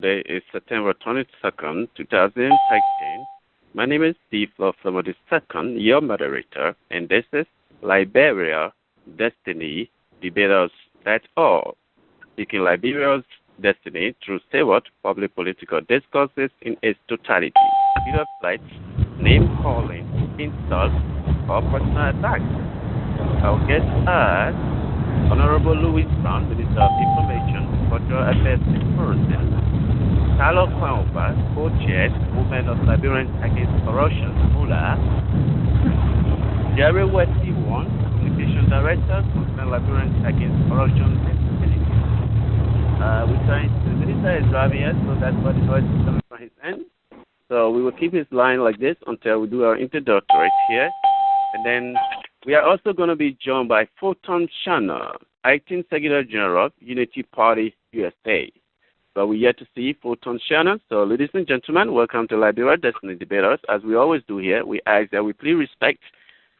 Today is September 22nd, 2016. My name is Steve from the second, your moderator, and this is Liberia Destiny Debaters.org, seeking Liberia's destiny through steward public political discourses in its totality. Without flights, name calling, insults, or personal attacks. Our guest are Honorable Louis Brown, Minister of Information, Cultural Affairs and Tourism, Carlo Kwamba, co-chaired Movement of Liberians Against Corruption, Gola, Jerry Wesley One, Communication Director, Movement Liberians Against Corruption and Impunity. The minister is driving us, so that's why the noise is coming from his end. So we will keep his line like this until we do our introductory here. And then we are also going to be joined by Fulton Shanna, acting Secretary General, Unity Party, USA. But we yet to see Fulton Shanna. So, ladies and gentlemen, welcome to Liberia Destiny Debaters. As we always do here, we ask that we please respect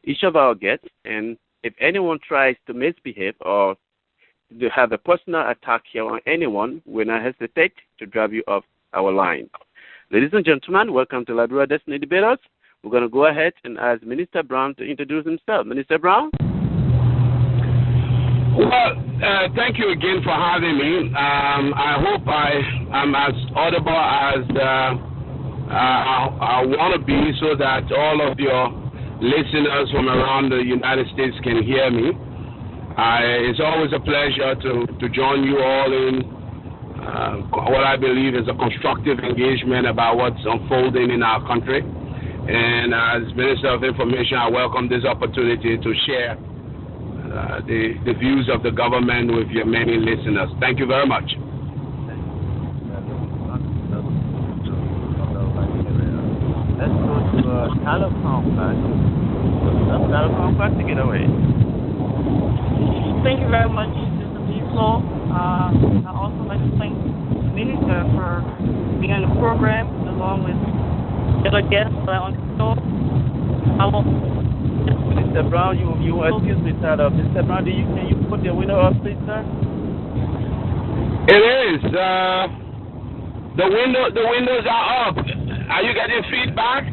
each of our guests. And if anyone tries to misbehave or to have a personal attack here on anyone, we will not hesitate to drive you off our line. Ladies and gentlemen, welcome to Liberia Destiny Debaters. We're going to go ahead and ask Minister Brown to introduce himself. Minister Brown? Well, thank you again for having me. I hope I am as audible as I want to be so that all of your listeners from around the United States can hear me. It's always a pleasure to join you all in what I believe is a constructive engagement about what's unfolding in our country. And as Minister of Information, I welcome this opportunity to share the views of the government with your many listeners. Thank you very much. Let's go to Carlo Kwamba. Carlo Kwamba, take it away. Thank you very much, Mr. Diflo. I also like to thank the Minister for being on the program along with the other guests on the show. Mr. Brown, you excuse me, sir. Mr. Brown, can you put the window up, please, sir? It is. The windows are up. Are you getting feedback?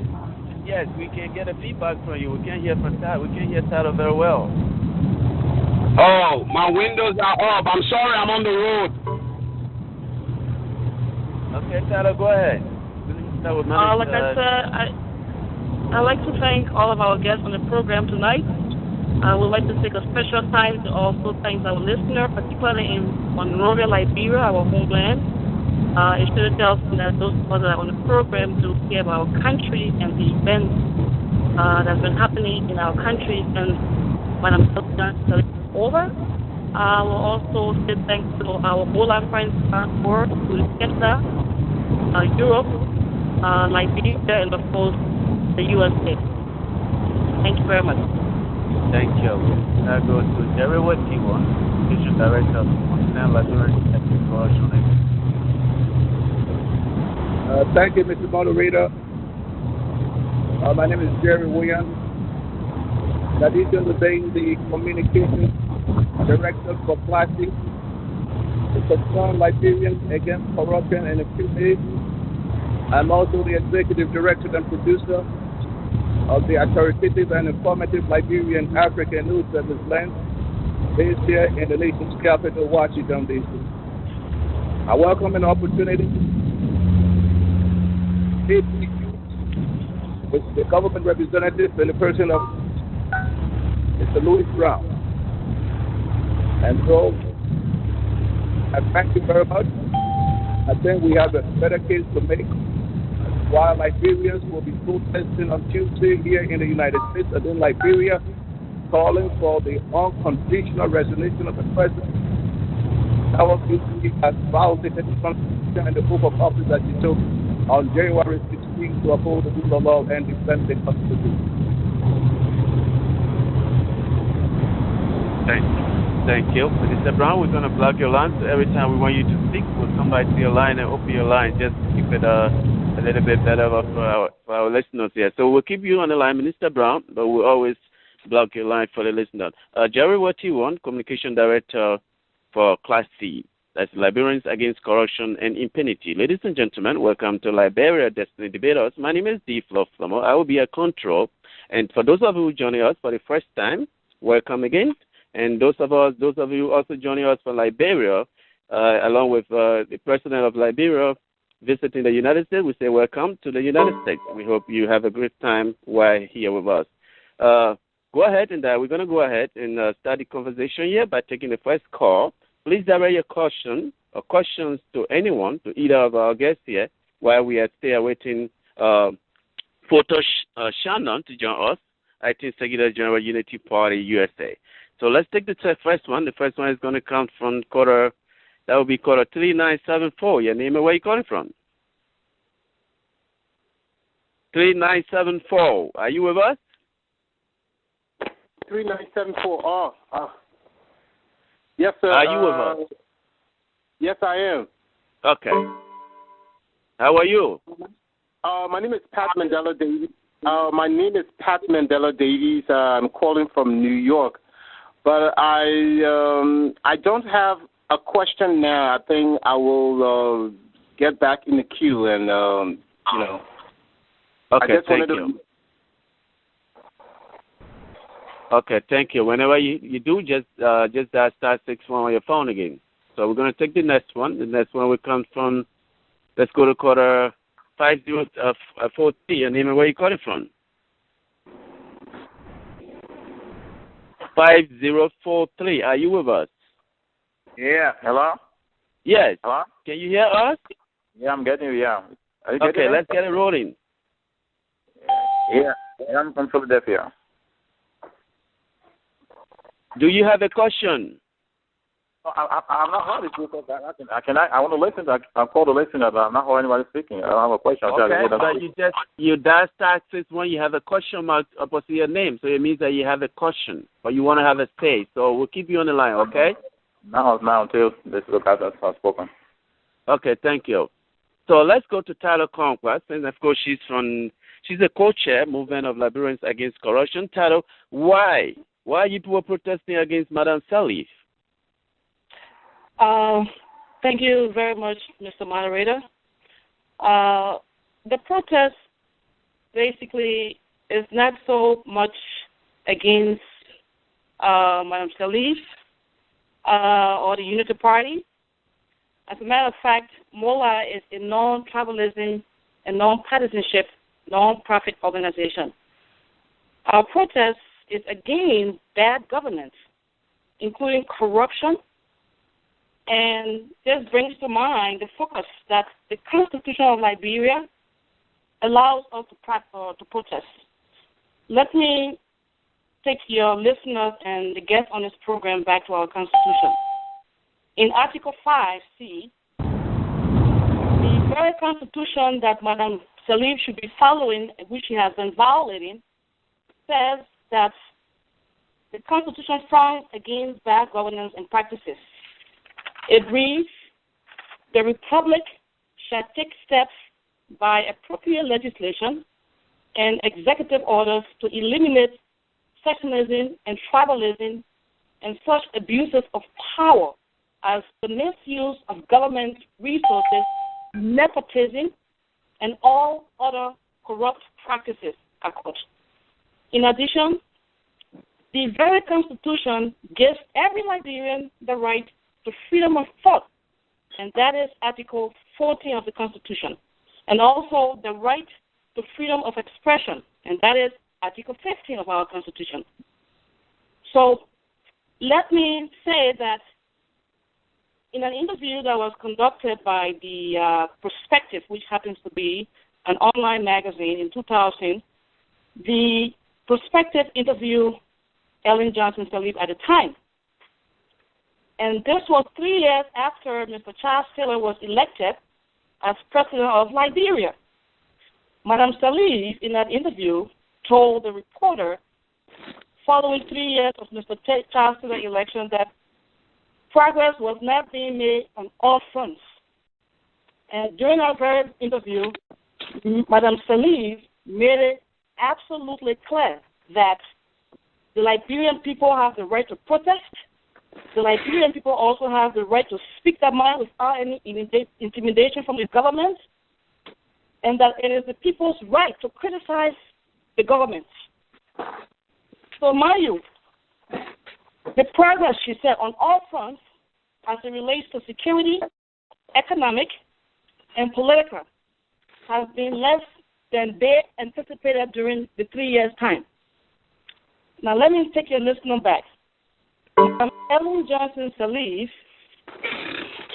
Yes, we can get a feedback from you. We can't hear from Tyler. We can't hear Tyler very well. Oh, my windows are up. I'm sorry, I'm on the road. Okay, Tyler, go ahead. Like I said, I'd like to thank all of our guests on the program tonight. I would like to take a special time to also thank our listeners, particularly in Monrovia, Liberia, our homeland. It should tell us that those of us that are on the program to hear about our country and the events that have been happening in our country since Madam President is over. I will also say thanks to our Gola friends world, to Canada, Europe, Liberia, and of course the USA. Thank you very much. Thank you. Now go to Jerry Wesley One, Communication Director of Continental Liberian Against Corruption. Thank you, Mr. Moderator. My name is Jerry Williams. In addition to being the Communication Director for Plastic, the Concerned Liberians Against Corruption and Impunity, I'm also the Executive Director and Producer of the authoritative and informative Liberian African News Service Lens, based here in the nation's capital, Washington, D.C. I welcome an opportunity to speak with the government representative in the person of Mr. Louis Brown. And so, I thank you very much. I think we have a better case to make. While Liberians will be protesting on Tuesday here in the United States and in Liberia, calling for the unconditional resignation of the president. Our country has violated the Constitution and the oath of office that he took on January 16 to uphold the rule of law and defend the Constitution. Thank you. Mr. Brown, we're going to block your line, so every time we want you to speak, we'll come back to your line and open your line just to keep it a little bit better for our listeners here. So we'll keep you on the line, Minister Brown, but we'll always block your line for the listeners. Jerry Wesley One, Communication Director for Class C. That's Liberians Against Corruption and Impunity. Ladies and gentlemen, welcome to Liberia Destiny Debaters. My name is D. Flo Flomo. I will be a control. And for those of you joining us for the first time, welcome again. And those of you also joining us from Liberia, along with the President of Liberia visiting the United States, we say welcome to the United States. We hope you have a great time while here with us. Go ahead, and we're going to go ahead and start the conversation here by taking the first call. Please direct your question or questions to anyone, to either of our guests here, while we are still awaiting Photo Shannon to join us, IT Secretary General Unity Party USA. So let's take the first one. The first one is going to come from quarter 3974. Your name and where you calling from? 3974. Are you with us? 3974. Yes, sir. Are you with us? Yes, I am. Okay. How are you? My name is Pat Mandela Davies. I'm calling from New York, but I don't have a question now. I think I will get back in the queue and Okay, thank you. Okay, thank you. Whenever you do, just dial *61 on your phone again. So we're going to take the next one. The next one will come from, let's go to quarter 5043. Your name and where you calling from? 5043. Are you with us? Yeah. Hello? Yes. Hello? Can you hear us? Yeah, I'm getting you, yeah. Are you Okay, let's get it rolling. Yeah, I'm from Philadelphia. Do you have a question? I'm not heard it because I want to listen. I call to listen. I'm not heard anybody speaking. I don't have a question. Okay, but you dial *61. You have a question mark opposite your name, so it means that you have a question or you want to have a say. So we'll keep you on the line, okay? Now until this look at us spoken. Okay, thank you. So let's go to Tyler Conquest, and of course she's a co-chair Movement of Liberians Against Corruption. Tyler, why are you people protesting against Madam Sirleaf? Thank you very much, Mr. Moderator. The protest basically is not so much against Madam Sirleaf or the Unity Party. As a matter of fact, MOLA is a non-tribalism and non-partisanship, non-profit organization. Our protest is against bad governance, including corruption, and this brings to mind the focus that the Constitution of Liberia allows us to protest. Let me take your listeners and the guests on this program back to our Constitution. In Article 5C, the very Constitution that Madam Sirleaf should be following, which she has been violating, says that the Constitution frowns against bad governance and practices. It reads, the Republic shall take steps by appropriate legislation and executive orders to eliminate sectionalism and tribalism and such abuses of power as the misuse of government resources, nepotism, and all other corrupt practices, quote. In addition, the very Constitution gives every Liberian the right to freedom of thought, and that is Article 14 of the Constitution, and also the right to freedom of expression, and that is Article 15 of our Constitution. So let me say that in an interview that was conducted by the Perspective, which happens to be an online magazine in 2000, the Perspective interviewed Ellen Johnson Sirleaf at the time. And this was 3 years after Mr. Charles Taylor was elected as President of Liberia. Madam Sirleaf, in that interview, told the reporter, following 3 years of Mr. Charles Taylor's election, that progress was not being made on all fronts. And during our very interview, Madam Sirleaf made it absolutely clear that the Liberian people have the right to protest, the Liberian people also have the right to speak their mind without any intimidation from the government, and that it is the people's right to criticize the government. So, mind you, the progress, she said, on all fronts as it relates to security, economic, and political has been less than they anticipated during the 3 years' time. Now, let me take your listener back. Johnson Sirleaf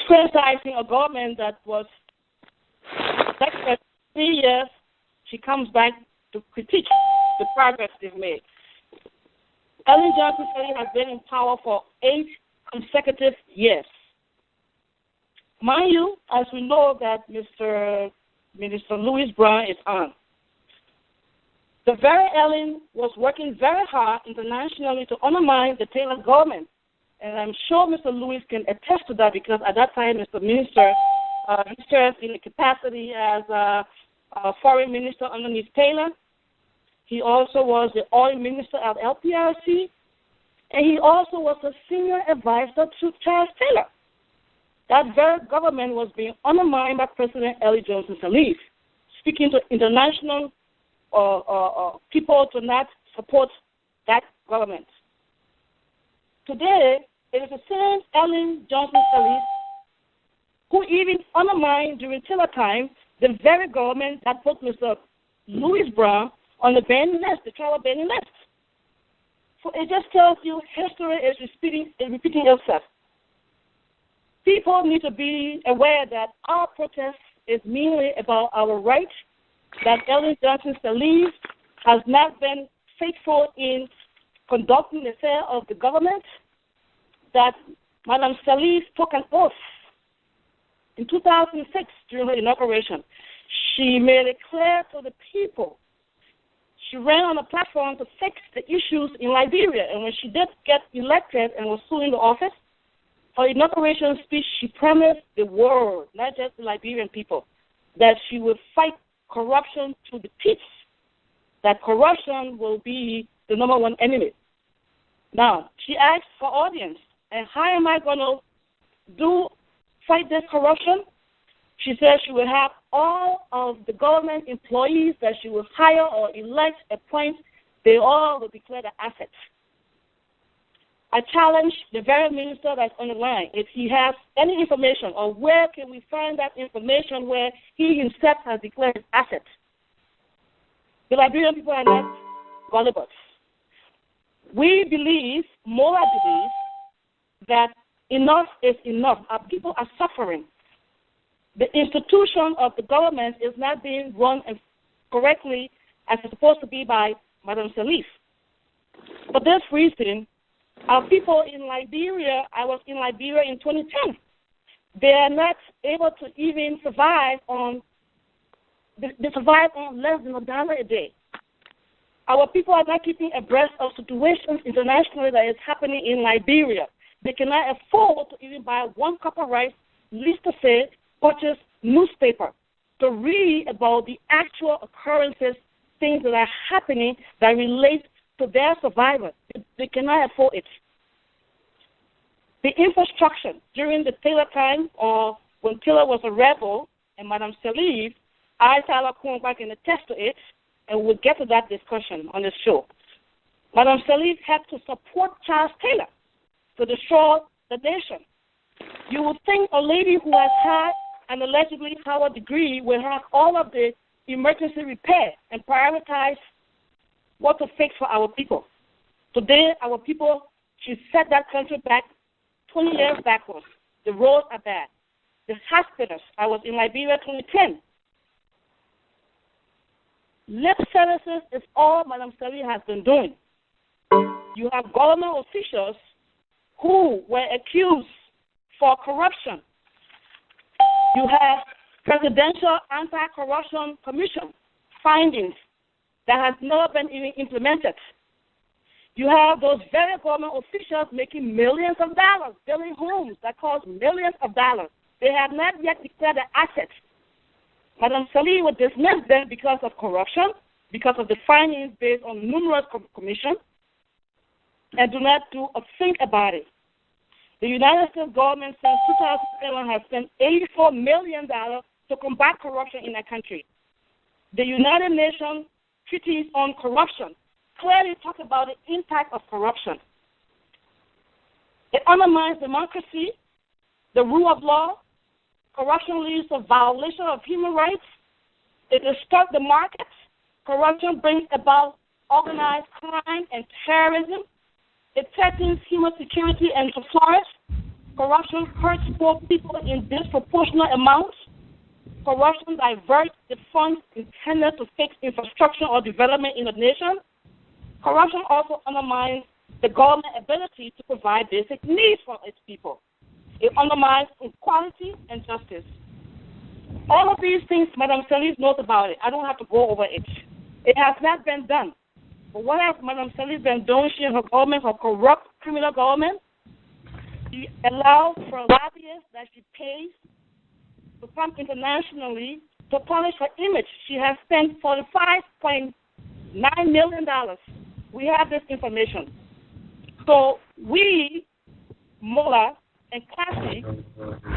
criticizing a government that was elected 3 years, she comes back to critique the progress they've made. Johnson Sirleaf has been in power for 8 consecutive years. Mind you, as we know that Minister Louis Brown is on. The very Ellen was working very hard internationally to undermine the Taylor government. And I'm sure Mr. Louis can attest to that because at that time, Mr. Minister, he served in the capacity as a foreign minister underneath Taylor. He also was the oil minister at LPRC. And he also was a senior advisor to Charles Taylor. That very government was being undermined by President Johnson Sirleaf, speaking to international people to not support that government. Today, it is the same Johnson Sirleaf who even undermined during Taylor time the very government that put Mr. Louis Brown on the banning list, the travel banning list. So it just tells you history is repeating itself. People need to be aware that our protest is merely about our rights, that Johnson Sirleaf has not been faithful in conducting the affair of the government, that Madam Sirleaf took an oath in 2006 during her inauguration. She made it clear to the people. She ran on a platform to fix the issues in Liberia, and when she did get elected and was soon in the office, her inauguration speech, she promised the world, not just the Liberian people, that she would fight corruption to the teeth, that corruption will be the number one enemy. Now, she asked for audience, and how am I going to fight this corruption? She said she would have all of the government employees that she would hire or elect, appoint, they all would declare the assets. I challenge the very minister that's on the line, if he has any information or where can we find that information where he himself has declared his assets. The Liberian people are not gullible. We believe, Mola believes, that enough is enough. Our people are suffering. The institution of the government is not being run correctly as it's supposed to be by Madam Sirleaf. For this reason, our people in Liberia, I was in Liberia in 2010, they are not able to even survive on, they survive on less than $1 a day. Our people are not keeping abreast of situations internationally that is happening in Liberia. They cannot afford to even buy 1 cup of rice, least to say, purchase newspaper to read about the actual occurrences, things that are happening that relate to their survival. They cannot afford it. The infrastructure during the Taylor time, or when Taylor was a rebel, and Madam Sirleaf, Tyler Kronbach can attest to it, and we'll get to that discussion on the show. Madam Sirleaf had to support Charles Taylor to destroy the nation. You would think a lady who has had an allegedly Howard degree will have all of the emergency repair and prioritize what to fix for our people. Today, our people should set that country back 20 years backwards. The roads are bad. The hospitals, I was in Liberia 2010. Lip services is all Madam Sirleaf has been doing. You have government officials who were accused for corruption. You have Presidential Anti-Corruption Commission findings that has never been even implemented. You have those very government officials making millions of dollars, building homes that cost millions of dollars. They have not yet declared their assets. Madam Sirleaf would dismiss them because of corruption, because of the findings based on numerous commissions, and do not do a thing about it. The United States government since 2007 has spent $84 million to combat corruption in our country. The United Nations treaties on corruption clearly talk about the impact of corruption. It undermines democracy, the rule of law. Corruption leads to violation of human rights. It distorts the markets. Corruption brings about organized crime and terrorism. It threatens human security and to flourish. Corruption hurts poor people in disproportionate amounts. Corruption diverts the funds intended to fix infrastructure or development in a nation. Corruption also undermines the government's ability to provide basic needs for its people. It undermines equality and justice. All of these things, Madam Sirleaf knows about it. I don't have to go over it. It has not been done. But what has Madam Sirleaf been doing? She and her government, her corrupt criminal government, she allows for lobbyists that she pays to come internationally to polish her image. She has spent $45.9 million. We have this information. So we, Mola and Classy,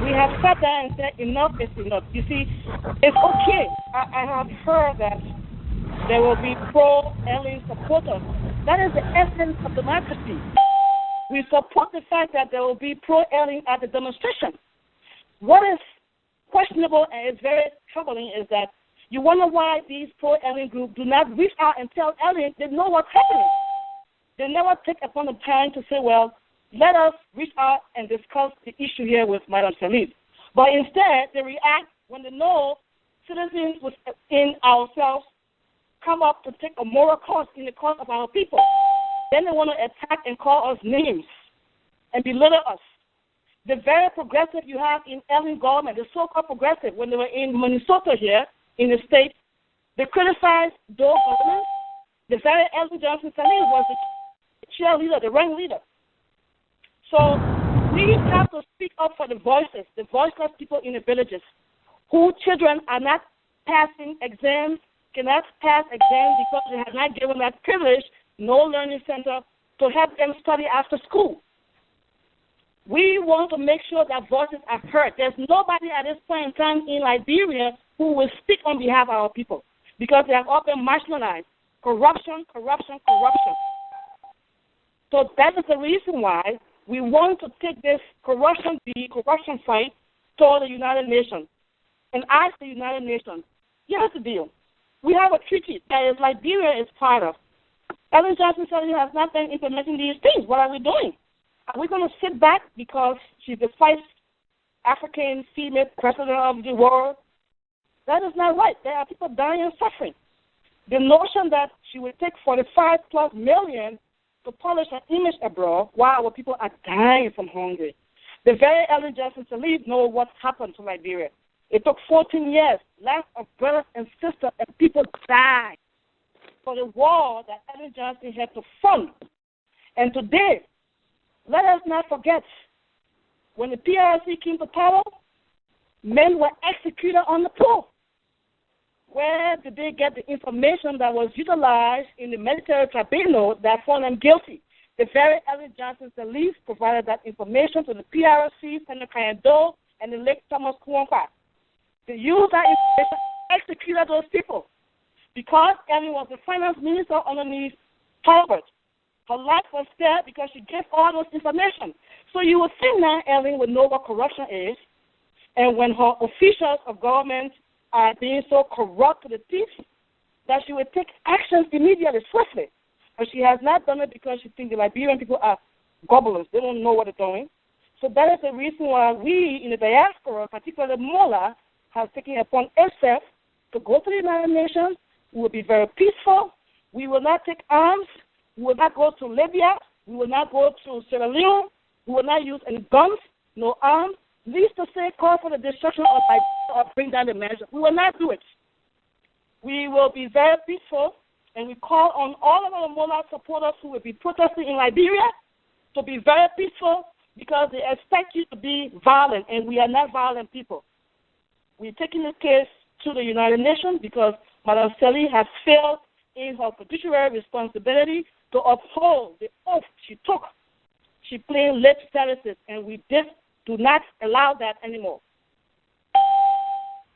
we have sat there and said enough is enough. You see, it's okay. I have heard that there will be pro-alien supporters. That is the essence of democracy. We support the fact that there will be pro-alien at the demonstration. What is questionable and is very troubling is that you wonder why these pro-alien groups do not reach out and tell aliens they know what's happening. They never take upon the time to say, well, let us reach out and discuss the issue here with Madam Sirleaf. But instead, they react when they know citizens within ourselves come up to take a moral cause in the cause of our people. Then they want to attack and call us names and belittle us. The very progressive you have in alien government, the so-called progressive, when they were in Minnesota here, in the States, they criticized those governments. The very Elder Johnson Sirleaf was the cheerleader, the rank leader. So we have to speak up for the voices, the voiceless people in the villages, whose children are not passing exams, cannot pass exams because they have not given that privilege, no learning center, to help them study after school. We want to make sure that voices are heard. There's nobody at this point in time in Liberia who will speak on behalf of our people because they have all been marginalized. Corruption, corruption, corruption. So that is the reason why we want to take this corruption fight to the United Nations and ask the United Nations, here's the deal. We have a treaty that Liberia is part of. Ellen Johnson Sirleaf has not been implementing these things. What are we doing? Are we going to sit back because she's the first African female president of the world? That is not right. There are people dying and suffering. The notion that she would take $45+ million to polish her image abroad while our people are dying from hunger. The very Ellen Johnson Sirleaf knows what happened to Liberia. It took 14 years, lack of brothers and sisters, and people died for the war that Ellen Johnson had to fund. And today, let us not forget, when the PRC came to power, men were executed on the pole. Where did they get the information that was utilized in the military tribunal that found them guilty? The very Ellen Johnson Sirleaf provided that information to the PRC, Senator Kayando, and the late Thomas Kuonka. They used that information, executed those people. Because Ellen was the finance minister underneath Talbot, her life was spared because she gave all those information. So you would think now Ellen would know what corruption is, and when her officials of government are being so corrupt to the teeth, that she would take action immediately, swiftly. But she has not done it because she thinks the Liberian people are gobblers. They don't know what they're doing. So that is the reason why we in the diaspora, particularly Mola, have taken upon itself to go to the United Nations. We will be very peaceful. We will not take arms. We will not go to Libya. We will not go to Sierra Leone. We will not use any guns, no arms. Least to say, call for the destruction of Liberia or bring down the measure. We will not do it. We will be very peaceful, and we call on all of our Mola supporters who will be protesting in Liberia to be very peaceful because they expect you to be violent, and we are not violent people. We're taking this case to the United Nations because Madam Sirleaf has failed in her fiduciary responsibility to uphold the oath she took She playing lip services, and we just do not allow that anymore.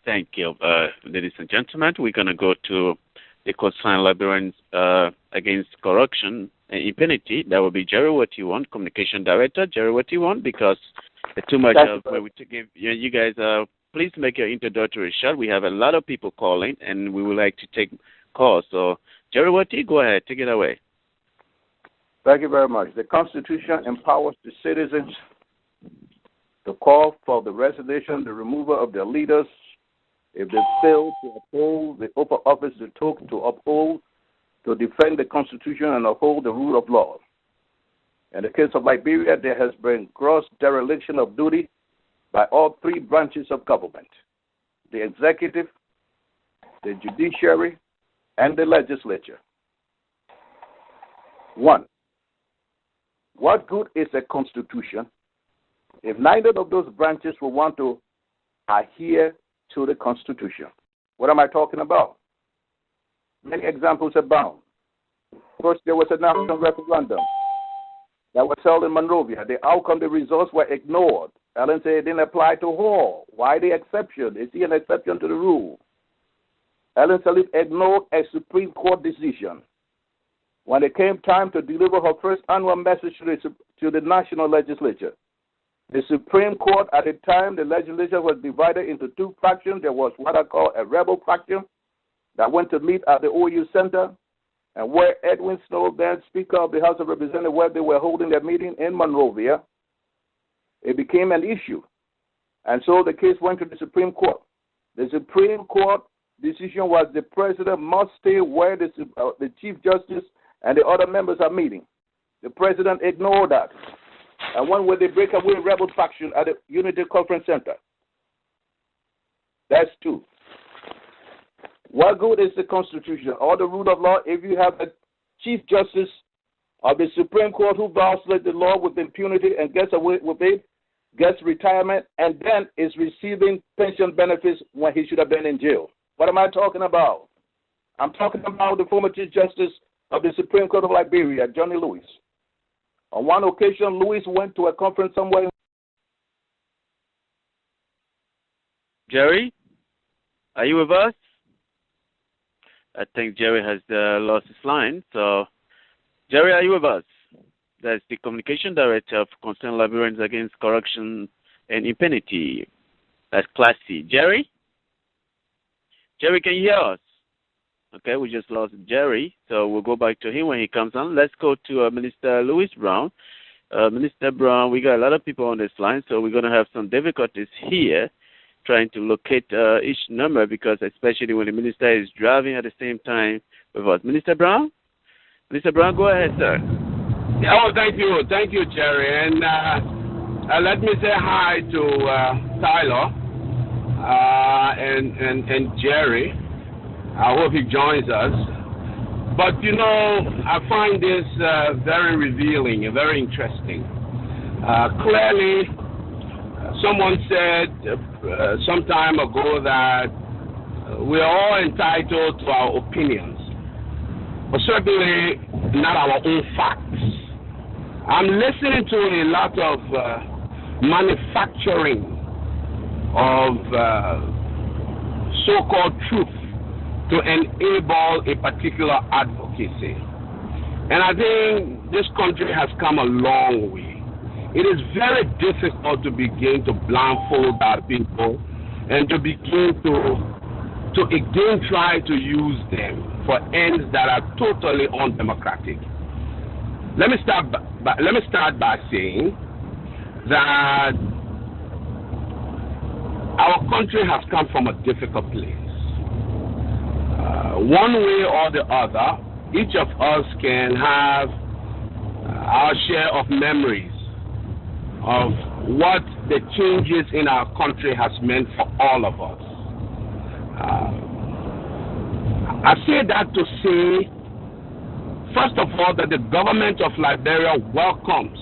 Thank you. Ladies and gentlemen, we're going to go to the concerned Liberians against corruption and impunity. That will be Jerry What-You-Want, Communication Director. Jerry What-You-Want, because too much of we to give you guys. Please make your introductory shot. We have a lot of people calling, and we would like to take calls. So, Jerry What-You, go ahead, take it away. Thank you very much. The Constitution empowers the citizens to call for the resignation, the removal of their leaders, if they fail to uphold the oath of office they took to uphold, to defend the Constitution and uphold the rule of law. In the case of Liberia, there has been gross dereliction of duty by all three branches of government, the executive, the judiciary, and the legislature. 1. What good is a constitution if neither of those branches will want to adhere to the Constitution? What am I talking about? Many examples abound. First, there was a national referendum that was held in Monrovia. The outcome, the results were ignored. Ellen said it didn't apply to Hall. Why the exception? Is he an exception to the rule? Ellen Sirleaf ignored a Supreme Court decision. When it came time to deliver her first annual message to the national legislature, the Supreme Court, at the time, the legislature was divided into two factions. There was what I call a rebel faction that went to meet at the OU Center, and where Edwin Snow, then Speaker of the House of Representatives, where they were holding their meeting in Monrovia, it became an issue. And so the case went to the Supreme Court. The Supreme Court decision was the president must stay where the Chief Justice and the other members are meeting. The president ignored that. And when will they break away rebel faction at the Unity Conference Center? That's 2. What good is the Constitution or the rule of law if you have a Chief Justice of the Supreme Court who violates the law with impunity and gets away with it, gets retirement, and then is receiving pension benefits when he should have been in jail? What am I talking about? I'm talking about the former Chief Justice of the Supreme Court of Liberia, Johnny Lewis. On one occasion, Lewis went to a conference somewhere. Jerry, are you with us? I think Jerry has lost his line. So, Jerry, are you with us? That's the Communication Director of Concerned Liberians Against Corruption and Impunity. That's Class C. Jerry? Jerry, can you hear us? Okay, we just lost Jerry, so we'll go back to him when he comes on. Let's go to Minister Louis Brown. Minister Brown, we got a lot of people on this line, so we're going to have some difficulties here trying to locate each number, because especially when the minister is driving at the same time with us. Minister Brown? Minister Brown, go ahead, sir. Oh, thank you, Jerry. And let me say hi to Tyler and Jerry. I hope he joins us. But, I find this very revealing and very interesting. Clearly, someone said some time ago that we are all entitled to our opinions, but certainly not our own facts. I'm listening to a lot of manufacturing of so-called truth to enable a particular advocacy. And I think this country has come a long way. It is very difficult to begin to blindfold our people and to begin to again try to use them for ends that are totally undemocratic. Let me start by saying that our country has come from a difficult place. One way or the other, each of us can have our share of memories of what the changes in our country has meant for all of us. I say that to say, first of all, that the government of Liberia welcomes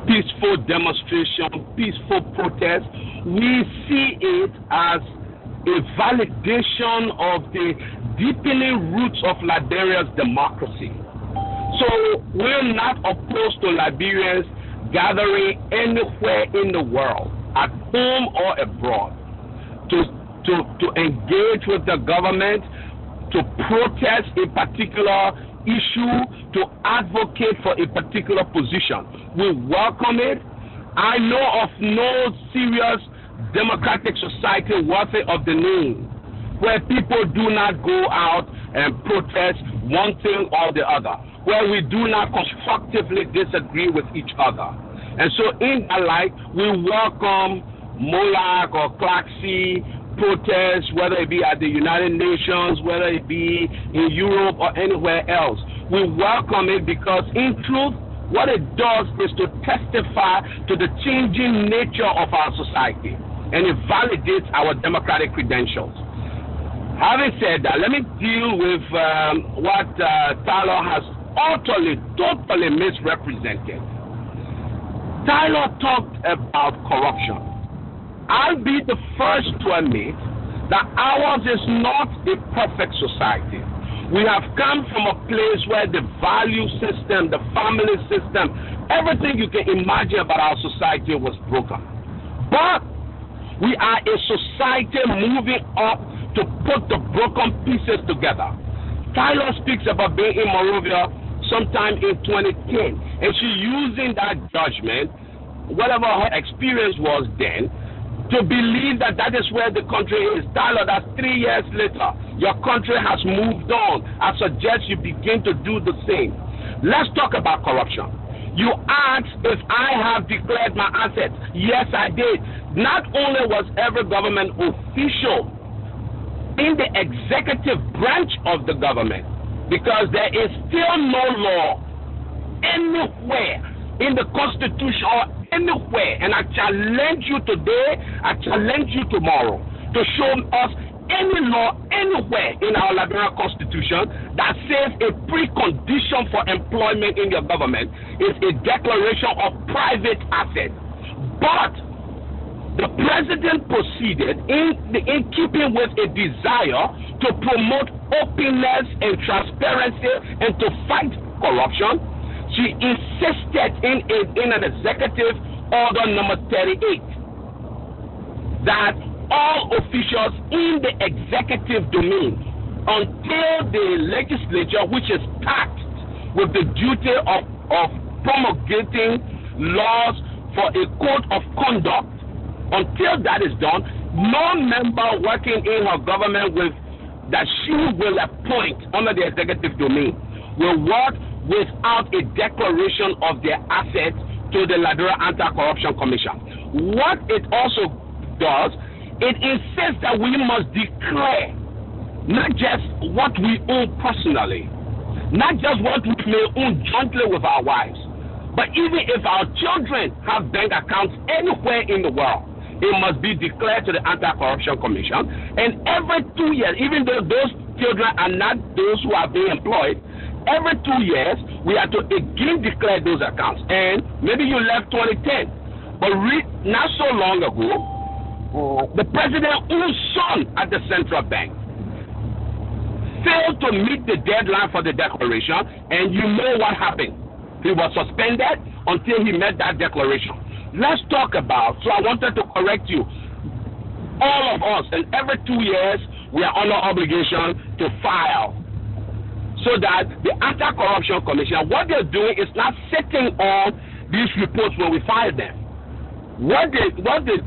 peaceful demonstration, peaceful protest. We see it as a validation of the deepening roots of Liberia's democracy. So we're not opposed to Liberians gathering anywhere in the world, at home or abroad, to engage with the government, to protest a particular issue, to advocate for a particular position. We welcome it. I know of no serious democratic society worthy of the name where people do not go out and protest one thing or the other, where we do not constructively disagree with each other. And so in that light, we welcome MOLAC or CLACSI protests, whether it be at the United Nations, whether it be in Europe or anywhere else. We welcome it because in truth, what it does is to testify to the changing nature of our society, and it validates our democratic credentials. Having said that, let me deal with what Tyler has totally misrepresented. Tyler talked about corruption. I'll be the first to admit that ours is not a perfect society. We have come from a place where the value system, the family system, everything you can imagine about our society was broken. But we are a society moving up to put the broken pieces together. Tyler speaks about being in Monrovia sometime in 2010, and she's using that judgment, whatever her experience was then, to believe that that is where the country is. Tyler, that's 3 years later. Your country has moved on. I suggest you begin to do the same. Let's talk about corruption. You asked if I have declared my assets. Yes, I did. Not only was every government official in the executive branch of the government, because there is still no law anywhere in the Constitution or anywhere, and I challenge you today, I challenge you tomorrow to show us any law anywhere in our Liberian Constitution that says a precondition for employment in your government is a declaration of private assets. But the president proceeded in keeping with a desire to promote openness and transparency and to fight corruption. She insisted in an executive order number 38 that all officials in the executive domain, until the legislature, which is tasked with the duty of promulgating laws for a code of conduct, until that is done, no member working in her government that she will appoint under the executive domain will work without a declaration of their assets to the Liberia Anti-Corruption Commission. What it also does, it insists that we must declare not just what we own personally, not just what we may own jointly with our wives, but even if our children have bank accounts anywhere in the world, it must be declared to the Anti-Corruption Commission. And every 2 years, even though those children are not those who are being employed, every 2 years, we have to again declare those accounts. And maybe you left 2010, but not so long ago, the president's own son at the central bank failed to meet the deadline for the declaration, and you know what happened. He was suspended until he met that declaration. Let's talk about, so I wanted to correct you, all of us, and every 2 years, we are under obligation to file, so that the Anti-Corruption Commission, what they're doing is not sitting on these reports when we file them. What they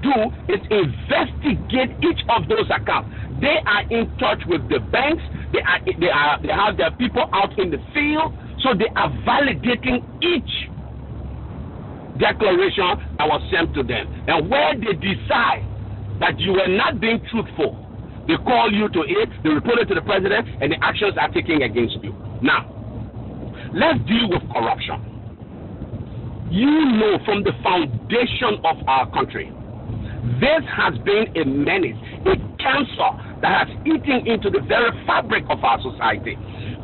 do is investigate each of those accounts. They are in touch with the banks. They have their people out in the field, so they are validating each declaration that was sent to them. And where they decide that you were not being truthful, they call you to it, they report it to the president, and the actions are taken against you. Now, let's deal with corruption. You know, from the foundation of our country, this has been a menace, a cancer that has eaten into the very fabric of our society.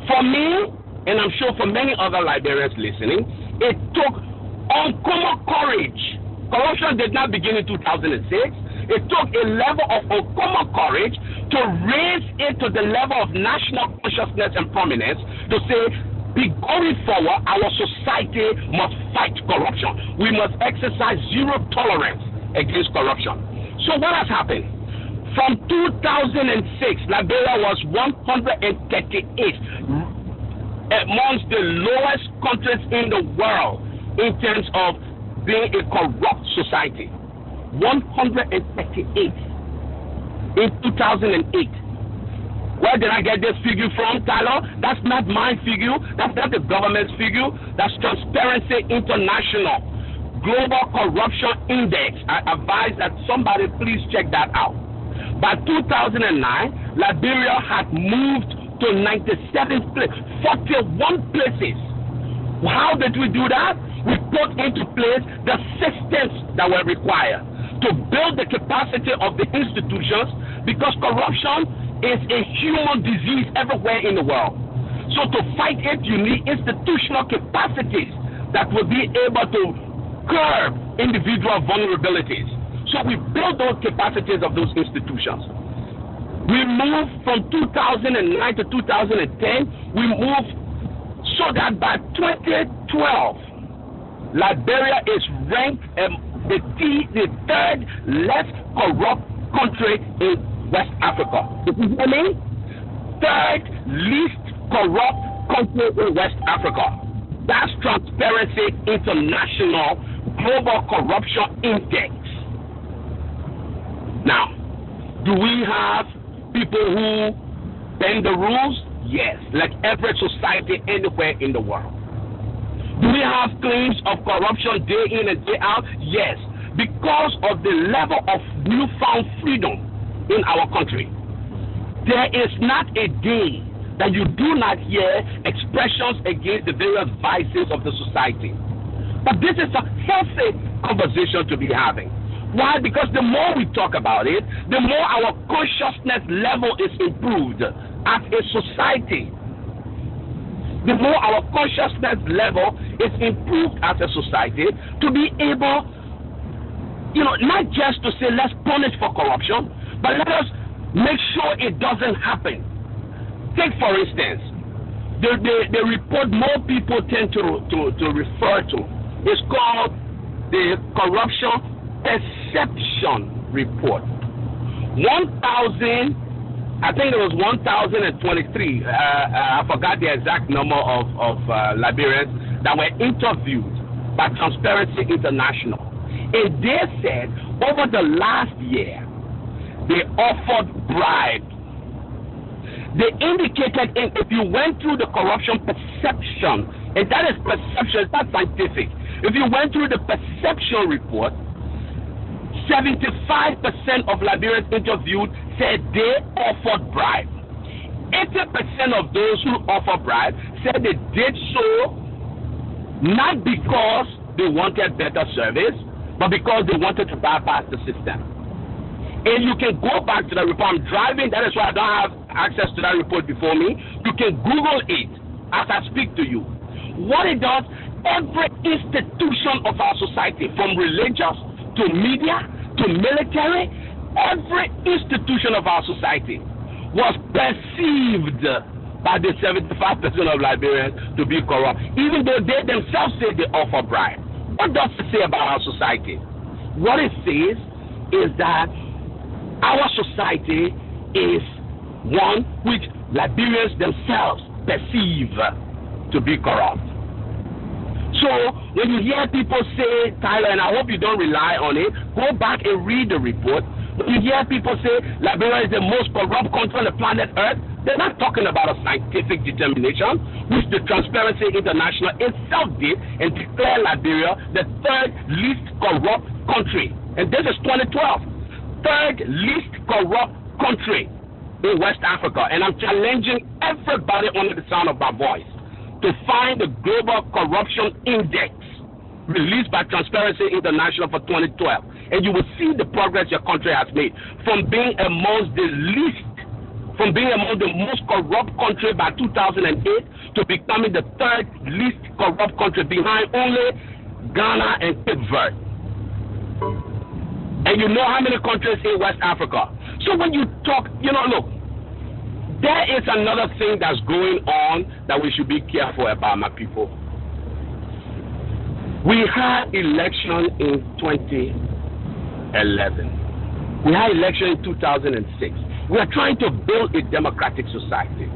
For me, and I'm sure for many other Liberians listening, it took uncommon courage. Corruption did not begin in 2006. It took a level of uncommon courage to raise it to the level of national consciousness and prominence, to say going forward, our society must fight corruption. We must exercise zero tolerance against corruption. So what has happened? From 2006, Liberia was 138th amongst the lowest countries in the world in terms of being a corrupt society. 138th in 2008. Where did I get this figure from, Tyler? That's not my figure. That's not the government's figure. That's Transparency International Global Corruption Index. I advise that somebody please check that out. By 2009, Liberia had moved to 97th place, 41 places. How did we do that? We put into place the systems that were required to build the capacity of the institutions, because corruption is a human disease everywhere in the world. So to fight it, you need institutional capacities that will be able to curb individual vulnerabilities. So we build those capacities of those institutions. We moved from 2009 to 2010, we moved so that by 2012, Liberia is ranked the third less corrupt country in West Africa. Did you hear me? Third least corrupt country in West Africa. That's Transparency International Global Corruption Index. Now, do we have people who bend the rules? Yes, like every society anywhere in the world. Do we have claims of corruption day in and day out? Yes, because of the level of newfound freedom in our country. There is not a day that you do not hear expressions against the various vices of the society. But this is a healthy conversation to be having. Why? Because the more we talk about it, the more our consciousness level is improved as a society. The more our consciousness level is improved as a society to be able, not just to say let's punish for corruption, but let us make sure it doesn't happen. Take for instance, the report more people tend to refer to is called the Corruption Perception Report. 1,023. I forgot the exact number of Liberians that were interviewed by Transparency International. And they said over the last year, they offered bribes. They indicated if you went through the corruption perception, and that is perception, it's not scientific. If you went through the perception report, 75% of Liberians interviewed said they offered bribe. 80% of those who offered bribe said they did so not because they wanted better service, but because they wanted to bypass the system. And you can go back to the report. I'm driving, that is why I don't have access to that report before me. You can Google it as I speak to you. What it does, every institution of our society, from religious to media to military, every institution of our society was perceived by the 75% of Liberians to be corrupt, even though they themselves say they offer bribe. What does it say about our society? What it says is that our society is one which Liberians themselves perceive to be corrupt. So when you hear people say, Tyler, and I hope you don't rely on it, go back and read the report. When you hear people say Liberia is the most corrupt country on the planet Earth, they're not talking about a scientific determination, which the Transparency International itself did and declared Liberia the third least corrupt country. And this is 2012. Third least corrupt country in West Africa. And I'm challenging everybody under the sound of my voice to find the Global Corruption Index released by Transparency International for 2012. And you will see the progress your country has made from being among the most corrupt country by 2008 to becoming the third least corrupt country behind only Ghana and Cape Verde. And you know how many countries in West Africa. So when you talk, look, There is another thing that's going on that we should be careful about, my people. We had election in 2011. We had election in 2006. We are trying to build a democratic society.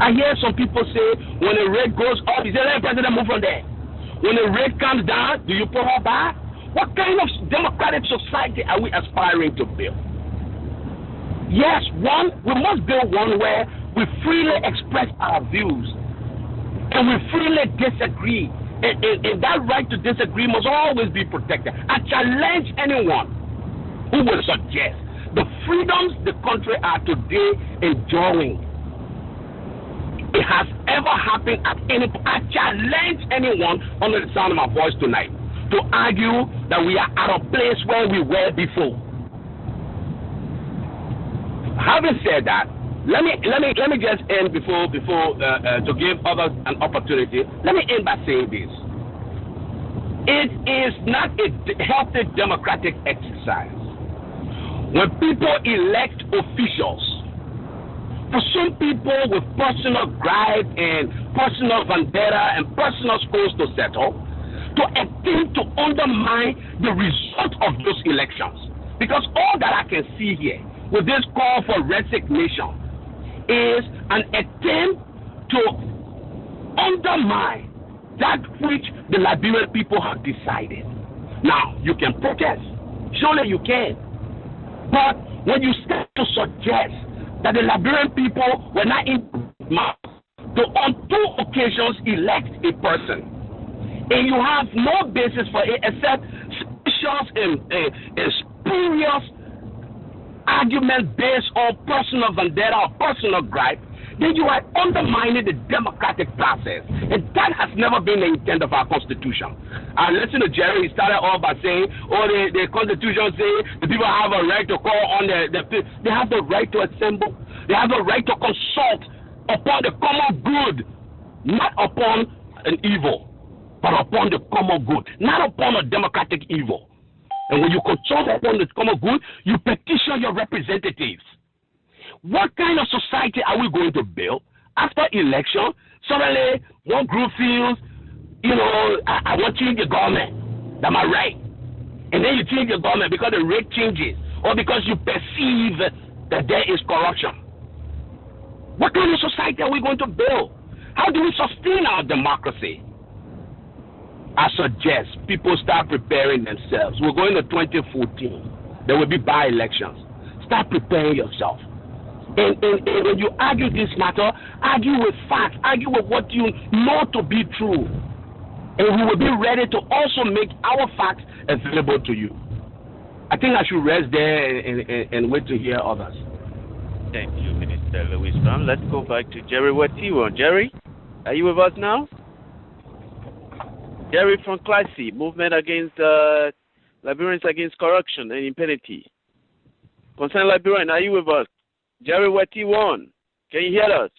I hear some people say, when a rate goes up, you say, let the president move from there. When a rate comes down, do you pull her back? What kind of democratic society are we aspiring to build? Yes, we must build one where we freely express our views and we freely disagree. And that right to disagree must always be protected. I challenge anyone who will suggest the freedoms the country are today enjoying, it has ever happened at any point. I challenge anyone under the sound of my voice tonight to argue that we are at a place where we were before. Having said that, let me just end before to give others an opportunity. Let me end by saying this: it is not a healthy democratic exercise when people elect officials. For some people with personal gripe and personal vendetta and personal scores to settle, to attempt to undermine the result of those elections. Because all that I can see here with this call for resignation is an attempt to undermine that which the Liberian people have decided. Now, you can protest. Surely you can. But when you start to suggest that the Liberian people were not in to on 2 occasions elect a person, and you have no basis for it except specious and spurious argument based on personal vendetta or personal gripe, then you are undermining the democratic process. And that has never been the intent of our Constitution. I listened to Jerry. He started off by saying, the Constitution says the people have a right to call on they have the right to assemble. They have the right to consult upon the common good, not upon an evil, but upon the common good, not upon a democratic evil. And when you consult upon the common good, you petition your representatives. What kind of society are we going to build after election? Suddenly, one group feels, I want to change the government. Am I right? And then you change the government because the rate changes or because you perceive that there is corruption. What kind of society are we going to build? How do we sustain our democracy? I suggest people start preparing themselves. We're going to 2014. There will be by-elections. Start preparing yourself. And when you argue this matter, argue with facts. Argue with what you know to be true. And we will be ready to also make our facts available to you. I think I should rest there and wait to hear others. Thank you, Minister Louis Brown. Let's go back to Jerry Watiwo. Jerry, are you with us now? Jerry from Classy, Movement Against Liberians Against Corruption and Impunity. Concerned Liberian, are you with us? Jerry Watiwo, can you hear us?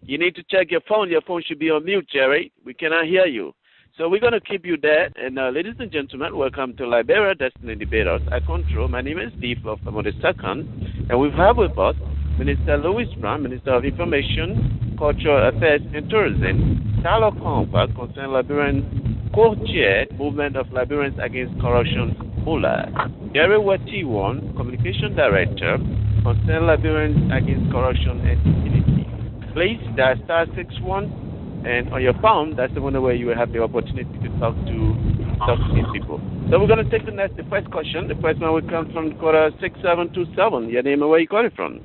You need to check your phone. Your phone should be on mute, Jerry. We cannot hear you. So we're going to keep you there. And ladies and gentlemen, welcome to Liberia Destiny Debaters. I control. My name is Steve of the Second. And we have with us Minister Louis Brown, Minister of Information, Cultural Affairs and Tourism, Carlo Compa, concerned Liberian co-chair, Movement of Liberians Against Corruption, MULA. Jerry Watiwo, Communication Director, concerned Liberians Against Corruption and Impunity. Please dial *61, and on your phone, that's the one where you will have the opportunity to talk to these people. So we're going to take the first question. The first one will come from quarter 6727. Your name and where you calling from?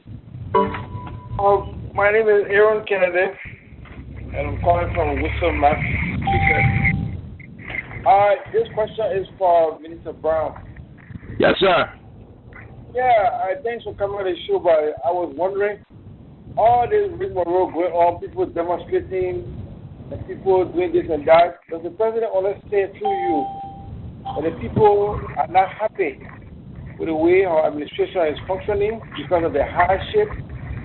My name is Aaron Kennedy, and I'm calling from Worcester, Massachusetts. This question is for Minister Brown. Yes, sir. Yeah, thanks for coming on the show, but I was wondering, all this rigmarole going on, people demonstrating, and people doing this and that, does the president understand through you that the people are not happy with the way our administration is functioning because of the hardship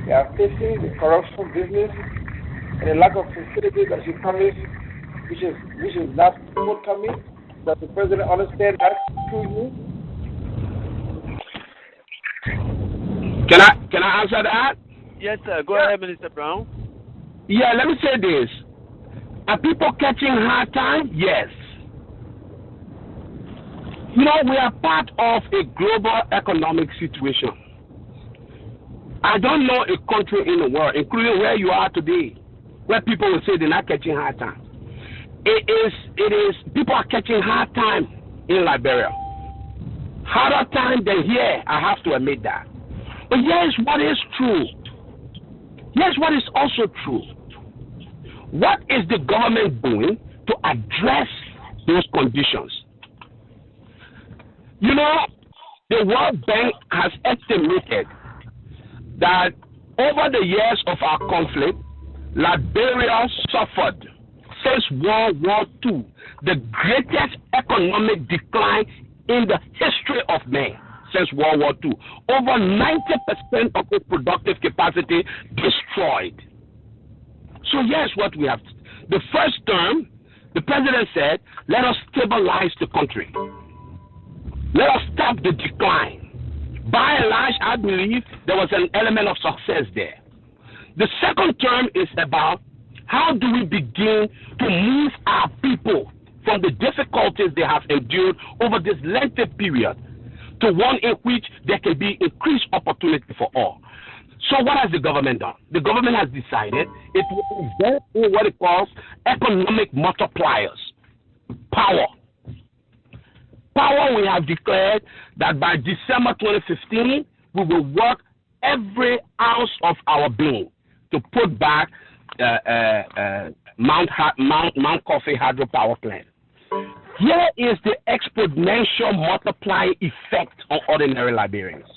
they are facing, the corruption business, and the lack of facility that she promised, which is not forthcoming? Does the president understand that through you? Can I answer that? Yes, sir. Go ahead, Minister Brown. Yeah, let me say this. Are people catching hard time? Yes. You know, we are part of a global economic situation. I don't know a country in the world, including where you are today, where people will say they're not catching hard time. It is, people are catching hard time in Liberia. Harder time than here, I have to admit that. But here's what is true. Here's what is also true. What is the government doing to address those conditions? You know, the World Bank has estimated that over the years of our conflict, Liberia suffered since World War II the greatest economic decline in the history of man since World War II. Over 90% of its productive capacity destroyed. So here's what we have. The first term, the president said, let us stabilize the country. Let us stop the decline. By and large, I believe there was an element of success there. The second term is about how do we begin to move our people from the difficulties they have endured over this lengthy period to one in which there can be increased opportunity for all. So what has the government done? The government has decided it will invest in what it calls economic multipliers. Power. Power, we have declared that by December 2015, we will work every ounce of our being to put back Mount Coffee hydropower plant. Here is the exponential multiplying effect on ordinary Liberians.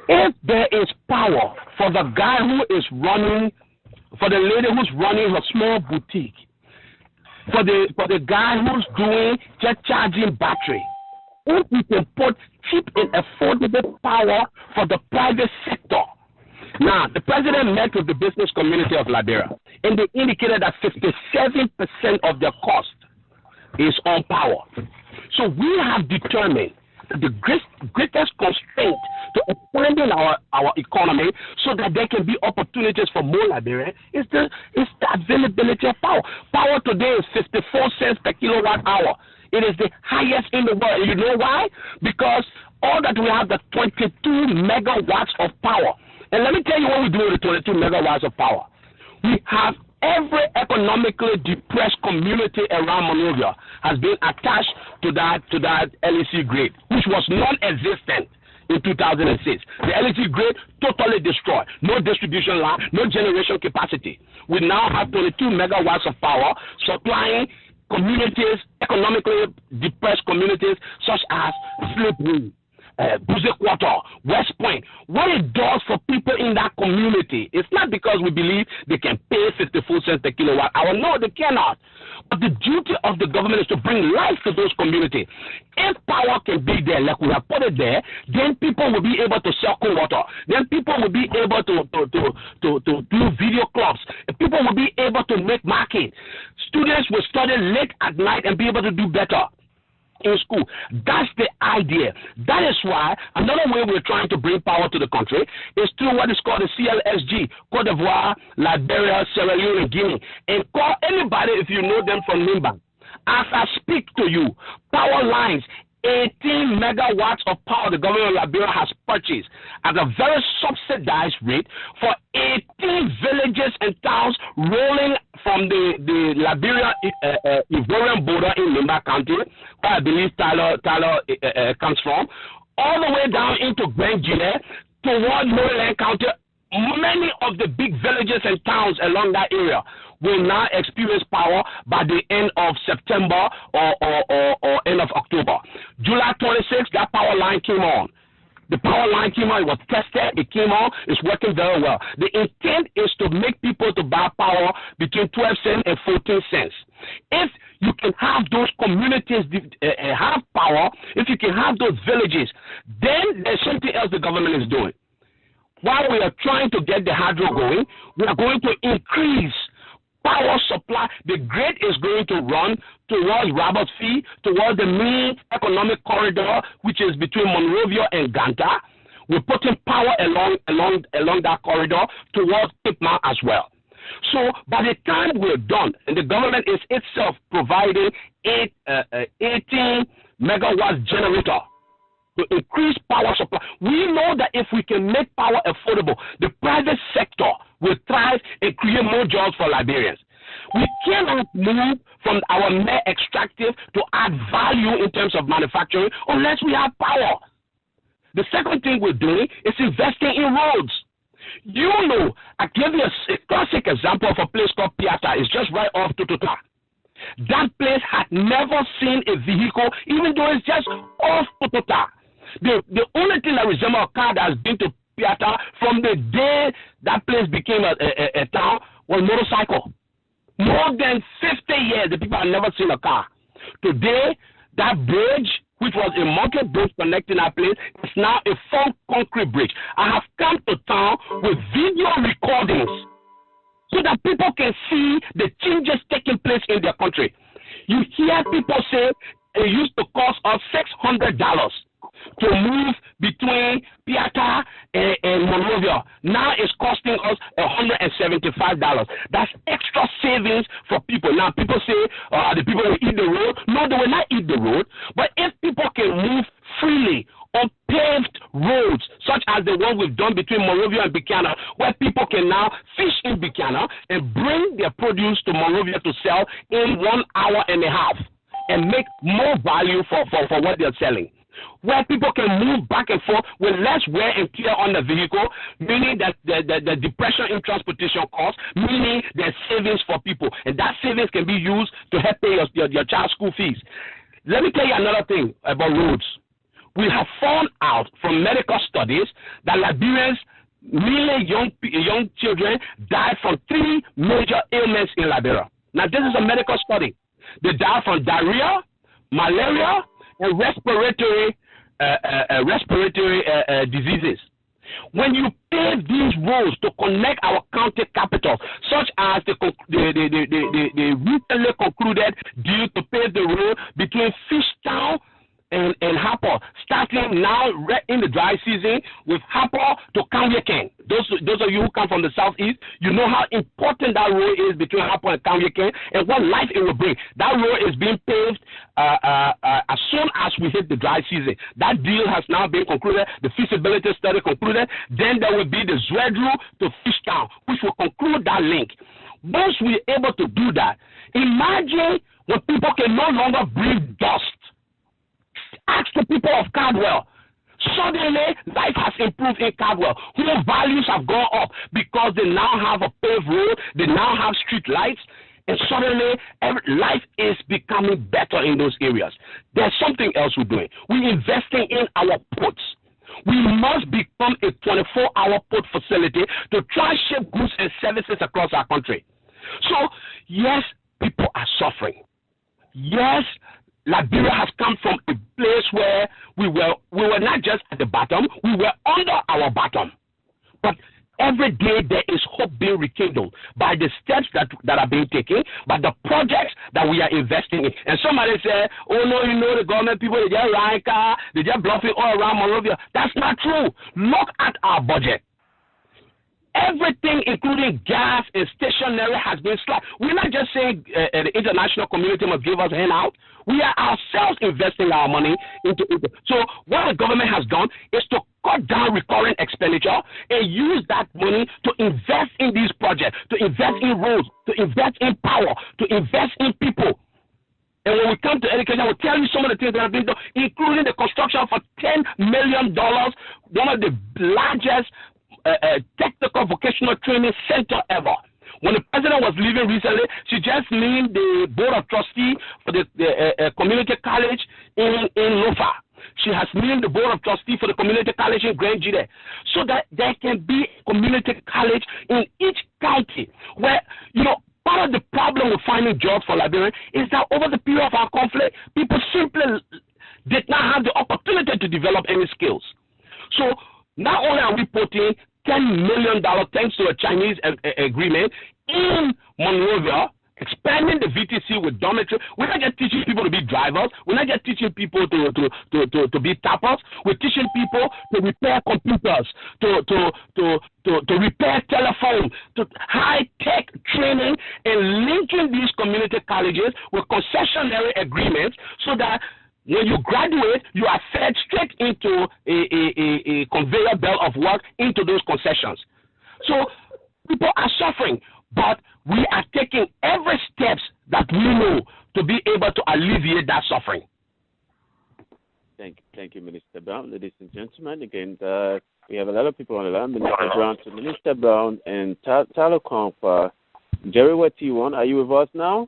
If there is power for the guy who is running, for the lady who's running her small boutique, for the guy who's doing just charging battery, if we can put cheap and affordable power for the private sector. Now, the president met with the business community of Liberia, and they indicated that 57% of their cost is on power. So we have determined the greatest constraint to expanding our economy so that there can be opportunities for more Liberians is the availability of power. Power today is 54 cents per kilowatt hour. It is the highest in the world. You know why? Because all that we have the 22 megawatts of power. And let me tell you what we do with the 22 megawatts of power. We have every economically depressed community around Monrovia has been attached to that LEC grid, which was non-existent in 2006. The LEC grid totally destroyed. No distribution line, no generation capacity. We now have 22 megawatts of power supplying communities, economically depressed communities such as Slippery, Quarter, West Point. What it does for people in that community, it's not because we believe they can pay 54 cents per kilowatt hour. No, they cannot. But the duty of the government is to bring life to those communities. If power can be there, like we have put it there, then people will be able to sell cold water. Then people will be able to do video clubs. People will be able to make market. Students will study late at night and be able to do better in school. That's the idea. That is why another way we're trying to bring power to the country is through what is called the CLSG, Cote d'Ivoire, Liberia, Sierra Leone, and Guinea. And call anybody if you know them from Nimba. As I speak to you, power lines, 18 megawatts of power the government of Liberia has purchased at a very subsidized rate for 18 villages and towns rolling from the Liberian-Ivorian border in Nimba County, where I believe Tyler comes from, all the way down into Grenjine toward Lowland County. Many of the big villages and towns along that area will now experience power by the end of September or end of October. July 26th, that power line came on. The power line came on, it was tested, it came on, it's working very well. The intent is to make people to buy power between 12 cents and 14 cents. If you can have those communities have power, if you can have those villages, then there's something else the government is doing. While we are trying to get the hydro going, we are going to increase power supply. The grid is going to run towards Robert Fee, towards the main economic corridor, which is between Monrovia and Ganta. We're putting power along that corridor towards Cape Mount as well. So by the time we're done, and the government is itself providing 18 megawatts generator to increase power supply. We know that if we can make power affordable, the private sector will thrive and create more jobs for Liberians. We cannot move from our mere extractive to add value in terms of manufacturing unless we have power. The second thing we're doing is investing in roads. You know, I give you a classic example of a place called Piata. It's just right off Tututa. That place had never seen a vehicle, even though it's just off Tututa. The only thing that resembles a car that has been to Piata from the day that place became a town was motorcycle. More than 50 years, the people have never seen a car. Today, that bridge, which was a monkey bridge connecting that place, is now a full concrete bridge. I have come to town with video recordings so that people can see the changes taking place in their country. You hear people say it used to cost us $600 to move between Piata and Monrovia. Now it's costing us $175. That's extra savings for people. Now people say the people will eat the road. No, they will not eat the road. But if people can move freely on paved roads, such as the one we've done between Monrovia and Buchanan, where people can now fish in Buchanan and bring their produce to Monrovia to sell in 1 hour and a half and make more value for what they're selling. Where people can move back and forth with less wear and tear on the vehicle, meaning that the depression in transportation costs, meaning there's savings for people. And that savings can be used to help pay your child's school fees. Let me tell you another thing about roads. We have found out from medical studies that Liberians, mainly young children, die from 3 major ailments in Liberia. Now, this is a medical study. They die from diarrhea, malaria, and respiratory diseases. When you pave these roads to connect our county capitals, such as the recently concluded deal to pave the road between Fishtown and Harper, starting now in the dry season with Harper to Kanyeken. Those of you who come from the southeast, you know how important that road is between Harper and Kanyeken and what life it will bring. That road is being paved as soon as we hit the dry season. That deal has now been concluded, the feasibility study concluded. Then there will be the Zwedru to Fishtown, which will conclude that link. Once we're able to do that, imagine when people can no longer breathe dust. Ask the people of Cardwell. Suddenly, life has improved in Cardwell. Home values have gone up because they now have a paved road, they now have street lights, and suddenly life is becoming better in those areas. There's something else we're doing. We're investing in our ports. We must become a 24-hour port facility to transship goods and services across our country. So, yes, people are suffering. Yes, Liberia has come from a place where we were not just at the bottom, we were under our bottom. But every day there is hope being rekindled by the steps that are being taken, by the projects that we are investing in. And somebody said, oh no, you know the government people, they just ride car, they just bluffing all around Monrovia. That's not true. Look at our budget. Everything, including gas and stationery, has been slapped. We're not just saying the international community must give us a handout. We are ourselves investing our money into it. So what the government has done is to cut down recurring expenditure and use that money to invest in these projects, to invest in roads, to invest in power, to invest in people. And when we come to education, I will tell you some of the things that have been done, including the construction for $10 million, one of the largest technical vocational training center ever. When the president was leaving recently, she just named the board of trustees for the community college in Lofa. She has named the board of trustees for the community college in Grand Jide, so that there can be a community college in each county where, you know, part of the problem with finding jobs for Liberians is that over the period of our conflict, people simply did not have the opportunity to develop any skills. So not only are we putting $10 million thanks to a Chinese agreement in Monrovia, expanding the VTC with dormitory. We're not just teaching people to be drivers. We're not just teaching people to be tappers. We're teaching people to repair computers, to repair telephone, to high-tech training, and linking these community colleges with concessionary agreements so that when you graduate, you are fed straight into a conveyor belt of work into those concessions. So people are suffering, but we are taking every steps that we know to be able to alleviate that suffering. Thank you, Minister Brown. Ladies and gentlemen, again, we have a lot of people on the line. Minister Brown to Minister Brown and Talocon. Jerry T1, are you with us now?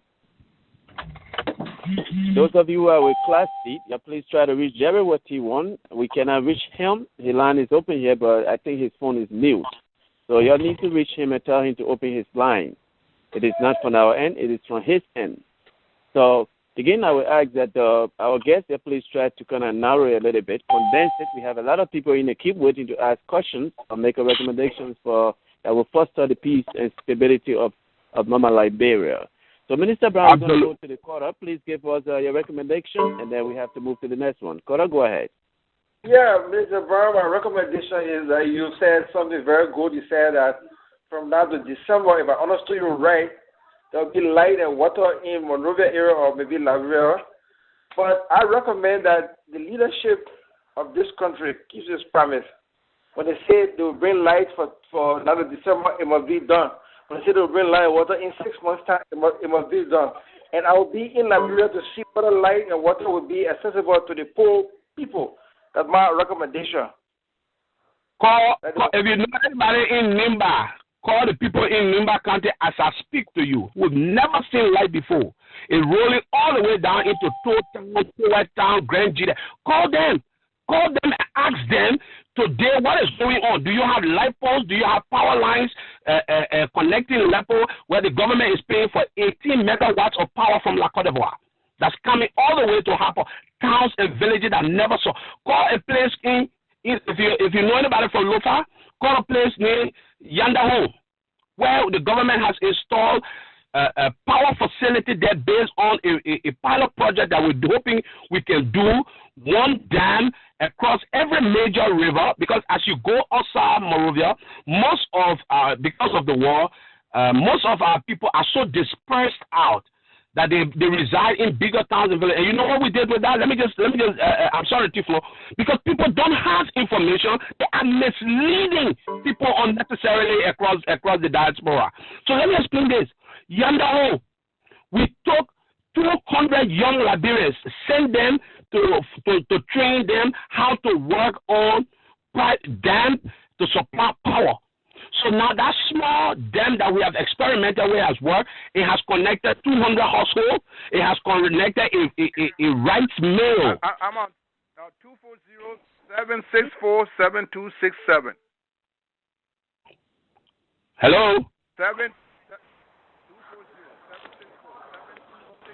Those of you who are with Class C, please try to reach Jerry T1. We cannot reach him. His line is open here, but I think his phone is mute. So you need to reach him and tell him to open his line. It is not from our end. It is from his end. So, again, I will ask that our guests please try to kind of narrow it a little bit, condense it. We have a lot of people in the queue waiting to ask questions or make a recommendations for that will foster the peace and stability of Mama Liberia. So, Minister Brown, we're going to go to the quarter. Please give us your recommendation, and then we have to move to the next one. Quarter, go ahead. Yeah, Mr. Brown, my recommendation is that you said something very good. You said that from now to December, if I understood you right, there will be light and water in Monrovia area or maybe Liberia. But I recommend that the leadership of this country keeps its promise. When they say they will bring light for now to December, it must be done. When they say they will bring light and water in 6 months' time, it must be done. And I will be in Liberia to see whether light and water will be accessible to the poor people. That's my recommendation. If you know anybody in Nimba, call the people in Nimba County as I speak to you. We've never seen light before. It's rolling all the way down into Town, Town, Grand Gita. Call them and ask them today what is going on. Do you have light poles? Do you have power lines connecting Lepo where the government is paying for 18 megawatts of power from La Côte d'Ivoire? That's coming all the way to Harper, towns and villages that never saw. Call a place if you know anybody from Lofa, call a place named Yandaho, where the government has installed a power facility there based on a pilot project that we're hoping we can do one dam across every major river, because as you go outside Monrovia, because of the war, most of our people are so dispersed out that they reside in bigger towns and villages. And you know what we did with that? Let me just I'm sorry, Tiflo, because people don't have information. They are misleading people unnecessarily across the diaspora. So let me explain this. Yandaho, we took 200 young Liberians, sent them to train them how to work on pipe dam to supply power. So now that small dam that we have experimented with has worked. It has connected 200 households. It has connected a rice mill. I'm on 240-764-7267. Hello? 240-764-7267.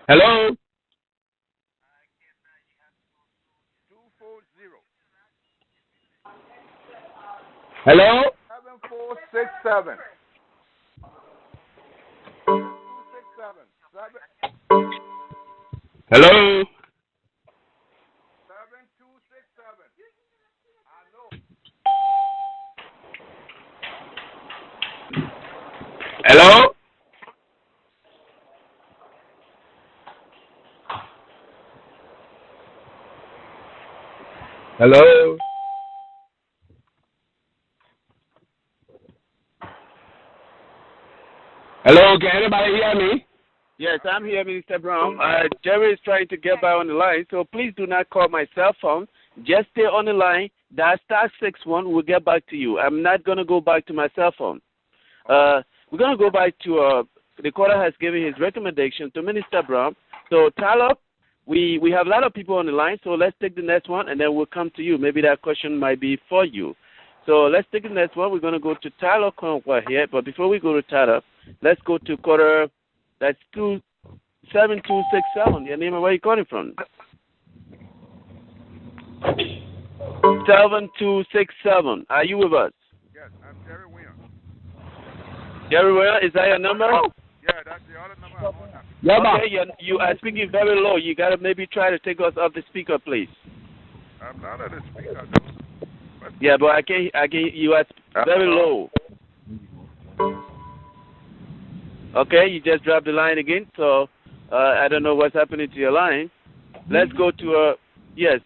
Hello? 240. Hello? 7467. 267. Hello? 7267. I know. Hello? Hello? Hello, can anybody hear me? Yes, I'm here, Minister Brown. Jerry is trying to get by on the line, so please do not call my cell phone. Just stay on the line. Dial *61. We'll get back to you. I'm not going to go back to my cell phone. We're going to go back to the quarter has given his recommendation to Minister Brown. So, Tyler, we have a lot of people on the line, so let's take the next one, and then we'll come to you. Maybe that question might be for you. So let's take the next one. We're going to go to Tyler Conquer here, but before we go to Tyler, let's go to quarter. That's 27267. Your name and where you calling from? 7267. Are you with us? Yes, I'm Jerry Weir. Jerry Weir, is that your number? Yeah, that's the other number I want. Okay, you are speaking very low. You gotta maybe try to take us off the speaker, please. I'm not at the speaker, though. Yeah, but I can. You are very low. Okay, you just dropped the line again. So I don't know what's happening to your line. Let's go to yes.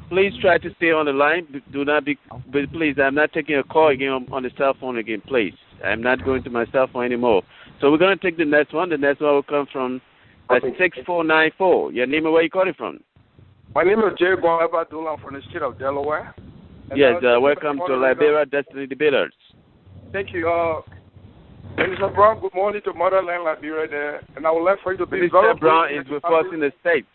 Please try to stay on the line. Do not be. But please, I'm not taking a call again on the cell phone again. Please, I'm not going to my cell phone anymore. So we're gonna take the next one. The next one will come from 6494. Your name and where you calling from? My name is Jay Abdullah. I'm from the state of Delaware. Yes, welcome to Liberia Destiny Debaters. Thank you. Mr. Brown, good morning to Motherland Liberia there. And I would like for you to be Mr. Brown is with us in the States.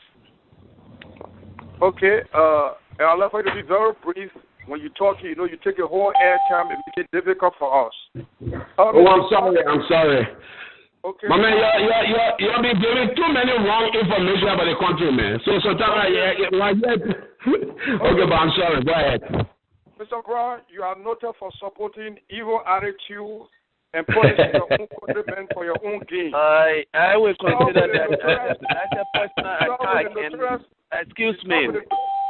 Okay, and I'd like for you to be very brief. When you talk, you take a whole air time and make it difficult for us. I'm sorry. Okay. My man, you've been giving too many wrong information about the country, man. So sometimes, okay, but I'm sorry. Go ahead. Mr. Brown, you are noted for supporting evil attitude and punishing your own countrymen for your own gain. I will consider that as a personal attack. And, excuse me.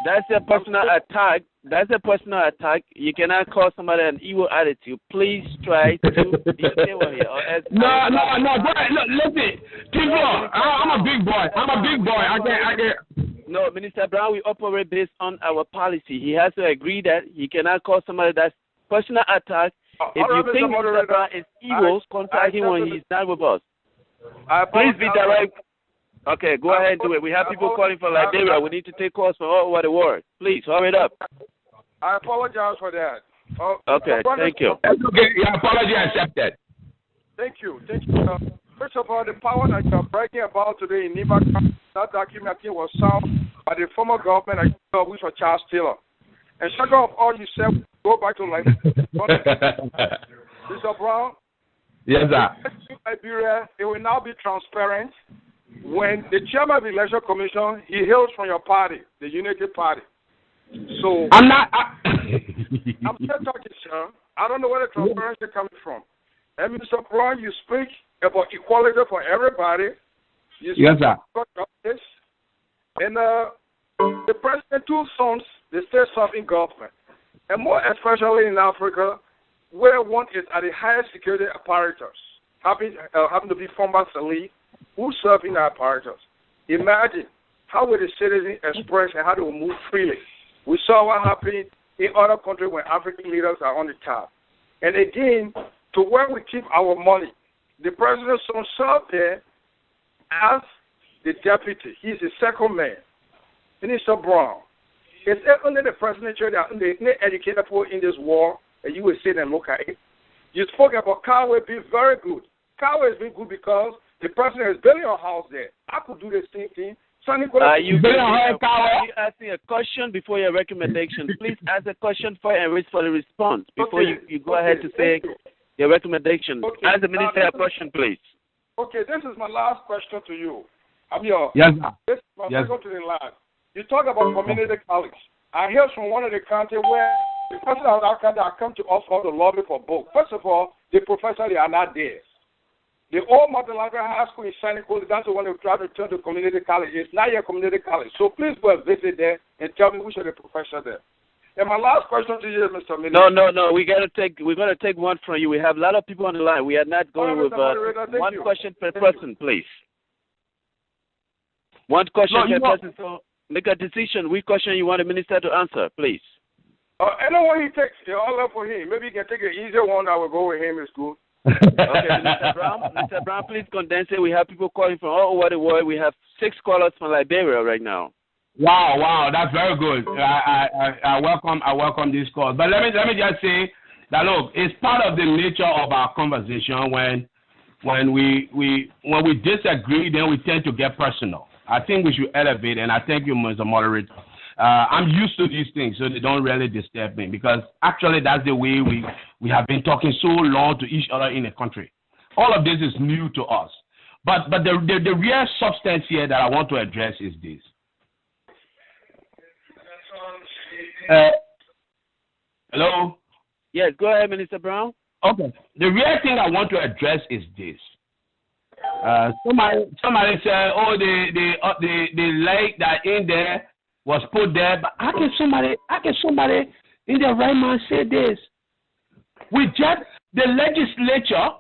That's a personal attack. That's a personal attack. You cannot call somebody an evil attitude. Please try to be careful here. No. Go ahead. Listen, people, I'm a big boy. I can't. No, Minister Brown, we operate based on our policy. He has to agree that he cannot call somebody that's personal attack. If you think Mr. Brown is evil, contact him when he's not with us. Please be direct. Okay, go ahead and do it. We have people calling from Liberia. We need to take calls from all over the world. Please, hurry it up. I apologize for that. Okay, thank you. Okay, your apology accepted. Thank you. First of all, the power that you're bragging about today in Niba, that document I think was signed by the former government, which was Charles Taylor. And second of all, you said go back to Mr. Brown. Yes, sir. Liberia, it will now be transparent. When the chairman of the election commission, he hails from your party, the Unity Party. So I'm not. I'm not talking, sir. I don't know where the transparency is coming from. And Mr. Brown, you speak about equality for everybody. You speak yes, sir. about justice. And the president, two sons, they still serving government. And more especially in Africa, where one is at the highest security apparatus, happen to be former Sirleaf, who serve in our apparatus. Imagine how will the citizens express and how they will move freely. We saw what happened in other countries when African leaders are on the top. And again, to where we keep our money, the president's son served there as the deputy. He's the second man. Minister Brown, it's only the presidential that the educated people in this war, and you will sit and look at it. You spoke about Conway being very good. Conway has been good because the president is building a house there. I could do the same thing. You asking a question before your recommendation. Please ask a question first and wait for the response before you go ahead to say your recommendation. Ask the minister a question, please. Okay, this is my last question to you. Yes, this is my second to the last. You talk about community college. I hear from one of the countries where the president of that country come to us for the lobby for both. First of all, the professors, they are not there. The old Motherland High School in Senegal, that's the one who tried to turn to community college. It's not yet community college. So please go and visit there and tell me which are the professors there. And my last question to you, Mr. Minister. No. We're gonna take one from you. We have a lot of people on the line. We are not going with one question per person, please. One question per person. So make a decision. Which question you want the minister to answer, please. Anyone he takes, all up for him. Maybe he can take an easier one that will go with him. It's good. Okay, Mr. Brown, please condense it. We have people calling from all over the world. We have 6 callers from Liberia right now. Wow, that's very good. I welcome this call. But let me just say that look, it's part of the nature of our conversation when we disagree, then we tend to get personal. I think we should elevate, and I thank you, Mr. Moderator. I'm used to these things, so they don't really disturb me because actually that's the way we have been talking so long to each other in the country. All of this is new to us. But the real substance here that I want to address is this. Hello? Yes, go ahead, Minister Brown. Okay. The real thing I want to address is this. Somebody said, "Oh, the lake that in there was put there." But how can somebody in their right mind say this? The legislature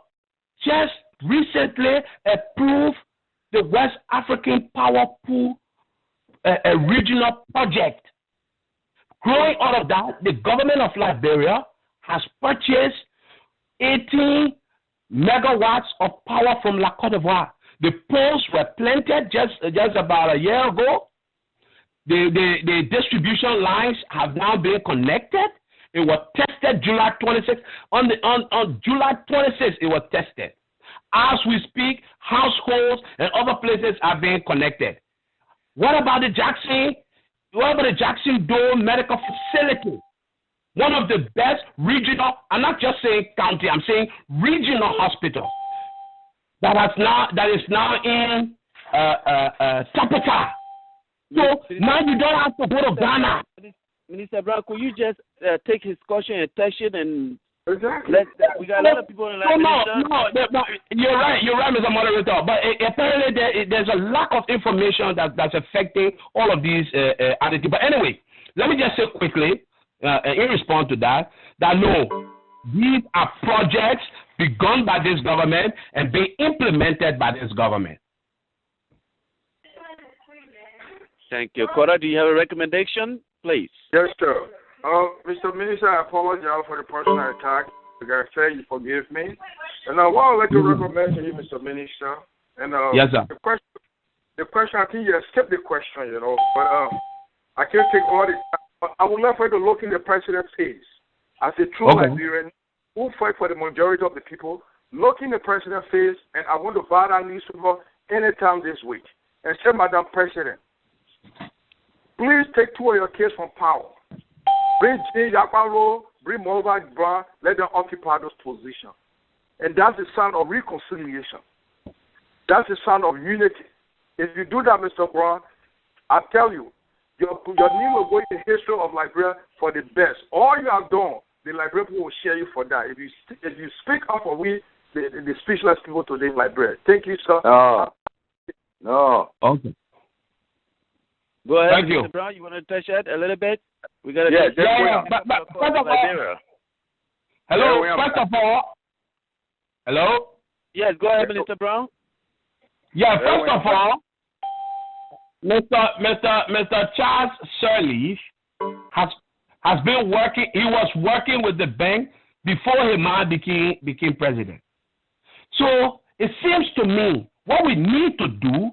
just recently approved the West African Power Pool, a regional project. Growing out of that, the government of Liberia has purchased 18 megawatts of power from La Côte d'Ivoire. The poles were planted just about a year ago. The distribution lines have now been connected. It was tested July 26th. On July 26th, it was tested. As we speak, households and other places are being connected. What about the Jackson Dome Medical Facility? One of the best regional, I'm not just saying county, I'm saying regional hospital that is now in Tapeta. So now you don't have to go to Ghana. Minister Brown, could you just take his question and touch it and exactly. we got a lot of people in that. No, you're right, Mr. Moderator. But apparently there's a lack of information that's affecting all of these attitudes. But anyway, let me just say quickly, in response to that no, these are projects begun by this government and being implemented by this government. Thank you. Cora, do you have a recommendation, please? Yes, sir. Mr. Minister, I apologize for the personal attack. Like I said, you forgive me. And what I would like to recommend to you, Mr. Minister, and yes, sir. The question, I think you skipped the question, but I can't take all the time. I would love for you to look in the president's face as a true Liberian who fight for the majority of the people. Look in the president's face, and I want to buy that newspaper anytime this week and say, Madam President, please take 2 of your kids from power. Bring Jay Yakaro, bring Monrovia Brown, let them occupy those positions. And that's the sign of reconciliation. That's the sign of unity. If you do that, Mr. Brown, I tell you, your name will go in the history of Liberia for the best. All you have done, the Liberian people will share you for that. If you speak up for the speechless people today in Liberia. Thank you, sir. No. Okay. Go ahead, Thank Mr. you. Brown. You want to touch that a little bit? We got to But first of all, hello. First of all, hello. Yes, go ahead, Mr. Brown. Yeah. First of all, Mr. Charles Sirleaf has been working. He was working with the bank before his man became president. So it seems to me what we need to do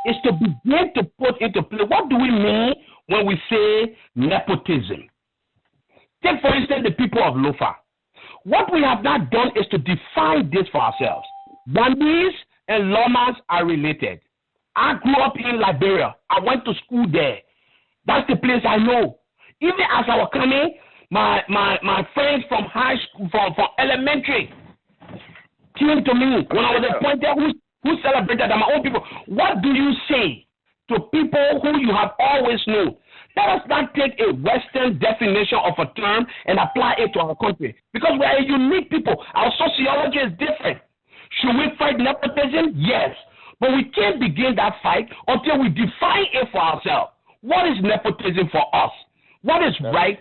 is to begin to put into play. What do we mean when we say nepotism? Take, for instance, the people of Lofa. What we have not done is to define this for ourselves. Ghanese and Lomas are related. I grew up in Liberia. I went to school there. That's the place I know. Even as I was coming, my friends from high school, from elementary, came to me when I was appointed who celebrated my own people. What do you say to people who you have always known? Let us not take a Western definition of a term and apply it to our country. Because we are a unique people. Our sociology is different. Should we fight nepotism? Yes. But we can't begin that fight until we define it for ourselves. What is nepotism for us? What is right?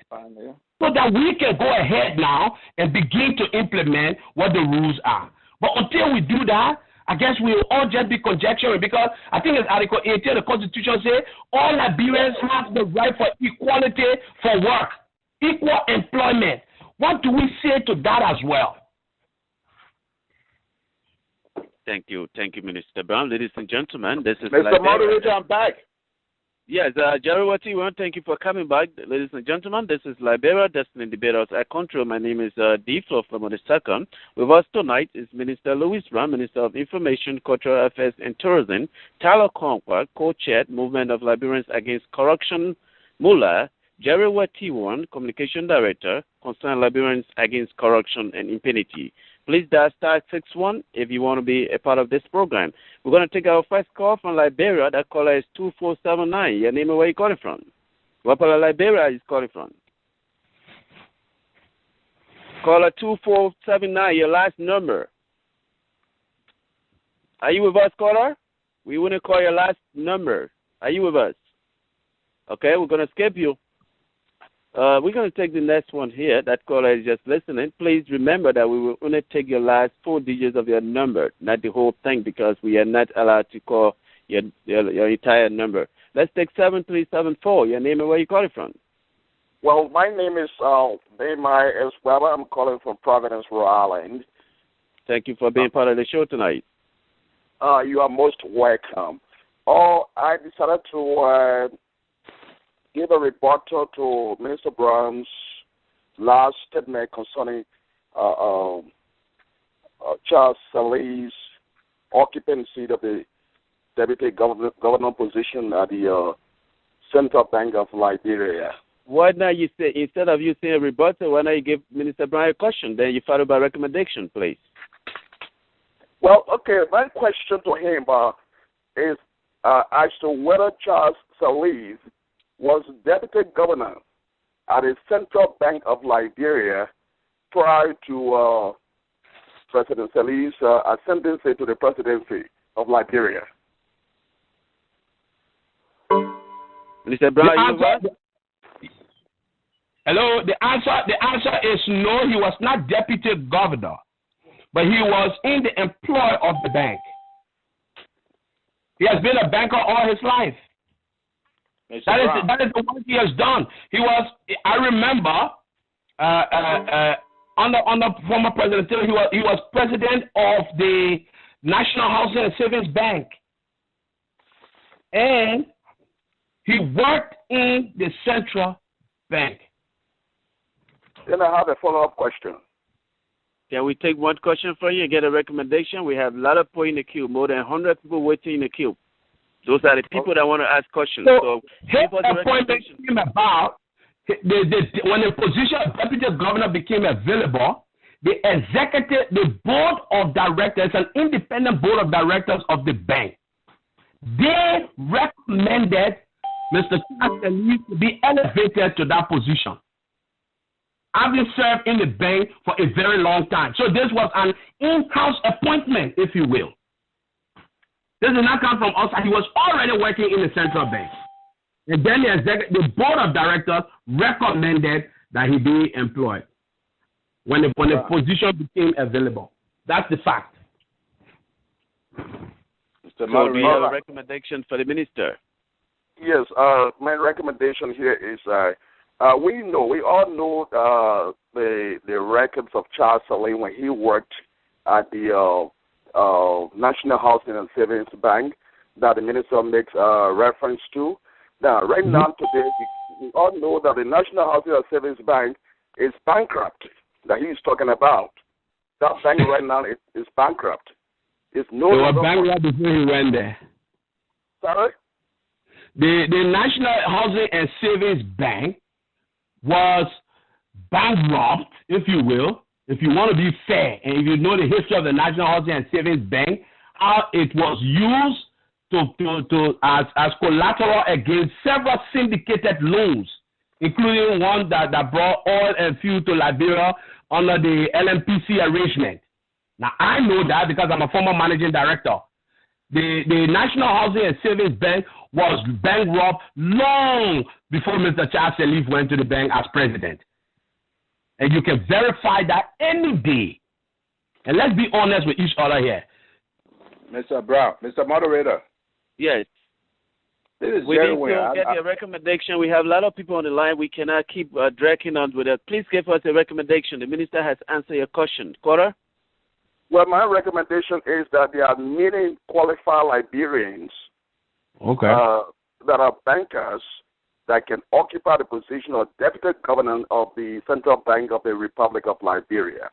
So that we can go ahead now and begin to implement what the rules are. But until we do that, I guess we will all just be conjecturing, because I think it's Article 18 of the Constitution says all Liberians have the right for equality for work, equal employment. What do we say to that as well? Thank you, Minister Brown. Ladies and gentlemen, this is Mr. Moderator, I'm back. Yes, Jerry Wati, thank you for coming back. Ladies and gentlemen, this is Liberia Destiny Debaters at Control. My name is D. Flo from the second. With us tonight is Minister Louis Brown, Minister of Information, Cultural Affairs and Tourism, Tyler Conquart, co-chaired Movement of Liberians Against Corruption, MULA, Jerry Wati, Communication Director, Concerned Liberians Against Corruption and Impunity. Please dial *61 if you want to be a part of this program. We're going to take our first call from Liberia. That caller is 2479. Your name and where you calling from? What part of Liberia is calling from? Caller 2479, your last number. Are you with us, caller? We want to call your last number. Are you with us? Okay, we're going to skip you. We're going to take the next one here. That caller is just listening. Please remember that we will only take your last 4 digits of your number, not the whole thing, because we are not allowed to call your entire number. Let's take 7374. Your name and where you calling from? Well, my name is Baymai S. Weber. I'm calling from Providence, Rhode Island. Thank you for being part of the show tonight. You are most welcome. I decided to give a rebuttal to Minister Brown's last statement concerning Charles Sirleaf's occupancy of the deputy governor position at the Central Bank of Liberia. Why not you say, instead of you saying a rebuttal, why not you give Minister Brown a question? Then you follow by recommendation, please. Well, okay, my question to him is as to whether Charles Sirleaf was deputy governor at the Central Bank of Liberia prior to President Sirleaf's ascendancy to the presidency of Liberia. Mr. Brown, hello. The answer is no. He was not deputy governor, but he was in the employ of the bank. He has been a banker all his life. That is the work he has done. He was. I remember under former President Taylor, he was president of the National Housing and Savings Bank, and he worked in the Central Bank. Then I have a follow-up question. Can we take one question for you and get a recommendation? We have a lot of people in the queue, more than 100 people waiting in the queue. Those are the people that want to ask questions. So his appointment came about when the position of deputy governor became available. The board of directors, an independent board of directors of the bank, they recommended Mr. Charles Sirleaf to be elevated to that position. I've been served in the bank for a very long time. So this was an in-house appointment, if you will. This did not come from outside. He was already working in the central bank. And then the board of directors recommended that he be employed when the position became available. That's the fact. So do you have a recommendation for the minister? Yes, my recommendation here is we all know the records of Charles Sirleaf when he worked at the National Housing and Savings Bank that the minister makes reference to. Now, right now, today, we all know that the National Housing and Savings Bank is bankrupt, that he is talking about. That bank right now is bankrupt. It's no they were bankrupt before he went there. Sorry? The National Housing and Savings Bank was bankrupt, if you will, if you want to be fair, and if you know the history of the National Housing and Savings Bank, how it was used as collateral against several syndicated loans, including one that brought oil and fuel to Liberia under the LMPC arrangement. Now, I know that because I'm a former managing director. The National Housing and Savings Bank was bankrupt long before Mr. Charles Sirleaf went to the bank as president. And you can verify that any day. And let's be honest with each other here. Mr. Brown, Mr. Moderator. Yes. This is we need to get a recommendation. We have a lot of people on the line. We cannot keep dragging on with it. Please give us a recommendation. The minister has answered your question. Quarter? Well, my recommendation is that there are many qualified Liberians that are bankers that can occupy the position of deputy governor of the Central Bank of the Republic of Liberia.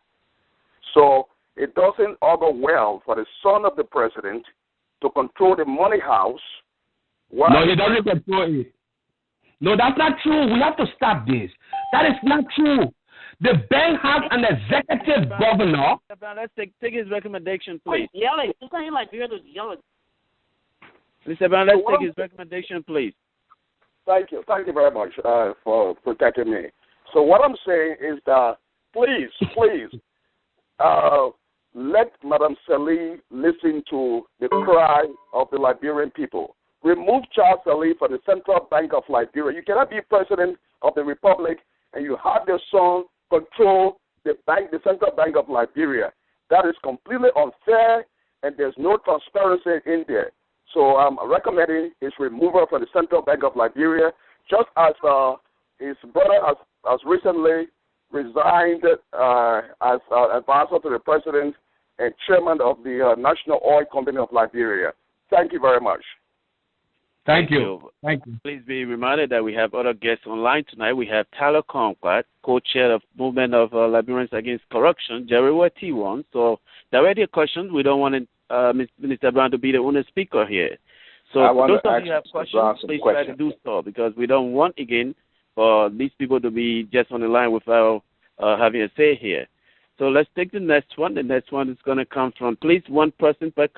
So it doesn't augur well for the son of the president to control the money house. No, he doesn't control it. No, that's not true. We have to stop this. That is not true. The bank has an executive governor. Let's take his recommendation, please. Yelling. It's not like you're yelling. Mr. Brown, let's take his recommendation, please. Thank you. Thank you very much for protecting me. So what I'm saying is that please, let Madam Sirleaf listen to the cry of the Liberian people. Remove Charles Sirleaf from the Central Bank of Liberia. You cannot be president of the republic and you have your son control the bank, the Central Bank of Liberia. That is completely unfair, and there's no transparency in there. So I'm recommending his removal from the Central Bank of Liberia, just as his brother has recently resigned as advisor to the president and chairman of the National Oil Company of Liberia. Thank you very much. Thank you. Please be reminded that we have other guests online tonight. We have Tyler Conquart, co-chair of Movement of Liberians Against Corruption, Jerry T1. So direct your questions. We don't want Minister Brown to be the only speaker here. So those of you who have questions, please try to do so, because we don't want, again, for these people to be just on the line without having a say here. So let's take the next one. The next one is going to come from, please, one question per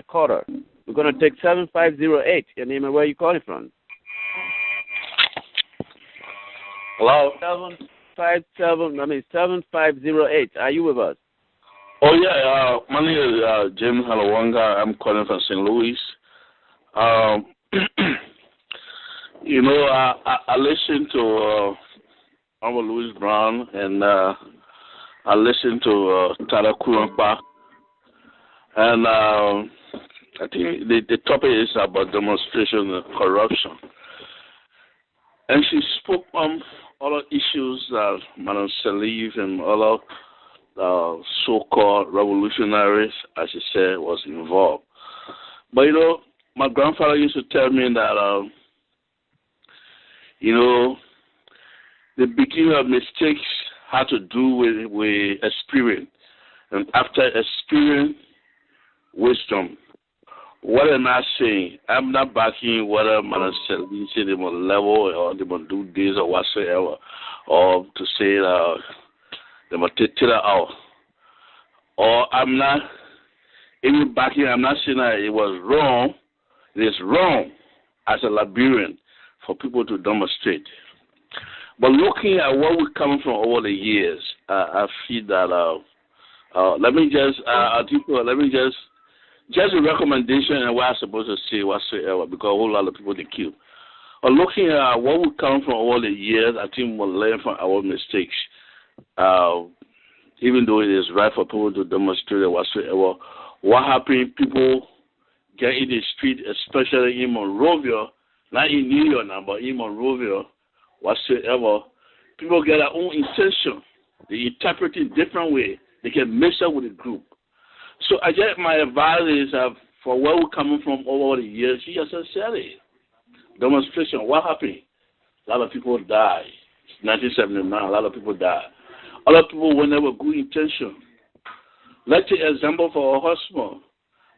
caller. We're going to take 7508. Your name and where you calling from? Hello? 7508. Are you with us? Oh, yeah. My name is Jim Halawanga. I'm calling from St. Louis. You know, I listened to Honorable Louis Brown, and I listened to Tyler Kru-German, and I think the topic is about demonstration and corruption. And she spoke on other issues that Madam Sirleaf and other so-called revolutionaries, as she said, was involved. But, you know, my grandfather used to tell me that, you know, the beginning of mistakes had to do with experience. And after experience, wisdom. What am I saying? I'm not backing whether Madam Sirleaf say they will level or they will do this or whatsoever, or to say they will take it out. Or I'm not even backing, I'm not saying that it was wrong. It is wrong as a Liberian for people to demonstrate. But looking at what we're coming from over the years, I feel that let me just a recommendation and what I'm supposed to say whatsoever, because a whole lot of people they kill. But looking at what we come from over the years, I think we'll learn from our mistakes. Even though it is right for people to demonstrate whatsoever, what happened, people get in the street, especially in Monrovia, not in New York now, but in Monrovia, whatsoever, people get their own intention. They interpret it different way. They can mix up with the group. So I guess my advice is for where we're coming from over the years, she just said it. Demonstration, what happened? A lot of people died. 1979, a lot of people died. Other people were never good intention. Let's take an example for our husband.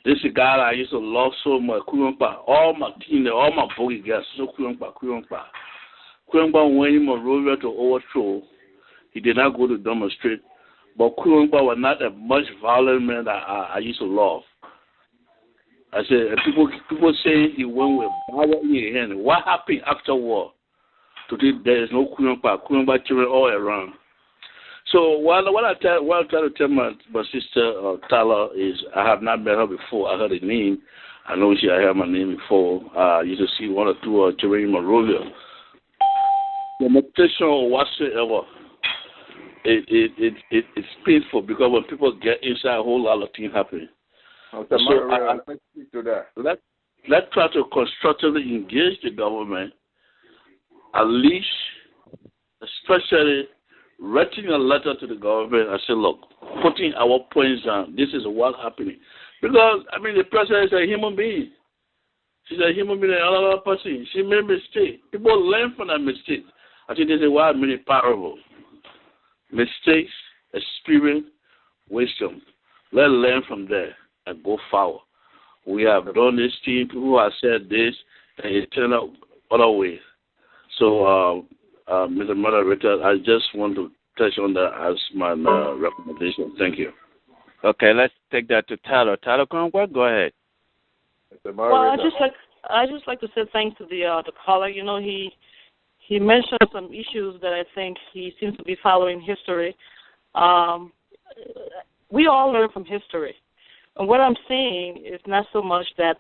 This is a guy I used to love so much, Kru-German. All my team, all my boogie guys, so Kru-German. Kru-German went in Monrovia to overthrow. He did not go to demonstrate. But Kru-German was not a much violent man that I used to love. I said, people say he went with power in his hand. What happened after war? Today there is no Kru-German. Kru-German children all around. So what I try to tell my sister Tyler is, I have not met her before. I heard her name. I know I heard my name before. I used to see one or two children in Monrovia. The meditation or whatsoever, it's painful, because when people get inside, a whole lot of things happen. Okay, so let's speak to that. Let's try to constructively engage the government, at least, especially writing a letter to the government and say, look, putting our points down, this is what's happening. Because, I mean, the president is a human being. She's a human being, another person. She made mistakes. People learn from that mistake. I think this is why I made it parable. Mistakes, experience, wisdom. Let's learn from there and go forward. We have done this thing, people who have said this, and it turned out other ways. So, Mr. Moderator, I just want to touch on that as my recommendation. Thank you. Okay, let's take that to Tyler. Tyler Conquart, go ahead. Well, I just like to say thanks to the caller. You know, he he mentioned some issues that I think he seems to be following history. We all learn from history. And what I'm saying is not so much that,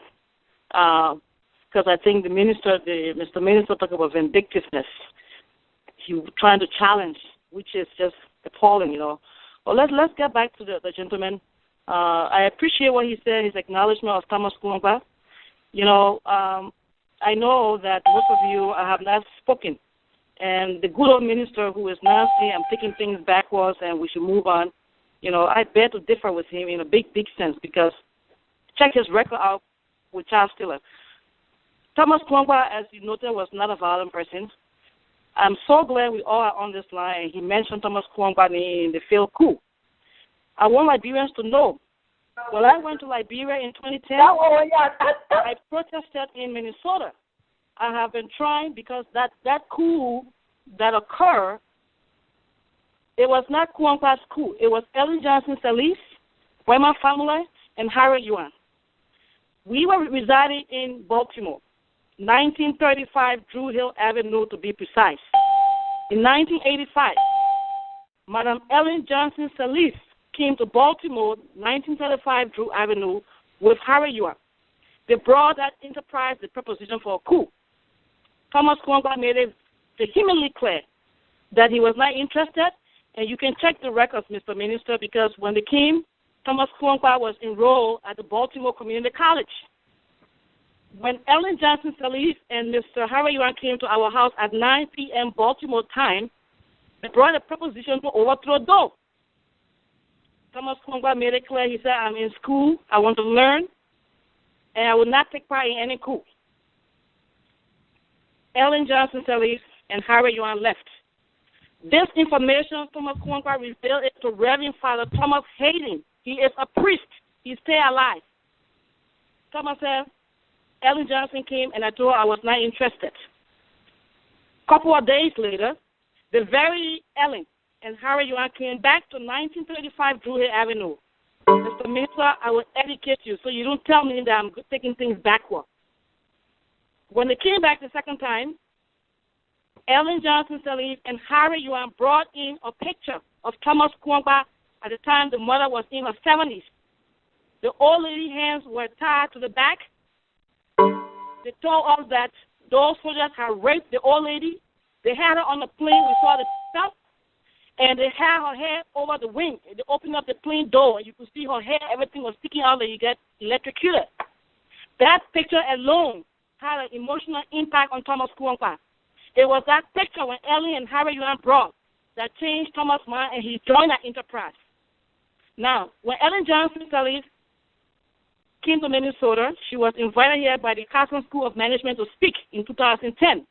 because I think Mr. Minister talked about vindictiveness. He was trying to challenge, which is just appalling, Well, let's get back to the gentleman. I appreciate what he said, his acknowledgement of Thomas Kwangwa. I know that most of you have not spoken. And the good old minister who is now saying I'm taking things backwards and we should move on, I bear to differ with him in a big, big sense because check his record out with child stealer. Thomas Kwangwa, as you noted, was not a violent person. I'm so glad we all are on this line. He mentioned Thomas Kwangwa in the failed coup. I want Liberians to know, when I went to Liberia in 2010, I protested in Minnesota. I have been trying because that coup that occurred, it was not Kwangwa's coup. It was Ellen Johnson Sirleaf, my family, and Harry Yuan. We were residing in Baltimore, 1935 Drew Hill Avenue to be precise. In 1985, Madam Ellen Johnson Sirleaf came to Baltimore, 1935 Drew Avenue, with Harry Yuan. They brought that enterprise the proposition for a coup. Thomas Kwangwa made it vehemently clear that he was not interested, and you can check the records, Mr. Minister, because when they came, Thomas Kwangwa was enrolled at the Baltimore Community College. When Ellen Johnson Sirleaf and Mr. Harry Yuan came to our house at 9 p.m. Baltimore time, they brought a proposition to overthrow Doe. Thomas Kwangwa made it clear, he said, I'm in school, I want to learn, and I will not take part in any coup. Ellen Johnson Sirleaf and Harry Yuan left. This information Thomas Kwangwa revealed it to Reverend Father Thomas Hayden. He is a priest. He stay alive. Thomas said, Ellen Johnson came and I told her I was not interested. A couple of days later, the very Ellen and Harry Yuan came back to 1935 Drew Hill Avenue. Mr. Minister, I will educate you so you don't tell me that I'm taking things backward. When they came back the second time, Ellen Johnson Sirleaf and Harry Yuan brought in a picture of Thomas Kwangwa at the time the mother was in her 70s. The old lady's hands were tied to the back. They told us that those soldiers had raped the old lady. They had her on the plane. We saw the stuff. And they had her head over the wing. They opened up the plane door, and you could see her hair. Everything was sticking out, and you get electrocuted. That picture alone had an emotional impact on Thomas Kwangwa. It was that picture when Ellen and Harry Yuan brought that changed Thomas' mind, and he joined that enterprise. Now, when Ellen Johnson Sirleaf came to Minnesota, she was invited here by the Carson School of Management to speak in 2010.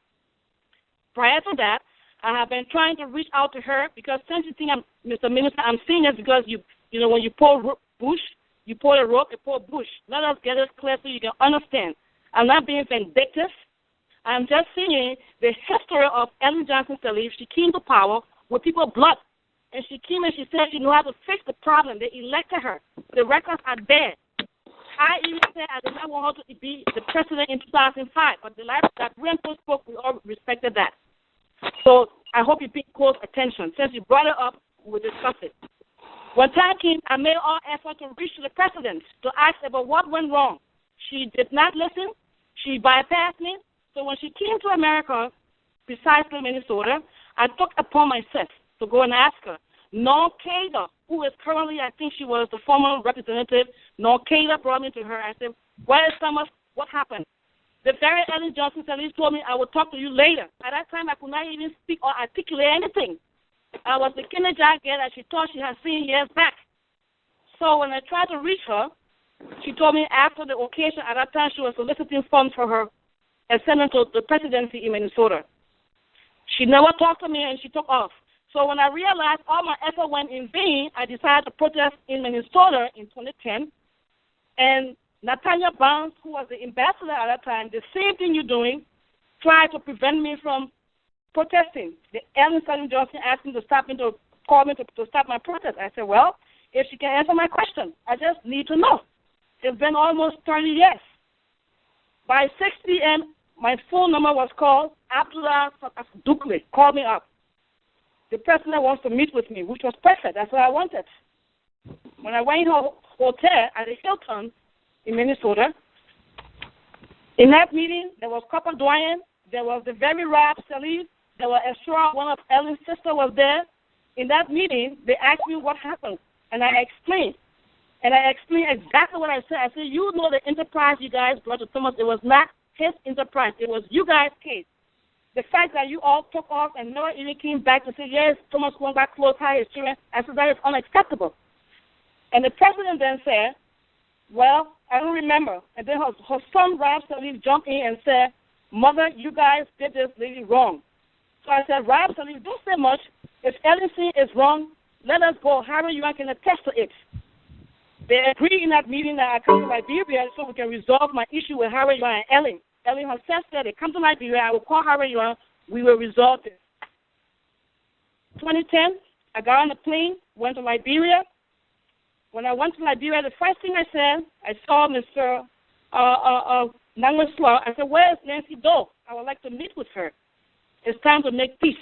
Prior to that, I have been trying to reach out to her because since you think Mr. Minister, I'm saying this because when you pull bush, you pull a rope, you pull bush. Let us get it clear so you can understand. I'm not being vindictive. I'm just saying the history of Ellen Johnson Sirleaf. She came to power with people's blood. And she came and she said she knew how to fix the problem. They elected her. The records are there. I even said I did not want her to be the president in 2005, but the Liberian Post spoke, we all respected that. So I hope you pay close attention. Since you brought it up, we'll discuss it. When time came, I made all effort to reach the president to ask about what went wrong. She did not listen. She bypassed me. So when she came to America, precisely Minnesota, I took upon myself to go and ask her. Norcada, who is currently, I think she was the former representative, Norcada brought me to her. I said, where is Thomas? What happened? The very Ellen Johnson Sirleaf told me I would talk to you later. At that time, I could not even speak or articulate anything. I was the kindergarten girl that she thought she had seen years back. So when I tried to reach her, she told me after the occasion, at that time she was soliciting funds for her ascendant to the presidency in Minnesota. She never talked to me and she took off. So when I realized all my effort went in vain, I decided to protest in Minnesota in 2010. And Nathaniel Barnes, who was the ambassador at that time, the same thing you're doing, tried to prevent me from protesting. The Ellen Johnson asked me to stop me, to call me to stop my protest. I said, well, if she can answer my question, I just need to know. It's been almost 30 years. By 6 p.m. My phone number was called. Abdullah Dukle called me up. The president wants to meet with me, which was perfect. That's what I wanted. When I went to a hotel at the Hilton in Minnesota, in that meeting, there was Copper Doyen, there was the very Rab Sirleaf, there was Esra, one of Ellen's sister was there. In that meeting, they asked me what happened, and I explained. And I explained exactly what I said. I said, you know the enterprise you guys brought to Thomas, it was not his enterprise. It was you guys' case. The fact that you all took off and never even came back to say, yes, Thomas went back close, high his children, I said, that is unacceptable. And the president then said, well, I don't remember. And then her son, Rab Sirleaf, jumped in and said, Mother, you guys did this lady wrong. So I said, Rab Sirleaf, don't say much. If Ellen is wrong, let us go. Harry Yuan can attest to it. They agreed in that meeting that I come to Liberia so we can resolve my issue with Harry Yuan and Ellen. Ellen herself said, they come to Liberia, I will call Harry Yuan, we will resolve it. 2010, I got on the plane, went to Liberia. When I went to Liberia, the first thing I said, I saw Mr. Nangmasla. I said, where is Nancy Doe? I would like to meet with her. It's time to make peace.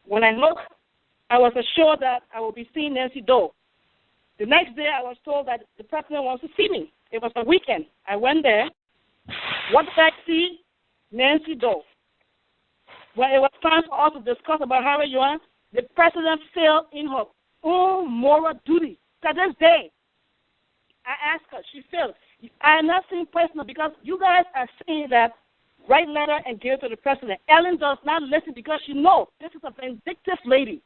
When I looked, I was assured that I will be seeing Nancy Doe. The next day, I was told that the president wants to see me. It was a weekend. I went there. What did I see? Nancy Doe. When it was time for us to discuss about Harry Yuan, the president failed in her own moral duty. To this day, I asked her. She failed. I am not saying personal because you guys are saying that write letter and give it to the president. Ellen does not listen because she knows this is a vindictive lady.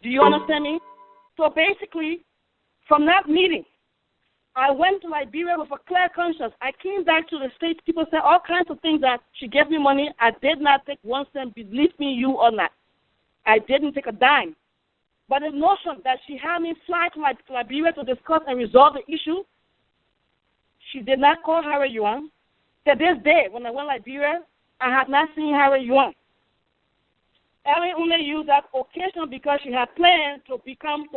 Do you understand me? So basically, from that meeting, I went to Liberia with a clear conscience. I came back to the States. People said all kinds of things that she gave me money. I did not take 1 cent, believe me, you or not. I didn't take a dime. But the notion that she had me fly to Liberia to discuss and resolve the issue, she did not call Harry Yuan. To this day, when I went to Liberia, I had not seen Harry Yuan. Ellen only used that occasion because she had planned to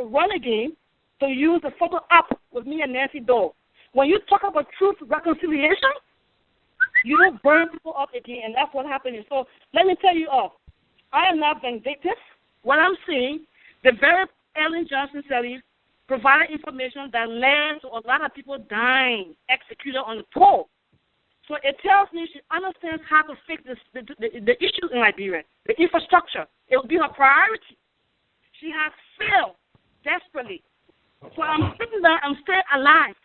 run again, to use the photo up with me and Nancy Doe. When you talk about truth reconciliation, you don't burn people up again, and that's what happened. So let me tell you all, I am not vindictive. What I'm saying, the very Ellen Johnson Sirleaf provided information that led to a lot of people dying, executed on the pole. So it tells me she understands how to fix the issues in Liberia, the infrastructure. It will be her priority. She has failed desperately. So I'm sitting there, I'm still alive.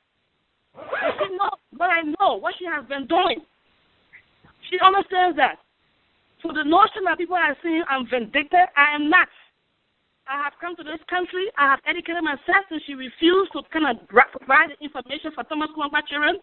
And she knows what I know, what she has been doing. She understands that. So the notion that people are saying I'm vindictive, I am not. I have come to this country, I have educated myself, and she refused to kind of provide the information for Thomas Kwangwa children.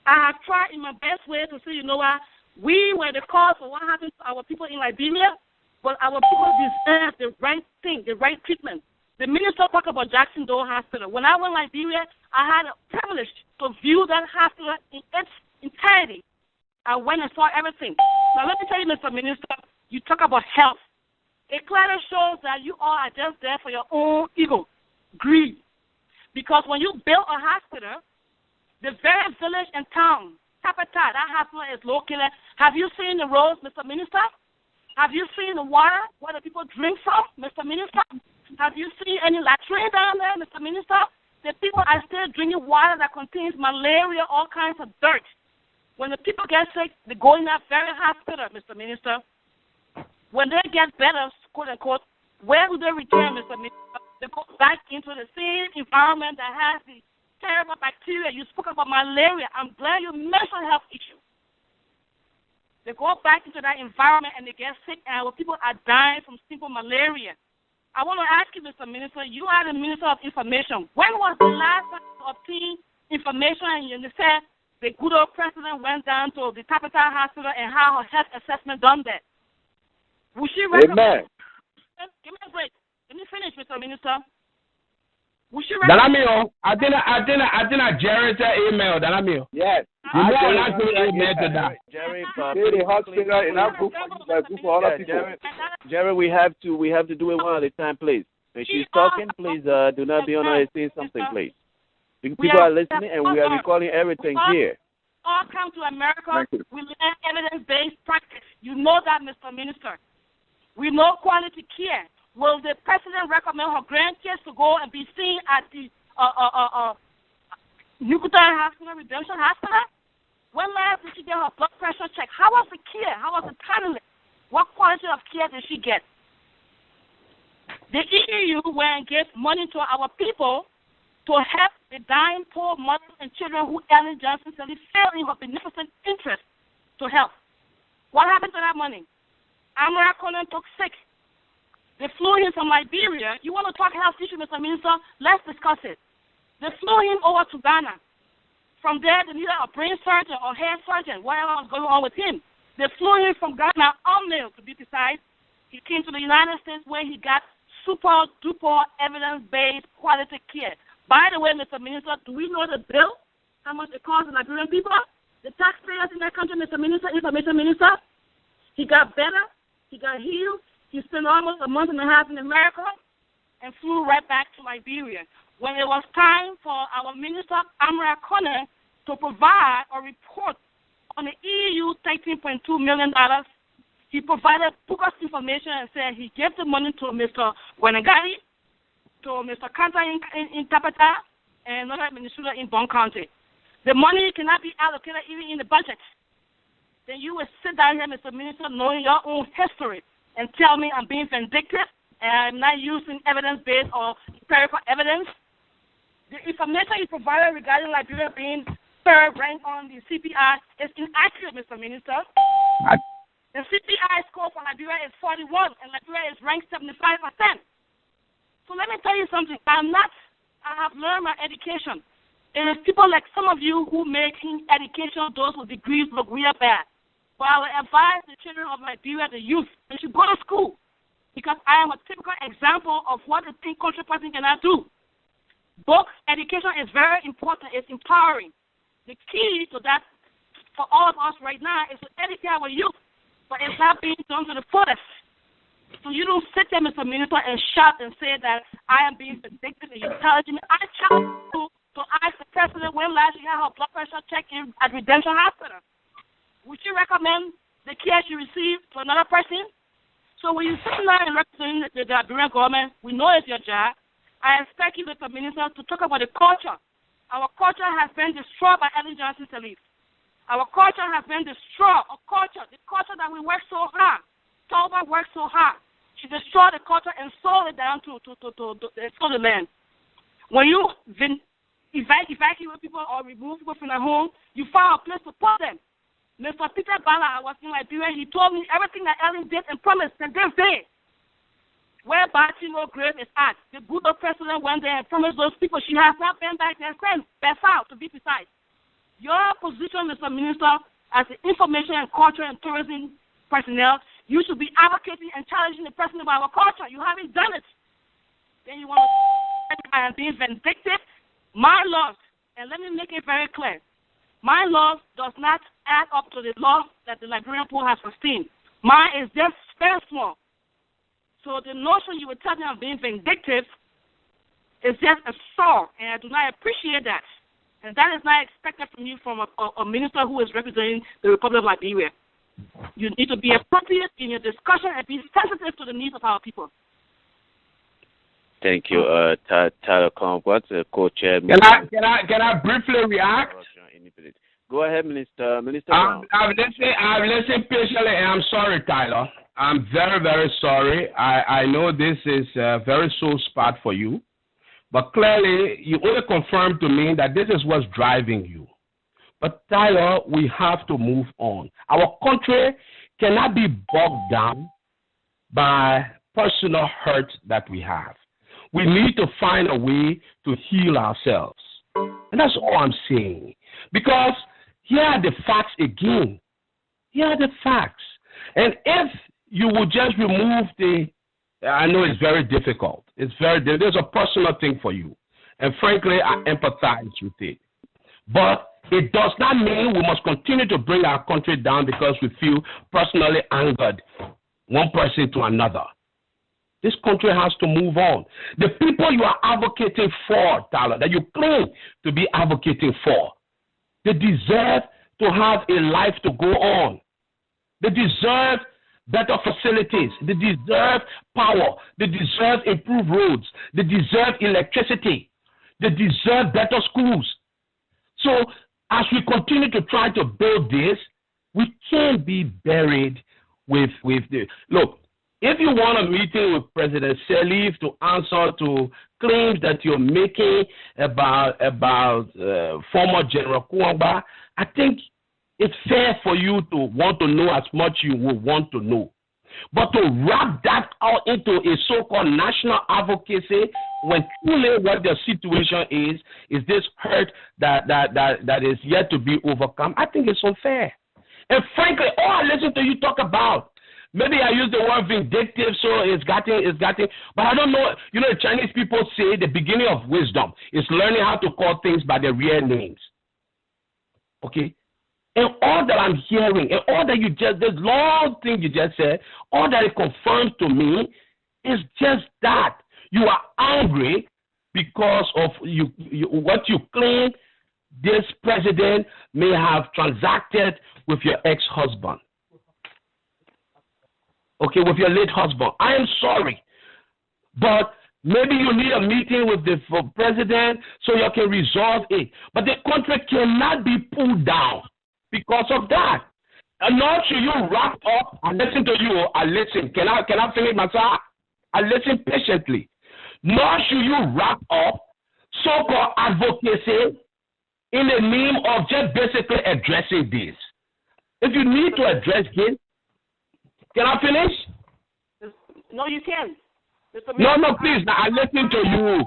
I have tried in my best way to say, you know what, we were the cause for what happened to our people in Liberia, but our people deserve the right thing, the right treatment. The minister talked about Jackson Dole Hospital. When I went to Liberia, I had a privilege to view that hospital in its entirety. I went and saw everything. Now, let me tell you, Mr. Minister, you talk about health. It clearly shows that you all are just there for your own ego, greed. Because when you build a hospital, the very village and town, Tapata, that hospital is located. Have you seen the roads, Mr. Minister? Have you seen the water where the people drink from, Mr. Minister? Have you seen any latrine down there, Mr. Minister? The people are still drinking water that contains malaria, all kinds of dirt. When the people get sick, they go in that very hospital, Mr. Minister. When they get better, quote unquote, where do they return, Mr. Minister? They go back into the same environment that has the terrible bacteria. You spoke about malaria. I'm glad you mentioned health issue. They go back into that environment and they get sick, and our people are dying from simple malaria. I want to ask you, Mr. Minister, you are the Minister of Information. When was the last time you obtained information and you said the good old president went down to the Tapata Hospital and how her health assessment done there? Would she recommend? Amen. Give me a break. Let me finish, Mr. Minister. Would she recommend? Dalamio, I didn't Jerry's email, Dalamio. Yes. You know I like to email to that. Jerry, the hospital in our group for other people. Jerry, we have to do it one at a time, please. When she's talking, please do not be on her saying something, please. People are listening, and we are recording everything here. all come to America, we learn evidence-based practice. You know that, Mr. Minister. We know quality care. Will the president recommend her grandkids to go and be seen at the Nuclear Hospital, Redemption Hospital? When last did she get her blood pressure checked? How was the care? How was the timeliness? What quality of care did she get? The EU went and gave money to our people to help the dying poor mothers and children who Ellen Johnson Sirleaf failed in her beneficent interest to help. What happened to that money? Amara Conan took sick. They flew him from Liberia. You want to talk health issue, Mr. Minister? Let's discuss it. They flew him over to Ghana. From there, they needed a brain surgeon or hair surgeon, whatever was going on with him. They flew him from Ghana on mail, to be precise. He came to the United States where he got super-duper evidence-based quality care. By the way, Mr. Minister, do we know the bill? How much it costs the Liberian people? The taxpayers in that country, Mr. Minister, Information Minister? He got better. He got healed. He spent almost a month and a half in America and flew right back to Liberia. When it was time for our Minister, Amara Connor, to provide a report on the EU $13.2 million, he provided bogus information and said he gave the money to Mr. Wenegari, to Mr. Kanta in Tapata, and another administrator in Bon County. The money cannot be allocated even in the budget. Then you will sit down here, Mr. Minister, knowing your own history, and tell me I'm being vindictive and I'm not using evidence-based or empirical evidence. The information you provided regarding Liberia being third ranked on the CPI is inaccurate, Mr. Minister. The CPI score for Liberia is 41, and Liberia is ranked 75%. So let me tell you something. I have learned my education. It is people like some of you who making education, those with degrees, look real bad. But I will advise the children of Liberia, the youth, they should go to school, because I am a typical example of what a country person cannot do. Books, education is very important. It's empowering. The key to that for all of us right now is to educate our youth, but it's not being done to the fullest. So you don't sit there, Mr. Minister, and shout and say that I am being vindictive and you're telling me. I challenge you to ask the president when last you had her blood pressure checked in at Redemption Hospital. Would you recommend the care she received to another person? So when you sit there and represent the Liberian government, we know it's your job. I expect you, Mr. Minister, to talk about the culture. Our culture has been destroyed by Ellen Johnson Sirleaf. Our culture has been destroyed. The culture that we work so hard. Toba worked so hard. She destroyed the culture and sold it down to the land. When you evacuate people or remove people from their home, you find a place to put them. Mr. Peter Bala, I was in Liberia, he told me everything that Ellen did and promised the next day. Where Baltimore grave is at. The good old president went there and promised those people. She has not been back there since. That's out, to be precise. Your position, Mr. Minister, as the information and culture and tourism personnel, you should be advocating and challenging the president of our culture. You haven't done it. Then you want to say I am being vindictive. My laws, and let me make it very clear, my law does not add up to the law that the Liberian poor has sustained. Mine is just very small. So the notion you were telling me of being vindictive is just a sore, and I do not appreciate that. And that is not expected from you from a minister who is representing the Republic of Liberia. You need to be appropriate in your discussion and be sensitive to the needs of our people. Thank you, Tyler Conquest, co-chair. Can I briefly react? Go ahead, Minister. I've listened patiently, and I'm sorry, Tyler. I'm very, very sorry. I know this is very soul spot for you, but clearly you only confirmed to me that this is what's driving you. But Tyler, we have to move on. Our country cannot be bogged down by personal hurt that we have. We need to find a way to heal ourselves. And that's all I'm saying. Because here are the facts again. Here are the facts. And if you would just remove I know it's very difficult. There's a personal thing for you. And frankly, I empathize with it. But it does not mean we must continue to bring our country down because we feel personally angered one person to another. This country has to move on. The people you are advocating for, Tyler, that you claim to be advocating for, they deserve to have a life to go on. They deserve better facilities. They deserve power. They deserve improved roads. They deserve electricity. They deserve better schools. So as we continue to try to build this, we can't be buried with the... Look, if you want a meeting with President Sirleaf to answer to claims that you're making about former General Kuwamba, I think it's fair for you to want to know as much you would want to know. But to wrap that out into a so-called national advocacy when truly what the situation is this hurt that is yet to be overcome, I think it's unfair. And frankly, all I listen to you talk about, maybe I use the word vindictive, so it's getting, but I don't know. You know, the Chinese people say the beginning of wisdom is learning how to call things by their real names. Okay? And all that I'm hearing, and all that this long thing you just said, all that it confirms to me is just that. You are angry because of what you claim this president may have transacted with your ex-husband. Okay, with your late husband. I am sorry. But maybe you need a meeting with the president so you can resolve it. But the country cannot be pulled down because of that. And nor should you wrap up and listen to you. I listen. Can I finish my side? I listen patiently. Nor should you wrap up so-called advocacy in the name of just basically addressing this. If you need to address this, can I finish? No, you can. No, please. Now, I listen to you.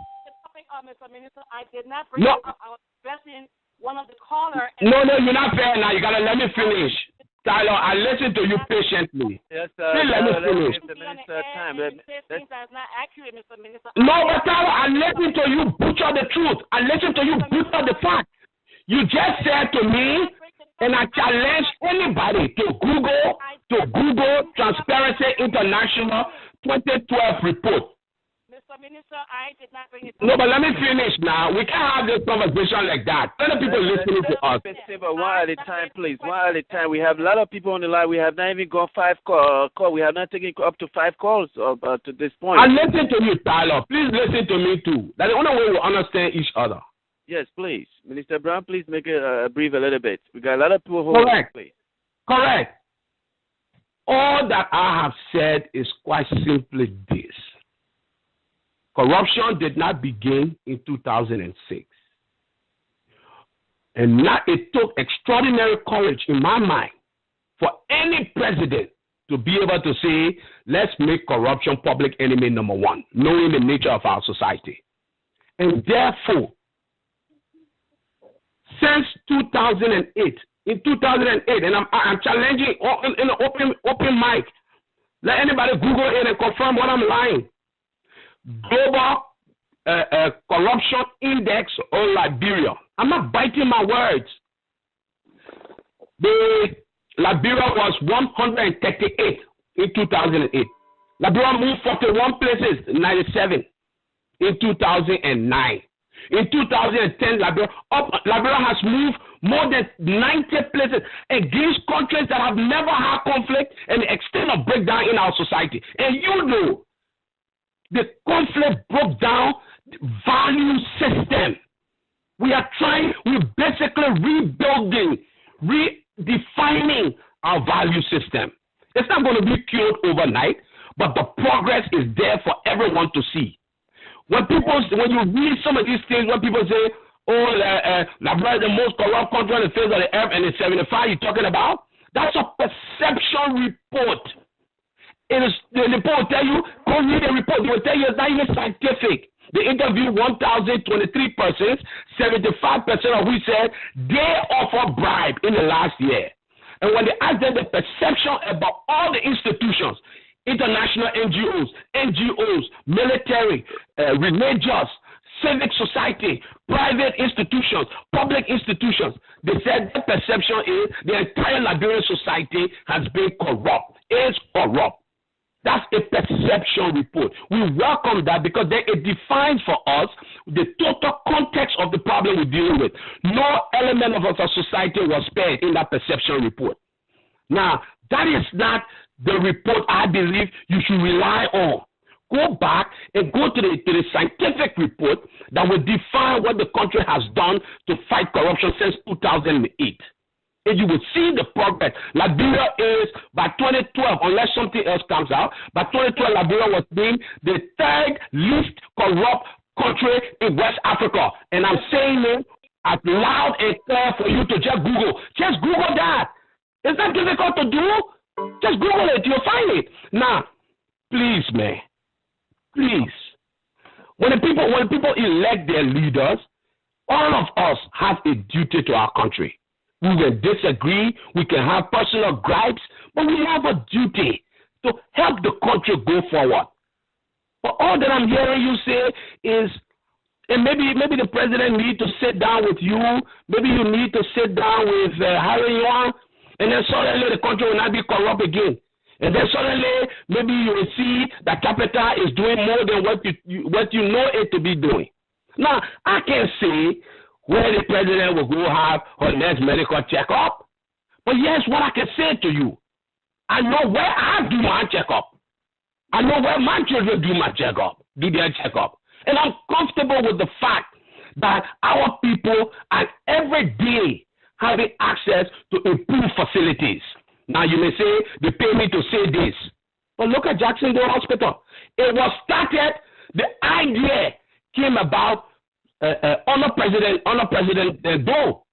Mr. Minister, I did not bring up. I was addressing one of the callers. No, you're not fair now. You got to let me finish. Tyler, I listen to you patiently. Yes, please let me finish. No, but Tyler, I listen to you butcher the truth. I listen to you butcher the fact. You just said to me, and I challenge anybody to Google Transparency International 2012 report. Mr. Minister, I did not bring it up. No, but let me finish now. We can't have this conversation like that. Other people listening to us. One at a time, please. One at a time. We have a lot of people on the line. We have not even gone 5 calls. We have not taken up to 5 calls to this point. I listen to you, Tyler. Please listen to me too. That's the only way we understand each other. Yes, please. Minister Brown, please make it brief a little bit. We got a lot of people who Correct. All that I have said is quite simply this. Corruption did not begin in 2006. And now it took extraordinary courage in my mind for any president to be able to say, let's make corruption public enemy number 1, knowing the nature of our society. And therefore, since 2008, in 2008, and I'm challenging in an open mic, let anybody Google it and confirm what I'm lying. Global Corruption Index on Liberia. I'm not biting my words. Liberia was 138 in 2008. Liberia moved 41 places, 97 in 2009. In 2010, Liberia has moved more than 90 places against countries that have never had conflict and the extent of breakdown in our society. And you know, the conflict broke down the value system. We're basically rebuilding, redefining our value system. It's not going to be cured overnight, but the progress is there for everyone to see. When you read some of these things, when people say, Liberia is the most corrupt country on the face of the earth, and it's 75 you're talking about, that's a perception report. The report will tell you, go read the report. They will tell you it's not even scientific. They interviewed 1,023 persons, 75% of which said they offered bribe in the last year. And when they asked them the perception about all the institutions, international NGOs, military, religious, civic society, private institutions, public institutions, they said the perception is the entire Liberian society has been corrupt, is corrupt. That's a perception report. We welcome that because then it defines for us the total context of the problem we're dealing with. No element of our society was spared in that perception report. Now, that is not the report I believe you should rely on. Go back and go to the scientific report that will define what the country has done to fight corruption since 2008. And you will see the progress. Liberia is, by 2012, unless something else comes out, by 2012, Liberia was named the third least corrupt country in West Africa. And I'm saying it as loud and clear for you to just Google. Just Google that. It's not difficult to do. Just Google it. You'll find it. Now, please, man. Please. When people elect their leaders, all of us have a duty to our country. We will disagree, we can have personal gripes, but we have a duty to help the country go forward. But all that I'm hearing you say is, and maybe the president need to sit down with you, maybe you need to sit down with Harry Young, and then suddenly the country will not be corrupt again. And then suddenly maybe you will see that capital is doing more than what you know it to be doing. Now, I can say where the president will go have her next medical checkup. But yes, what I can say to you, I know where I do my checkup. I know where my children do their checkup. And I'm comfortable with the fact that our people are every day having access to improved facilities. Now you may say, they pay me to say this. But look at Jacksonville Hospital. It was started, the idea came about honor President Doe.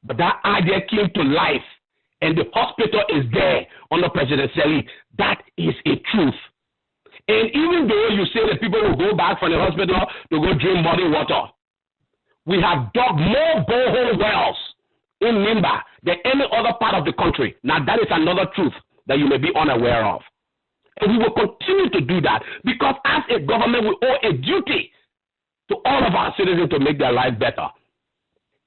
But that idea came to life, and the hospital is there under President Sirleaf. That is a truth. And even though you say that people will go back from the hospital to go drink muddy water, we have dug more borehole wells in Nimba than any other part of the country. Now that is another truth that you may be unaware of. And we will continue to do that because as a government we owe a duty to all of our citizens to make their life better.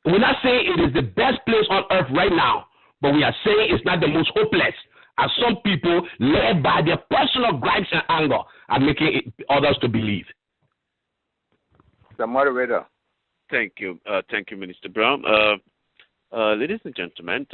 We're not saying it is the best place on earth right now, but we are saying it's not the most hopeless, as some people, led by their personal gripes and anger, are making others to believe. The moderator. Thank you, Minister Brown. Ladies and gentlemen,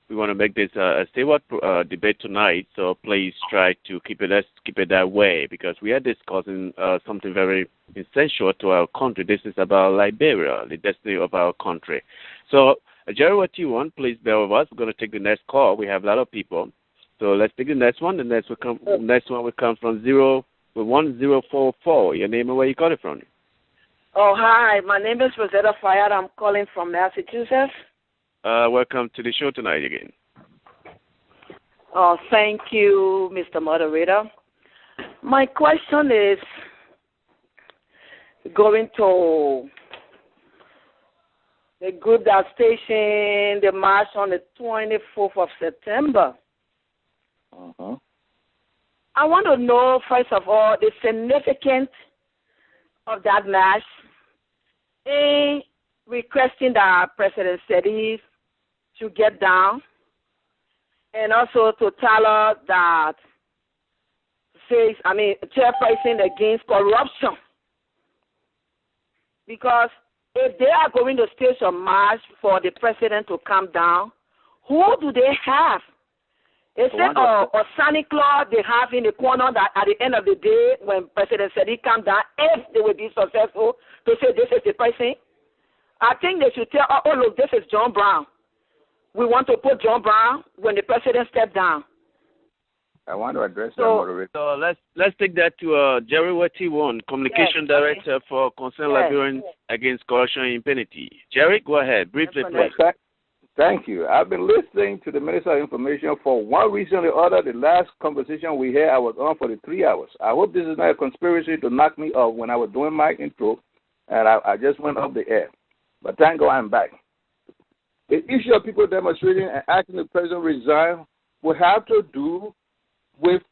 we want to make this a statewide debate tonight, so please try to keep it that way because we are discussing something very essential to our country. This is about Liberia, the destiny of our country. So, Jerry, what you want? Please bear with us. We're going to take the next call. We have a lot of people, so let's take the next one. The next one will come from 1044. Your name and where you got it from? Oh, hi. My name is Rosetta Fayad. I'm calling from Massachusetts. Welcome to the show tonight again. Oh, thank you, Mr. Moderator. My question is going to the group that stationed the march on the 24th of September. Uh-huh. I want to know, first of all, the significance of that march in requesting that President Sirleaf to get down, and also to tell her that chairperson against corruption. Because if they are going to stage a march for the president to come down, who do they have? Is it a Santa Claus they have in the corner that at the end of the day when President Sirleaf come down, if they will be successful to say this is the person? I think they should tell, oh look, this is John Brown. We want to put John Brown when the president stepped down. I want to address that, moderator. So let's take that to Jerry Wetty-One, Communication Director for Concerned Liberians Against Corruption and Impunity. Jerry, go ahead, briefly, please. Thank you. I've been listening to the Minister of Information for one reason or the other. The last conversation we had, I was on for the 3 hours. I hope this is not a conspiracy to knock me off when I was doing my intro, and I just went off the air. But thank God I'm back. The issue of people demonstrating and asking the president resign will have to do with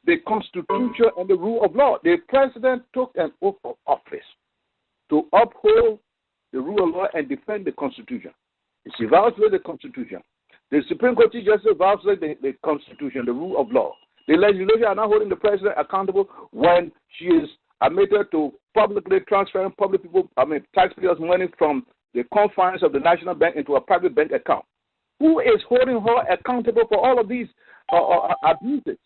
the Constitution and the rule of law. The president took an oath of office to uphold the rule of law and defend the Constitution. If he violates the Constitution, The Supreme Court Chief Justice violates the Constitution, the rule of law. The legislature are not holding the president accountable when she is admitted to publicly transferring taxpayers' money from the confines of the National Bank into a private bank account. Who is holding her accountable for all of these abuses?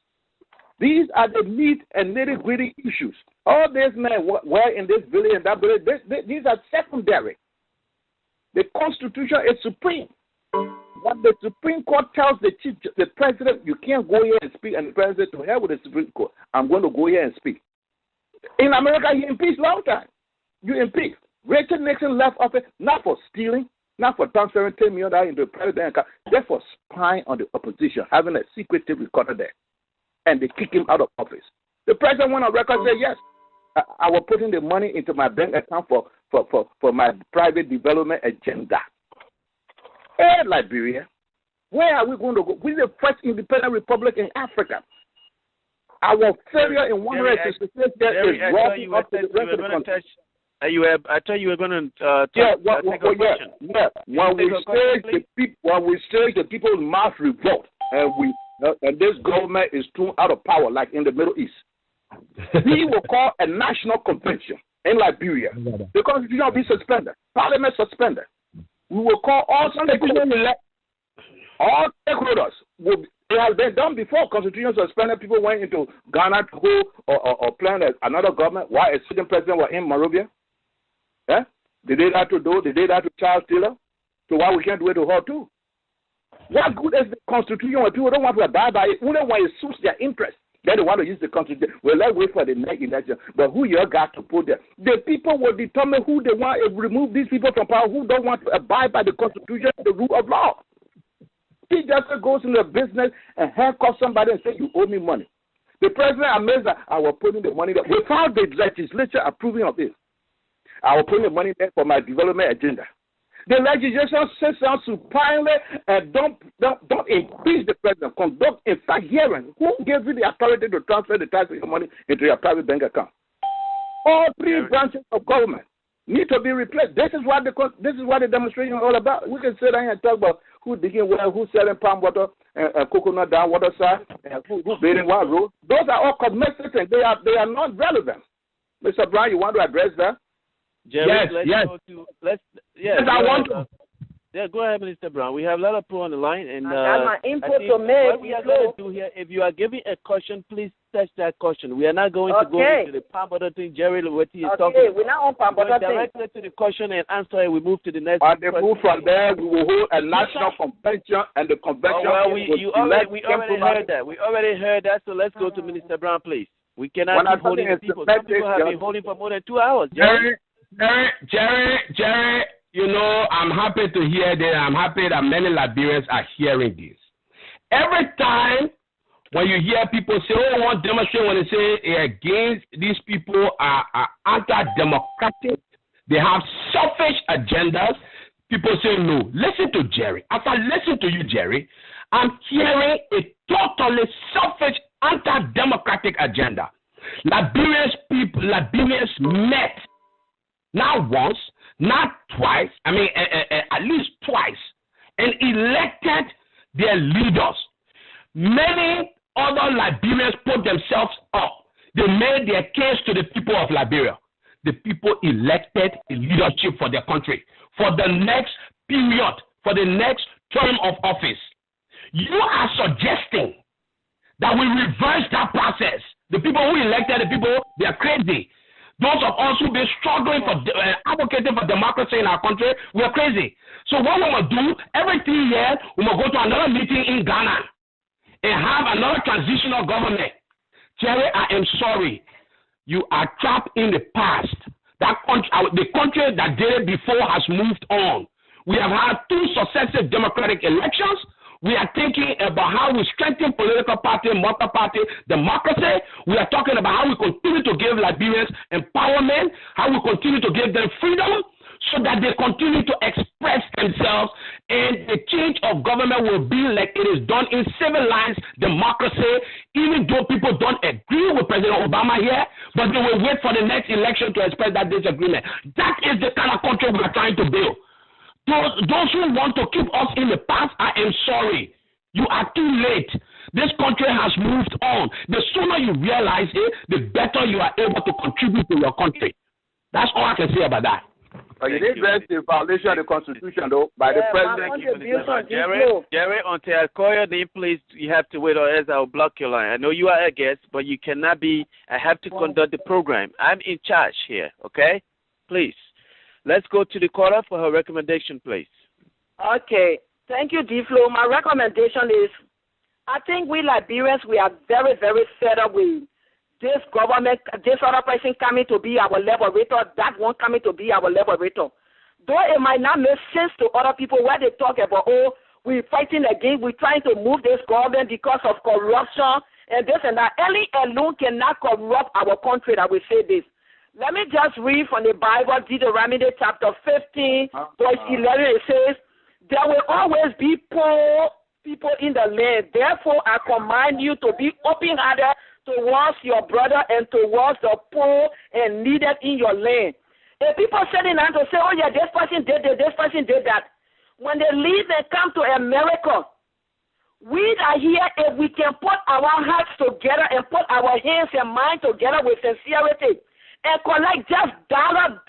These are the meat and nitty-gritty issues. All these men were in this village and that village. These are secondary. The Constitution is supreme. When the Supreme Court tells the president, you can't go here and speak, and the president, to hell with the Supreme Court, I'm going to go here and speak. In America, you impeached long time. You impeached. Richard Nixon left office not for stealing, not for transferring $10 million into a private bank account, just for spying on the opposition, having a secretive recorder there. And they kick him out of office. The president went on record and said, yes, I was putting the money into my bank account for my private development agenda. Hey, Liberia, where are we going to go? We're the first independent republic in Africa. Our failure in 166 years is wrong up to the rest of the country. I thought you were going to take a question. Yeah. When we stage the people's mass revolt, and this government is thrown out of power, like in the Middle East, we will call a national convention in Liberia. The constitution will be suspended. Parliament suspended. We will call all stakeholders. It has been done before. Constitution suspended. People went into Ghana to go or plan another government while a sitting president was in Monrovia. Yeah? They did that to Doe. They did that to Charles Taylor. So why we can't do it to her too? What good is the Constitution when people don't want to abide by it? Only when it suits their interest. Then they want to use the Constitution. Well, let's wait for the next election. But who you got to put there? The people will determine who they want to remove these people from power who don't want to abide by the Constitution and the rule of law. He just goes into business and handcuffs somebody and say, you owe me money. The president admits that I was putting the money there without the legislature approving of this. I was putting the money there for my development agenda. The legislation sits down supinely and don't impeach the president. Conduct a fact hearing. Who gave you the authority to transfer the taxpayer money into your private bank account? All three branches of government need to be replaced. This is what the demonstration is all about. We can sit down and talk about who digging well, who's selling palm water and coconut down water side, and who's building what road. Those are all cosmetic things. They are not relevant. Mr. Brown, you want to address that? Jerry, yes. I want to. Yeah, go ahead, Mr. Brown. We have a lot of people on the line, and I got my input to make. What we are going to do here, if you are giving a question, please touch that question. We are not going to go into the palm butter thing, Jerry, what he is talking about. We're not on palm butter thing. Directly to the question and answer, and we move to the next. And they move from there, we will hold a national convention, and the convention. We already heard that. We already heard that. So let's go to Minister Brown, please. We cannot keep holding people. Some people have been holding for more than 2 hours. Jerry, you know, I'm happy to hear that. I'm happy that many Liberians are hearing this. Every time when you hear people say, oh, I want to demonstrate, when they say against these people are anti-democratic, they have selfish agendas, people say no. Listen to Jerry. As I listen to you, Jerry, I'm hearing a totally selfish anti-democratic agenda. Liberians met not once, not twice, at least twice, and elected their leaders. Many other Liberians put themselves up. They made their case to the people of Liberia. The people elected a leadership for their country, for the next period, for the next term of office. You are suggesting that we reverse that process. The people who elected the people, they are crazy. Those of us who've been struggling for advocating for democracy in our country, we are crazy. So what we will do, every 3 years, we will go to another meeting in Ghana and have another transitional government. Jerry, I am sorry. You are trapped in the past. That country, the country that did it before has moved on. We have had 2 successive democratic elections. We are thinking about how we strengthen political party, multi-party democracy. We are talking about how we continue to give Liberians empowerment, how we continue to give them freedom so that they continue to express themselves, and the change of government will be like it is done in civilized democracy, even though people don't agree with President Obama here, but they will wait for the next election to express that disagreement. That is the kind of country we are trying to build. Those who want to keep us in the past, I am sorry. You are too late. This country has moved on. The sooner you realize it, the better you are able to contribute to your country. That's all I can say about that. But you did address the violation of the Constitution, though, by the President. Jerry, until I call your name, please, you have to wait, or else I'll block your line. I know you are a guest, but you cannot be. I have to conduct the program. I'm in charge here, okay? Please. Let's go to the caller for her recommendation, please. Okay. Thank you, D-Flo. My recommendation is, I think we Liberians, we are very, very fed up with this government, this other person coming to be our liberator, that one coming to be our liberator. Though it might not make sense to other people where they talk about, oh, we're fighting again, we're trying to move this government because of corruption and this and that. Any alone cannot corrupt our country that we say this. Let me just read from the Bible, Deuteronomy chapter 15, verse 11. It says, there will always be poor people in the land. Therefore, I command you to be open-hearted towards your brother and towards the poor and needed in your land. If people sitting down to say, oh, yeah, this person did this, this person did that. When they leave and come to America, we are here if we can put our hearts together and put our hands and mind together with sincerity and collect just dollar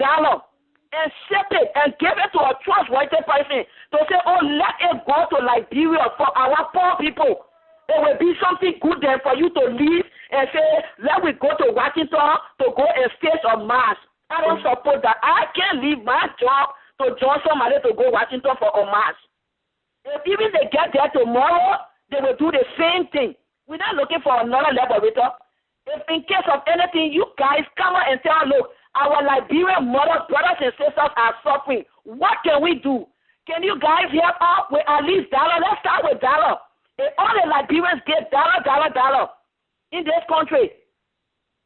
and ship it and give it to a trustworthy person to say, oh, let it go to Liberia for our poor people. It will be something good then for you to leave and say, let me go to Washington to go and stage a mass. I don't support that. I can't leave my job to Johnson Sirleaf to go Washington for a mass. If even they get there tomorrow, they will do the same thing. We're not looking for another liberator. If in case of anything, you guys come out and tell, look, our Liberian brothers and sisters are suffering. What can we do? Can you guys help out with at least $1? Let's start with $1. If all the Liberians get $1 in this country,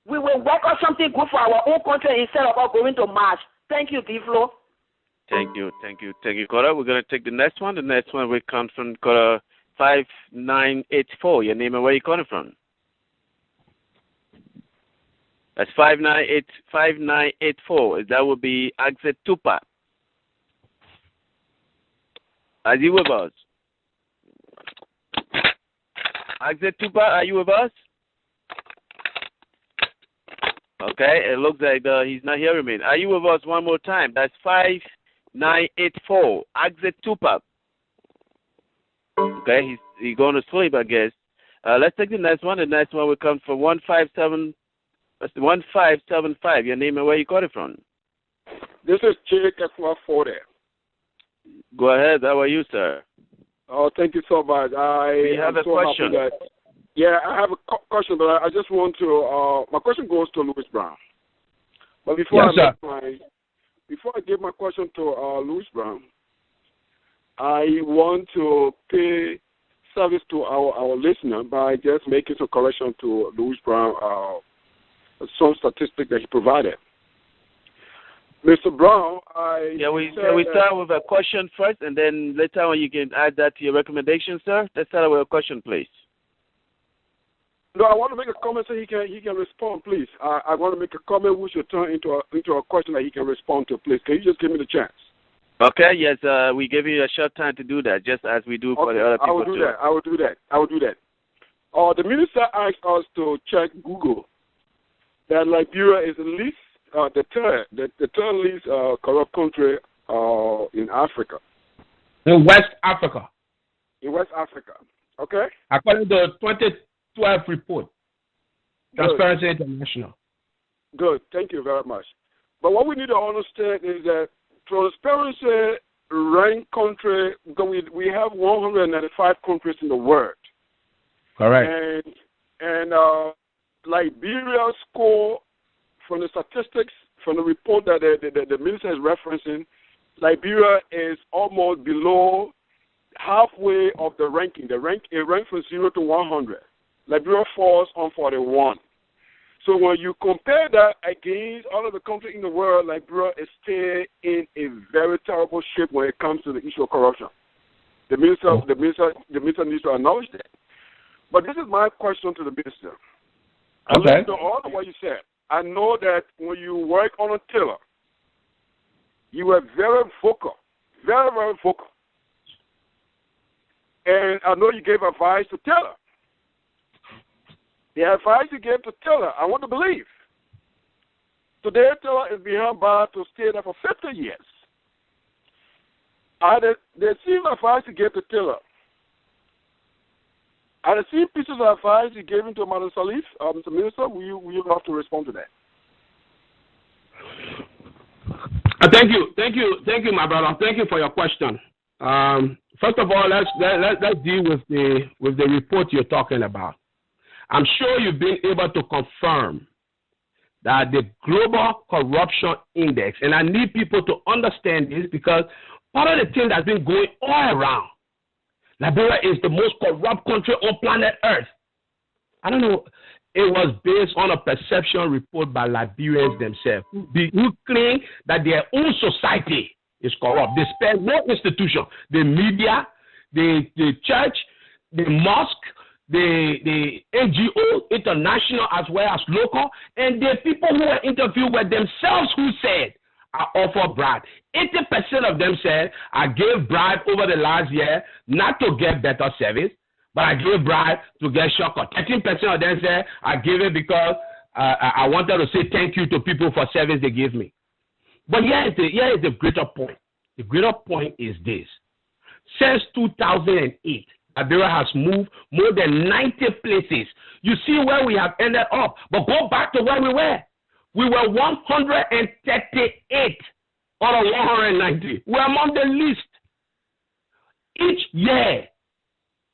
we will work on something good for our own country instead of us going to march. Thank you, D-Flo. Thank you, caller. We're going to take the next one. The next one will come from caller 5984. Your name and where you calling from? That's 5984. That would be Axel Tupa. Are you with us? Axel Tupa, are you with us? Okay, it looks like he's not hearing me. Are you with us one more time? That's 5984. Axel Tupa. Okay, he's going to sleep, I guess. Let's take the next one. The next one will come from 1575. Your name and where you got it from? This is Jacob Forte. Go ahead. How are you, sir? Oh, thank you so much. We have a question. Yeah, I have a question, but I just want to. My question goes to Louis Brown. But before I give my question to Louis Brown, I want to pay service to our listener by just making some correction to Louis Brown. Some statistic that he provided. Mr. Brown, we start with a question first, and then later on you can add that to your recommendation, sir. Let's start with a question, please. No, I want to make a comment so he can respond, please. I want to make a comment which will turn into a question that he can respond to, please. Can you just give me the chance? Okay, yes, we give you a short time to do that, just as we do for the other people. I will do that. The minister asked us to check Google that Liberia is the least, the third least corrupt country in Africa. In West Africa. In West Africa, okay? According to the 2012 report, Transparency International. Good, thank you very much. But what we need to understand is that Transparency ranked country, because we have 195 countries in the world. Correct. And Liberia score, from the statistics, from the report that the minister is referencing, Liberia is almost below halfway of the ranking. It ranked from 0 to 100. Liberia falls on 41. So when you compare that against all of the countries in the world, Liberia is still in a very terrible shape when it comes to the issue of corruption. The minister needs to acknowledge that. But this is my question to the minister. I listen to all of what you said. I know that when you work on a tiller, you were very vocal very, very vocal. And I know you gave advice to Taylor. The advice you gave to Taylor, I want to believe. Today, Taylor is behind bars to stay there for 50 years. The same advice you gave to Taylor. And the same pieces of advice you gave to Johnson Sirleaf, Mr. Minister, will you have to respond to that? Thank you, my brother. Thank you for your question. First of all, let's deal with the report you're talking about. I'm sure you've been able to confirm that the Global Corruption Index, and I need people to understand this because part of the thing that's been going all around, Liberia is the most corrupt country on planet Earth. I don't know. It was based on a perception report by Liberians themselves, who claim that their own society is corrupt. They spare no institution, the media, the church, the mosque, the NGO, international as well as local, and the people who were interviewed were themselves who said, I offer bribe. 80% of them said, I gave bribe over the last year not to get better service, but I gave bribe to get shortcut. 13% of them said, I gave it because I wanted to say thank you to people for service they gave me. But here is the greater point. The greater point is this. Since 2008, Liberia has moved more than 90 places. You see where we have ended up. But go back to where we were. We were 138 out of 190. We're among the least. Each year,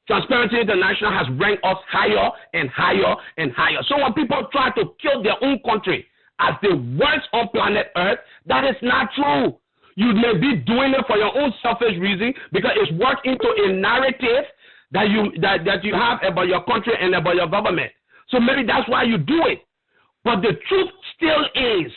Transparency International has ranked us higher and higher and higher. So when people try to kill their own country as the worst on planet Earth, that is not true. You may be doing it for your own selfish reason because it's worked into a narrative that you have about your country and about your government. So maybe that's why you do it. But the truth still is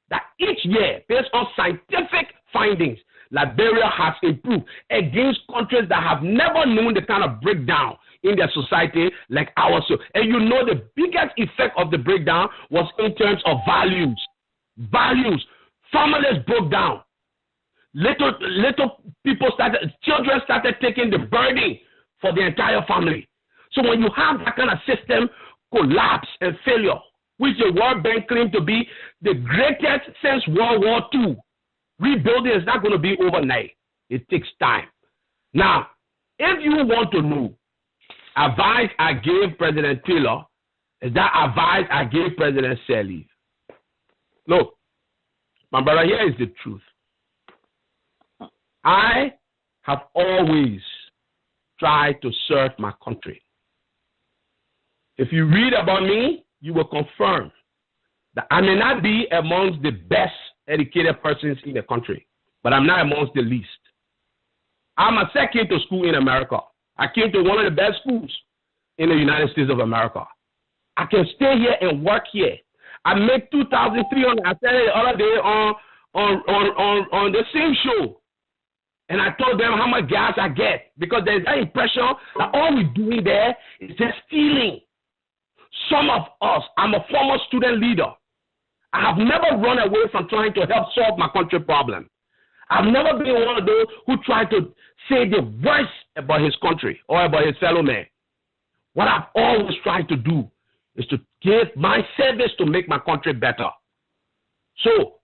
that each year, based on scientific findings, Liberia has improved against countries that have never known the kind of breakdown in their society like ours. And you know the biggest effect of the breakdown was in terms of values. Values. Families broke down. Little people children started taking the burden for the entire family. So when you have that kind of system collapse and failure, which the World Bank claimed to be the greatest since World War II, rebuilding is not going to be overnight. It takes time. Now, if you want to know, advice I gave President Taylor is that advice I gave President Sirleaf. Look, my brother, here is the truth. I have always tried to serve my country. If you read about me, you will confirm that I may not be amongst the best educated persons in the country, but I'm not amongst the least. I'm a second to school in America. I came to one of the best schools in the United States of America. I can stay here and work here. I make $2,300. I said it the other day on the same show. And I told them how much gas I get because there's that impression that all we're doing there is just stealing. Some of us, I'm a former student leader. I have never run away from trying to help solve my country problem. I've never been one of those who try to say the worst about his country or about his fellow man. What I've always tried to do is to give my service to make my country better. So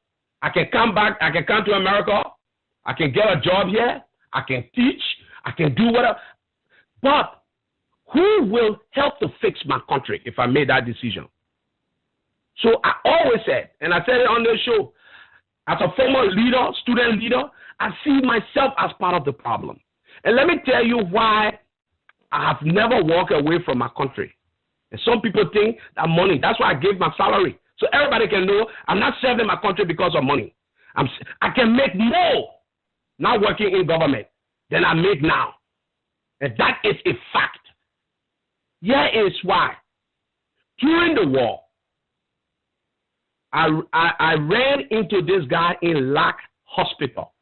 I can come back, I can come to America, I can get a job here, I can teach, I can do whatever. But who will help to fix my country if I made that decision? So I always said, and I said it on the show, as a former leader, student leader, I see myself as part of the problem. And let me tell you why I have never walked away from my country. And some people think that money, that's why I gave my salary. So everybody can know I'm not serving my country because of money. I can make more not working in government than I make now. And that is a fact. Here is why. During the war, I ran into this guy in Lac Hospital.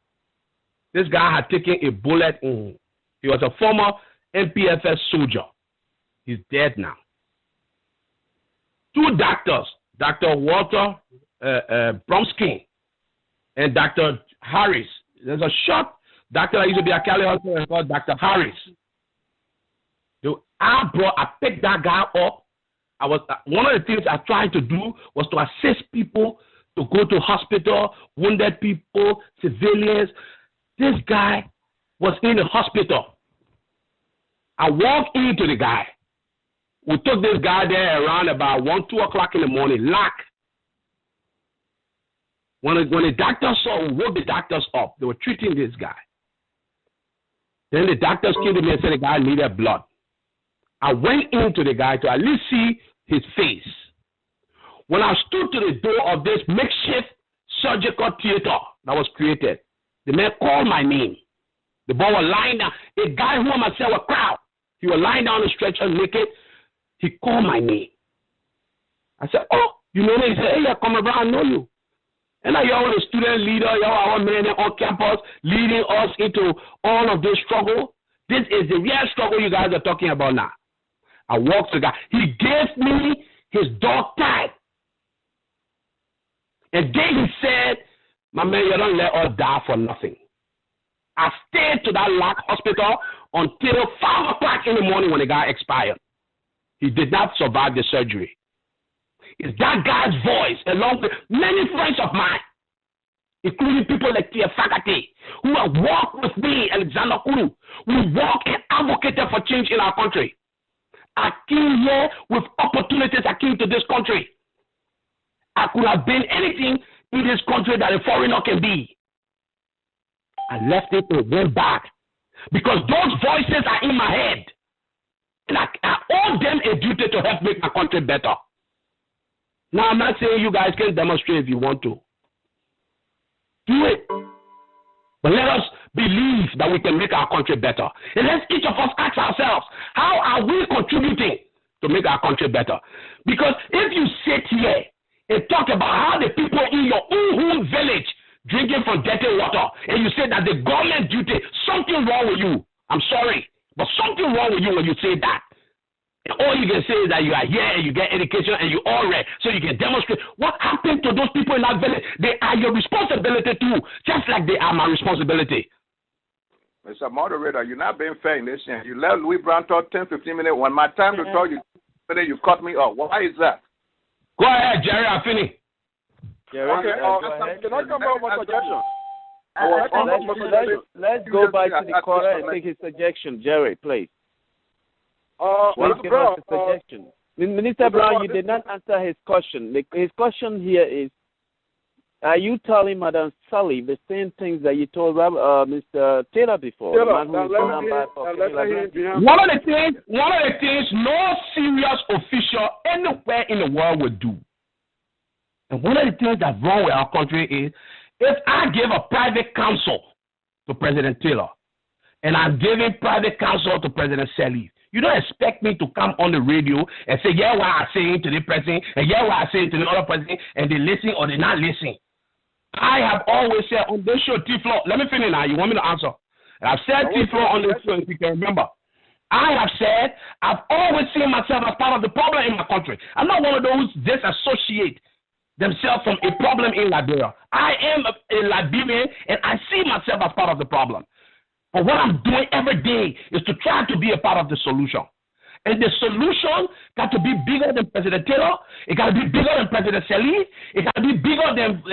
This guy had taken a bullet in him. He was a former NPFS soldier. He's dead now. Two doctors, Dr. Walter Bromsky and Dr. Harris. There's a short doctor that used to be at Cali Hospital called Dr. Harris. I picked that guy up. One of the things I tried to do was to assist people to go to hospital, wounded people, civilians. This guy was in the hospital. I walked into the guy. We took this guy there around about 1, 2 o'clock in the morning, lock. When the doctors saw, we woke the doctors up. They were treating this guy. Then the doctors came to me and said the guy needed blood. I went into the guy to at least see his face. When I stood to the door of this makeshift surgical theater that was created, the man called my name. The boy was lying down. A guy who I said was crowd. He was lying down on the stretcher naked. He called my name. I said, oh, you know me? He said, hey, come around, I know you. And now you're the student leader, you're our man on campus, leading us into all of this struggle. This is the real struggle you guys are talking about now. I walked to the guy. He gave me his dog tag. And then he said, my man, you don't let us die for nothing. I stayed to that lock hospital until 5 o'clock in the morning when the guy expired. He did not survive the surgery. It's that guy's voice, along with many friends of mine, including people like Tia Fagate, who have walked with me, Alexander Kuru, who walked and advocated for change in our country. I came here with opportunities. I came to this country. I could have been anything in this country that a foreigner can be. I left it and went back because those voices are in my head. And I owe them a duty to help make my country better. Now, I'm not saying you guys can demonstrate if you want to. Do it. But let us believe that we can make our country better. And let's each of us ask ourselves, how are we contributing to make our country better? Because if you sit here and talk about how the people in your own village drinking from dirty water, and you say that the government duty, something wrong with you. I'm sorry, but something wrong with you when you say that. And all you can say is that you are here, you get education, and you all read, so you can demonstrate. What happened to those people in that village? They are your responsibility too, just like they are my responsibility. Mr. Moderator, you're not being fair in this thing. You let Louis Brown talk 10, 15 minutes. When my time to talk, you cut me off. Why is that? Go ahead, Jerry, I'll finish. Jerry, okay, can I come up with a suggestion? Let's go back to the caller and take his suggestion. Jerry, please. Mr. Brown, suggestion. Minister Brown, you did not answer his question. His question here is, are you telling Madam Sirleaf the same things that you told Mr. Taylor before? One of the things no serious official anywhere in the world would do. And one of the things that's wrong with our country is, if I give a private counsel to President Taylor, and I'm giving private counsel to President Sirleaf, you don't expect me to come on the radio and say, yeah, what I'm saying to the president, and yeah, what I'm saying to the other president, and they listen or they not listen. I have always said on this show, T-Floor, let me finish now. You want me to answer? And I've said T-Floor on this show, if you can remember. I have said I've always seen myself as part of the problem in my country. I'm not one of those disassociate themselves from a problem in Liberia. I am a Liberian, and I see myself as part of the problem. But what I'm doing every day is to try to be a part of the solution. And the solution got to be bigger than President Taylor. It got to be bigger than President Sirleaf. It got to be bigger than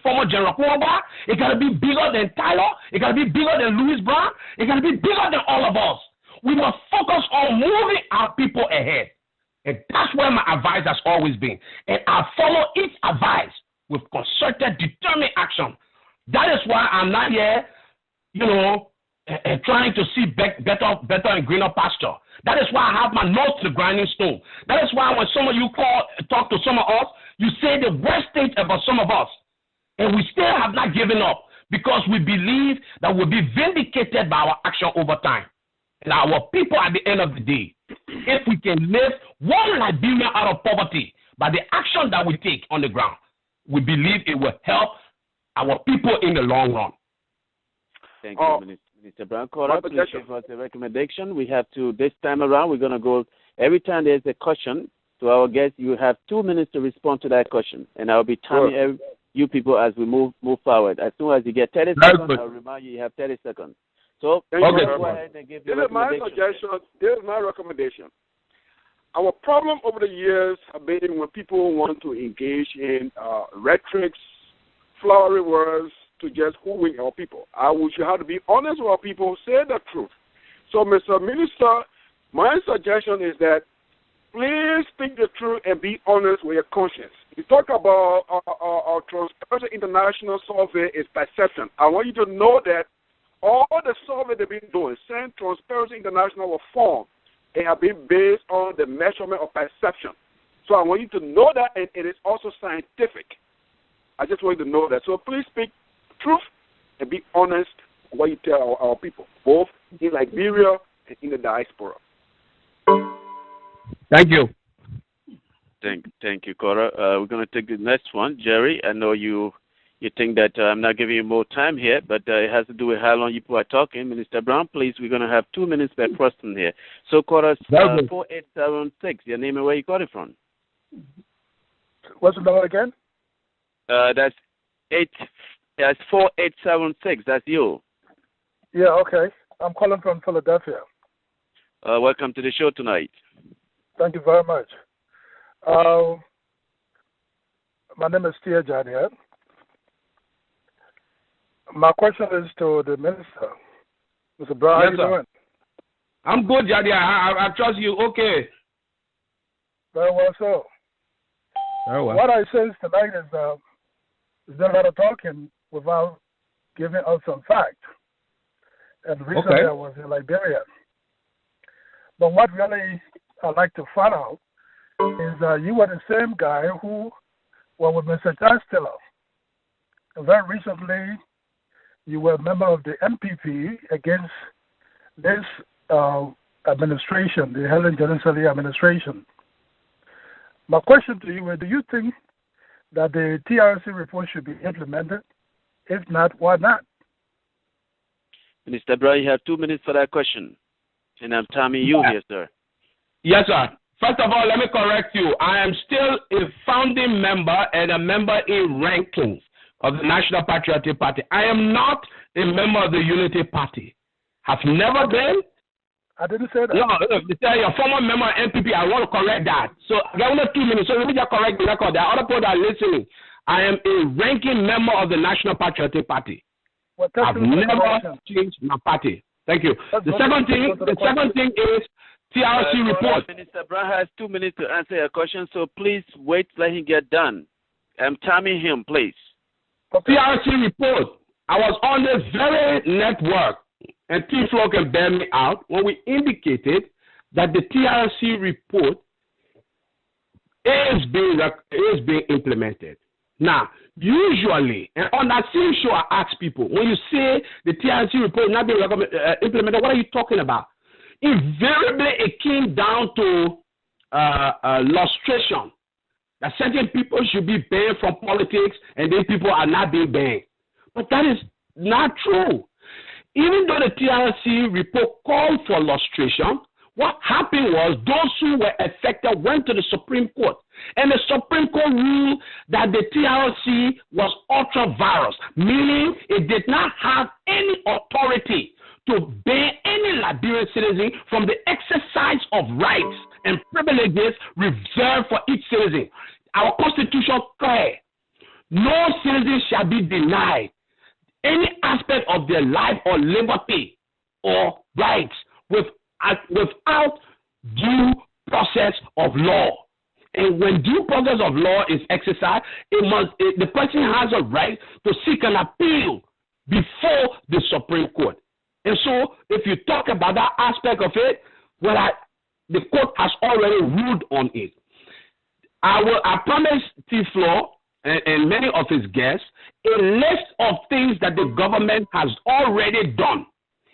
former General Kouaba. It got to be bigger than Tyler. It got to be bigger than Louis Brown. It got to be bigger than all of us. We must focus on moving our people ahead. And that's where my advice has always been. And I follow each advice with concerted, determined action. That is why I'm not here, trying to see better and greener pasture. That is why I have my nose to the grinding stone. That is why when some of you talk to some of us, you say the worst things about some of us. And we still have not given up because we believe that we'll be vindicated by our action over time. And our people at the end of the day, if we can lift one Liberian out of poverty by the action that we take on the ground, we believe it will help our people in the long run. Thank you, Mr. Brown. Please give us a recommendation. We have to, this time around, we're going to go, every time there's a question to our guest, you have 2 minutes to respond to that question. And I'll be timing you people as we move forward. As soon as you get 30 seconds, I'll remind you have 30 seconds. So go ahead and give your recommendation. This is my recommendation. Our problem over the years have been when people want to engage in rhetorics, flowery words to just wooing our people. We should have to be honest with our people, say the truth. So, Mr. Minister, my suggestion is that please speak the truth and be honest with your conscience. You talk about our Transparency International survey is perception. I want you to know that all the survey they've been doing since Transparency International was formed, it has been based on the measurement of perception. So I want you to know that, and it is also scientific. I just want you to know that. So please speak truth and be honest with what you tell our people, both in Liberia and in the diaspora. Thank you. Thank you, Cora. We're going to take the next one. Jerry, I know you think that I'm not giving you more time here, but it has to do with how long you people are talking. Minister Brown, please, we're going to have 2 minutes per person here. So, Cora, 4876, your name and where you got it from? What's the number again? That's 4876. That's you. Yeah, okay. I'm calling from Philadelphia. Welcome to the show tonight. Thank you very much. My name is Tia Janier. My question is to the minister. Mr. Brown, how are you doing? I'm good, Jadier. I trust you. Okay. Very well, so. Very well. What I sense tonight is there's a lot of talking without giving us some facts. And recently I was in Liberia. But what really I'd like to find out is you were the same guy who was with Mr. Johnson Sirleaf. And very recently, you were a member of the MPP against this administration, the Helen Johnson Sirleaf administration. My question to you is, do you think that the TRC report should be implemented? If not, why not? Minister Brown, you have 2 minutes for that question. And I'm timing you here, sir. Yes, sir. First of all, let me correct you. I am still a founding member and a member in rankings of the National Patriotic Party. I am not a member of the Unity Party. Have never been. I didn't say that. No, you're a former member of NPP. I want to correct that. So I got only 2 minutes. So let me just correct the record. There are other people that are listening. I am a ranking member of the National Patriotic Party. Well, I've never changed my party. Thank you. The second thing is TRC report. Minister Brown has 2 minutes to answer your question, so please wait, let him get done. I'm timing him, please. TRC report. I was on this very network, and T-Flow can bear me out, when we indicated that the TRC report is being implemented. Now, usually, and on that same show, I ask people, when you say the TRC report not being implemented, what are you talking about? Invariably, it came down to lustration, that certain people should be banned from politics, and then people are not being banned. But that is not true. Even though the TRC report called for lustration, what happened was those who were affected went to the Supreme Court. And the Supreme Court ruled that the TRC was ultra-virus, meaning it did not have any authority to ban any Liberian citizen from the exercise of rights and privileges reserved for each citizen. Our Constitution clear. No citizen shall be denied any aspect of their life or liberty or rights without due process of law. And when due process of law is exercised, the person has a right to seek an appeal before the Supreme Court. And so, if you talk about that aspect of it, the court has already ruled on it. I promise T-Flow and many of his guests a list of things that the government has already done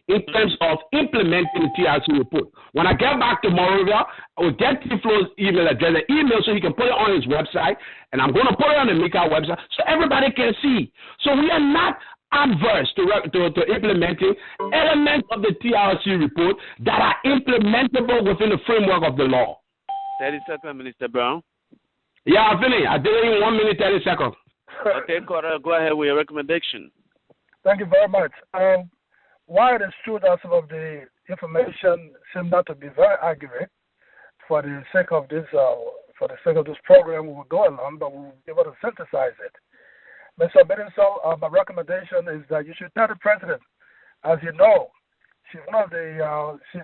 in terms of implementing the TRC report. When I get back to Monrovia, I will get T-Flow's email address, an email so he can put it on his website, and I'm going to put it on the Mika website so everybody can see. So we are not adverse to implementing elements of the TRC report that are implementable within the framework of the law. 30 seconds, Minister Brown. Yeah, I finished. I did it in 1 minute, 30 seconds. Okay, go ahead with your recommendation. Thank you very much. While it is true that some of the information seems not to be very accurate, for the sake of this program, we will go along, but we will be able to synthesize it. Mr. Minister, my recommendation is that you should tell the president, as you know, she's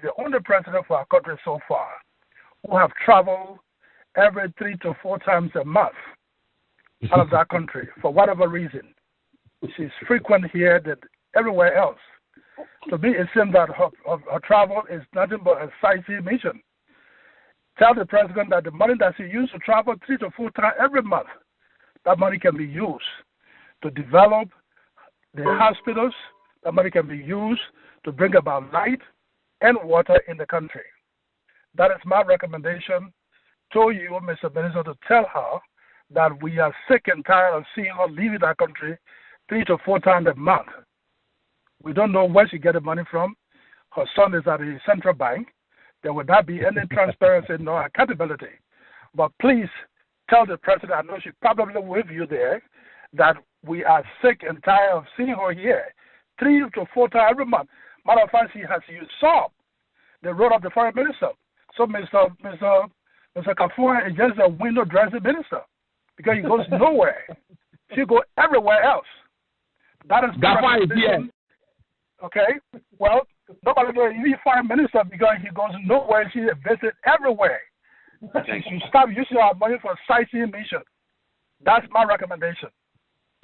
the only president for our country so far who have traveled every 3 to 4 times a month out of that country for whatever reason. She's frequent here than everywhere else. To me, it seems that her travel is nothing but a sightseeing mission. Tell the president that the money that she used to travel 3 to 4 times every month, that money can be used to develop the hospitals. That money can be used to bring about light and water in the country. That is my recommendation to you, Mr. Minister, to tell her that we are sick and tired of seeing her leaving our country 3 to 4 times a month. We don't know where she gets the money from. Her son is at the central bank. There would not be any transparency, no accountability. But please tell the president, I know she's probably with you there, that we are sick and tired of seeing her here 3 to 4 times every month. Matter of fact, she has usurped the role of the foreign minister. So Mr. Kafua is just a window dressing minister because he goes nowhere. She goes everywhere else. That is the okay? Well, nobody knows he's foreign minister because he goes nowhere. She visits everywhere. You stop using our money for sightseeing mission. That's my recommendation.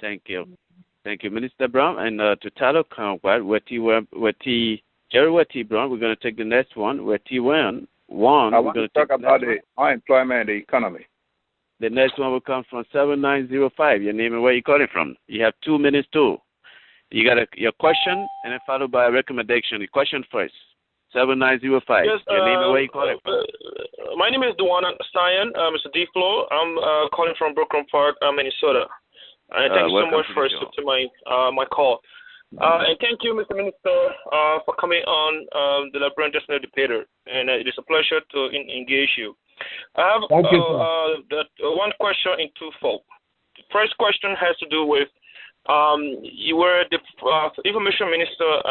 Thank you. Thank you, Minister Brown. And to Talo Jerry Brown, we're going to take the next one. We're T1. I want to talk about the unemployment and the economy. The next one will come from 7905. Your name and where you're calling from. You have 2 minutes too. You got your question and then followed by a recommendation. The question first. 7905. Yes, your name and where you calling from. My name is Duana Sayan, Mr. D-Flow. I'm calling from Brooklyn Park, Minnesota. Thank you so much for accepting my call. And thank you, Mr. Minister, for coming on the Liberian National Debater. And it is a pleasure to engage you. I have one question in twofold. The first question has to do with you were the information minister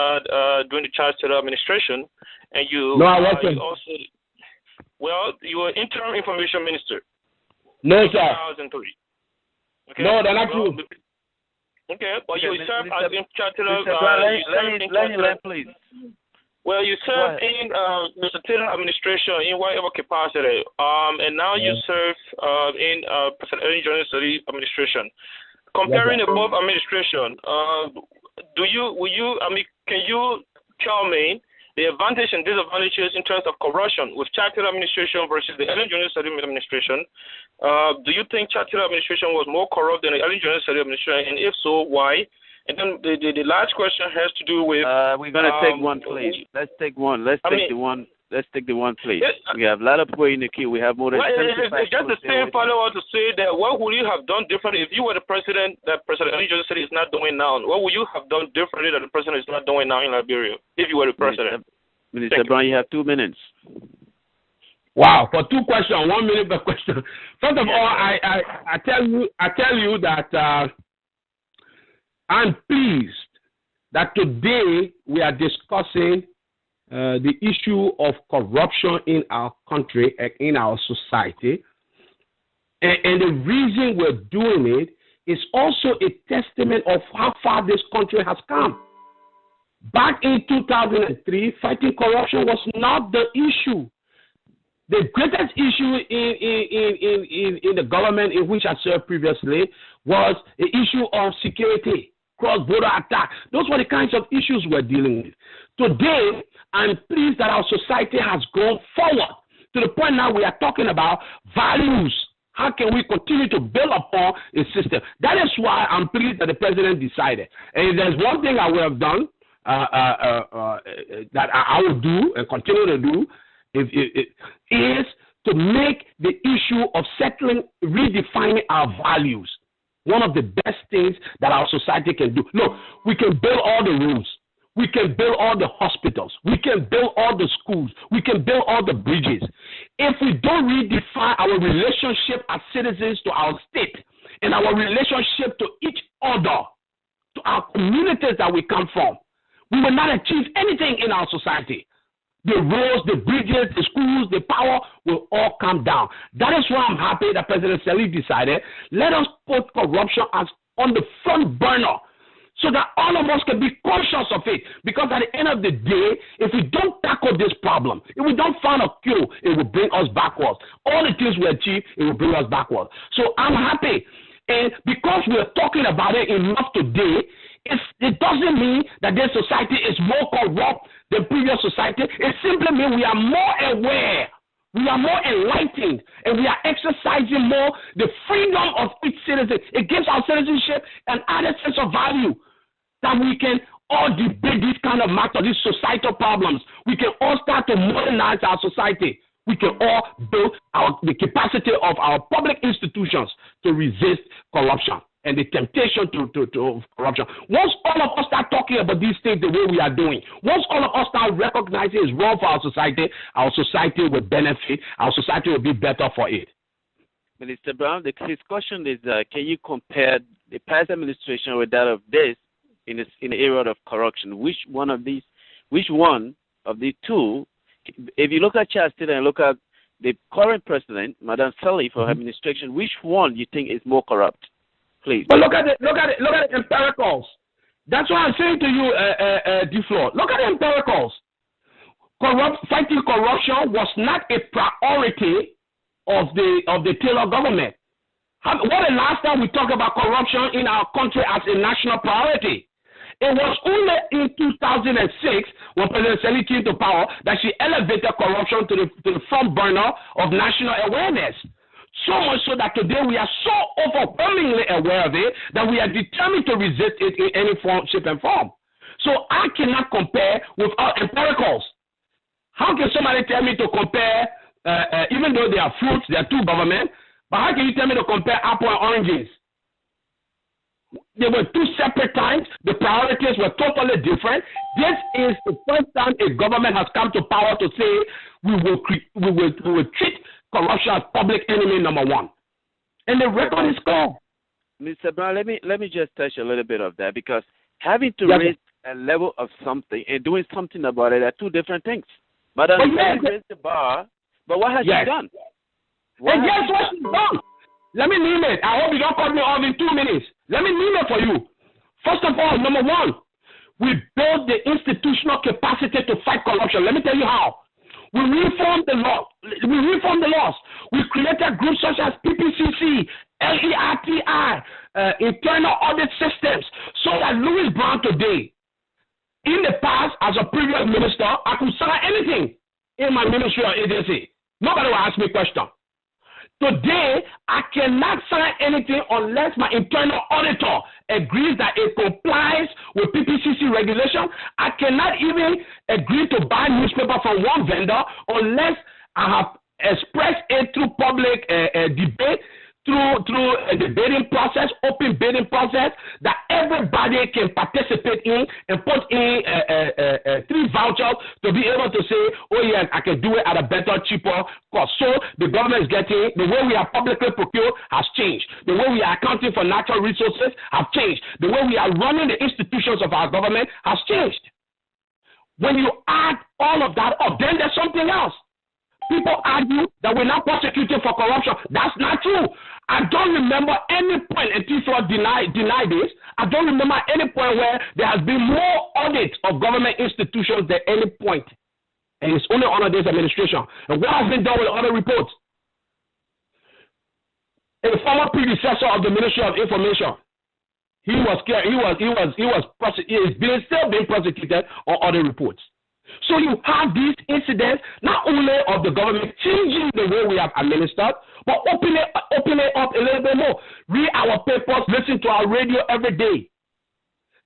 during the Charles Taylor administration, and you. No, I wasn't. You were interim information minister. No, sir. 2003. Okay. No, they're not true. Okay, but you served as in Charles Taylor. Please. Well, you served in Mr. Taylor administration in whatever capacity, and now you serve in President Johnson Sirleaf administration. Comparing the both administration, can you tell me the advantage and disadvantages in terms of corruption with Charles Taylor administration versus the Ellen Johnson Sirleaf administration? Do you think Charles Taylor administration was more corrupt than the Ellen Johnson Sirleaf administration, and if so, why? And then the last question has to do with. We're gonna take one, please. Let's take one. Let's take the one, please. Yes, we have a lot of people in the queue. We have more than. It's just the same follow-up to say that what would you have done differently if you were the president that President Johnson Sirleaf is not doing now? What would you have done differently that the president is not doing now in Liberia if you were the president? Minister Brown, you have 2 minutes. Wow, for 2 questions, 1 minute per question. First of all, I tell you that I'm pleased that today we are discussing the issue of corruption in our country and in our society. And the reason we're doing it is also a testament of how far this country has come. Back in 2003, fighting corruption was not the issue. The greatest issue in the government in which I served previously was the issue of security, cross-border attack. Those were the kinds of issues we're dealing with. Today, I'm pleased that our society has gone forward to the point now we are talking about values. How can we continue to build upon a system? That is why I'm pleased that the president decided. And if there's one thing I would have done that I will do and continue to do is to make the issue of settling, redefining our values one of the best things that our society can do. Look, we can build all the roads. We can build all the hospitals. We can build all the schools. We can build all the bridges. If we don't redefine our relationship as citizens to our state, and our relationship to each other, to our communities that we come from, we will not achieve anything in our society. The roads, the bridges, the schools, the power will all come down. That is why I'm happy that President Sirleaf decided, let us put corruption as on the front burner so that all of us can be conscious of it. Because at the end of the day, if we don't tackle this problem, if we don't find a cure, it will bring us backwards. All the things we achieve, it will bring us backwards. So I'm happy. And because we're talking about it enough today, it doesn't mean that this society is more corrupt than previous society. It simply means we are more aware, we are more enlightened, and we are exercising more the freedom of each citizen. It gives our citizenship an added sense of value that we can all debate this kind of matter, these societal problems. We can all start to modernize our society. We can all build the capacity of our public institutions to resist corruption and the temptation to corruption. Once all of us start talking about these things the way we are doing, once all of us start recognizing it's wrong for our society will benefit, our society will be better for it. Minister Brown, his question is, can you compare the past administration with that of this in the area of corruption? Which one of the two, if you look at Chastain and look at the current president, Madam Sirleaf, for her administration, which one you think is more corrupt? Please. But look at the empiricals. That's what I'm saying to you, DeFleur. Look at the empiricals. Fighting corruption was not a priority of the Taylor government. When the last time we talked about corruption in our country as a national priority? It was only in 2006 when President Sirleaf came to power that she elevated corruption to the front burner of national awareness. So much so that today we are so overwhelmingly aware of it that we are determined to resist it in any form, shape, and form. So I cannot compare with our empiricals. How can somebody tell me to compare, even though they are fruits, they are two governments, but how can you tell me to compare apple and oranges? They were two separate times. The priorities were totally different. This is the first time a government has come to power to say we will treat corruption as public enemy number one. And the record is gone. Mr. Brown, let me just touch a little bit of that, because having to raise a level of something and doing something about it are two different things. But raised the bar, but what has she done? What she's done? Let me name it. I hope you don't cut me off in 2 minutes. Let me name it for you. First of all, number one, we built the institutional capacity to fight corruption. Let me tell you how. We reformed the law. We created groups such as PPCC, LERTI, internal audit systems, so that Louis Brown today, in the past, as a previous minister, I could sign anything in my ministry or agency. Nobody will ask me a question. Today, I cannot sign anything unless my internal auditor agrees that it complies with PPCC regulation. I cannot even agree to buy newspaper from one vendor unless I have expressed it through public debate, through a debating process, open bidding process, that everybody can participate in and put in 3 vouchers to be able to say, oh yes, I can do it at a better, cheaper cost. So the government is getting, the way we are publicly procured has changed. The way we are accounting for natural resources has changed. The way we are running the institutions of our government has changed. When you add all of that up, then there's something else. People argue that we're not prosecuted for corruption. That's not true. I don't remember any point, and people deny this, I don't remember any point where there has been more audits of government institutions than any point. And it's only under this administration. And what has been done with other reports? A former predecessor of the Ministry of Information, he is still being prosecuted on other reports. So you have these incidents, not only of the government changing the way we have administered, but opening it up a little bit more. Read our papers, listen to our radio every day.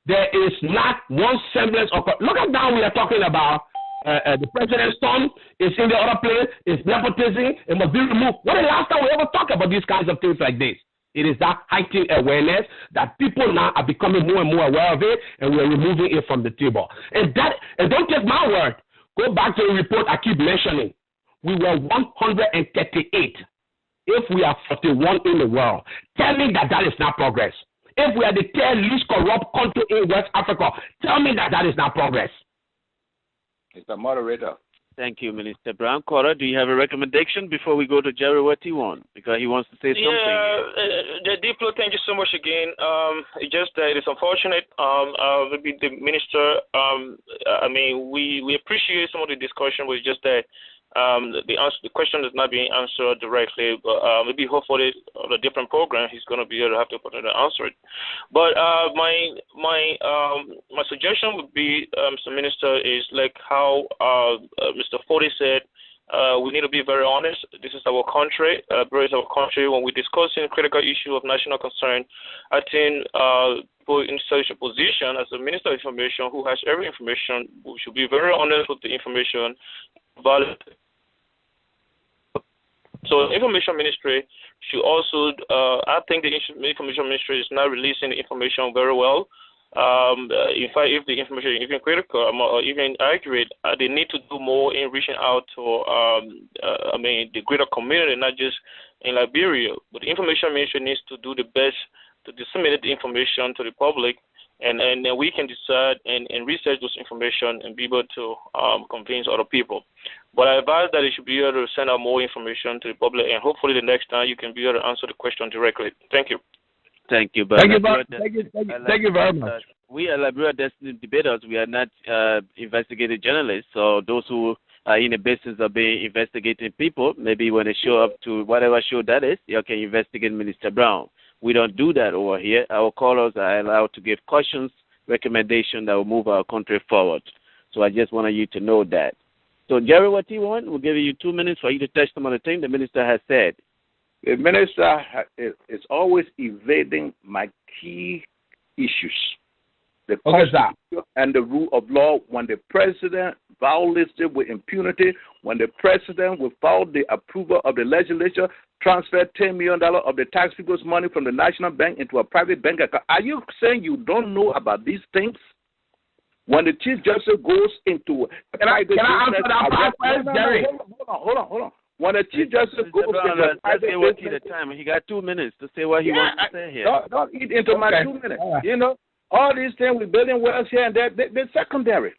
There is not one semblance of... Look at now we are talking about the president's son is in the other place, it's nepotism, it must be removed. When the last time we ever talked about these kinds of things like this? It is that heightened awareness that people now are becoming more and more aware of it, and we're removing it from the table. And don't take my word. Go back to the report I keep mentioning. We were 138 if we are 41 in the world, tell me that is not progress. If we are the 10th least corrupt country in West Africa, tell me that is not progress. Mr. Moderator. Thank you, Minister Brown. Cora, do you have a recommendation before we go to Jerry Watiwan? Because he wants to say something. Yeah, Diplo, thank you so much again. It's just that it is unfortunate. Maybe the minister, we appreciate some of the discussion, but it's just that the question is not being answered directly. But maybe hopefully on a different program, he's going to be able to have the opportunity to answer it. But my suggestion would be, Mr. Minister, is like how Mr. Fode said. We need to be very honest. This is our country. Liberia is our country. When we're discussing critical issue of national concern, I think people in such a position as the Minister of Information, who has every information, we should be very honest with the information. Valid. So the Information Ministry should also, I think the Information Ministry is not releasing the information very well. In fact, if the information is even critical or even accurate, they need to do more in reaching out to, the greater community, not just in Liberia. But the Information Ministry needs to do the best to disseminate the information to the public, and then we can decide and research those information and be able to convince other people. But I advise that you should be able to send out more information to the public, and hopefully the next time you can be able to answer the question directly. Thank you. Thank you. Thank you very much. We are Liberia Destiny debaters. We are not investigative journalists. So those who are in the business of being investigating people, maybe when they show up to whatever show that is, you can investigate Minister Brown. We don't do that over here. Our callers are allowed to give questions, recommendations that will move our country forward. So I just wanted you to know that. So, Jerry, what you want? We'll give you 2 minutes for you to touch some of the things the minister has said. The minister is always evading my key issues. The Constitution and the rule of law. When the president violates it with impunity, when the president, without the approval of the legislature, transferred $10 million of the tax people's money from the national bank into a private bank account. Are you saying you don't know about these things? When the chief justice goes into a private business, Jerry? Hold on. When the chief justice goes into a private business, he got 2 minutes to say what he wants to say here. Don't eat into my 2 minutes. You know, all these things we're building wells here and there, they're secondary.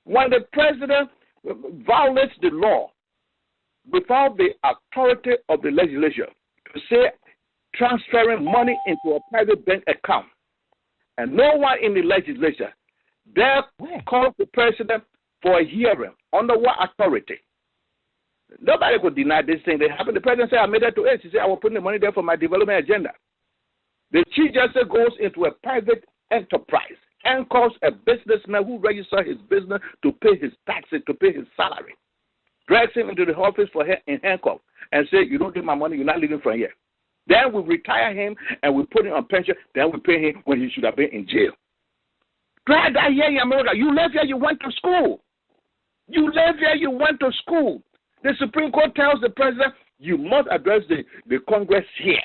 When the president violates the law without the authority of the legislature to say transferring money into a private bank account, and no one in the legislature dare call the president for a hearing under what authority? Nobody could deny this thing. They happened. The president said, I made that to us. He said, I will put the money there for my development agenda. The chief justice goes into a private enterprise and calls a businessman who registers his business to pay his taxes, to pay his salary, drags him into the office in handcuffs and say, you don't get my money, you're not leaving from here. Then we retire him and we put him on pension. Then we pay him when he should have been in jail. Try that here in America. You live here, you went to school. You live here, you went to school. The Supreme Court tells the president, you must address the Congress here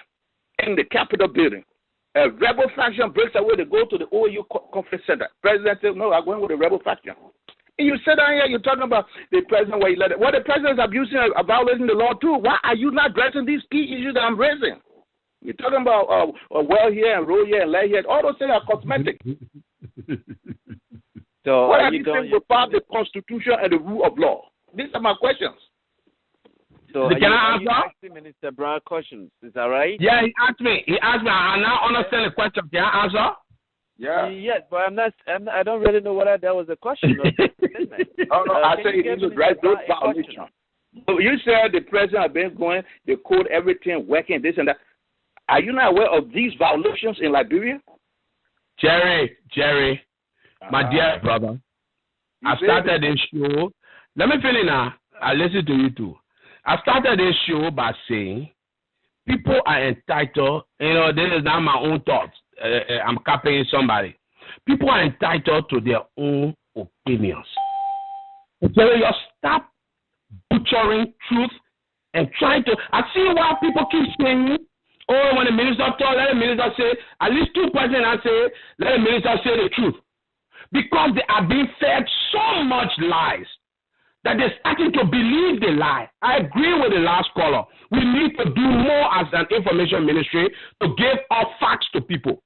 in the Capitol building. A rebel faction breaks away, they go to the OU Conference Center. President says, no, I'm going with the rebel faction. And you sit down here, you're talking about the president where he let it. Well, the president is abusing, violating the law too. Why are you not addressing these key issues that I'm raising? You're talking about well here and roll here and lay here. All those things are cosmetic. So what are you doing without the Constitution and the rule of law? These are my questions. So can I ask Minister Brown questions? Is that right? Yeah, he asked me. I now understand the question. Can I answer? Yeah. Yes, but I don't really know whether that was a question. I said he needs to address those violations. So you said the president has been going, the code, everything working, this and that. Are you not aware of these violations in Liberia? Jerry, my dear brother, I started this show. Let me finish now. I listen to you too. I started this show by saying people are entitled, this is not my own thoughts. I'm copying somebody. People are entitled to their own opinions. So you stop butchering truth and trying to. I see why people keep saying, oh, when the minister talk, let the minister say, at least 2% I say, let the minister say the truth. Because they are being fed so much lies. that they're starting to believe the lie. I agree with the last caller. We need to do more as an information ministry to give our facts to people.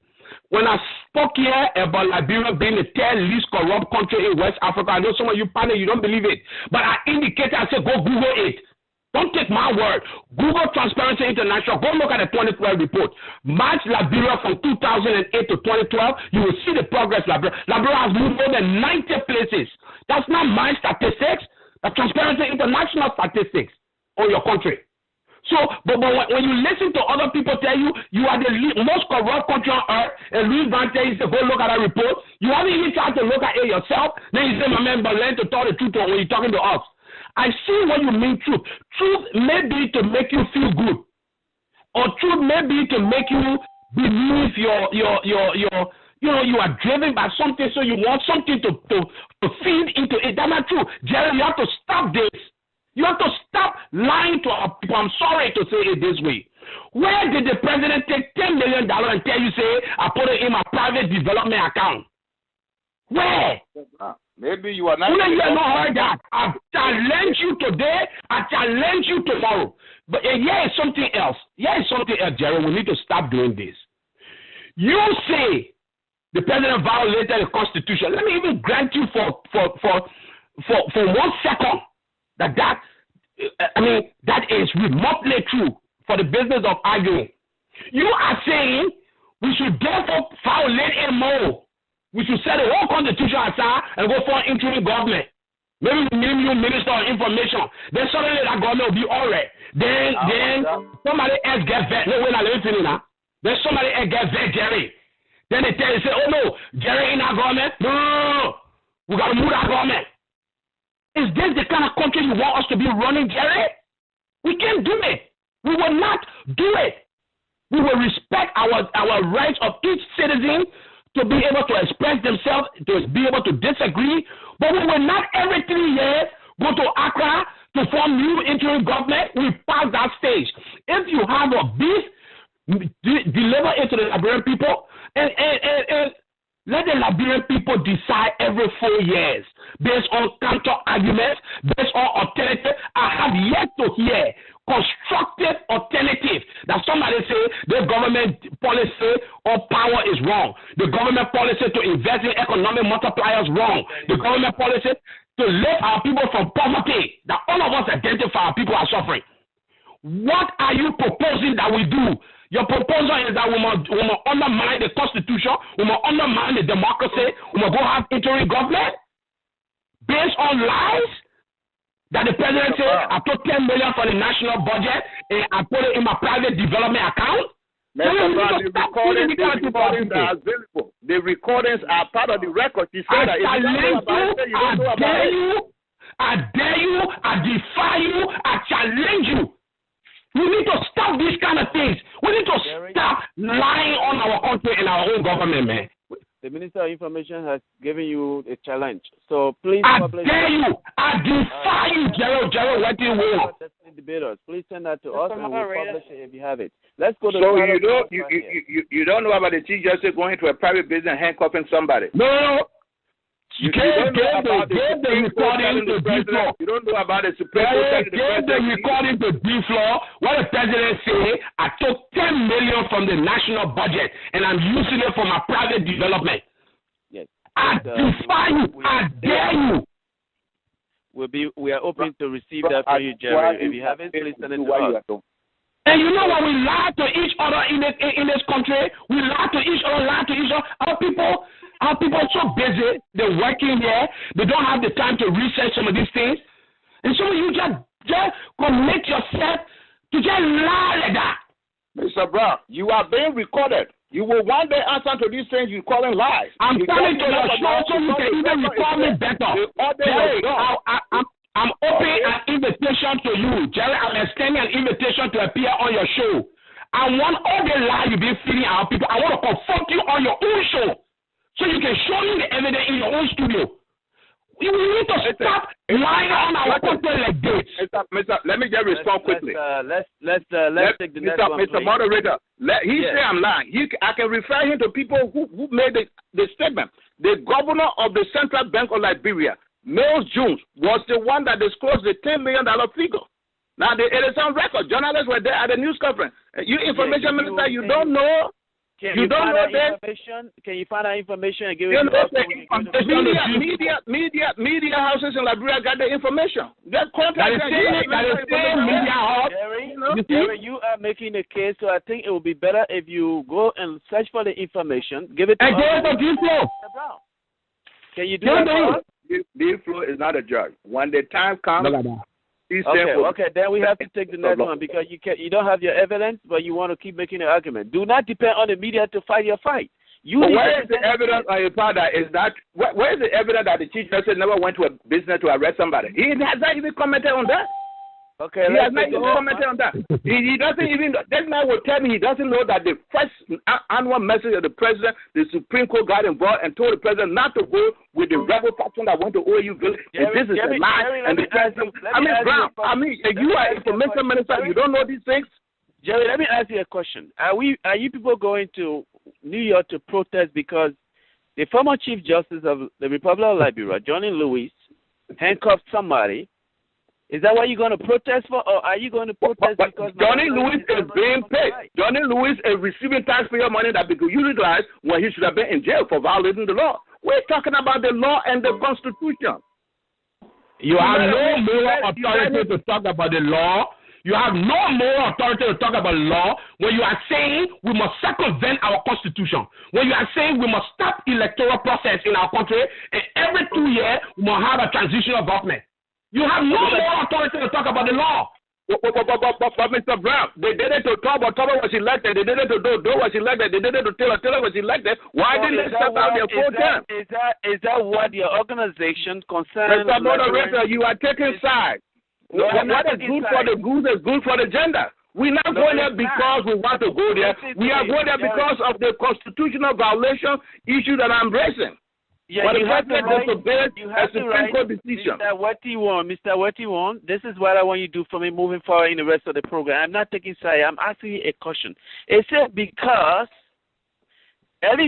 When I spoke here about Liberia being the third least corrupt country in West Africa, I know some of you panic, you don't believe it. But I indicated, I said, go Google it. Don't take my word. Google Transparency International. Go look at the 2012 report. Match Liberia from 2008 to 2012. You will see the progress Liberia. Liberia has moved more than 90 places. That's not my statistics. That's Transparency International statistics on your country. So, but when you listen to other people tell you you are the most corrupt country on earth, and Louis Van tells you to go look at that report, you haven't even tried to look at it yourself. Then you say, my man, but learn to tell the truth when you're talking to us. I see what you mean truth. Truth may be to make you feel good. Or truth may be to make you believe you are driven by something, so you want something to feed into it. That's not true. Jerry, you have to stop this. You have to stop lying to our people. I'm sorry to say it this way. Where did the president take $10 million and tell you, say, I put it in my private development account? Where? Maybe you are not. You have not heard that. I challenge you today. I challenge you tomorrow. But here is something else. Here is something else, Jerry. We need to stop doing this. You say the president violated the Constitution. Let me even grant you for 1 second that is remotely true for the business of arguing. You are saying we should therefore violate it more. We should set the whole Constitution aside and go for an interim government. Maybe we name you Minister of Information. Then suddenly that government will be all right. Then somebody else gets vet. No, let me finish now. Then somebody else gets vet, Jerry. Then they tell you, say, oh no, Jerry in our government? No. We got to move our government. Is this the kind of country you want us to be running, Jerry? We can't do it. We will not do it. We will respect our rights of each citizen to be able to express themselves, to be able to disagree, but we will not every 3 years go to Accra to form new interim government. We pass that stage. If you have a beef, deliver it to the Liberian people and let the Liberian people decide every 4 years based on counter arguments, based on alternative. I have yet to hear constructive alternative that somebody say the government policy or power is wrong. The government policy to invest in economic multipliers wrong. The government policy to lift our people from poverty that all of us identify our people are suffering. What are you proposing that we do? Your proposal is that we must undermine the Constitution, we must undermine the democracy, we must go have interim government based on lies that the president said, I took $10 million from the national budget and I put it in my private development account. The recordings are available. The recordings are part of the record. I dare you, I defy you, I challenge you. We need to stop these kind of things. We need to stop lying on our country and our own government, man. The Minister of Information has given you a challenge. So please publish. I dare you. I defy you, Gerald. What do you want? Debaters, please send that to us and we'll publish it if you have it. Let's go to. So you don't know about the Chief Justice going to a private business and handcuffing somebody? No. You don't know about the recording to D-Floor. You don't know about the Supreme Court. Gave the recording to D-Floor. What the president said, I took $10 million from the national budget and I'm using it for my private development. Yes. I defy you. I dare you. We are open to receive that from you, Jerry. If you have it, please send it to us. And you know what? We lie to each other in this country. We lie to each other. Our people are so busy. They're working here. They don't have the time to research some of these things. And some of you just commit yourself to just lie like that. Mr. Brown, you are being recorded. You will one day answer to these things you calling lies. I'm coming to your show so you can even record me better. Jerry, I'm opening an invitation to you. Jerry, I'm extending an invitation to appear on your show. I want all the lies you've been feeding our people. I want to confront you on your own show so you can show me the evidence in your own studio. We need to stop lying on our country like this. Mr. Let me just respond quickly. Let's take the next one, Mr. Moderator, he say I'm lying. I can refer him to people who made the statement. The governor of the Central Bank of Liberia, Mills Jones was the one that disclosed the $10 million figure. Now, it is on record. Journalists were there at the news conference. You information minister, you don't know. You don't know that. Can you find that information and give it to us? Media houses in Liberia got the information. That Jerry, you are making a case, so I think it would be better if you go and search for the information, give it to us. Can you do that? D-Flow is not a judge. When the time comes, Okay, then we have to take the next one because you don't have your evidence, but you want to keep making an argument. Do not depend on the media to fight your fight. Where is the evidence on your father? Where is the evidence that the chief justice never went to a business to arrest somebody? He has not even commented on that. Okay, he has not even commented on that. He doesn't even. That man will tell me he doesn't know that the first annual message of the president, the Supreme Court got involved and told the president not to go with the rebel faction that went to OAU village. This is a lie. And the president. You are information minister. You don't know these things. Jerry, let me ask you a question. Are you people going to New York to protest because the former Chief Justice of the Republic of Liberia, Johnny Lewis, handcuffed somebody? Is that what you're going to protest for, or are you going to protest because Johnny Lewis is being paid? Johnny Lewis is receiving taxpayer money that could be utilized when he should have been in jail for violating the law. We're talking about the law and the Constitution. You have no moral authority to talk about the law. You have no moral authority to talk about law when you are saying we must circumvent our Constitution. When you are saying we must stop electoral process in our country, and every 2 years we must have a transitional government. You have no moral authority to talk about the law. But Mr. Brown, they did it to Tobo. Tobo was elected. They did it to Doe was elected. They did it to Taylor. Taylor was elected. Why didn't they step out their full term? Is that what your organization concerns? Mr. Moderator, you are taking sides. What is good for the goose is good for the gender. We're not going there because we want to go there. We are going there because of the constitutional violation issue that I'm raising. Yeah, you have the right, Mr. Wetty, this is what I want you to do for me moving forward in the rest of the program. I'm not taking side. I'm asking you a question. It said because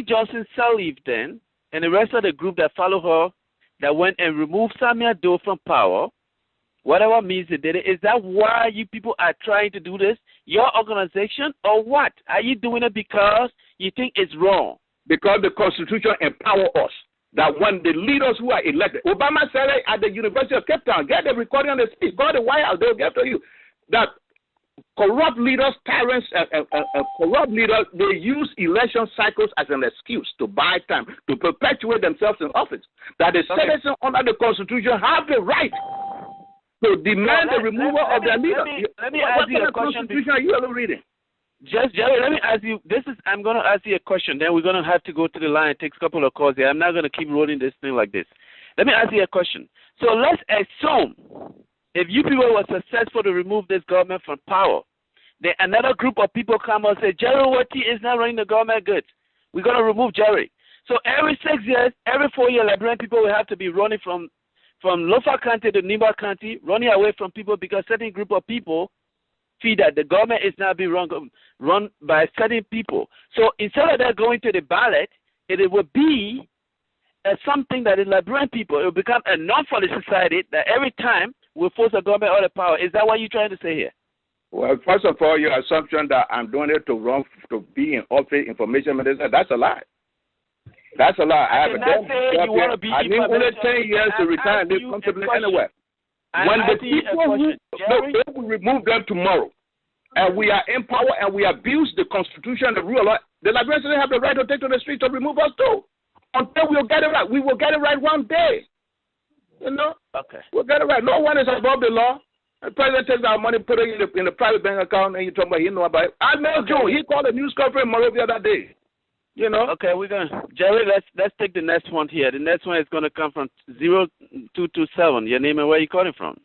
Johnson Sirleaf then and the rest of the group that follow her that went and removed Samuel Doe from power, whatever means they did it, is that why you people are trying to do this? Your organization or what? Are you doing it because you think it's wrong? Because the Constitution empowers us. That when the leaders who are elected, Obama said it at the University of Cape Town, get the recording on the speech, go to the White House, they'll get to you. That corrupt leaders, tyrants, corrupt leaders, they use election cycles as an excuse to buy time, to perpetuate themselves in office. That the citizens under the Constitution have the right to demand the removal of their leaders. Let me ask you a question. Constitution are you ever reading? Jerry, let me ask you. I'm going to ask you a question. Then we're going to have to go to the line and take a couple of calls here. I'm not going to keep rolling this thing like this. Let me ask you a question. So let's assume if you people were successful to remove this government from power, then another group of people come and say, Jerry Wetty is not running the government good. We're going to remove Jerry. So every 6 years, every 4 years, Liberian people will have to be running from Lofa County to Nimba County, running away from people because certain group of people feel that the government is now being run by certain people. So instead of that going to the ballot, it will be something that the Liberian people, it will become a norm for the society that every time we force the government out of power. Is that what you're trying to say here? Well, first of all, your assumption that I'm doing it to be in office, information minister, that's a lie. That's a lie. I haven't done it. I need only 10 years to retire and live comfortably anywhere. When the people they will remove them tomorrow, and we are in power and we abuse the Constitution, the rule of law, the Liberians have the right to take to the street to remove us too. Until we'll get it right. We will get it right one day. You know? Okay. We'll get it right. No one is above the law. The president takes our money, put it in the private bank account, and you talk about he know about it. I know Joe. He called a news conference in Monrovia that day. You know? Okay, Jerry, let's take the next one here. The next one is going to come from 0227. Your name and where you calling from?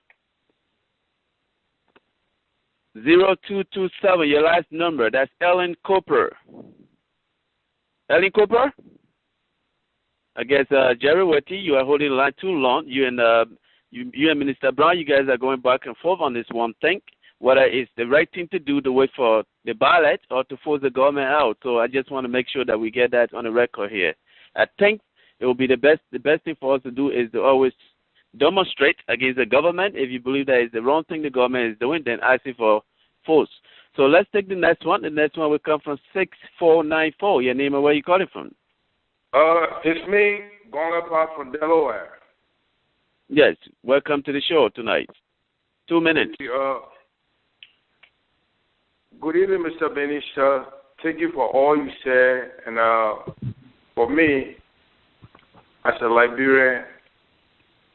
0227, your last number. That's Ellen Cooper. Ellen Cooper? I guess, Jerry Wetty, you are holding the line too long. You and Minister Brown, you guys are going back and forth on this one thing, whether it's the right thing to do to wait for the ballot or to force the government out. So I just want to make sure that we get that on the record here. I think it will be the best thing for us to do is to always demonstrate against the government. If you believe that is the wrong thing the government is doing, then ask it for force. So let's take the next one. The next one will come from 6494. Your name and where you calling from? It's me, Gola from Delaware. Yes. Welcome to the show tonight. 2 minutes. Good evening, Mr. Minister. Thank you for all you said. And for me, as a Liberian,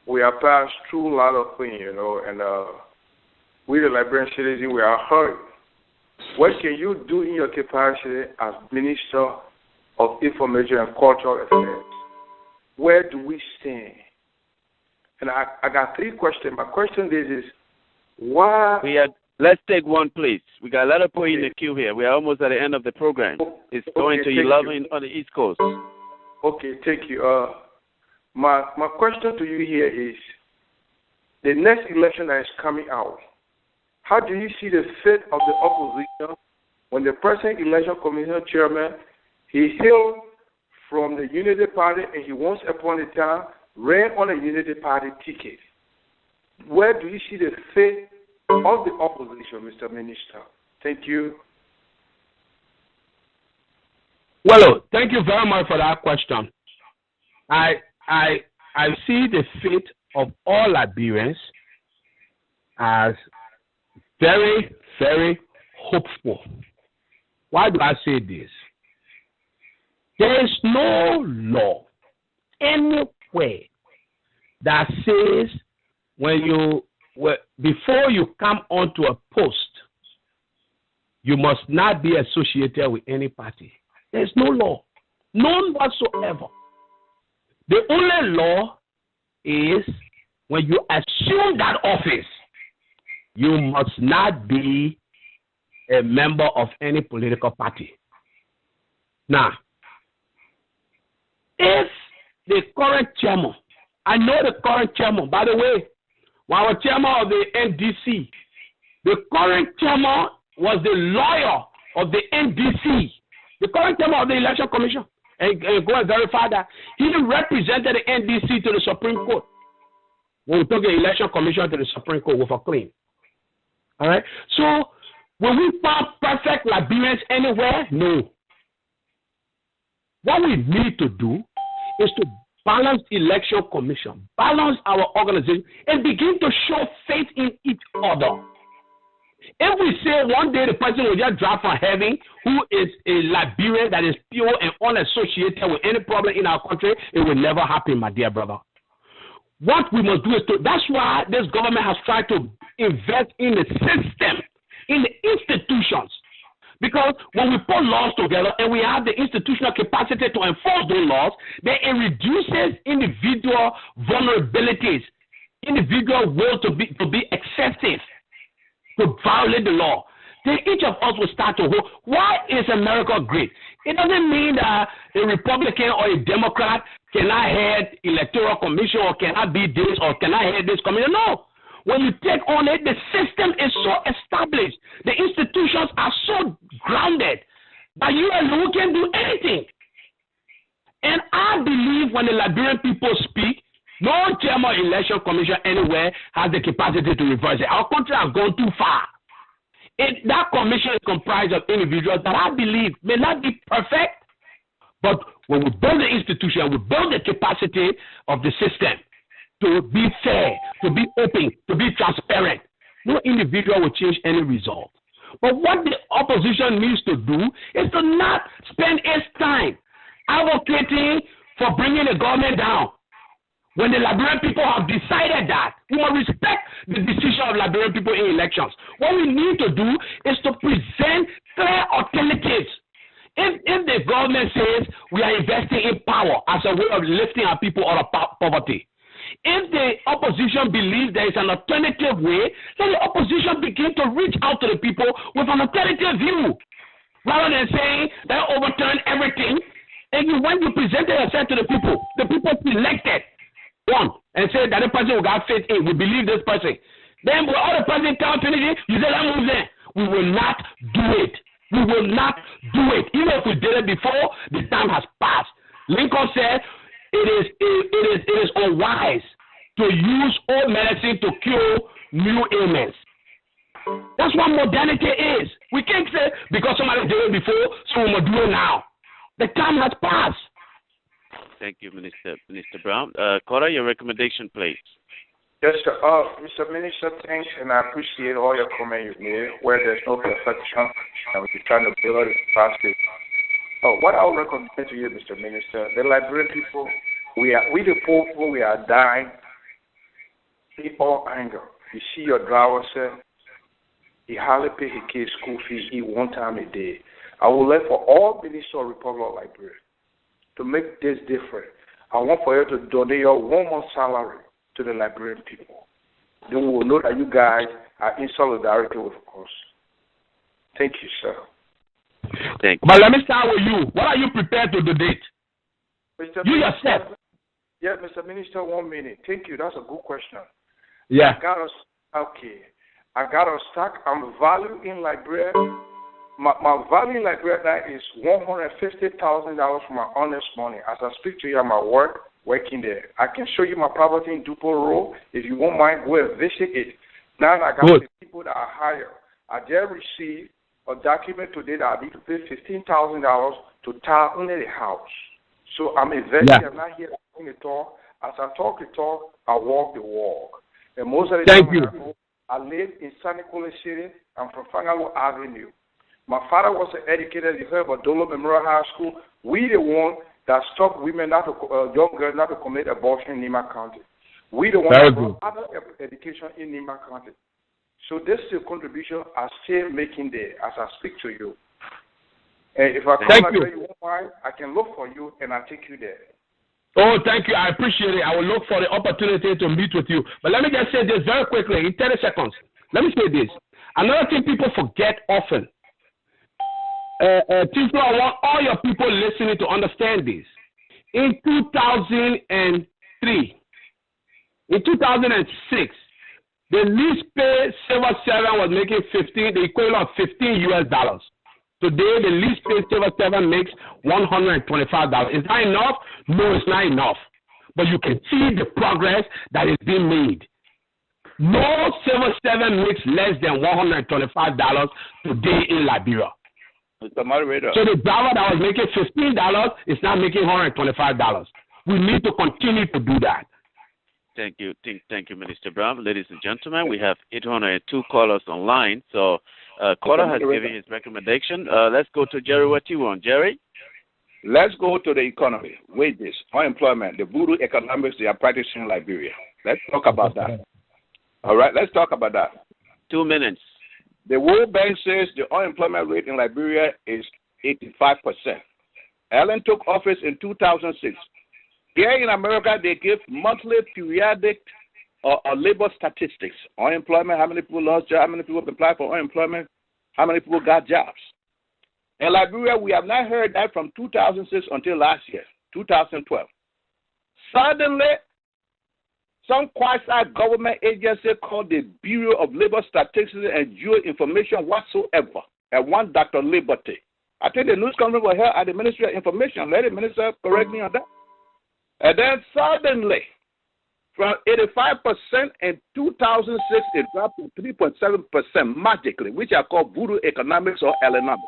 we have passed through a lot of things, and we, the Liberian citizens, we are hurt. What can you do in your capacity as Minister of Information and Cultural Affairs? Where do we stand? And I got 3 questions. My question is why... Let's take one, please. We got a lot of people in the queue here. We are almost at the end of the program. It's going to 11 on the East Coast. Okay, thank you. My question to you here is, the next election that is coming out, how do you see the fate of the opposition when the present election commission chairman, he hailed from the Unity Party and he once upon a time ran on a Unity Party ticket? Where do you see the fate of the opposition, Mr. Minister? Thank you. Well, thank you very much for that question. I see the fate of all Liberians as very, very hopeful. Why do I say this? There is no law anywhere that says before you come onto a post, you must not be associated with any party. There's no law, none whatsoever. The only law is when you assume that office, you must not be a member of any political party. Now, if the current chairman, I know the current chairman, by the way, our chairman of the NDC, the current chairman was the lawyer of the NDC, the current chairman of the Election Commission, and go and verify that. He represented the NDC to the Supreme Court. When we took the Election Commission to the Supreme Court with a claim. All right? So, will we find perfect Liberians anywhere? No. What we need to do is to balance the Election Commission, balance our organization, and begin to show faith in each other. If we say one day the president will just drop from heaven, who is a Liberian that is pure and unassociated with any problem in our country, it will never happen, my dear brother. What we must do is that's why this government has tried to invest in the system, in the institutions. Because when we put laws together and we have the institutional capacity to enforce those laws, then it reduces individual vulnerabilities, individual will to be excessive, to violate the law. Then each of us will start to hold. Why is America great? It doesn't mean that a Republican or a Democrat cannot head electoral commission or cannot be this or cannot head this commission. No. When you take on it, the system is so established. The institutions are so grounded that you alone can do anything. And I believe when the Liberian people speak, no chairman election commission anywhere has the capacity to reverse it. Our country has gone too far. That commission is comprised of individuals that I believe may not be perfect, but when we build the institution, we build the capacity of the system to be fair, to be open, to be transparent. No individual will change any result. But what the opposition needs to do is to not spend its time advocating for bringing the government down. When the Liberian people have decided that, we must respect the decision of Liberian people in elections. What we need to do is to present clear alternatives. If the government says we are investing in power as a way of lifting our people out of poverty, if the opposition believes there is an alternative way, then the opposition begin to reach out to the people with an alternative view. Rather than saying they overturn everything, and when you presented yourself to the people selected one and said that the person who got faith in, we believe this person. Then when all the president tell Trinity, you say that move there. We will not do it. We will not do it. Even if we did it before, the time has passed. Lincoln said, it is unwise to use old medicine to cure new ailments. That's what modernity is. We can't say because somebody did it before, so we must do it now. The time has passed. Thank you, Minister Brown. Cora, your recommendation, please. Yes, sir. Mr. Minister, thanks, and I appreciate all your comments you made where there's no perfection and we're trying to build it faster. What I would recommend to you, Mr. Minister, the Liberian people, we the poor people, we are dying in all anger. You see your driver, sir, he hardly pay his kids' school fee, one time a day. I would like for all ministers of the Republic of Liberia to make this different. I want for you to donate your 1 month salary to the Liberian people. Then we will know that you guys are in solidarity with us. Thank you, sir. Thank you. But let me start with you. What are you prepared to donate? You yourself. Yeah, Mr. Minister, 1 minute. Thank you. That's a good question. Yeah. I got a stock. I'm value in Liberia. My value in Liberia now is $150,000 for my honest money. As I speak to you, I'm at work, working there. I can show you my property in Dupo Road. If you won't mind, go and visit it. Now I got the people that are hired. I just received a document today that I need to pay $15,000 to tie only the house. So I'm investing. Yeah. I'm not here talking the talk. As I talk the talk, I walk the walk. And most of the time I live in San Nicolas City. I'm from Fangalo Avenue. My father was an educator. You heard about Gola Memorial High School. We the one that stopped women young girls not to commit abortion in Nima County. We the one that brought other education in Nima County. So this is a contribution I'm still making there as I speak to you. And if I come you won't mind, I can look for you and I'll take you there. Oh, thank you. I appreciate it. I will look for the opportunity to meet with you. But let me just say this very quickly in 30 seconds. Let me say this. Another thing people forget often. People, I want all your people listening to understand this. In 2003, in 2006, the least paid civil servant was making the equivalent of $15 US. Today, the least paid civil servant makes $125. Is that enough? No, it's not enough. But you can see the progress that is being made. No civil servant makes less than $125 today in Liberia. Mr. Moderator. So the driver that was making $15 is now making $125. We need to continue to do that. Thank you. Thank you, Minister Brown. Ladies and gentlemen, we have 802 callers online. So caller has given his recommendation. Let's go to Jerry. What you want, Jerry? Let's go to the economy. Wages, unemployment, the voodoo economics they are practicing in Liberia. Let's talk about that. All right, let's talk about that. 2 minutes. The World Bank says the unemployment rate in Liberia is 85%. Ellen took office in 2006. Here in America, they give monthly periodic labor statistics. Unemployment, how many people lost jobs, how many people applied for unemployment, how many people got jobs. In Liberia, we have not heard that from 2006 until last year, 2012. Suddenly, some quasi-government agency called the Bureau of Labor Statistics and Geoinformation whatsoever, and one Dr. Liberty. I think the news conference was held at the Ministry of Information. Let the minister correct me on that. And then suddenly, from 85% in 2006, it dropped to 3.7% magically, which are called voodoo economics or Ellenomics,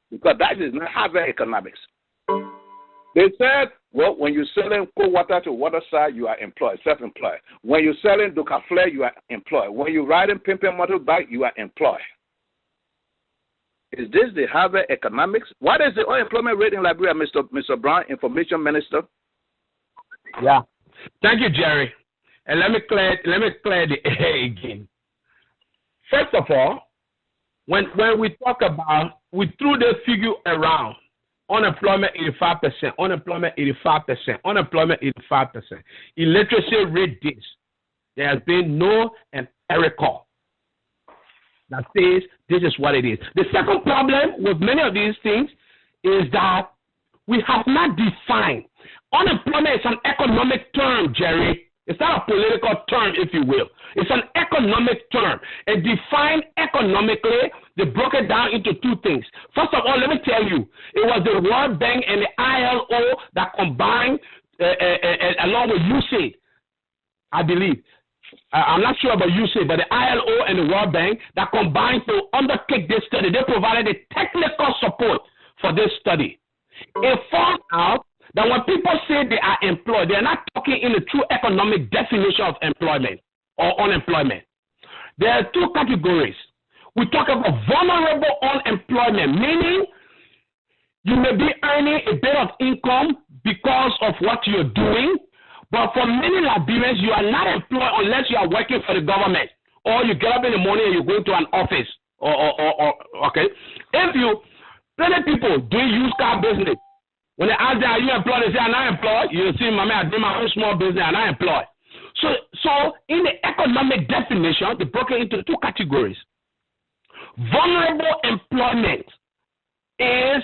because that is not Harvard economics. They said, well, when you're selling cold water to waterside, you are employed, self-employed. When you're selling Ducaflare, you are employed. When you're riding pimping motorbike, you are employed. Is this the Harvard economics? What is the unemployment rate in Liberia, Mr. Brown, Information Minister? Yeah. Thank you, Jerry. And let me clear the air again. First of all, when we talk about, we threw the figure around. Unemployment 85%, unemployment 85%, unemployment 85%. Illiteracy rate this. There has been no empirical that says this is what it is. The second problem with many of these things is that we have not defined. Unemployment is an economic term, Jerry. It's not a political term, if you will. It's an economic term. And defined economically, they broke it down into two things. First of all, let me tell you, it was the World Bank and the ILO that combined, along with USAID, I believe. I'm not sure about USAID, but the ILO and the World Bank that combined to undertake this study. They provided the technical support for this study. It found out that when people say they are employed, they are not talking in the true economic definition of employment or unemployment. There are two categories. We talk about vulnerable unemployment, meaning you may be earning a bit of income because of what you're doing, but for many Liberians, you are not employed unless you are working for the government or you get up in the morning and you go to an office. Okay? If you, many people do used car business. When they ask them, are you employed? They say, I'm not employed. You see, I do my own small business, I'm not employed. So in the economic definition, they broke it into two categories. Vulnerable employment is,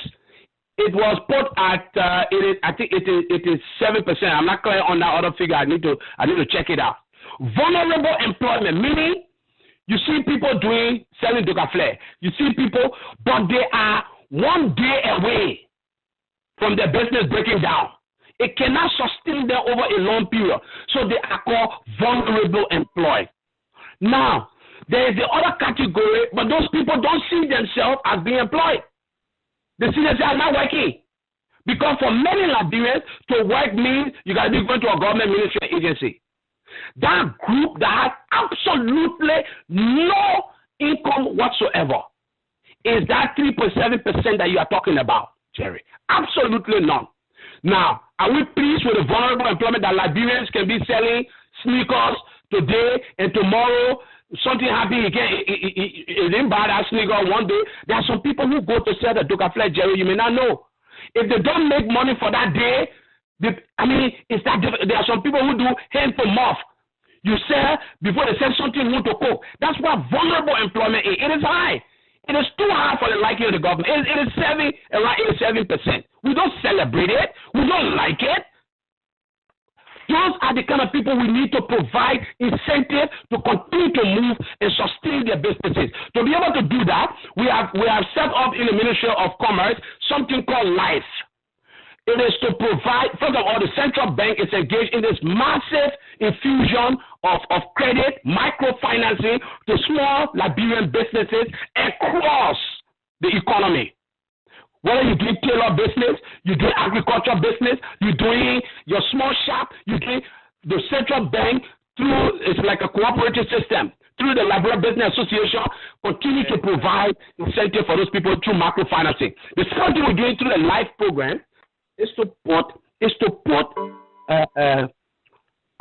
it was put at, I think it is 7%. I'm not clear on that other figure. I need to check it out. Vulnerable employment, meaning you see people selling Ducaflare. You see people, but they are one day away from their business breaking down. It cannot sustain them over a long period. So they are called vulnerable employed. Now, there is the other category, but those people don't see themselves as being employed. They see themselves as not working. Because for many Liberians, to work means you got to be going to a government ministry agency. That group that has absolutely no income whatsoever is that 3.7% that you are talking about, Jerry. Absolutely none. Now, are we pleased with the vulnerable employment that Liberians can be selling sneakers today and tomorrow? Something happened, he didn't buy that sneaker one day. There are some people who go to sell the Ducaflare, Jerry, you may not know. If they don't make money for that day, it's that there are some people who do hand to mouth. You sell before they sell something you want to cook. That's what vulnerable employment is. It is high. It is too high for the liking of the government. It is around 87%. We don't celebrate it. We don't like it. Those are the kind of people we need to provide incentive to continue to move and sustain their businesses. To be able to do that, we have set up in the Ministry of Commerce something called LIFE. It is to provide, first of all, the central bank is engaged in this massive infusion of credit, microfinancing to small Liberian businesses across the economy. Whether you're doing tailor business, you're doing agriculture business, you're doing your small shop, you're doing the central bank through, it's like a cooperative system, through the Liberian Business Association, continue to provide incentive for those people through microfinancing. The second thing we're doing through the LIFE program is to put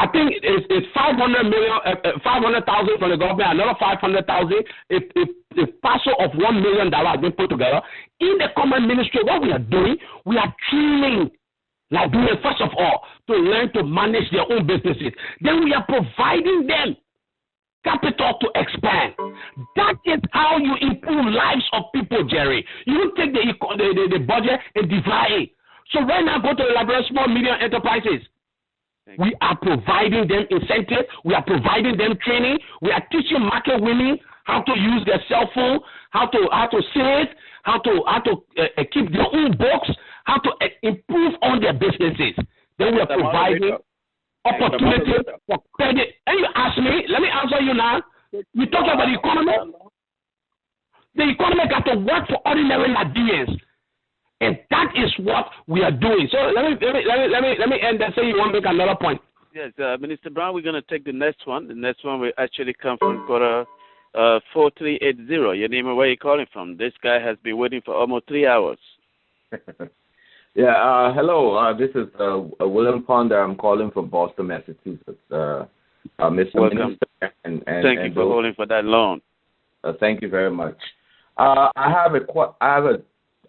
I think it's 500,000 from the government, another 500,000. A parcel of $1 million has been put together. In the common ministry, what we are doing, we are training Liberians, first of all, to learn to manage their own businesses. Then we are providing them capital to expand. That is how you improve lives of people, Jerry. You don't take the budget and divide it. So right now, go to the Liberian Small Medium Enterprises. We are providing them incentive. We are providing them training. We are teaching market women how to use their cell phone, how to save, how to keep their own books, how to improve on their businesses. Then we are providing opportunity for credit. And you ask me, let me answer you now. We talk about the economy. The economy got to work for ordinary Liberians. And that is what we are doing. So let me end and say you want to make another point. Yes, Minister Brown, we're going to take the next one. The next one will actually come from Gola 4380. Your name and where you're calling from. This guy has been waiting for almost 3 hours. Yeah, hello. This is William Ponder. I'm calling from Boston, Massachusetts. Mr. Welcome. Minister, Thank you for holding for that long. Thank you very much. I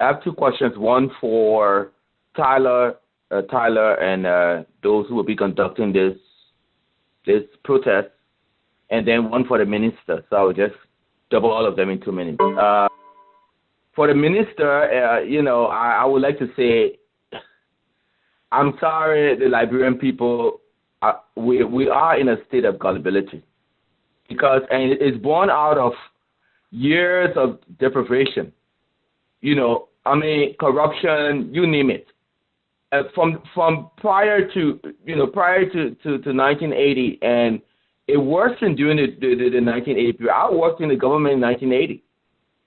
have two questions. One for Tyler, and those who will be conducting this protest, and then one for the minister. So I'll just double all of them in 2 minutes. For the minister, I would like to say, I'm sorry, the Liberian people, we are in a state of gullibility, and it's born out of years of deprivation. Corruption, you name it. from prior to 1980, and it worsened during the 1980 period. I worked in the government in 1980,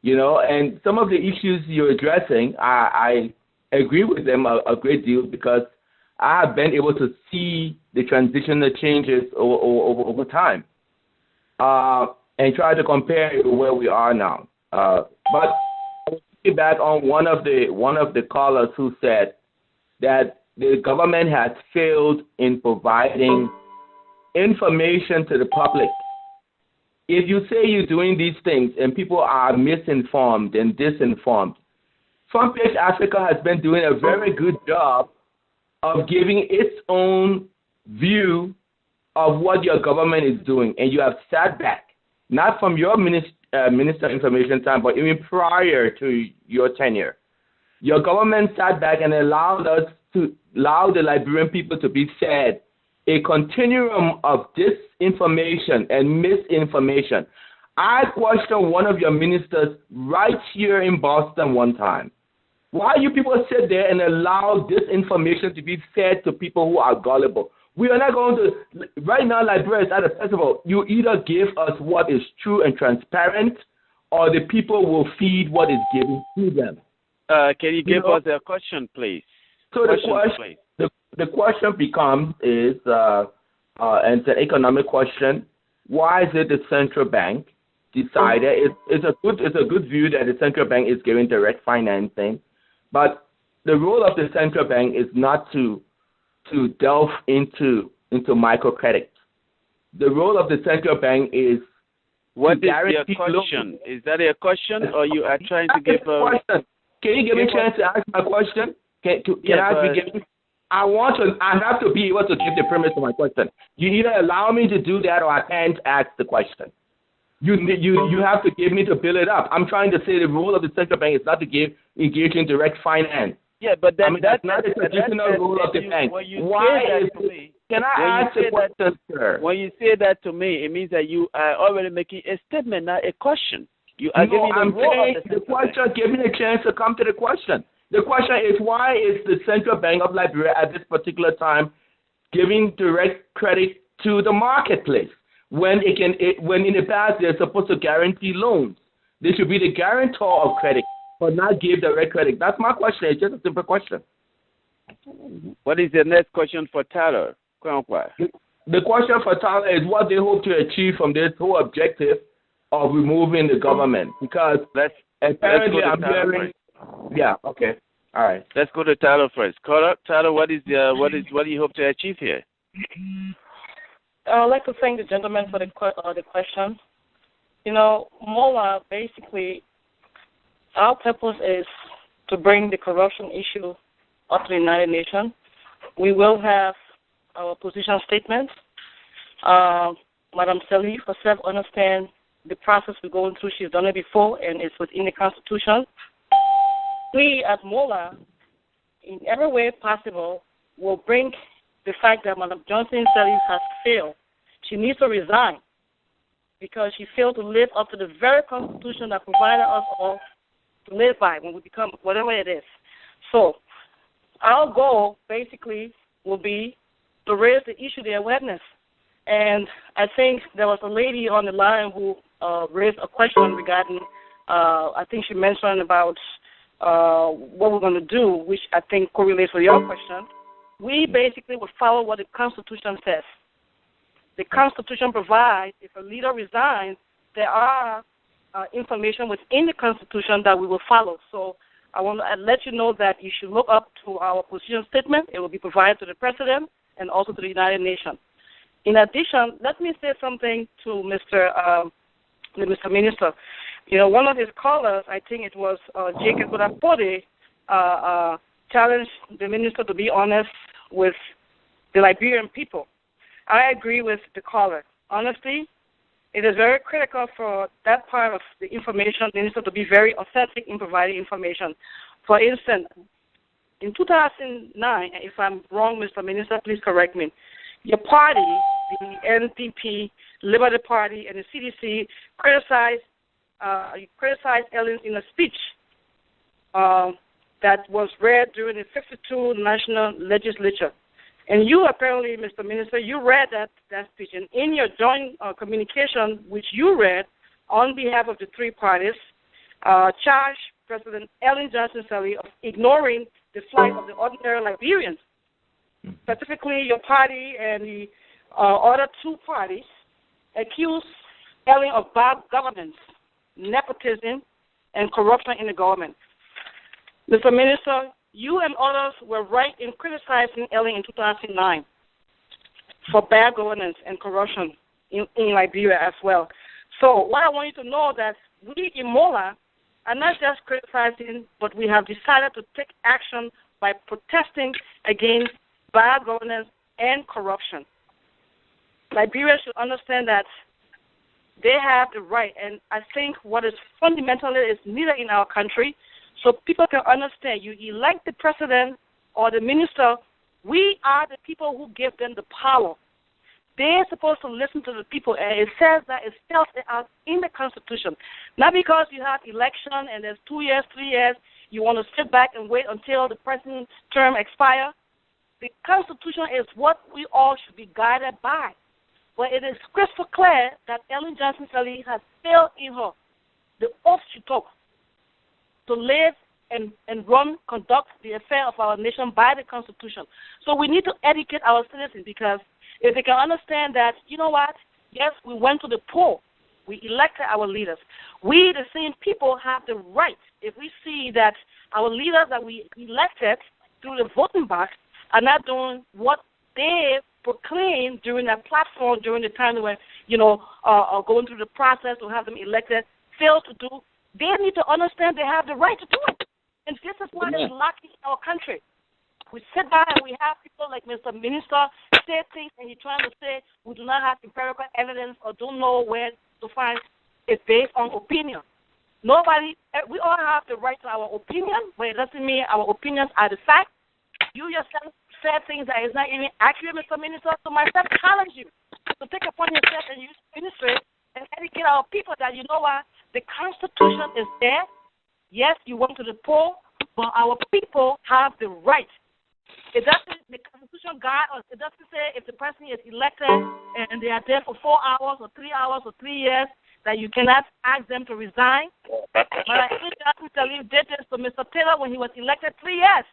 and some of the issues you're addressing, I agree with them a great deal because I have been able to see the transitional changes over time, and try to compare it to where we are now. But back on one of the callers who said that the government has failed in providing information to the public. If you say you're doing these things and people are misinformed and disinformed, Front Page Africa has been doing a very good job of giving its own view of what your government is doing, and you have sat back, not from your Minister Information time, but even prior to your tenure. Your government sat back and allowed the Liberian people to be fed a continuum of disinformation and misinformation. I questioned one of your ministers right here in Boston one time. Why you people sit there and allow disinformation to be fed to people who are gullible? We are not going to, right now, Liberia is at a festival. You either give us what is true and transparent, or the people will feed what is given to them. Can you give us a question, please? So the question becomes and it's an economic question. Why is it the central bank decided? It's a good view that the central bank is giving direct financing, but the role of the central bank is not to delve into microcredit. The role of the central bank is what is your question? Loans. Is that a question, or you are trying to give a question? Can you give me a chance to ask my question? I have to be able to give the premise of my question. You either allow me to do that, or I can't ask the question. You have to give me to build it up. I'm trying to say the role of the central bank is not to engage in direct finance. Yeah, but then that's not the traditional role of the bank. Can I ask a question, sir? When you say that to me, it means that you are already making a statement, not a question. You are giving I'm saying the question, give me a chance to come to the question. The question is, why is the Central Bank of Liberia at this particular time giving direct credit to the marketplace when when in the past they're supposed to guarantee loans? They should be the guarantor of credit, but not give direct credit. That's my question. It's just a simple question. What is the next question for Tyler? The question for Tyler is what they hope to achieve from this whole objective of removing the government, because apparently I'm hearing. Yeah. Okay. All right. Let's go to Tyler first. Tyler, what do you hope to achieve here? I'd like to thank the gentleman for the question. Mola, basically, our purpose is to bring the corruption issue up to the United Nations. We will have our position statements. Madam Sirleaf herself understands the process we're going through. She's done it before, and it's within the Constitution. We, as Mola, in every way possible, will bring the fact that Madam Johnson Sirleaf has failed. She needs to resign because she failed to live up to the very Constitution that provided us all to live by when we become whatever it is. So our goal, basically, will be to raise the issue, the awareness. And I think there was a lady on the line who raised a question regarding, I think she mentioned about what we're going to do, which I think correlates with your question. We basically will follow what the Constitution says. The Constitution provides if a leader resigns, there are information within the Constitution that we will follow. So I want to let you know that you should look up to our position statement. It will be provided to the President and also to the United Nations. In addition, let me say something to Mr. Minister. One of his callers, I think it was Jacob Kodapode, challenged the minister to be honest with the Liberian people. I agree with the caller. Honestly, it is very critical for that part of the information minister to be very authentic in providing information. For instance, in 2009, if I'm wrong, Mr. Minister, please correct me, your party, the NPP, Liberty Party, and the CDC criticized aliens in a speech that was read during the 52 National Legislature. And you apparently, Mr. Minister, you read that speech. And in your joint communication, which you read on behalf of the three parties, charged President Ellen Johnson Sirleaf of ignoring the plight of the ordinary Liberians. Specifically, your party and the other two parties accused Ellen of bad governance, nepotism, and corruption in the government. Mr. Minister, you and others were right in criticizing Ellen in 2009 for bad governance and corruption in Liberia as well. So what I want you to know that we in MOLA are not just criticizing, but we have decided to take action by protesting against bad governance and corruption. Liberia should understand that they have the right, and I think what is fundamentally is needed in our country, so people can understand. You elect the president or the minister, we are the people who give them the power. They're supposed to listen to the people, and it says that it spells it out in the Constitution. Not because you have election and there's 2 years, 3 years, you want to sit back and wait until the president's term expires. The Constitution is what we all should be guided by. But it is crystal clear that Ellen Johnson Sirleaf has failed in her the oath she took to live and conduct the affair of our nation by the Constitution. So we need to educate our citizens, because if they can understand that, you know what, yes, we went to the poll, we elected our leaders. We, the same people, have the right, if we see that our leaders that we elected through the voting box are not doing what they proclaimed during that platform, during the time they were, going through the process to have them elected, fail to do, they need to understand they have the right to do it. And this is what is lacking in our country. We sit back and we have people like Mr. Minister say things, and he's trying to say we do not have empirical evidence or don't know where to find it based on opinion. We all have the right to our opinion, but it doesn't mean our opinions are the fact. You yourself said things that is not even accurate, Mr. Minister, so myself challenge you to take upon yourself and use ministry and educate our people that, you know what, the Constitution is there. Yes, you went to the poll, but our people have the right. It doesn't, the Constitution guide us. It doesn't say if the person is elected and they are there for 4 hours or 3 hours or 3 years that you cannot ask them to resign. But I think Johnson Sirleaf did this to Mr. Taylor when he was elected 3 years.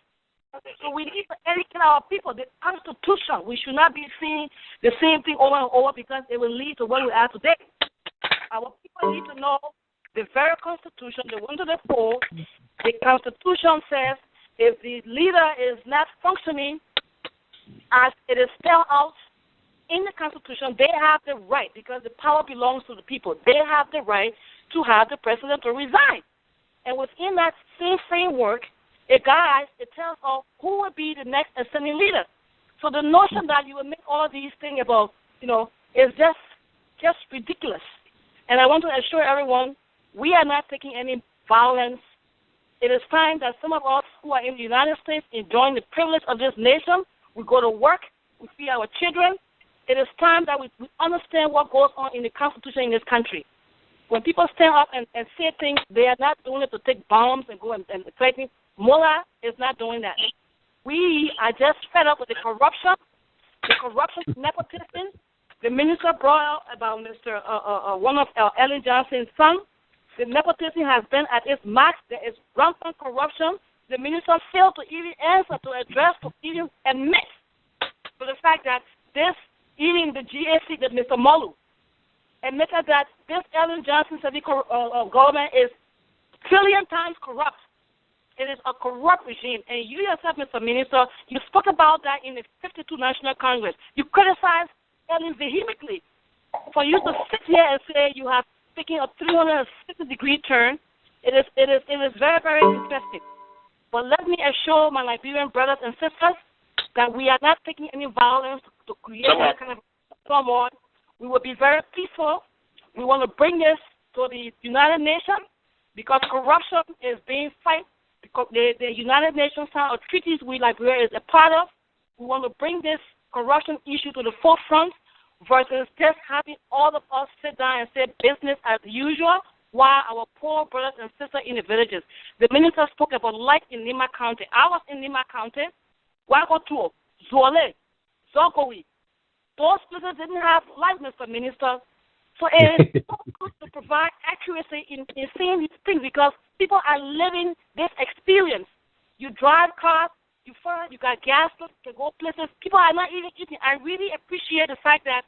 So we need to educate our people. The Constitution, we should not be seeing the same thing over and over, because it will lead to where we are today. Our people need to know the very Constitution. They went to the poll. The Constitution says if the leader is not functioning as it is spelled out in the Constitution, they have the right, because the power belongs to the people. They have the right to have the president to resign. And within that same framework, it tells us who will be the next ascending leader. So the notion that you will make all of these things about, is just ridiculous. And I want to assure everyone, we are not taking any violence. It is time that some of us who are in the United States enjoying the privilege of this nation, we go to work, we feed our children. It is time that we understand what goes on in the Constitution in this country. When people stand up and say things, they are not doing it to take bombs and go and threaten. MOLA is not doing that. We are just fed up with the corruption nepotism. The minister brought out about one of Ellen Johnson's sons. The nepotism has been at its max. There is rampant corruption. The minister failed to even answer, to address, to even admit to the fact that even the GAC, that Mr. Molu, admitted that this Ellen Johnson Sirleaf government is a trillion times corrupt. It is a corrupt regime. And you yourself, Mr. Minister, you spoke about that in the 52 National Congress. You criticized Ellen vehemently for you to sit here and say you have taken a 360-degree turn. It is very, very interesting. But let me assure my Liberian brothers and sisters that we are not taking any violence to create any kind of turmoil. We will be very peaceful. We want to bring this to the United Nations, because corruption is being fight. Because the United Nations signed treaties we Liberia is a part of. We want to bring this corruption issue to the forefront versus just having all of us sit down and say business as usual. while our poor brothers and sisters in the villages. The minister spoke about light in Nima County. I was in Nima County, Wagotuo, Zole, Zogowi. Those places didn't have light, Mr. Minister. So it is so good to provide accuracy in seeing these things because people are living this experience. You drive cars, you got gas to go places. People are not even eating. I really appreciate the fact that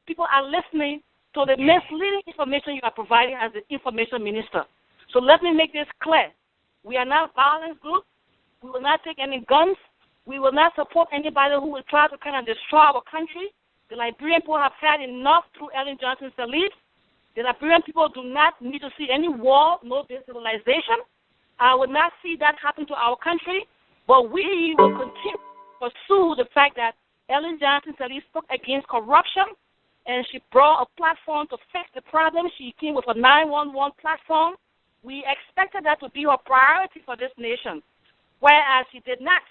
people are listening to the misleading information you are providing as the information minister. So let me make this clear. We are not a violence group. We will not take any guns. We will not support anybody who will try to kind of destroy our country. The Liberian people have had enough through Johnson Sirleaf. The Liberian people do not need to see any war, no destabilization. I would not see that happen to our country, but we will continue to pursue the fact that Johnson Sirleaf spoke against corruption, and she brought a platform to fix the problem. She came with a 911 platform. We expected that to be her priority for this nation, whereas she did not.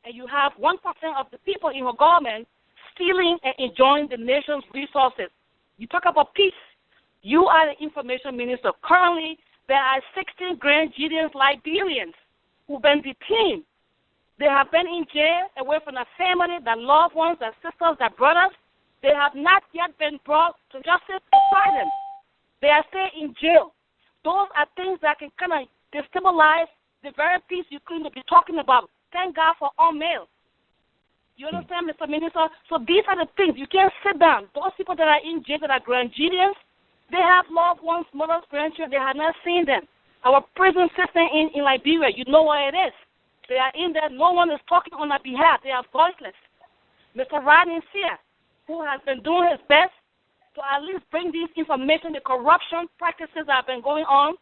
And you have 1% of the people in her government stealing and enjoying the nation's resources. You talk about peace. You are the information minister. Currently, there are 16 Grand Gideons Liberians who've been detained. They have been in jail away from their family, their loved ones, their sisters, their brothers. They have not yet been brought to justice to try them. They are still in jail. Those are things that can kind of destabilize the very peace you claim to be talking about. Thank God for all males. You understand, Mr. Minister? So these are the things. You can't sit down. Those people that are in jail that are Grand Gideons, they have loved ones, mothers, grandchildren. They have not seen them. Our prison system in Liberia, you know what it is. They are in there. No one is talking on their behalf. They are voiceless. Mr. Rodney Sear, who has been doing his best to at least bring these information, the corruption practices that have been going on,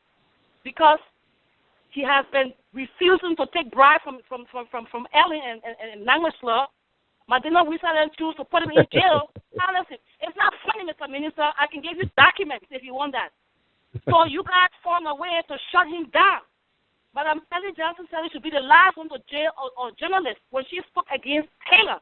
because he has been refusing to take bribe from Ellen and Nangwesler. Madina, we started choose to put him in jail. It's not funny, Mr. Minister. I can give you documents if you want that. So you guys found a way to shut him down. But Johnson Sirleaf should be the last one to jail or journalist when she spoke against Taylor.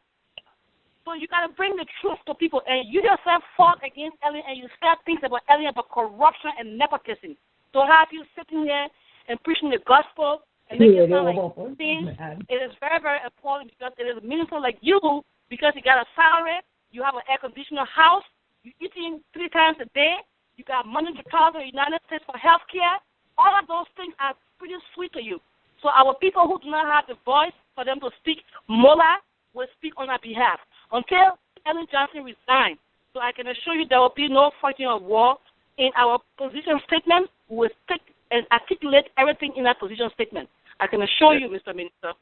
So you got to bring the truth to people. And you yourself fought against Ellen, and you said things about Ellen about corruption and nepotism. So have you sitting here and preaching the gospel and making it sound like things, it is very, very important because it is a minister like you, because you got a salary, you have an air-conditioned house, you're eating 3 times a day, you got money to travel to the United States for health care. All of those things are pretty sweet to you. So our people who do not have the voice for them to speak, Mola will speak on our behalf. Until Ellen Johnson resigns, so I can assure you there will be no fighting of war. In our position statement, we will stick and articulate everything in that position statement. I can assure you, Mr. Minister.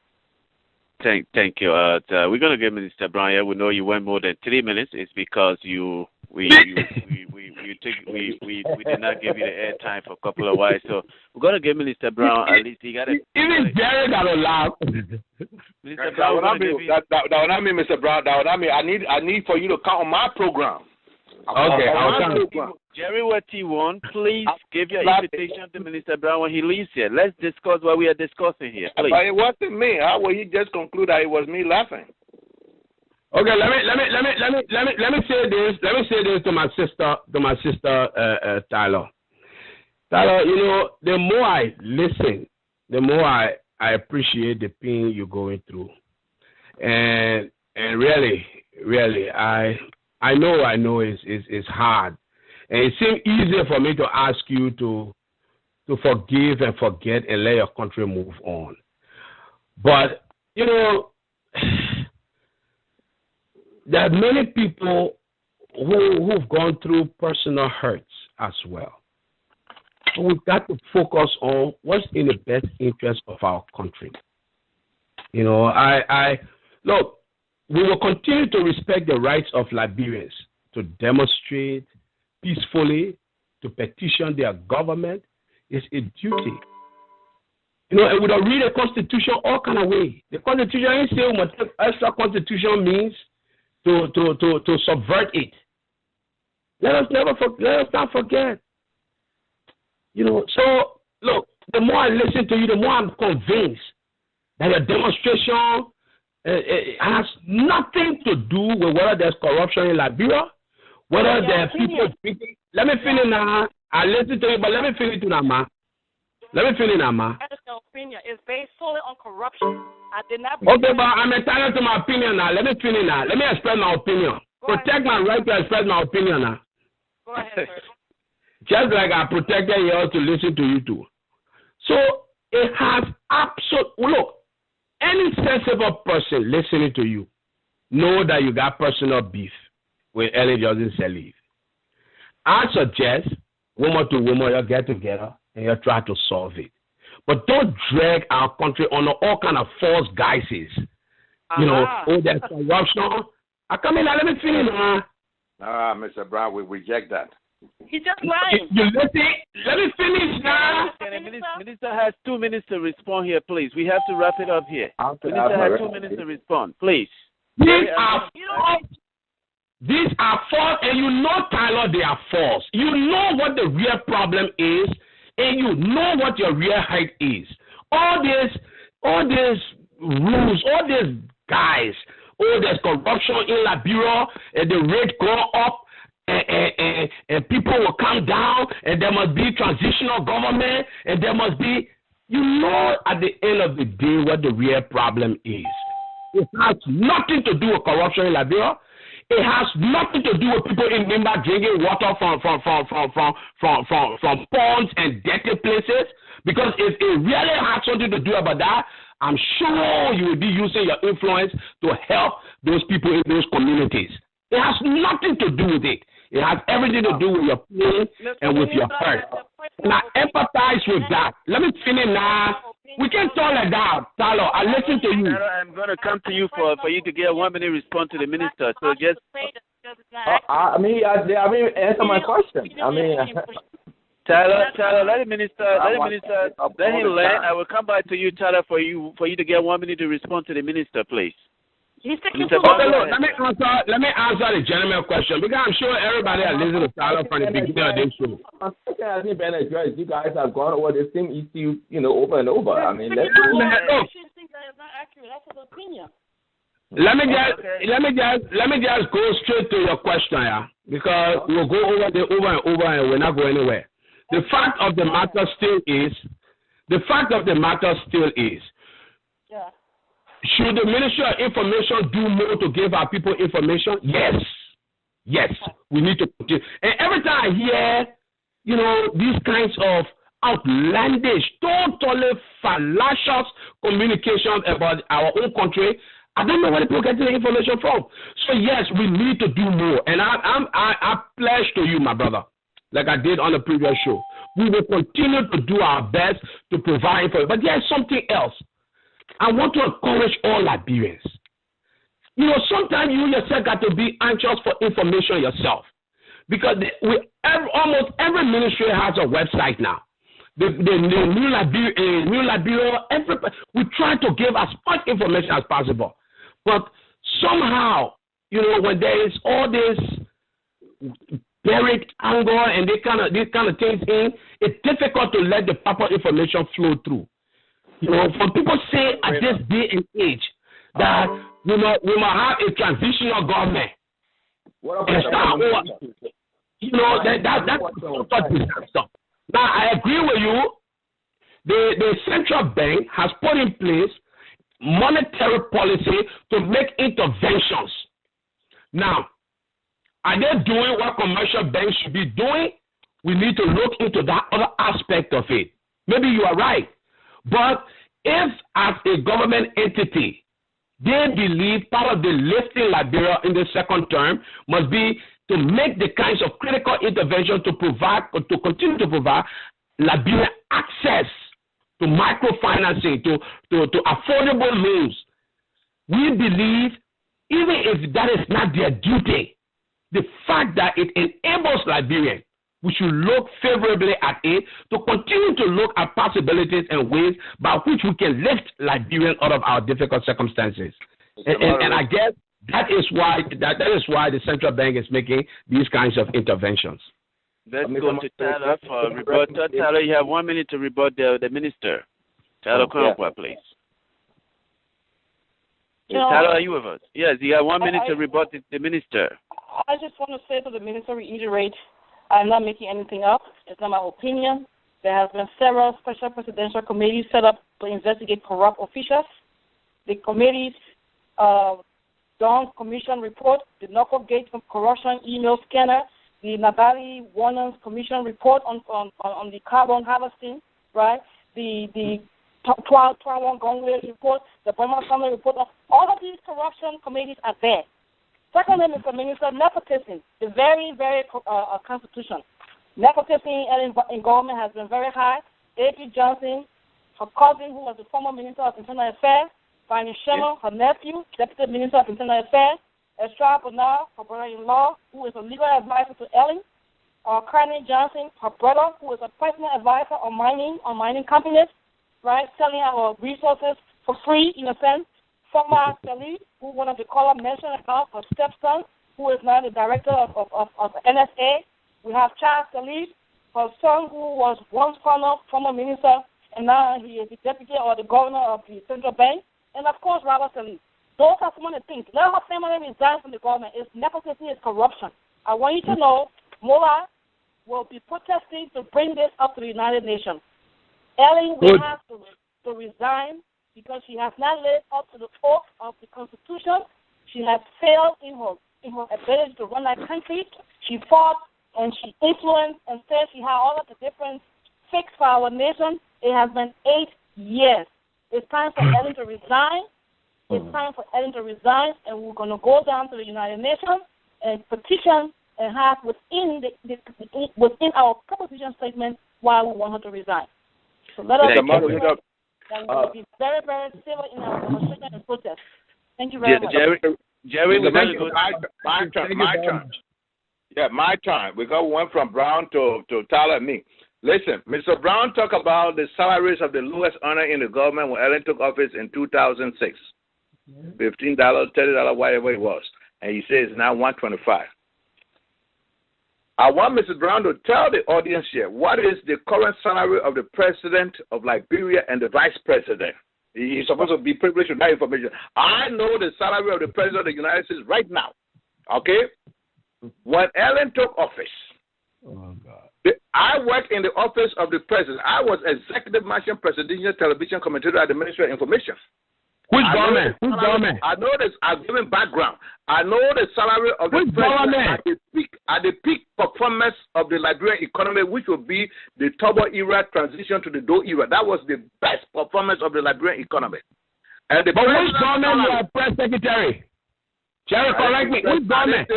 Thank you. We're going to give Minister Brown here. We know you went more than 3 minutes. It's because we did not give you the air time for a couple of while. So we're going to give Minister Brown at least. He got it. Even Jerry got to laugh. Minister Brown, Mr. Brown. I need for you to come on my program. Okay, I'll come. Jerry T1, please give your invitation to Minister Brown when he leaves here. Let's discuss what we are discussing here, please. But it wasn't me. How will he just conclude that it was me laughing? Okay, let me say this. Let me say this to my sister, Tyler. Tyler, you know, the more I listen, the more I appreciate the pain you're going through, and really, I know it's hard. And it seems easier for me to ask you to forgive and forget and let your country move on. But, you know, there are many people who've gone through personal hurts as well. So we've got to focus on what's in the best interest of our country. You know, look, we will continue to respect the rights of Liberians to demonstrate peacefully, to petition their government. Is a duty. You know, and we don't read the Constitution all kind of way. The Constitution ain't say what extra Constitution means to subvert it. Let us not forget. You know, so look, the more I listen to you, the more I'm convinced that your demonstration has nothing to do with whether there's corruption in Liberia, whether there are people drinking. Let me finish now. I listen to you, but let me finish to Nama. Let me finish, Nama. That is the opinion. It's based solely on corruption. I did not. Okay, but I'm entitled to my opinion now. Let me finish now. Let me express my opinion. Protect my right to express my opinion now. Go ahead, sir. Just like I protected yours to listen to you too. So it has absolute look. Any sensible person listening to you know that you got personal beef with Johnson Sirleaf. I suggest woman to woman you get together and you try to solve it. But don't drag our country under all kind of false guises. You know, there's corruption. I come in and let me finish. Mr. Brown, we reject that. He just lied. You listen. Let me finish now. Minister has 2 minutes to respond here, please. We have to wrap it up here. Minister has 2 minutes to respond, please. These are false, and you know, Tyler, they are false. You know what the real problem is, and you know what your real height is. All these rules, all these guys, there's corruption in Liberia, and the rate go up, and people will come down, and there must be transitional government, and there must be, you know, at the end of the day what the real problem is. It has nothing to do with corruption in Liberia. It has nothing to do with people in Nimba drinking water from ponds and dirty places. Because if it really has something to do about that, I'm sure you will be using your influence to help those people in those communities. It has nothing to do with it. It has everything to do with your pain and with your hurt. And I empathize with that. Let me finish now. We can't talk like that, Tyler. I listen to you. I'm going to come to you for you to get a 1 minute response to the minister. So just. Answer my question. Tyler, let him land. I will come back to you, Tyler, for you to get 1 minute to respond to the minister, please. Let me answer the gentleman question because I'm sure everybody has listened to Tyler from the beginning of this show. I think Ben addressed. You guys have gone over the same issue, over and over. I mean, let's go. That's his opinion. Let me just go straight to your question, yeah, because we'll go over and over and we'll not go anywhere. The fact of the matter still is, yeah. Should the Ministry of Information do more to give our people information? Yes, we need to continue. And every time I hear, these kinds of outlandish, totally fallacious communications about our own country, I don't know where people get the information from. So yes, we need to do more. And I pledge to you, my brother, like I did on the previous show, we will continue to do our best to provide information. But there's something else. I want to encourage all Liberians. Sometimes you yourself got to be anxious for information yourself. Because almost every ministry has a website now. The New Liberia, we try to give as much information as possible. But somehow, when there is all this buried anger and these kind of things in, it's difficult to let the proper information flow through. When people say at this day and age that we might have a transitional government and start over, that's stuff. Now I agree with you. The central bank has put in place monetary policy to make interventions. Now, are they doing what commercial banks should be doing? We need to look into that other aspect of it. Maybe you are right. But if, as a government entity, they believe part of the lifting Liberia in the second term must be to make the kinds of critical intervention to continue to provide Liberia access to microfinancing, to affordable loans, we believe, even if that is not their duty, the fact that it enables Liberians, we should look favorably at it to continue to look at possibilities and ways by which we can lift Liberia out of our difficult circumstances. And I guess that is why the central bank is making these kinds of interventions. Let's go to Tyler for rebuttal. Tyler, you have 1 minute to rebut the minister. Tyler, come up, please. Tyler, are you with us? Yes, you have 1 minute to rebut the minister. I just want to say to the minister, reiterate I'm not making anything up. It's not my opinion. There has been several special presidential committees set up to investigate corrupt officials. The committees, Dawn Commission report, the Knucklegate Corruption email scanner, the Nabali Warners Commission report on the carbon harvesting, right? The Twawan Gongwe report, the Burma Family report. All of these corruption committees are there. Secondly, Mr. Minister, nepotism, the very, very constitution. Nepotism in government has been very high. A.P. Johnson, her cousin, who was the former Minister of Internal Affairs, Fanny Sherman, her nephew, Deputy Minister of Internal Affairs, Estrada Bernard, her brother-in-law, who is a legal advisor to Ellen, Carney Johnson, her brother, who is a personal advisor on mining companies, right, selling our resources for free, in a sense. Former Sirleaf, who one of the caller mentioned about her stepson, who is now the director of NSA. We have Charles Sirleaf, her son, who was once former minister, and now he is the deputy or the governor of the central bank. And, of course, Robert Sirleaf. Those are some of the things. Let her family resign from the government. It's nepotism, it's corruption. I want you to know Mola will be protesting to bring this up to the United Nations. Ellen will have to resign because she has not lived up to the oath of the Constitution. She has failed in her ability to run that country. She fought and she influenced and said she had all of the different fix for our nation. It has been 8 years. It's time for Ellen to resign. It's time for Ellen to resign, and we're going to go down to the United Nations and petition and have within our proposition statement why we want her to resign. So let us be very, very civil in our demonstration and protest. Thank you very much. Jerry, my turn. Yeah, my turn. We went from Brown to Tyler and me. Listen, Mr. Brown talked about the salaries of the lowest earner in the government when Ellen took office in 2006. $15, $30, whatever it was. And he says now $125. I want Mr. Brown to tell the audience here what is the current salary of the president of Liberia and the vice president. He's supposed to be privileged with that information. I know the salary of the president of the United States right now. Okay? When Ellen took office, I worked in the office of the president. I was executive mansion presidential television commentator at the Ministry of Information. Which government? I know this. I'm giving background. I know the salary of the president at the peak performance of the Liberian economy, which will be the Turbo era transition to the Doe era. That was the best performance of the Liberian economy. And the but which government you are press secretary? Jerry, correct me. Which government?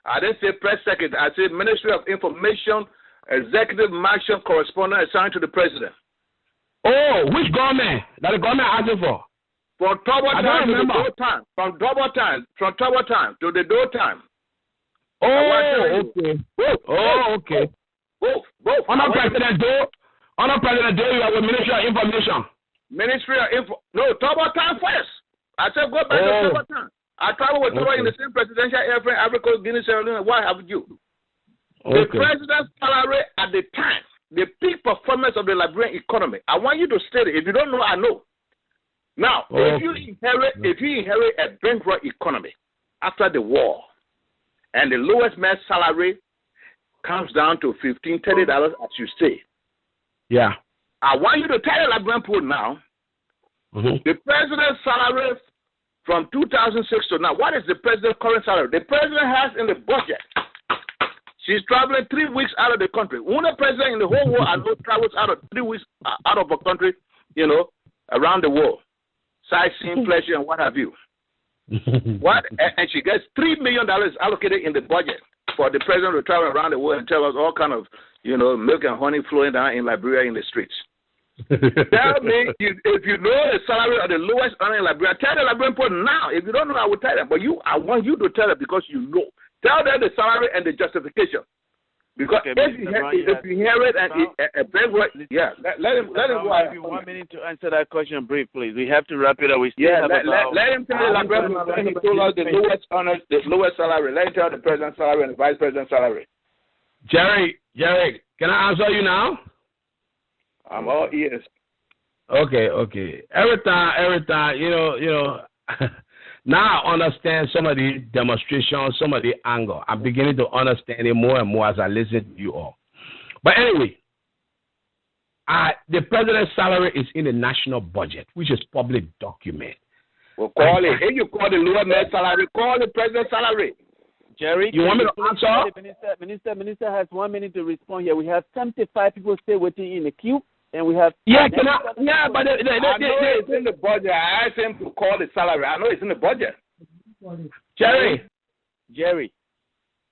I didn't say press secretary. I said Ministry of Information, executive mansion correspondent assigned to the president. Oh, which government? That the government asking for? From Turbo time to the Doe time. From Turbo time to the Doe time. Oh, okay. Okay. Both. Honor President Doe, you are with Ministry of Information. No, Turbo time first. I said go back to Turbo time. I travel with Turbo in the same presidential airplane, Ivory Coast, Guinea, Sierra Leone. Why have you? The president's salary at the time, the peak performance of the Liberian economy. I want you to state it. If you don't know, I know. Now, if you inherit a bankrupt economy after the war, and the lowest man's salary comes down to $15, $30, as you say. Yeah. I want you to tell the Liberian people now, the president's salary from 2006 to now. What is the president's current salary? The president has in the budget. She's traveling 3 weeks out of the country. Only president in the whole world I know travels out of 3 weeks out of a country, around the world. Sightseeing, pleasure, and what have you. And she gets $3 million allocated in the budget for the president to travel around the world and tell us all kind of, milk and honey flowing down in Liberia in the streets. Tell me if you know the salary of the lowest earner in Liberia. Tell the Liberian people now. If you don't know, I will tell them. But I want you to tell them because you know. Tell them the salary and the justification. Because if you hear it and a big word, let him go ahead. 1 minute to answer that question brief, please. We have to wrap it up. We still have let him tell the Liberian he told us the lowest salary. Let him tell the president's salary and the vice president's salary. Jerry, can I answer you now? I'm all ears. Okay. Every time, Now I understand some of the demonstrations, some of the anger. I'm beginning to understand it more and more as I listen to you all. But anyway, the president's salary is in the national budget, which is public document. Well, call it. If you call the lower man's salary, call the president's salary. Jerry, you want me to answer? Minister has 1 minute to respond here. We have 75 people still waiting in the queue, and we have... but I know it's in the budget. I asked him to call the salary. I know it's in the budget. Jerry,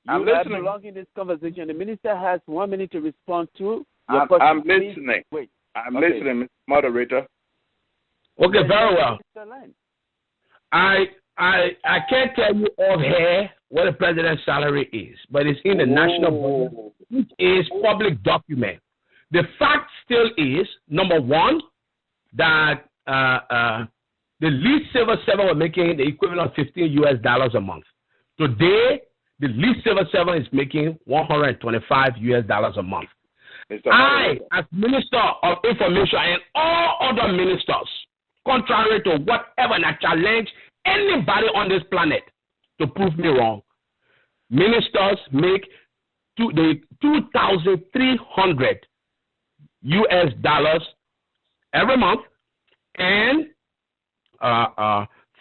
I'm you are listening. prolonging this conversation. The minister has 1 minute to respond to your I'm question. listening. Wait. I'm listening, moderator. Okay, very well. I can't tell you offhand what the president's salary is, but it's in the national budget, which is public document. The fact still is, number one, that the least civil servant was making the equivalent of $15 a month. Today, the least civil servant is making $125 a month. I, as Minister of Information, and all other ministers, contrary to whatever I challenge anybody on this planet to prove me wrong, ministers make $2,300 every month, and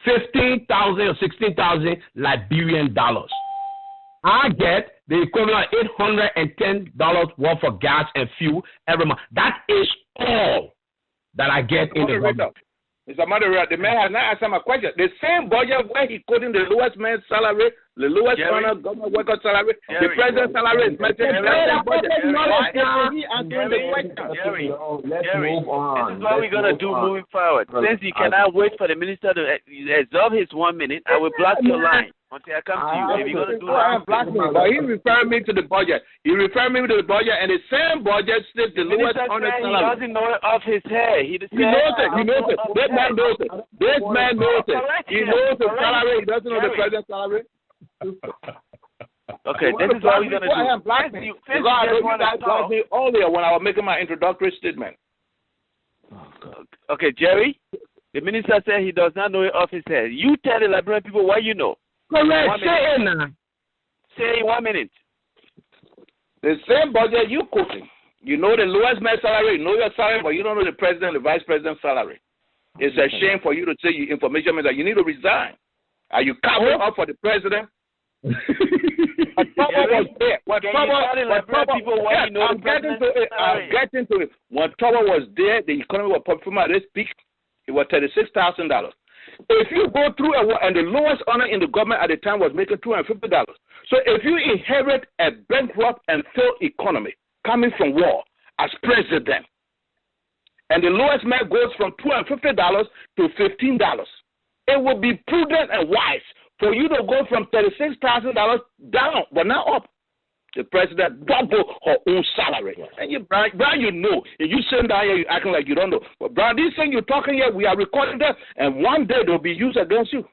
15,000 or 16,000 Liberian dollars. I get the equivalent of $810 worth of gas and fuel every month. That is all that I get in the government. Mr. Moderator, the man has not answered my question. The same budget where he quoting the lowest man's salary, the lowest government worker salary, the president's salary is mentioned in the budget. Why isn't he answering the question? Jerry, move on. This is what we're going to do moving forward. Since you cannot wait for the minister to absorb his 1 minute, I will block your line until I come to you. If you're going to do that, but he referred me to the budget. He referred me to the budget, and the same budget says the lowest on the salary. He doesn't know it off his head. He knows it. He knows it. This man knows it. This man knows it. He knows the salary. He doesn't know the president's salary. Okay, this is what we're going to do. I am blasting you. Because I know you guys blocked me earlier when I was making my introductory statement. Okay, Jerry, the minister said he does not know it off his head. You tell the Liberian people what you know. Correct. Say it now. Say in 1 minute. The same budget you quoting. You know the lowest man's salary, you know your salary, but you don't know the president, the vice president's salary. It's a shame for you to say your information means that you need to resign. Are you covering up for the president? I'm getting to it. When trouble was there, the economy was performing at its peak. It was $36,000. If you go through and the lowest honor in the government at the time was making $250. So if you inherit a bankrupt and failed economy coming from war as president, and the lowest man goes from $250 to $15, it would be prudent and wise for you to go from $36,000 down, but not up. The president double her own salary. And you, Brian, you know. And you sitting down here, you acting like you don't know. But Brian, this thing you're talking here, we are recording that, and one day they'll be used against you.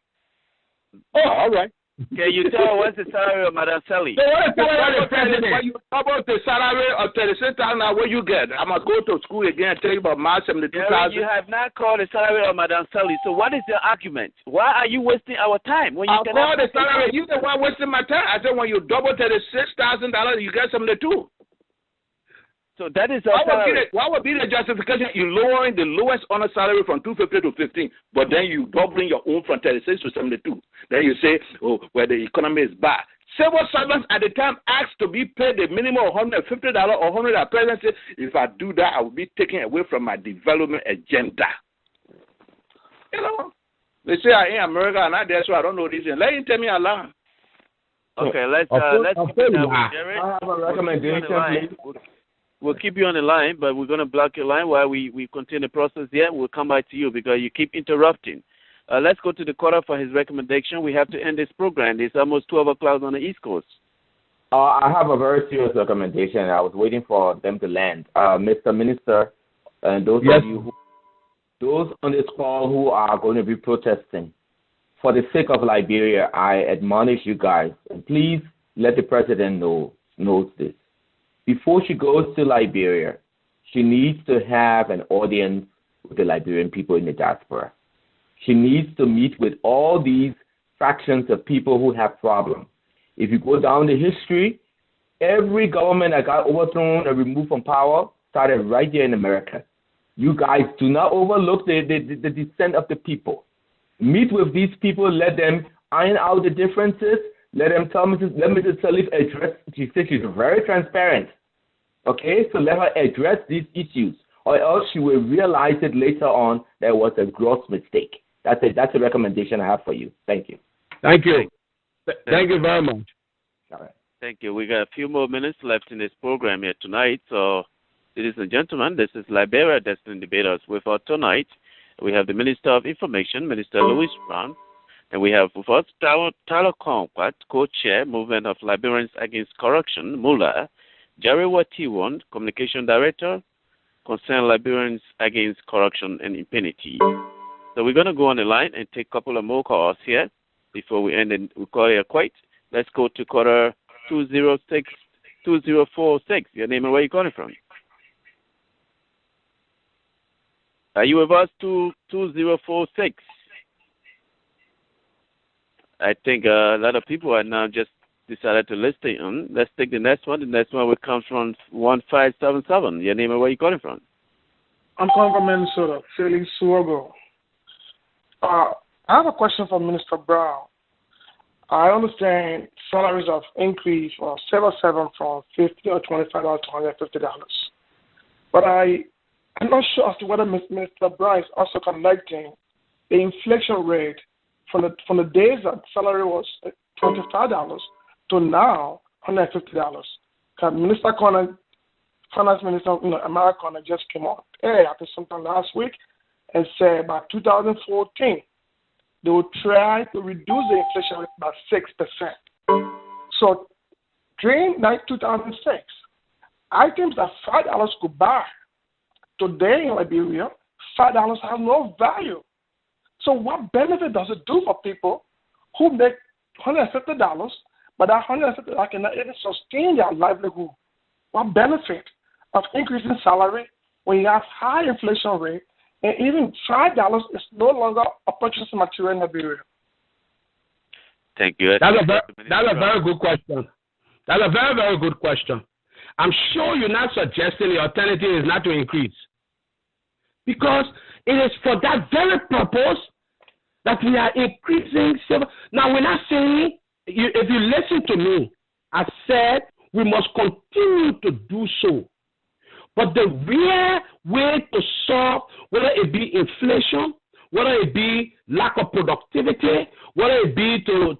Oh, all right. Can you tell what's the salary of Madam Sally? So what's the salary of the president? When you talk about the salary of $36,000, what you get? I must go to school again and tell you about March 72,000. You have not called the salary of Madam Sally. So what is the argument? Why are you wasting our time when you I'll call the salary? You said why wasting my time? I said when you double $36,000, you get $72,000. So that is our salary. What would be the justification? You lowering the lowest honor salary from $250 to $15, but then you doubling your own from $36 to $72. Then you say, oh, well, the economy is bad. Civil servants at the time asked to be paid the minimum of $150 or $100 at presidency. If I do that, I will be taken away from my development agenda. You know, they say I in America and I there, so I don't know this. Let him tell me a lie. Okay, let's keep it down with Jerry. I have a recommendation, please. We'll keep you on the line, but we're going to block your line while we continue the process here. We'll come back to you because you keep interrupting. Let's go to the caller for his recommendation. We have to end this program. It's almost 12 o'clock on the East Coast. I have a very serious recommendation. I was waiting for them to land. Mr. Minister, and those of you, those on this call who are going to be protesting, for the sake of Liberia, I admonish you guys, and please let the president knows this. Before she goes to Liberia, she needs to have an audience with the Liberian people in the diaspora. She needs to meet with all these fractions of people who have problems. If you go down the history, every government that got overthrown and removed from power started right here in America. You guys do not overlook the descent of the people. Meet with these people, let them iron out the differences, let Mrs. Sirleaf address. She said she's very transparent. Okay, so let her address these issues, or else she will realize it later on that it was a gross mistake. That's a recommendation I have for you. Thank you. Thank you. Thank you very much. All right. Thank you. We got a few more minutes left in this program here tonight. So, ladies and gentlemen, this is Liberia Destiny Debaters. With us tonight, we have the Minister of Information, Minister Louis Brown, and we have with us Tyler Conquat, co-chair, Movement of Liberians Against Corruption, MULA, Jerry Watiwon, Communication Director, Concerned Liberians Against Corruption and Impunity. So we're going to go on the line and take a couple of more calls here before we end and we call it quite. Let's go to caller 206-2046. Your name and where you calling from? Are you with us? 2046. I think a lot of people are now just decided to listen in. Let's take the next one. The next one will come from 1577. Your name and where you calling from? I'm calling from Minnesota, Felix Suogo. I have a question for Minister Brown. I understand salaries have increased from 7 from $50 or $25 to $150. But I'm not sure as to whether Mr. Brown is also connecting the inflation rate from the days that salary was $25 to now $150. Minister Connor, Finance Minister, America Connor just came on air after sometime last week and said by 2014 they will try to reduce the inflation rate by 6%. So during 2006, items that $5 could buy today in Liberia, $5 has no value. So what benefit does it do for people who make $150, but that $150 cannot even sustain their livelihood? What benefit of increasing salary when you have high inflation rate and even $5 is no longer a purchasing material in Liberia? Thank you. That's a very good question. That's a very, very good question. I'm sure you're not suggesting the alternative is not to increase. Because it is for that very purpose that we are increasing. Now, we're not saying, if you listen to me, I said we must continue to do so. But the real way to solve, whether it be inflation, whether it be lack of productivity, whether it be to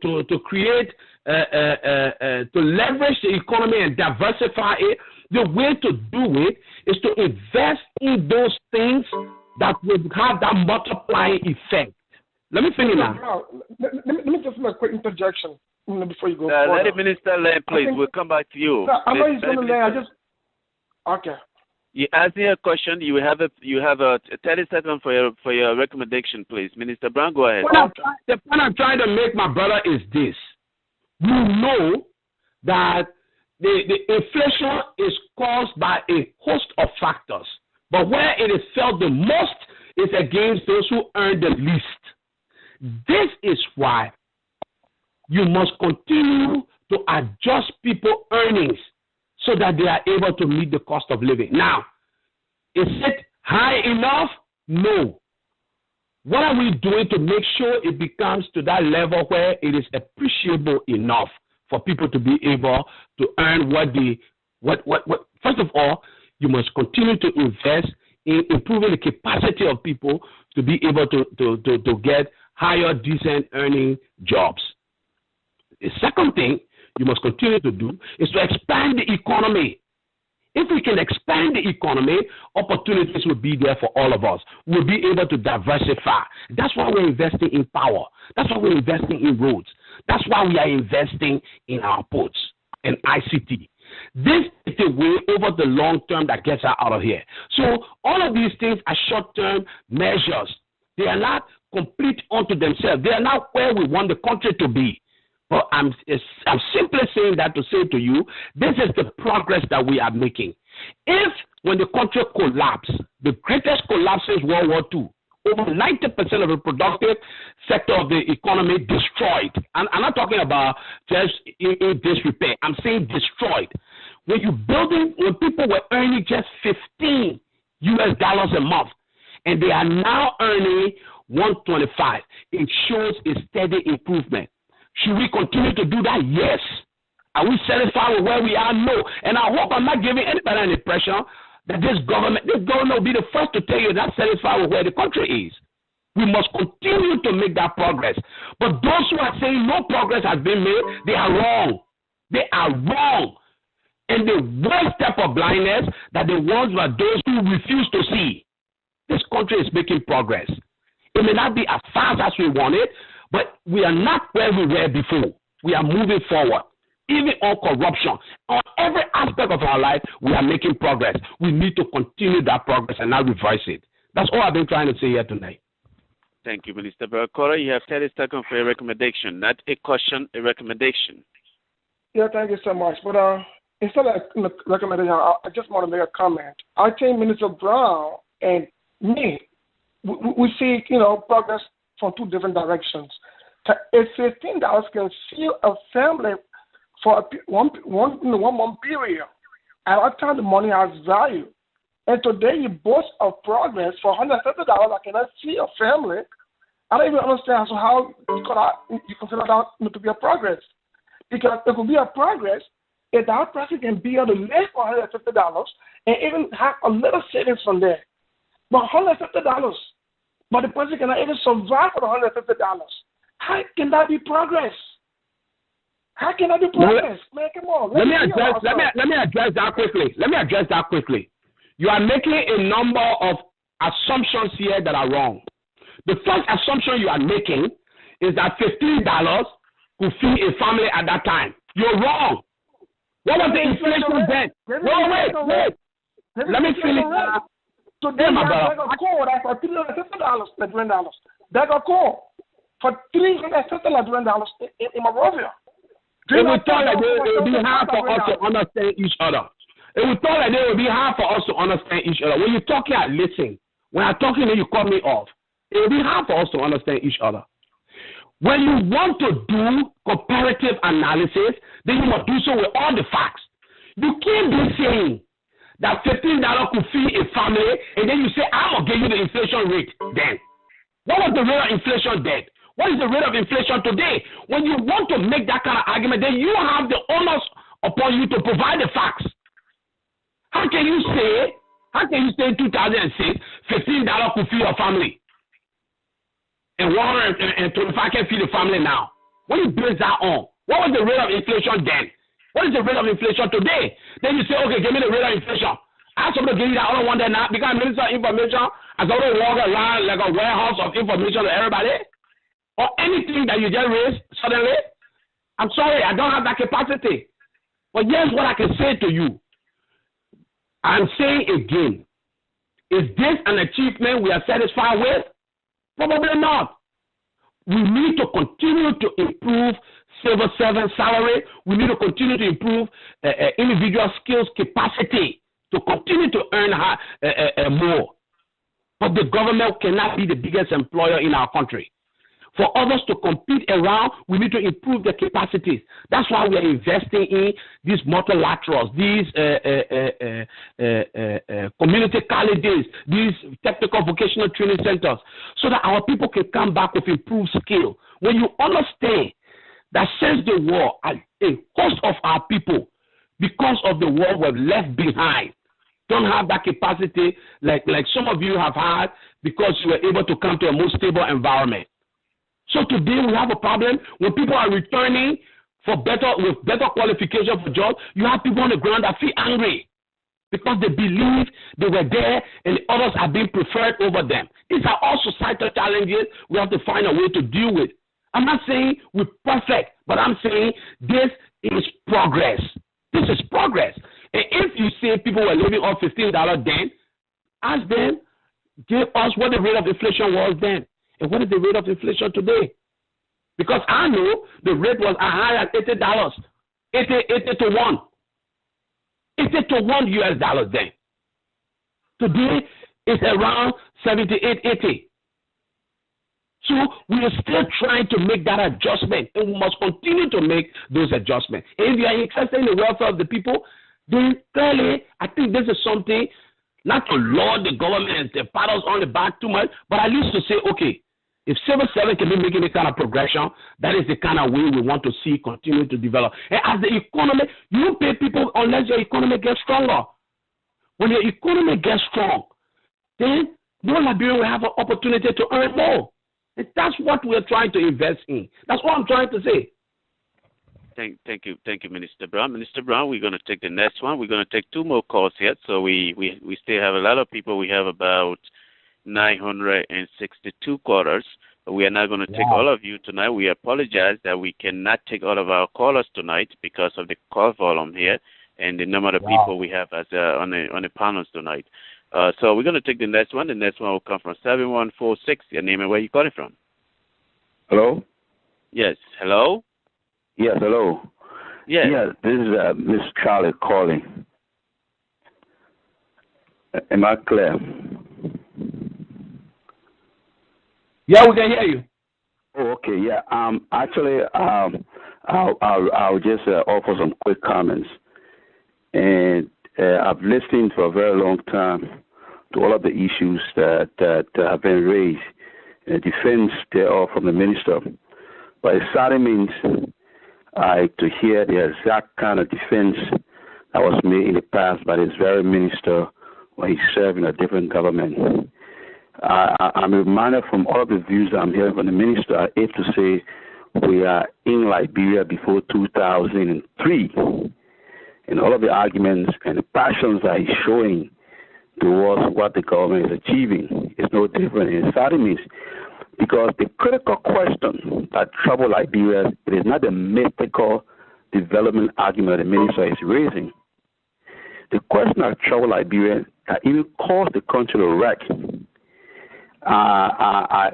create, to leverage the economy and diversify it, the way to do it is to invest in those things that will have that multiplying effect. Let me finish now. Let me just make a quick interjection before you go. Let the minister land, please. We'll come back to you. No, I know he's going to land. Okay. You ask me a question. You have a 30 seconds for your recommendation, please. Minister Brown, go ahead. The point I'm trying to make, my brother, is this: we know that the inflation is caused by a host of factors, but where it is felt the most is against those who earn the least. This is why you must continue to adjust people's earnings so that they are able to meet the cost of living. Now, is it high enough? No. What are we doing to make sure it becomes to that level where it is appreciable enough for people to be able to earn what first of all, you must continue to invest in improving the capacity of people to be able to get higher, decent earning jobs. The second thing you must continue to do is to expand the economy. If we can expand the economy, opportunities will be there for all of us. We'll be able to diversify. That's why we're investing in power. That's why we're investing in roads. That's why we are investing in our ports and ICT. This is the way over the long term that gets us out of here. So all of these things are short-term measures. They are not complete unto themselves. They are not where we want the country to be. But I'm simply saying that to say to you, this is the progress that we are making. If when the country collapsed, the greatest collapse since World War II, over 90% of the productive sector of the economy destroyed. And I'm not talking about just in disrepair. I'm saying destroyed. When people were earning just $15 a month, and they are now earning $125, it shows a steady improvement. Should we continue to do that? Yes. Are we satisfied with where we are? No. And I hope I'm not giving anybody an impression that this government will be the first to tell you they're satisfied with where the country is. We must continue to make that progress. But those who are saying no progress has been made, they are wrong. They are wrong. And the worst step of blindness that the ones are those who refuse to see. This country is making progress. It may not be as fast as we want it, but we are not where we were before. We are moving forward. Even on corruption, on every aspect of our life, we are making progress. We need to continue that progress and not reverse it. That's all I've been trying to say here tonight. Thank you, Minister Barakora. You have 30 seconds for a recommendation, not a question, a recommendation. Yeah, thank you so much. But instead of recommendation, I just want to make a comment. I think Minister Brown and me, we see, progress from two different directions. If $15 can see a family for one month period, at that time the money has value. And today you boast of progress for $150. I cannot see a family. I don't even understand how you consider that to be a progress. Because it could be a progress if that person can be able to live for $150 and even have a little savings from there. But $150, but the person cannot even survive for the $150. How can that be progress? How can I do progress? Man, come on. Let me address that quickly. You are making a number of assumptions here that are wrong. The first assumption you are making is that $15 could feed a family at that time. You're wrong. What was the inflation then? Wait. Let me finish. Today, that's a call that's for $350. That's a call for $350 in Monrovia. It would thought that it would be hard for us to understand each other. It would thought that it would be hard for us to understand each other. When you're talking, I listen. When I'm talking, then you cut me off. It will be hard for us to understand each other. When you want to do comparative analysis, then you must do so with all the facts. You can't be saying that $15 could feed a family, and then you say, I'm going to give you the inflation rate then. What was the rate of inflation then? What is the rate of inflation today? When you want to make that kind of argument, then you have the onus upon you to provide the facts. How can you say in 2006, $15 could feed a family? And $125 can feed a family now? What do you base that on? What was the rate of inflation then? What is the rate of inflation today? Then you say, okay, give me the rate of inflation. I have to give you that other one there now because Minister of Information has already walked around like a warehouse of information to everybody. Or anything that you just raised suddenly. I'm sorry, I don't have that capacity. But here's what I can say to you. I'm saying again, is this an achievement we are satisfied with? Probably not. We need to continue to improve civil servant salary. We need to continue to improve individual skills capacity to continue to earn more. But the government cannot be the biggest employer in our country. For others to compete around, we need to improve their capacities. That's why we are investing in these multilaterals, these community colleges, these technical vocational training centers, so that our people can come back with improved skill. When you understand that since the war, a host of our people, because of the war, were left behind, don't have that capacity like some of you have had because you were able to come to a more stable environment. So today we have a problem when people are returning with better qualification for jobs. You have people on the ground that feel angry because they believe they were there and the others are being preferred over them. These are all societal challenges we have to find a way to deal with. I'm not saying we're perfect, but I'm saying this is progress. This is progress. And if you say people were living on $15 then, ask them, give us what the rate of inflation was then. And what is the rate of inflation today? Because I know the rate was as high as $80, 80 to 1. 80 to 1 US dollars then. Today it's around 78, 80. So we are still trying to make that adjustment, and we must continue to make those adjustments. If you are interested in the welfare of the people, then clearly, I think this is something, not to laud the government and the pat us on the back too much, but at least to say, okay, if civil servant can be making this kind of progression, that is the kind of way we want to see continue to develop. And as the economy, you don't pay people unless your economy gets stronger. When your economy gets strong, then no Liberian will have an opportunity to earn more. And that's what we're trying to invest in. That's what I'm trying to say. Thank you, Minister Brown. Minister Brown, we're going to take the next one. We're going to take 2 more calls yet, so we still have a lot of people. We have about 962 callers. We are not going to take all of you tonight. We apologize that we cannot take all of our callers tonight because of the call volume here and the number of people we have as on the panels tonight. So we're going to take the next one. The next one will come from 7146. Your name and where you calling from? Hello? Yes. Hello? Yes, hello. Yes. Yeah, this is Miss Charlie calling. Am I clear? Yeah, we can hear you. Oh, okay. Yeah. Actually, I'll just offer some quick comments. And I've listened for a very long time to all of the issues that have been raised in defense thereof from the minister. But it saddens me to hear the exact kind of defense that was made in the past by this very minister when he served in a different government. I'm reminded from all of the views that I'm hearing from the minister, I hate to say we are in Liberia before 2003. And all of the arguments and the passions that he's showing towards what the government is achieving is no different. And it saddens me because the critical question that troubles Liberia, it is not the mythical development argument the minister is raising. The question that troubles Liberia that even caused the country to wreck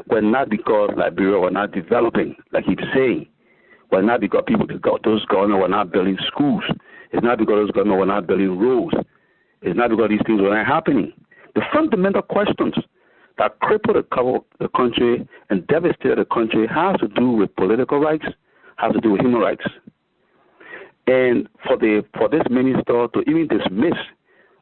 were not because Liberia were not developing, like he's saying. Were not because those governors were not building schools. It's not because those governors were not building roads. It's not because these things were not happening. The fundamental questions that crippled the country and devastated the country has to do with political rights, has to do with human rights. And for this minister to even dismiss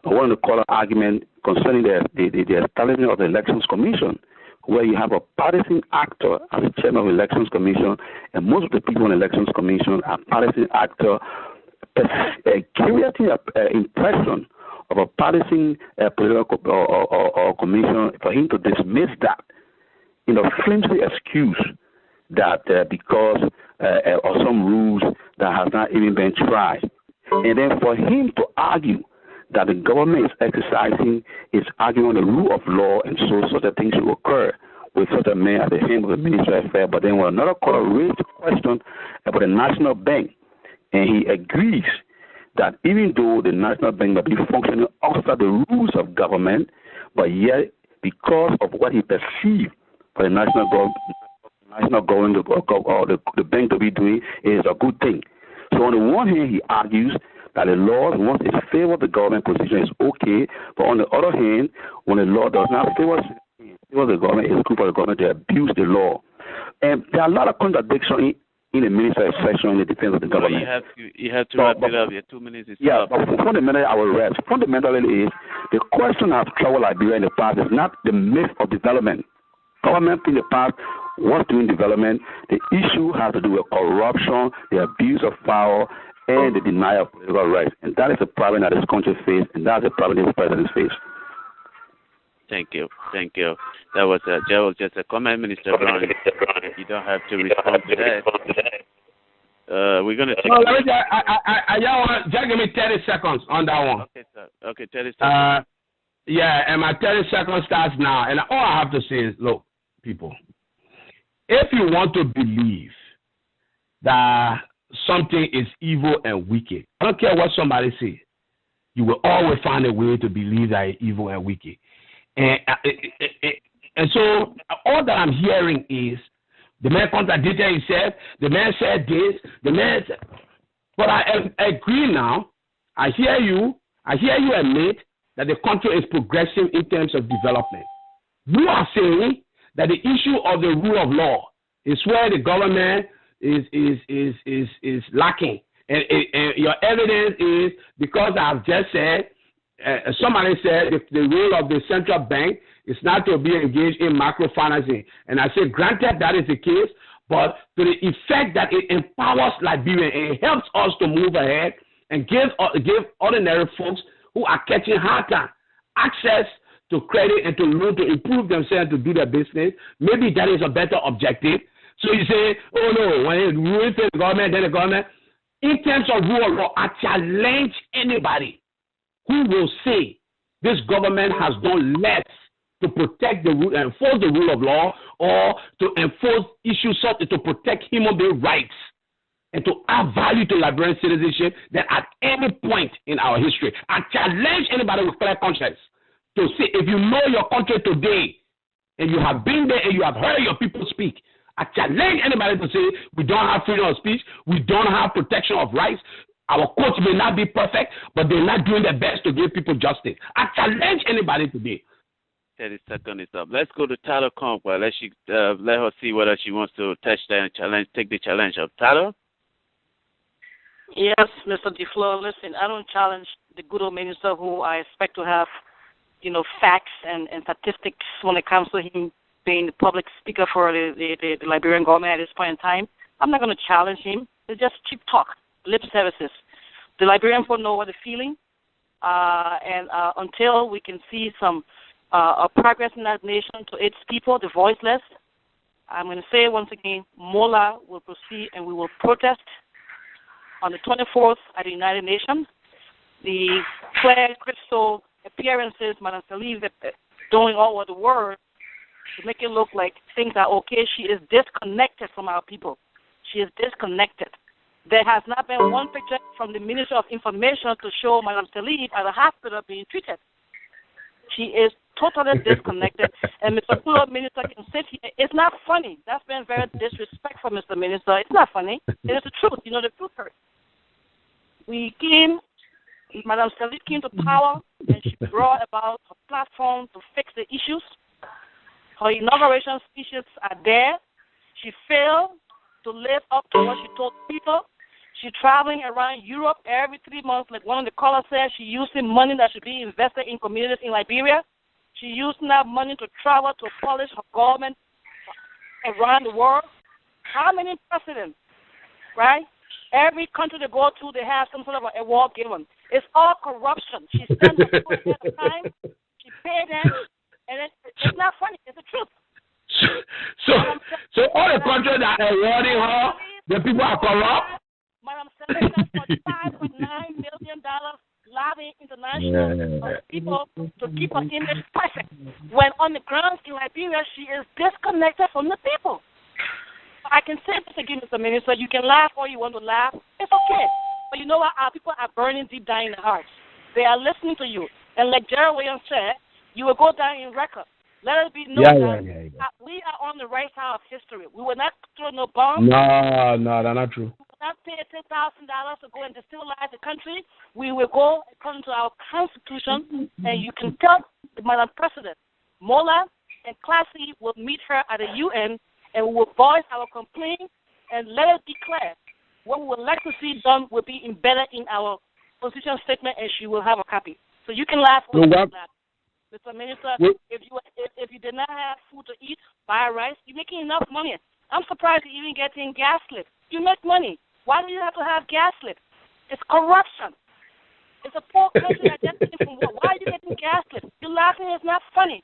one of the call argument concerning the establishment of the Elections Commission, where you have a partisan actor as the chairman of the Elections Commission, and most of the people in the Elections Commission are partisan actor, creating an impression of a partisan political or commission, for him to dismiss that in a flimsy excuse that because of some rules that have not even been tried. And then for him to argue that the government is exercising its argument on the rule of law and so such a thing should occur with such a man at the head of the Ministry of Affairs. But then when another caller raised the question about the National Bank, and he agrees that even though the National Bank may be functioning outside the rules of government, but yet because of what he perceived for the national government or the bank to be doing is a good thing. So on the one hand, he argues that the law, once it favors the government position, is okay, but on the other hand, when the law does not favor the government, it's good for the government to abuse the law. And there are a lot of contradictions in the ministry section in the defense of the government. You have to wrap it up. Your 2 minutes is up. But fundamentally, I will wrap. Fundamentally is the question of trouble Liberia in the past is not the myth of development. Government in the past was doing development. The issue has to do with corruption, the abuse of power, and the denial of political rights. And that is a problem that this country faces, and that's a problem this president faces. Thank you. That was just a comment, Minister Brown. You don't have to respond to that. We're going to take... Just give me 30 seconds on that one. Okay, sir. Okay, 30 seconds. Yeah, and my 30 seconds starts now. And all I have to say is, look, people, if you want to believe that something is evil and wicked, I don't care what somebody says, you will always find a way to believe that it's evil and wicked. And so all that I'm hearing is the man contradicted himself, the man said this, the man said, but I agree now. I hear you admit that the country is progressing in terms of development. You are saying that the issue of the rule of law is where the government is lacking. And your evidence is because I've just said, somebody said the role of the central bank is not to be engaged in microfinancing. And I say, granted, that is the case, but to the effect that it empowers Liberians and it helps us to move ahead and give ordinary folks who are catching hard time access to credit and to loan to improve themselves to do their business. Maybe that is a better objective. So you say, oh no, when you say the government, then the government. In terms of rule of law, I challenge anybody who will say this government has done less to protect the rule, enforce the rule of law, or to enforce issues such as to protect human being rights and to add value to Liberian citizenship than at any point in our history. I challenge anybody with clear conscience to say, if you know your country today and you have been there and you have heard your people speak, I challenge anybody to say we don't have freedom of speech, we don't have protection of rights. Our courts may not be perfect, but they're not doing their best to give people justice. I challenge anybody today. 30 seconds is up. Let's go to Tyler Conquer. Let her see whether she wants to touch that challenge, take the challenge up. Tyler? Yes, Mr. DeFleur, listen, I don't challenge the good old minister who I expect to have, facts and statistics when it comes to him being the public speaker for the Liberian government at this point in time. I'm not going to challenge him. It's just cheap talk, lip services. The Liberian people know what they're feeling, and until we can see some progress in that nation to its people, the voiceless, I'm going to say once again, MOLA will proceed and we will protest on the 24th at the United Nations. The clear crystal appearances, Madam Sirleaf, doing all of the work to make it look like things are okay. She is disconnected from our people. She is disconnected. There has not been one picture from the Minister of Information to show Madam Sirleaf at the hospital being treated. She is totally disconnected. And Mr. Fuller, Minister, can sit here. It's not funny. That's been very disrespectful, Mr. Minister. It's not funny. It is the truth. The truth hurts. Madam Sirleaf came to power, and she brought about a platform to fix the issues. Her inauguration speeches are there. She failed to live up to what she told people. She's traveling around Europe every 3 months, like one of the callers said. She's using money that should be invested in communities in Liberia. She's using that money to travel to polish her government around the world. How many presidents, right? Every country they go to, they have some sort of an award given. It's all corruption. She spends the food at a time. She paid them, and it's not funny. It's the truth. So all the countries that are awarding her, the people are corrupt. Madam Sirleaf spent $5.9 million lobbying international people to keep her image perfect. When on the ground in Liberia, she is disconnected from the people. I can say this again, Mr. Minister. You can laugh all you want to laugh. It's okay. But you know what? Our people are burning deep down in their hearts. They are listening to you. And like Gerald Williams said, you will go down in record. Let it be known that we are on the right side of history. We will not throw no bombs. No, that's not true. We will not pay $10,000 to go and destabilize the country. We will go according to our Constitution, and you can tell Madam President, Mola and Classy will meet her at the UN, and we will voice our complaint and let it be clear. What we would like to see done will be embedded in our position statement, and she will have a copy. So you can laugh when you laugh. Mr. Minister, if you did not have food to eat, buy rice, you're making enough money. I'm surprised you're even getting gas slip. You make money. Why do you have to have gas slip? It's corruption. It's a poor country that just came from war. Why are you getting gas slip? You're laughing. It's not funny.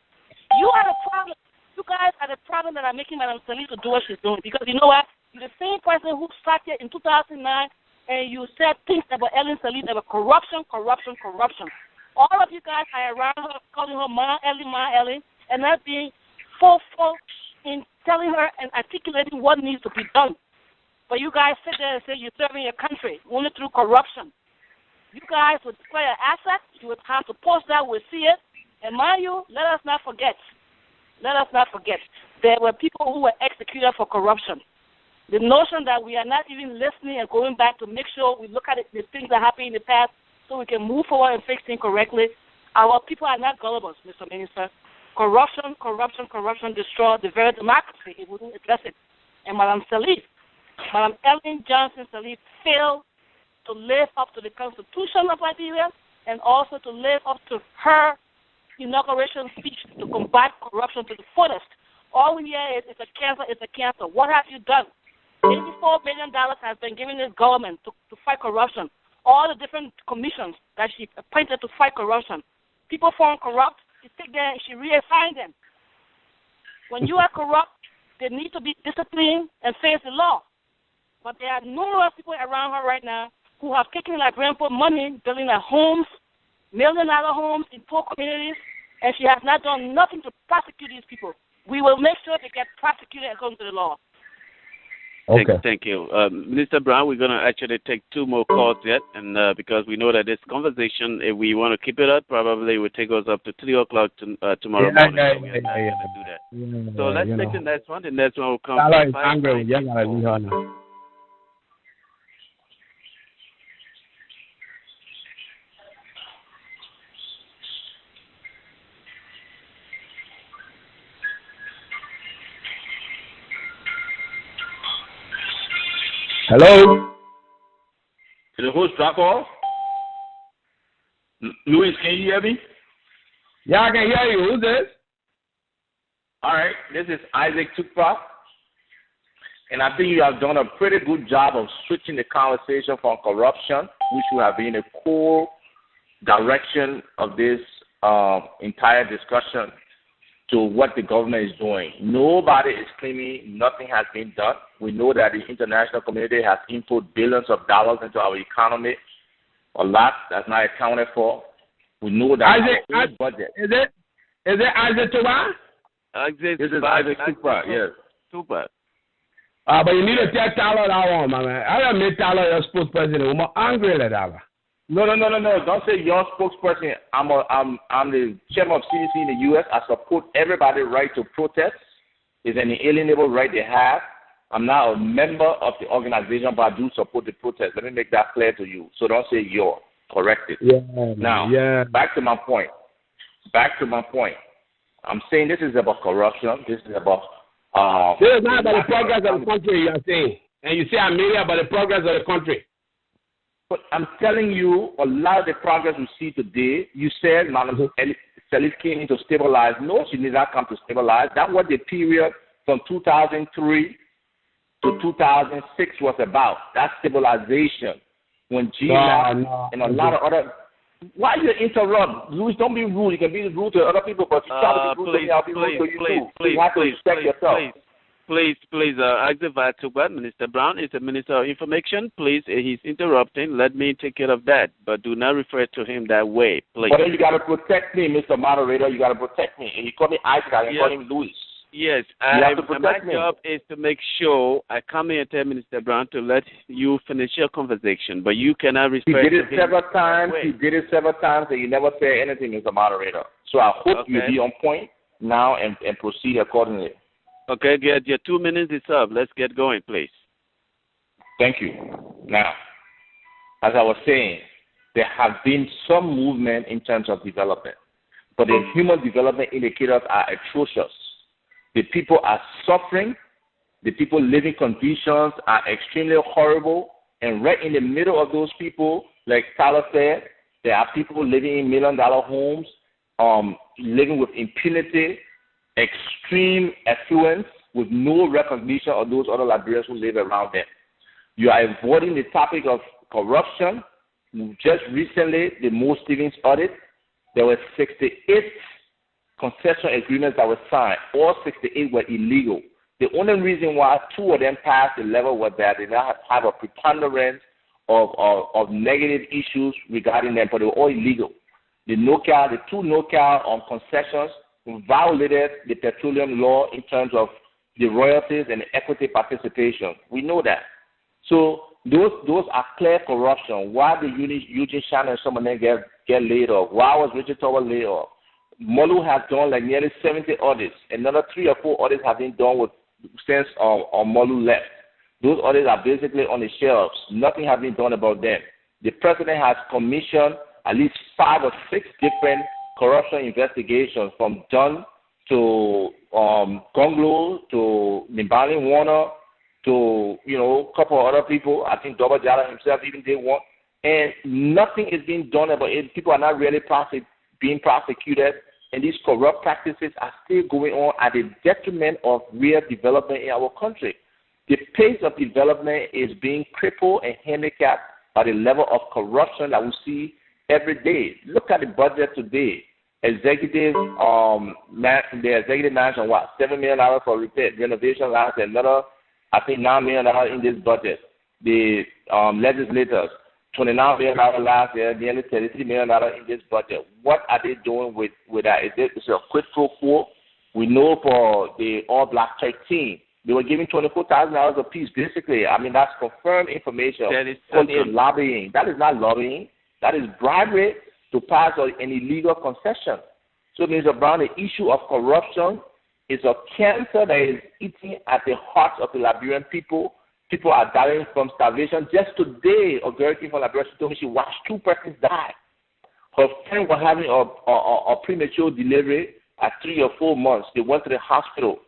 You are the problem. You guys are the problem that are making Madam Sirleaf to do what she's doing. Because you know what? You're the same person who sat here in 2009 and you said things about Ellen Sirleaf about corruption. All of you guys are around her, calling her Ma Ellie, and not being forceful in telling her and articulating what needs to be done. But you guys sit there and say you're serving your country only through corruption. You guys would declare an asset. You would have to post that. We'll see it. And mind you, let us not forget. There were people who were executed for corruption. The notion that we are not even listening and going back to make sure we look at the things that happened in the past so we can move forward and fix things correctly. Our people are not gullible, Mr. Minister. corruption destroy the very democracy. It wouldn't address it. And Madam Ellen Johnson Sirleaf failed to live up to the Constitution of Liberia and also to live up to her inauguration speech to combat corruption to the fullest. All we hear is it's a cancer. What have you done? $84 million has been given this government to fight corruption. All the different commissions that she appointed to fight corruption. People found corrupt, she take them and she reassign them. When you are corrupt, they need to be disciplined and face the law. But there are numerous people around her right now who have taken Liberian money, building their homes, $1 million homes in poor communities, and she has not done nothing to prosecute these people. We will make sure they get prosecuted according to the law. Okay. Thank you. Minister Brown, we're going to actually take 2 more calls yet, and because we know that this conversation, if we want to keep it up, probably will take us up to 3 o'clock tomorrow morning. We're not going to do that. So let's take the next one. The next one will come from 594. Hello? Did the host drop off? Luis, can you hear me? Yeah, I can hear you. Who's this? All right, this is Isaac Tukpa. And I think you have done a pretty good job of switching the conversation from corruption, which would have been a core direction of this entire discussion, to what the government is doing. Nobody is claiming nothing has been done. We know that the international community has input billions of dollars into our economy. A lot that's not accounted for. We know that our budget. Is it Isaac Tuba? This is Isaac Tuba, yes. Tuba. But you need to tell Tyler that one, my man. I don't make Tyler your spokesperson. I'm angry at that. No. Don't say your spokesperson. I'm the chairman of CDC in the U.S. I support everybody's right to protest. It's an inalienable right they have. I'm not a member of the organization, but I do support the protest. Let me make that clear to you. So don't say your. Correct it. Back to my point. I'm saying this is about corruption. This is about... this is not about the progress of the country, you are saying. And you say I'm media about the progress of the country. But I'm telling you, a lot of the progress we see today, you said Madam Sirleaf came in to stabilize. No, she did not come to stabilize. That was the period from 2003 to 2006 was about. That stabilization. When and a lot of other... Why you interrupt? Louis, don't be rude. You can be rude to other people, but you try to be rude to me, I'll be rude to you too. You have to respect yourself. Please, activate to what Minister Brown is the Minister of Information. Please, he's interrupting. Let me take care of that, but do not refer to him that way, please. But then you got to protect me, Mr. Moderator. You got to protect me. And you call me Isaac, and you call him Louis. Yes, my job is to make sure I come here and tell Minister Brown to let you finish your conversation, but you cannot refer to him. He did it several times, and you never say anything, Mr. Moderator. So I hope you be on point now and proceed accordingly. Okay, your 2 minutes is up. Let's get going, please. Thank you. Now, as I was saying, there have been some movement in terms of development, but the human development indicators are atrocious. The people are suffering. The people living conditions are extremely horrible. And right in the middle of those people, like Tyler said, there are people living in $1 million homes, living with impunity, extreme affluence, with no recognition of those other Liberians who live around them. You are avoiding the topic of corruption. Just recently, the Mo Stevens audit, there were 68 concession agreements that were signed. All 68 were illegal. The only reason why 2 of them passed the level was that they did not have a preponderance of negative issues regarding them, but they were all illegal. The 2 NOCAL concessions violated the petroleum law in terms of the royalties and the equity participation. We know that. So those are clear corruption. Why did Eugene Shannon and some of them get laid off? Why was Richard Tower laid off? Molu has done like nearly 70 audits. Another 3 or 4 audits have been done since Molu left. Those audits are basically on the shelves. Nothing has been done about them. The president has commissioned at least 5 or 6 different corruption investigations from John to Gonglo, to Nimbali Warner, to, a couple of other people. I think Doba Jala himself even did one. And nothing is being done about it. People are not really being prosecuted. And these corrupt practices are still going on at the detriment of real development in our country. The pace of development is being crippled and handicapped by the level of corruption that we see every day. Look at the budget today. The executive managed what, $7 million for repair renovation last year, another, I think, $9 million in this budget. The legislators, $29 million last year, nearly $33 million in this budget. What are they doing with that? Is it a quid pro quo? We know for the All Black Church team, they were giving $24,000 a piece, basically. I mean, that's confirmed information. That is lobbying. That is not lobbying. That is bribery to pass an illegal concession. So, Mr. Brown, the issue of corruption is a cancer that is eating at the hearts of the Liberian people. People are dying from starvation. Just today, a girl came from Liberia. She told me she watched 2 persons die. Her friend was having a premature delivery at 3 or 4 months. They went to the hospital.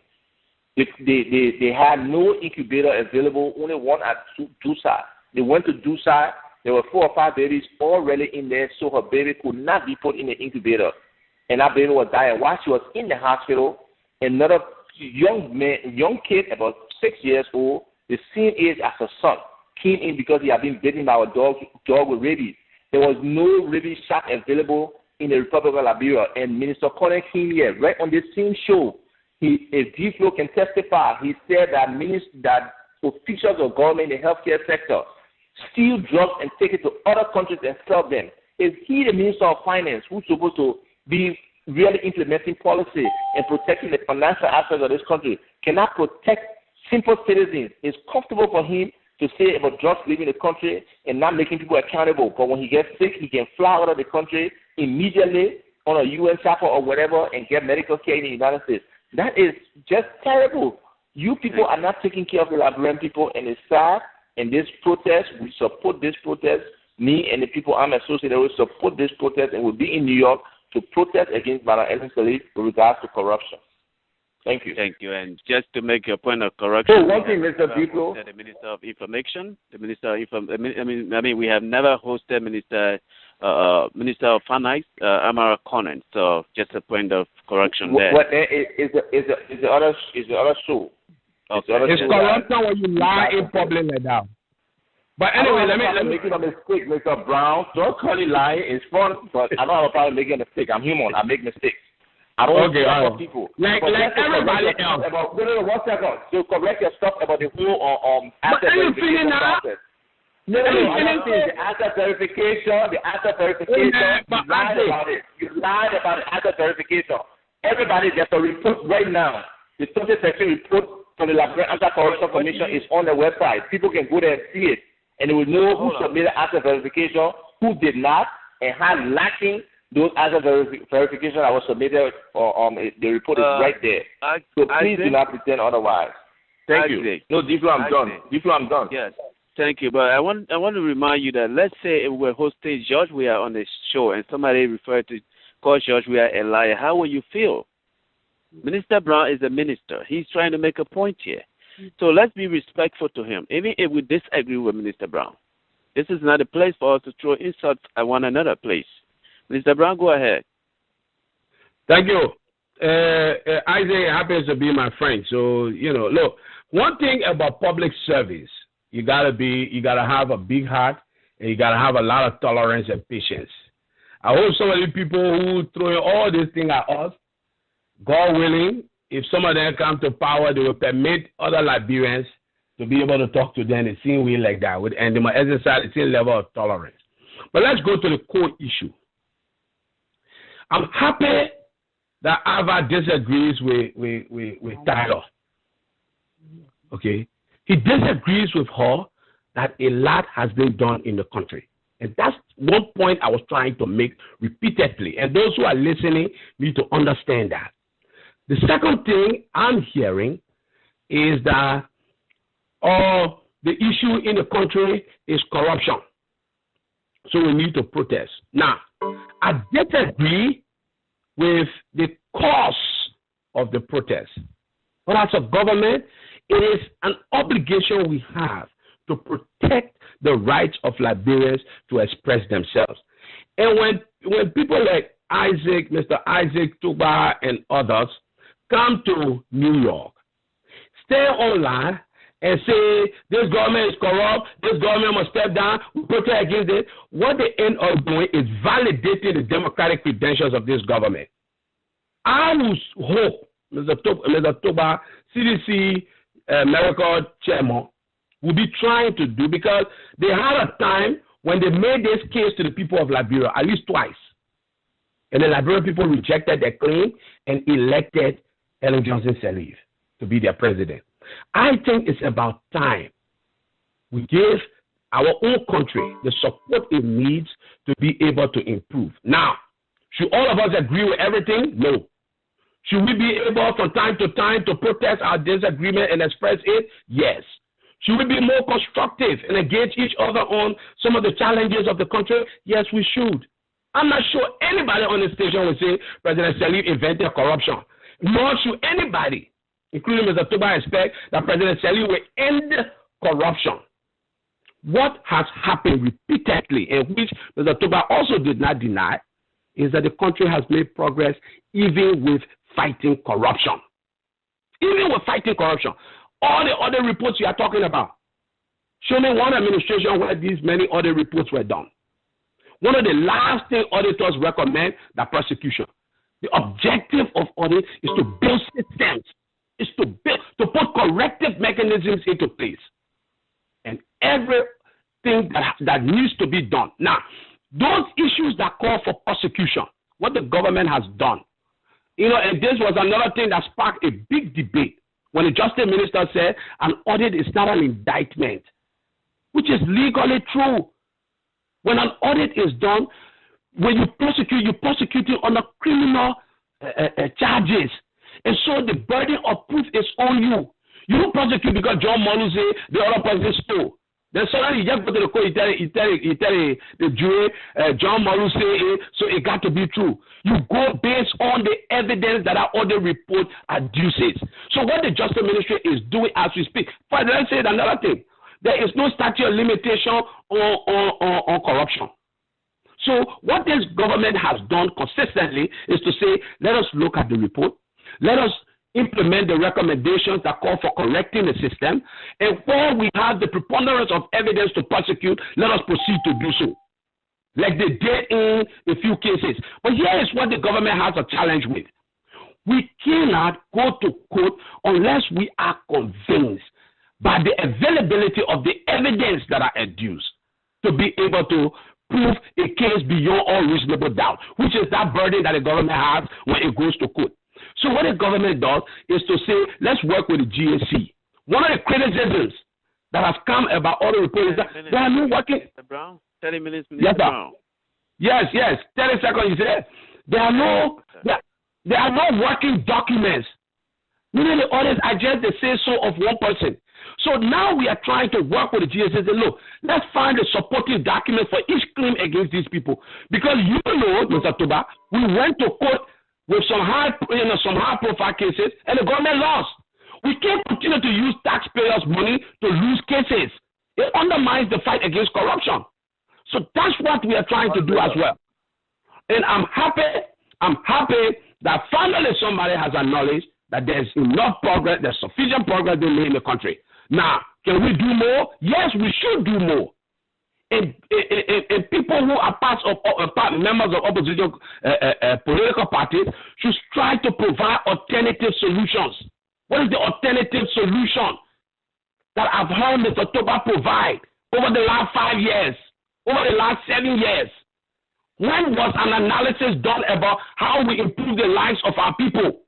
They had no incubator available, only one at Dusa. They went to Dusa. There were 4 or 5 babies already in there, so her baby could not be put in the incubator. And that baby was dying. While she was in the hospital, another young kid, about 6 years old, the same age as her son, came in because he had been bitten by a dog with rabies. There was no rabies shot available in the Republic of Liberia. And Minister Colin came here, right on this same show. If Deflo can testify, he said that officials of government in the healthcare sector steal drugs and take it to other countries and sell them. Is he the Minister of Finance who's supposed to be really implementing policy and protecting the financial aspects of this country, cannot protect simple citizens? It's comfortable for him to say about drugs leaving the country and not making people accountable. But when he gets sick, he can fly out of the country immediately on a UN chapter or whatever and get medical care in the United States. That is just terrible. You people are not taking care of the Liberian people, and it's sad. And this protest, we support this protest. Me and the people I'm associated with support this protest, and we'll be in New York to protest against Johnson Sirleaf with regards to corruption. Thank you. Thank you. And just to make your point of correction, one thing, Mr. Diplo, the Minister of Information, the Minister of we have never hosted Minister of Finance, Amara Conan. So just a point of correction there. What is the other show? Okay. It's corruption when you lie in public like that. But anyway, let me making a mistake, Mr. Brown. Don't call it lying. It's fun, but I don't have a problem making a mistake. I'm human. I make mistakes. I don't want people. Like everybody else. One second. To correct your stuff about the whole asset verification process. No, the asset verification. The asset verification. You lied about it. You lied about the asset verification. Everybody, there's a report right now. The 2016 report from the Liberian Anti-Corruption Commission is on the website. People can go there and see it. And they will know who submitted asset verification, who did not, and how lacking those asset verification that was submitted. The report is right there. So please do not pretend otherwise. Thank you. No, Deflo, I'm done. Yes. Thank you. But I want to remind you that let's say if we're hosting George, we are on the show, and somebody referred to call George, we are a liar. How will you feel? Minister Brown is a minister. He's trying to make a point here. So let's be respectful to him, even if we disagree with Minister Brown. This is not a place for us to throw insults at one another, please. Minister Brown, go ahead. Thank you. Isaiah happens to be my friend. So, look, one thing about public service, you gotta have a big heart, and you gotta have a lot of tolerance and patience. I hope some of the people who throw all these things at us, God willing, if some of them come to power, they will permit other Liberians to be able to talk to them the same way like that, and they must exercise the same level of tolerance. But let's go to the core issue. I'm happy that Ava disagrees with Tyler. Okay? He disagrees with her that a lot has been done in the country. And that's one point I was trying to make repeatedly. And those who are listening need to understand that. The second thing I'm hearing is that the issue in the country is corruption. So we need to protest. Now, I disagree with the cause of the protest. But as a government, it is an obligation we have to protect the rights of Liberians to express themselves. And when people like Mr. Isaac Tuba and others come to New York, stay online and say this government is corrupt, this government must step down, we protest against it, what they end up doing is validating the democratic credentials of this government. I would hope Mr. Tuba, CDC America chairman, will be trying to do, because they had a time when they made this case to the people of Liberia at least twice. And the Liberian people rejected their claim and elected Johnson Sirleaf to be their president. I think it's about time we give our own country the support it needs to be able to improve. Now, should all of us agree with everything? No. Should we be able from time to protest our disagreement and express it? Yes. Should we be more constructive and engage each other on some of the challenges of the country? Yes, we should. I'm not sure anybody on the station will say President Sirleaf invented corruption. Nor should anybody, including Mr. Tuba, expect that President Sirleaf will end corruption. What has happened repeatedly, and which Mr. Tuba also did not deny, is that the country has made progress even with fighting corruption. Even with fighting corruption. All the other reports you are talking about, show me one administration where these many other reports were done. One of the last things auditors recommend, the prosecution. The objective of audit is to build systems, is to put corrective mechanisms into place. And everything that needs to be done. Now, those issues that call for prosecution, what the government has done, and this was another thing that sparked a big debate when the Justice Minister said an audit is not an indictment, which is legally true. When an audit is done, when you prosecute it on criminal charges. And so the burden of proof is on you. You don't prosecute because John Monu say the other person stole. Then suddenly you just go to the court, you tell the jury, John Monu say it, so it got to be true. You go based on the evidence that our audit report adduces. So what the Justice Ministry is doing as we speak, let's say another thing. There is no statute of limitation on corruption. So what this government has done consistently is to say, let us look at the report. Let us implement the recommendations that call for correcting the system. And where we have the preponderance of evidence to prosecute, let us proceed to do so, like they did in a few cases. But here is what the government has a challenge with. We cannot go to court unless we are convinced by the availability of the evidence that are adduced to be able to prove a case beyond all reasonable doubt, which is that burden that the government has when it goes to court. So what the government does is to say, let's work with the GAC. One of the criticisms that has come about all the reports is that they are not working. Mr. Brown, 30 minutes, Mr. Yes, Brown. Yes, 30 seconds, you said. There are no working documents. Meaning the others are just the say-so of one person. So now we are trying to work with the GSA and say, look, let's find a supportive document for each claim against these people. Because Mr. Tuba, we went to court with some high-profile cases, and the government lost. We can't continue to use taxpayers' money to lose cases. It undermines the fight against corruption. So that's what we are trying to do as well. And I'm happy that finally somebody has acknowledged that there's enough progress, there's sufficient progress being made in the country. Now, can we do more? Yes, we should do more. And people who are members of opposition political parties should try to provide alternative solutions. What is the alternative solution that I've heard Mr. Tuba provide over the last 5 years, over the last 7 years? When was an analysis done about how we improve the lives of our people?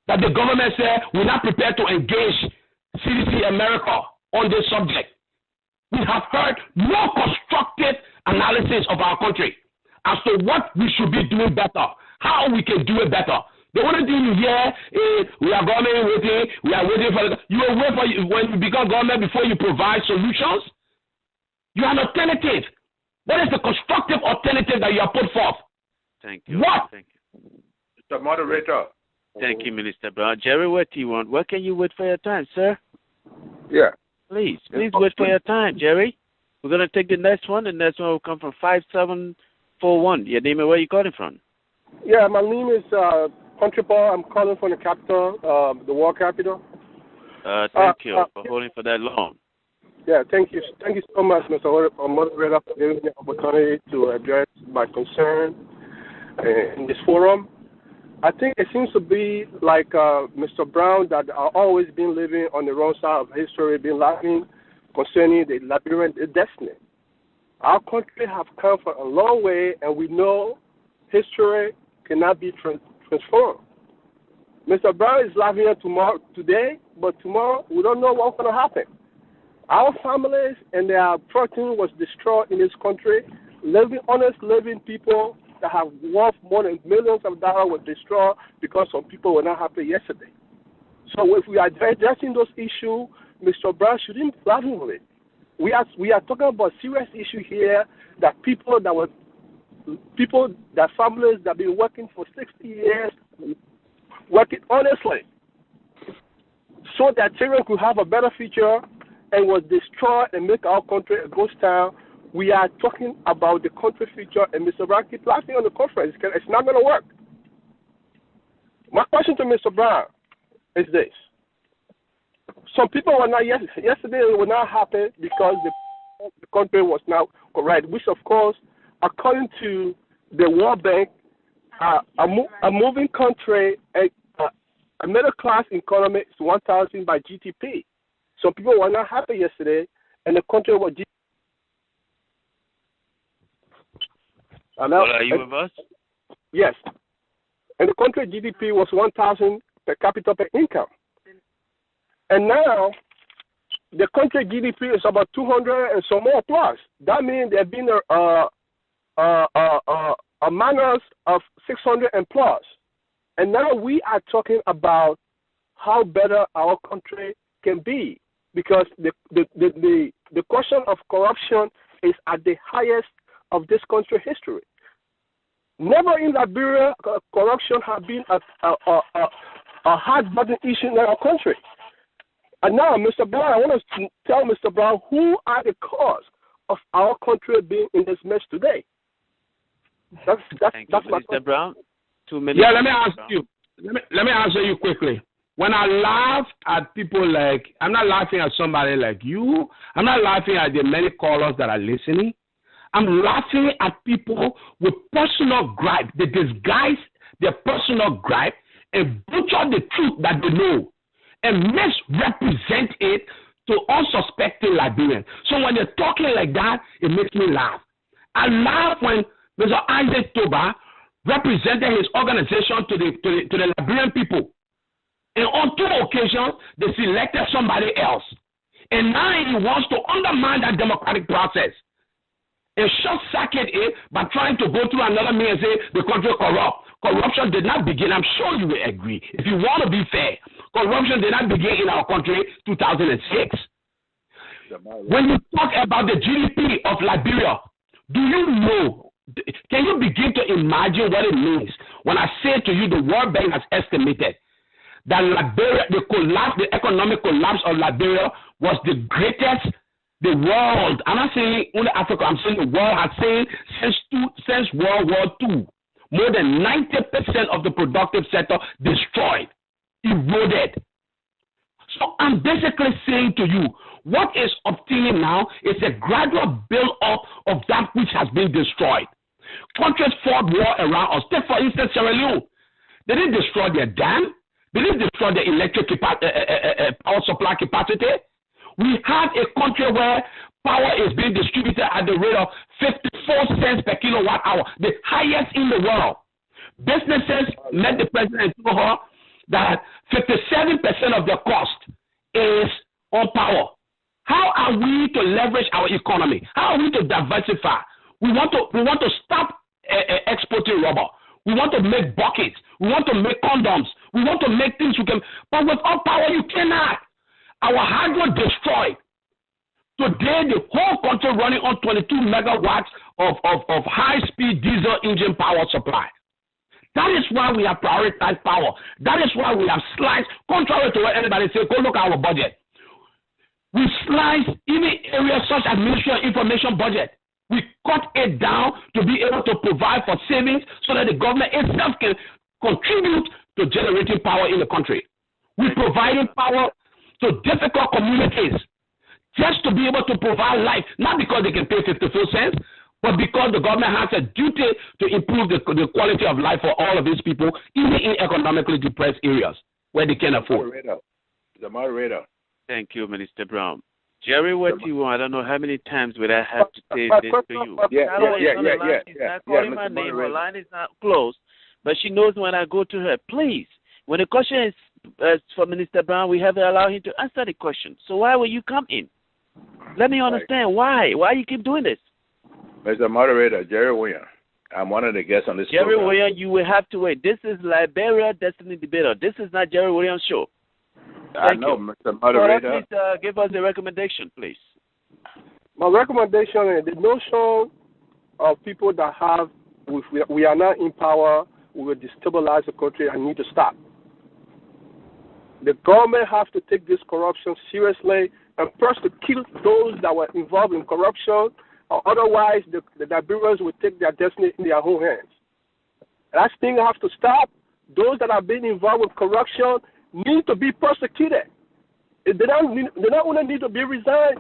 That the government said we're not prepared to engage CDC America on this subject. We have heard no constructive analysis of our country as to what we should be doing better, how we can do it better. The only thing you hear is we are government waiting, we are waiting for you will wait for when you become government before you provide solutions. You are an alternative. What is the constructive alternative that you have put forth? Thank you. What? Thank you. Mr. Moderator. Thank you, Minister Brown. Jerry, what do you want? What can you wait for your time, sir? Yeah. Please wait for your time, Jerry. We're going to take the next one. The next one will come from 5741. Your name and where you calling from? Yeah, my name is Country Paul. I'm calling from the capital, the world capital. Thank you for holding for that long. Yeah, thank you. Thank you so much, Mr. Moderator, for giving me the opportunity to address my concern in this forum. I think it seems to be like Mr. Brown that I've always been living on the wrong side of history, been laughing concerning the Liberian destiny. Our country have come from a long way, and we know history cannot be transformed. Mr. Brown is laughing today, but tomorrow we don't know what's going to happen. Our families and their fortune was destroyed in this country. Honest living people that have worth more than millions of dollars were destroyed because some people were not happy yesterday. So if we are addressing those issues, Mr. Brown shouldn't be laughing with it. We are talking about serious issue here that families that have been working for 60 years, working honestly, so that children could have a better future, and was destroyed and make our country a ghost town. We are talking about the country future, and Mr. Brown keeps laughing on the conference. It's not going to work. My question to Mr. Brown is this. Some people were not yesterday were not happy because the country was now correct, which of course, according to the World Bank, a moving country, a middle class economy is 1,000 by GDP. Some people were not happy yesterday, and the country was. Are you with us? Yes, and the country GDP was 1,000 per capita per income. And now, the country GDP is about 200 and some more plus. That means there have been a minus of 600 and plus. And now we are talking about how better our country can be, because the question of corruption is at the highest of this country's history. Never in Liberia corruption has been a hard-button issue in our country. And now, Mr. Brown, I want to tell Mr. Brown who are the cause of our country being in this mess today. That's my question. Mr. Brown, 2 minutes. Yeah, let me ask you. Let me answer you quickly. When I laugh at people like, I'm not laughing at somebody like you. I'm not laughing at the many callers that are listening. I'm laughing at people with personal gripe. They disguise their personal gripe and butcher the truth that they know and misrepresent it to unsuspecting Liberians. So when they're talking like that, it makes me laugh. I laugh when Mr. Isaac Toba represented his organization to the Liberian people. And on 2 occasions, they selected somebody else. And now he wants to undermine that democratic process and short-circuit it by trying to go through another means and say the country corrupt. Corruption did not begin. I'm sure you will agree. If you want to be fair, corruption did not begin in our country 2006. When you talk about the GDP of Liberia, do you know, can you begin to imagine what it means when I say to you the World Bank has estimated that Liberia, the economic collapse of Liberia was the greatest the world, I'm not saying only Africa, I'm saying the world has seen since World War II. More than 90% of the productive sector destroyed, eroded. So I'm basically saying to you, what is obtaining now is a gradual build-up of that which has been destroyed. Countries fought war around us. Take, for instance, Sierra Leone. They didn't destroy their dam. They didn't destroy the electric power supply capacity. We have a country where power is being distributed at the rate of 54 cents per kilowatt hour, the highest in the world. Businesses met the president and told her that 57% of the cost is on power. How are we to leverage our economy? How are we to diversify? We want to stop exporting rubber. We want to make buckets. We want to make condoms. We want to make things you can. But without power, you cannot. Our hydro destroyed. Today, the whole country running on 22 megawatts of high-speed diesel engine power supply. That is why we have prioritized power. That is why we have sliced, contrary to what anybody says, go look at our budget. We slice even areas such as Ministry of Information budget. We cut it down to be able to provide for savings so that the government itself can contribute to generating power in the country. We're providing power to difficult communities just to be able to provide life, not because they can pay 54 cents, but because the government has a duty to improve the quality of life for all of these people, even in economically depressed areas where they can afford. The moderator. Thank you, Minister Brown. Jerry, what do you want? I don't know how many times would I have to say this to you. She's not calling my name. Her line is not closed, but she knows when I go to her. Please, when the question is for Minister Brown, we have to allow him to answer the question. So why will you come in? Let me understand why. Why you keep doing this? Mr. Moderator, Jerry Williams. I'm one of the guests on this Jerry program. Williams, you will have to wait. This is Liberia Destiny Debater. This is not Jerry Williams' show. I know, Mr. Moderator. So please give us a recommendation, please. My recommendation is the notion of people that have, if we are not in power, we will destabilize the country and need to stop. The government has to take this corruption seriously and prosecute those that were involved in corruption, or otherwise the Liberians will take their destiny in their own hands. That thing has to stop. Those that have been involved with corruption need to be prosecuted. They don't only need to be resigned.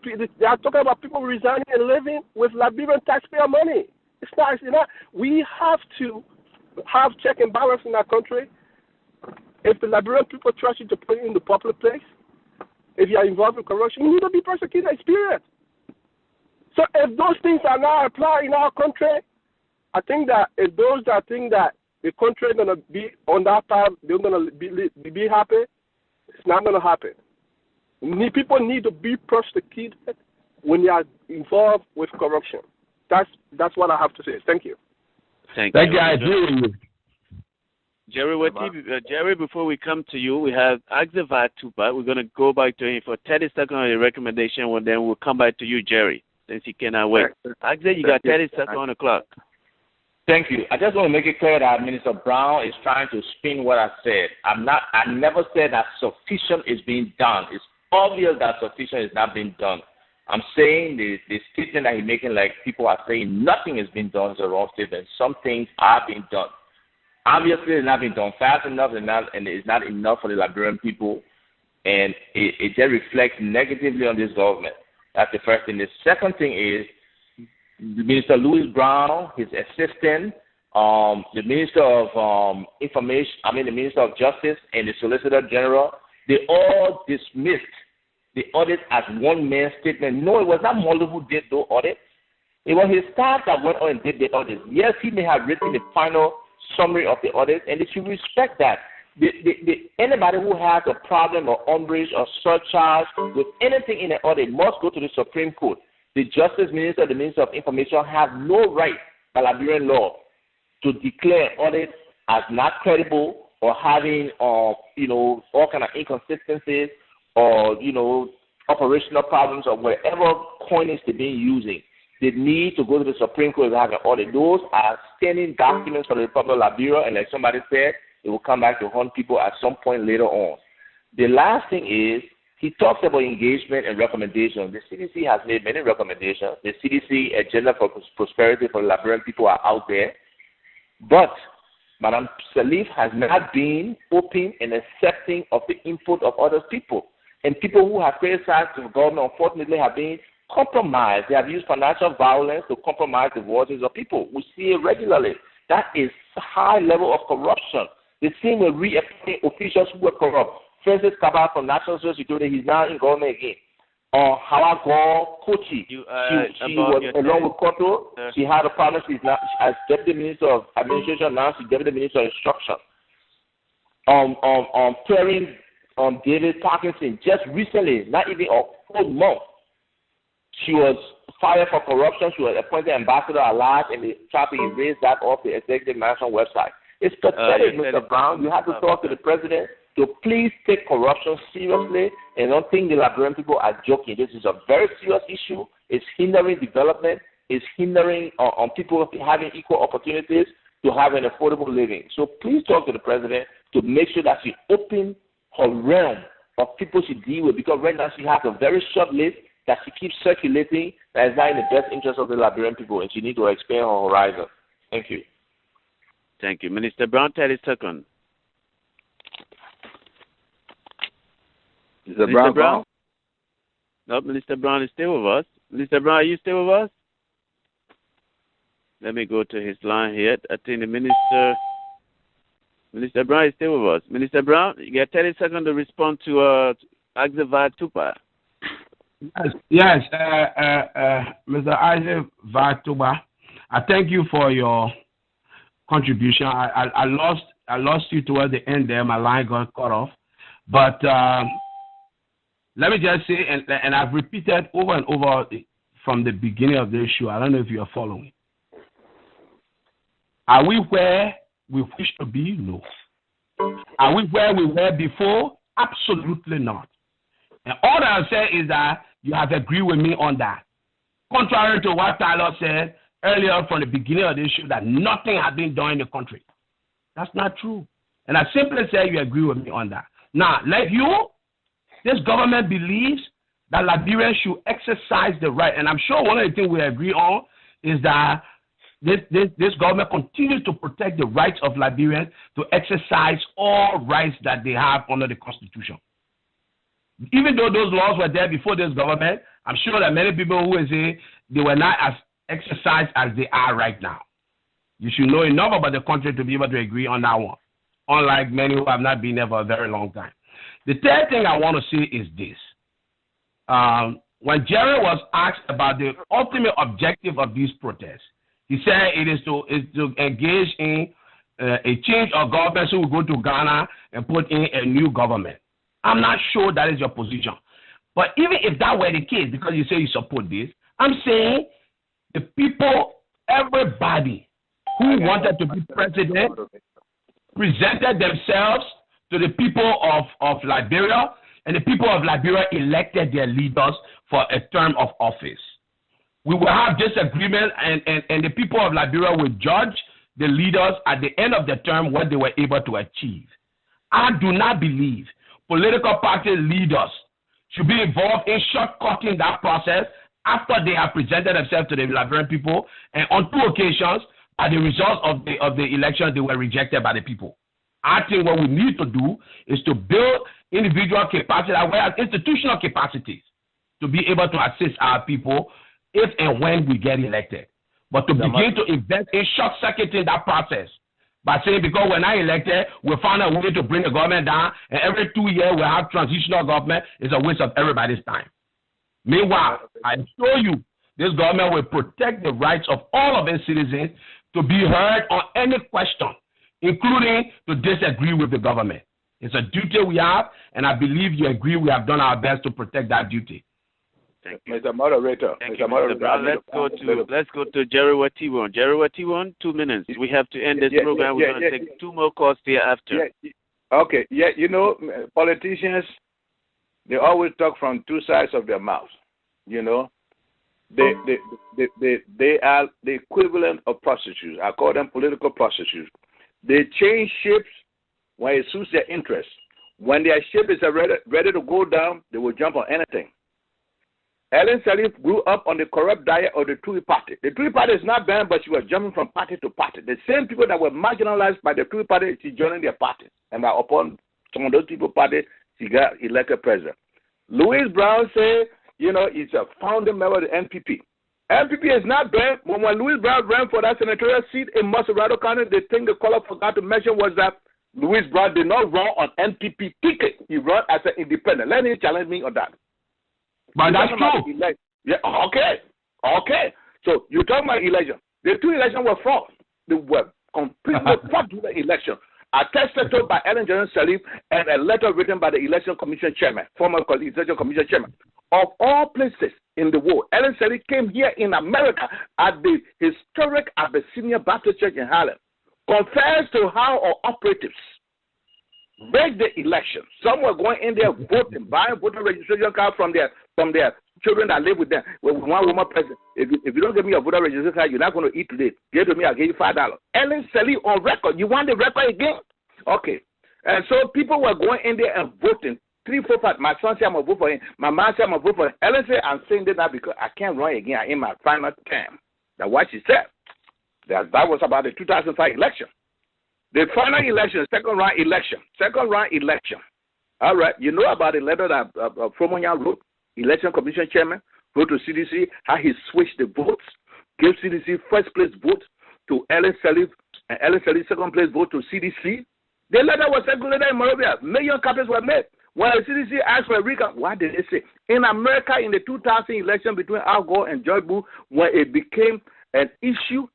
They are talking about people resigning and living with Liberian taxpayer money. It's not. We have to have check and balance in our country. If the Liberian people trust you to put it in the public place, if you are involved in corruption, you need to be prosecuted. Period. So if those things are not applied in our country, I think that if those that think that the country is going to be on that path, they're going to be happy, it's not going to happen. People need to be prosecuted when they are involved with corruption. That's what I have to say. Thank you. Thank you. I agree with you. Jerry, before we come to you, we have Axevat Tupa. We're going to go back to him for 30 seconds on the recommendation, and then we'll come back to you, Jerry, since he cannot wait. Axe, you got 30 seconds on the clock. Thank you. I just want to make it clear that Minister Brown is trying to spin what I said. I never said that sufficient is being done. It's obvious that sufficient is not being done. I'm saying the statement that he's making, like people are saying nothing is being done, is a wrong statement. Some things are being done. Obviously, it's not being done fast enough, and it's not enough for the Liberian people, and it just reflects negatively on this government. That's the first thing. The second thing is Minister Louis Brown, his assistant, the Minister of the Minister of Justice, and the Solicitor General, they all dismissed the audit as one man's statement. No, it was not Mueller who did the audit. It was his staff that went on and did the audit. Yes, he may have written the final summary of the audit, and they should respect that. Anybody who has a problem or umbrage or surcharge with anything in the audit must go to the Supreme Court. The Justice Minister, the Minister of Information have no right by Liberian law to declare audits as not credible or having all kind of inconsistencies or operational problems or whatever coinage they've been using. They need to go to the Supreme Court to have an audit. Those are standing documents for the Republic of Liberia, and like somebody said, it will come back to haunt people at some point later on. The last thing is, he talks about engagement and recommendations. The CDC has made many recommendations. The CDC agenda for prosperity for the Liberian people are out there. But Madam Sirleaf has not been open and accepting of the input of other people. And people who have criticized the government, unfortunately, have been compromised. They have used financial violence to compromise the voices of people. We see it regularly. That is high level of corruption. The same with reappointing officials who were corrupt. Francis Cabal from National Security, he's now in government again. Hawago Kochi, she was along with Koto. She had a partner. She's now as Deputy Minister of Administration. Now she's Deputy Minister of Instruction. Clearing David Parkinson just recently, not even a full month. She was fired for corruption. She was appointed ambassador at large, and they tried to erase that off the executive management website. It's pathetic, Mr. Brown. You have to talk to the president to please take corruption seriously and don't think the Liberian people are joking. This is a very serious issue. It's hindering development. It's hindering on people having equal opportunities. to have an affordable living. So please talk to the president to make sure that she open her realm of people she deal with, because right now she has a very short list that she keeps circulating that is not in the best interest of the Liberian people, and she needs to expand her horizon. Thank you. Thank you. Minister Brown, 30 seconds. Minister Brown? No, Minister Brown is still with us. Minister Brown, are you still with us? Let me go to his line here. I think the Minister Brown is still with us. Minister Brown, you get 30 seconds to respond to Isaac Tupa. Yes, Mr. Isaac Vatuba, I thank you for your contribution. I lost you toward the end there. My line got cut off. But let me just say, and I've repeated over and over from the beginning of this show, I don't know if you are following. Are we where we wish to be? No. Are we where we were before? Absolutely not. And all that I'll say is that you have agreed with me on that. Contrary to what Tyler said earlier from the beginning of this show, that nothing has been done in the country. That's not true. And I simply say you agree with me on that. Now, like you, this government believes that Liberians should exercise the right. And I'm sure one of the things we agree on is that this government continues to protect the rights of Liberians to exercise all rights that they have under the Constitution. Even though those laws were there before this government, I'm sure that many people who will say they were not as exercised as they are right now. You should know enough about the country to be able to agree on that one, unlike many who have not been there for a very long time. The third thing I want to say is this. When Jerry was asked about the ultimate objective of these protests, he said it is to engage in a change of government, so we go to Ghana and put in a new government. I'm not sure that is your position. But even if that were the case, because you say you support this, I'm saying the people, everybody who wanted to be president presented themselves to the people of Liberia, and the people of Liberia elected their leaders for a term of office. We will have disagreement, and the people of Liberia will judge the leaders at the end of the term what they were able to achieve. I do not believe political party leaders should be involved in shortcutting that process after they have presented themselves to the Liberian people, and on 2 occasions, as the result of the election, they were rejected by the people. I think what we need to do is to build individual capacity as well as institutional capacities to be able to assist our people if and when we get elected. But to begin to invest in short-circuiting that process by saying because we're not elected, we'll find a way to bring the government down, and every 2 years we'll have transitional government, is a waste of everybody's time. Meanwhile, I assure you, this government will protect the rights of all of its citizens to be heard on any question, including to disagree with the government. It's a duty we have, and I believe you agree we have done our best to protect that duty. Thank you. Mr. Moderator. Mr. Brown, let's go to Jerry Watiwon. Jerry Watiwon, 2 minutes. We have to end this program. We're going to take 2 more calls here after. Okay. Yeah, you know, politicians, they always talk from 2 sides of their mouths. You know, they are the equivalent of prostitutes. I call them political prostitutes. They change ships when it suits their interests. When their ship is ready to go down, they will jump on anything. Ellen Sirleaf grew up on the corrupt diet of the Tui party. The Tui party is not banned, but she was jumping from party to party. The same people that were marginalized by the Tui party, she joined their party. And upon some of those people's party, she got elected president. Louis Brown said, you know, he's a founding member of the NPP. NPP is not banned. When Louis Brown ran for that senatorial seat in Monrovia County, the thing the caller forgot to mention was that Louis Brown did not run on NPP ticket. He ran as an independent. Let him challenge me on that. But that's true. Yeah, okay. So you're talking about election. The 2 elections were false. They were completely fraudulent election. Attested to by Johnson Sirleaf and a letter written by the Election Commission Chairman, former Election Commission Chairman. Of all places in the world, Johnson Sirleaf came here in America at the historic Abyssinia Baptist Church in Harlem, confessed to how our operatives rigged the election. Some were going in there voting, buying voter registration cards from their children that live with them. With one woman president. If you don't give me your voter registration card, you're not going to eat today. Give it to me, I'll give you $5. Ellen Sirleaf on record. You want the record again? Okay. And so people were going in there and voting. 3, 4, 5. My son said I'm going to vote for him. My mom said I'm going to vote for him. Ellen said I'm saying that now because I can't run again. I'm in my final term. That's what she said. That was about the 2005 election. The final election, second round election. All right. You know about the letter that Fromoyan wrote, Election Commission Chairman, wrote to CDC, how he switched the votes, gave CDC first place vote to Ellen Sirleaf, and Ellen Sirleaf second place vote to CDC. The letter was circulated in Monrovia. Million copies were made. When the CDC asked for a recount, what did they say? In America, in the 2000 election between Al Gore and George Bush, when it became an issue,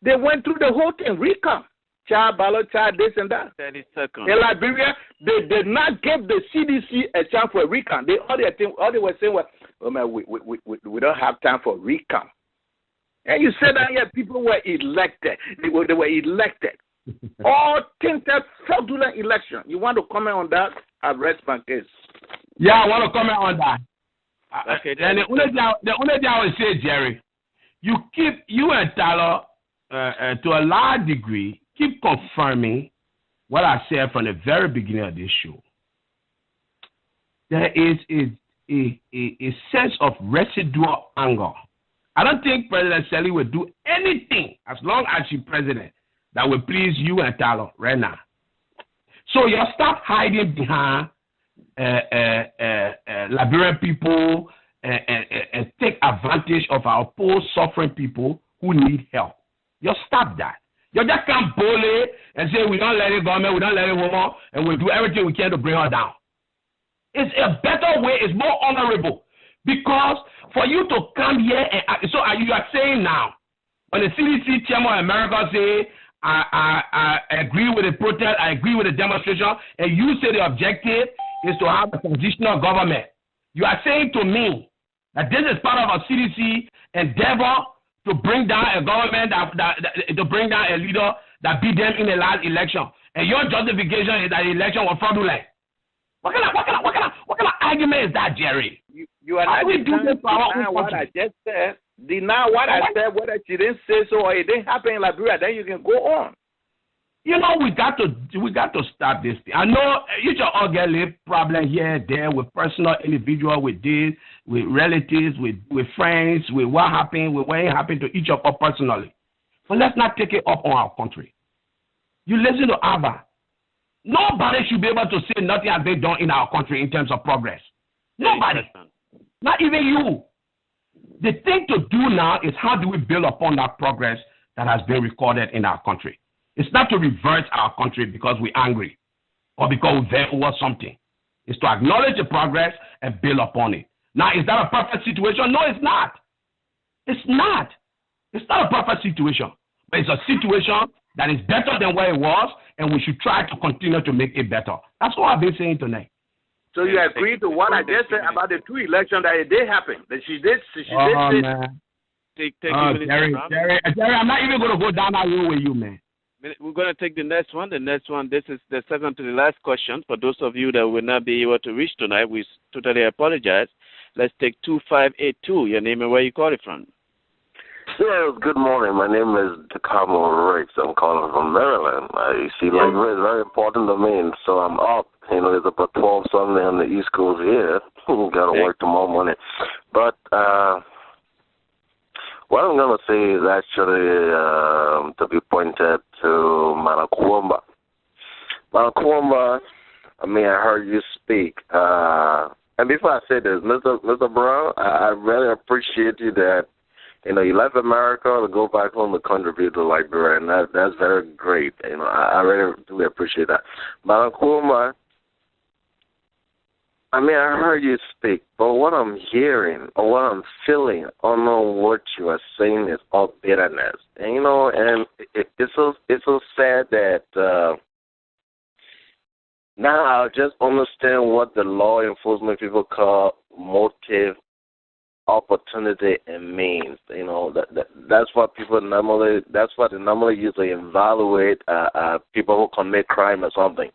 they went through the whole thing, recount. Child ballot, child this and that. 30 seconds. In Liberia, they did not give the CDC a chance for a recount. All they were saying was, oh man, we don't have time for a recount. And you said that yet people were elected. They were elected. All tinted fraudulent election. You want to comment on that? I've read my case. Yeah, I want to comment on that. Okay. And the only thing I would say, Jerry, you and Tyler, to a large degree, keep confirming what I said from the very beginning of this show. There is a sense of residual anger. I don't think President Sirleaf will do anything as long as she's president that will please you and Tyler right now. So you stop hiding behind Liberian people and take advantage of our poor suffering people who need help. You stop that. You just can't bully and say we don't let it government, we don't let it woman, and we'll do everything we can to bring her down. It's a better way, it's more honorable. Because for you to come here and so you are saying now, when the CDC chairman of America say I agree with the protest, I agree with the demonstration, and you say the objective is to have a transitional government. You are saying to me that this is part of a CDC endeavor to bring down a government, to bring down a leader that beat them in the last election. And your justification is that the election was fraudulent. What kind of argument is that, Jerry? You are not denying what I just said. Deny what I said, whether she didn't say so or it didn't happen in Liberia, then you can go on. You know, we got to stop this thing. I know you should all get a problem here and there with personal individual, with this, with relatives, with friends, with what happened, with what happened to each of us personally. But let's not take it up on our country. You listen to Abba. Nobody should be able to say nothing has been done in our country in terms of progress. Nobody. Not even you. The thing to do now is how do we build upon that progress that has been recorded in our country. It's not to reverse our country because we're angry or because we vote over something. It's to acknowledge the progress and build upon it. Now, is that a perfect situation? No, it's not. It's not. It's not a perfect situation. But it's a situation that is better than where it was, and we should try to continue to make it better. That's what I've been saying tonight. So you agree to what I just said about the two elections that it did happen? That she did say. Man. Jerry, I'm not even going to go down that road with you, man. We're going to take the next one. The next one, this is the second to the last question. For those of you that will not be able to reach tonight, we totally apologize. Let's take 2582. Your name and where you call it from. Yes, good morning. My name is DeCamo Riggs. I'm calling from Maryland. I see Liberia is very important to me, and so I'm up. You know, it's about 12 something on the East Coast here. Got to work tomorrow morning. But what I'm going to say is actually to be pointed to Manakwamba. Manakwamba, I mean, I heard you speak. And before I say this, Mr. Brown, I really appreciate you that, you know, you left America to go back home to contribute to Liberia, and that's very great. You know, I really do appreciate that. Manakwamba, I mean, I heard you speak, but what I'm hearing or what I'm feeling, I don't know what you are saying is all bitterness. And, you know, and it's so sad that now I just understand what the law enforcement people call motive, opportunity, and means. You know, that's what people normally, that's what they normally use to evaluate people who commit crime or something.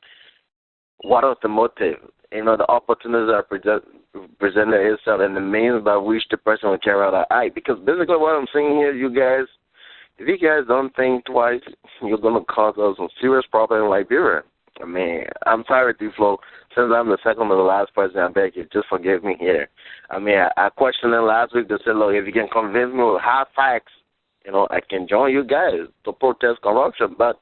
What is the motive? the opportunities are presented itself and the means by which the person will carry out an act. Because basically what I'm saying here, you guys, if you guys don't think twice, you're going to cause us some serious problem in Liberia. I mean, I'm sorry, D-Flow. Since I'm the second to the last person, I beg you, just forgive me here. I mean, I questioned them last week. They said, look, if you can convince me with hard facts, I can join you guys to protest corruption. But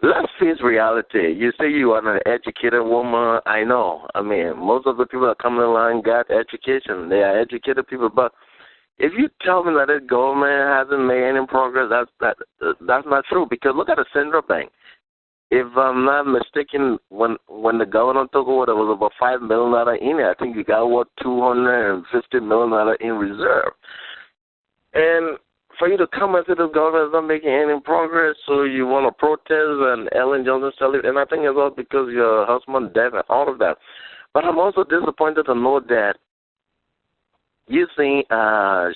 let's face reality. You say you are an educated woman. I know. I mean, most of the people that come in line got education. They are educated people. But if you tell me that the government hasn't made any progress, that's not true. Because look at the central bank. If I'm not mistaken, when the governor took over, there was about $5 million in it. I think you got $250 million in reserve. And for you to come into the government is not making any progress, so you want to protest and Ellen Johnson Sirleaf, and I think it's all because your husband dead and all of that. But I'm also disappointed to know that you think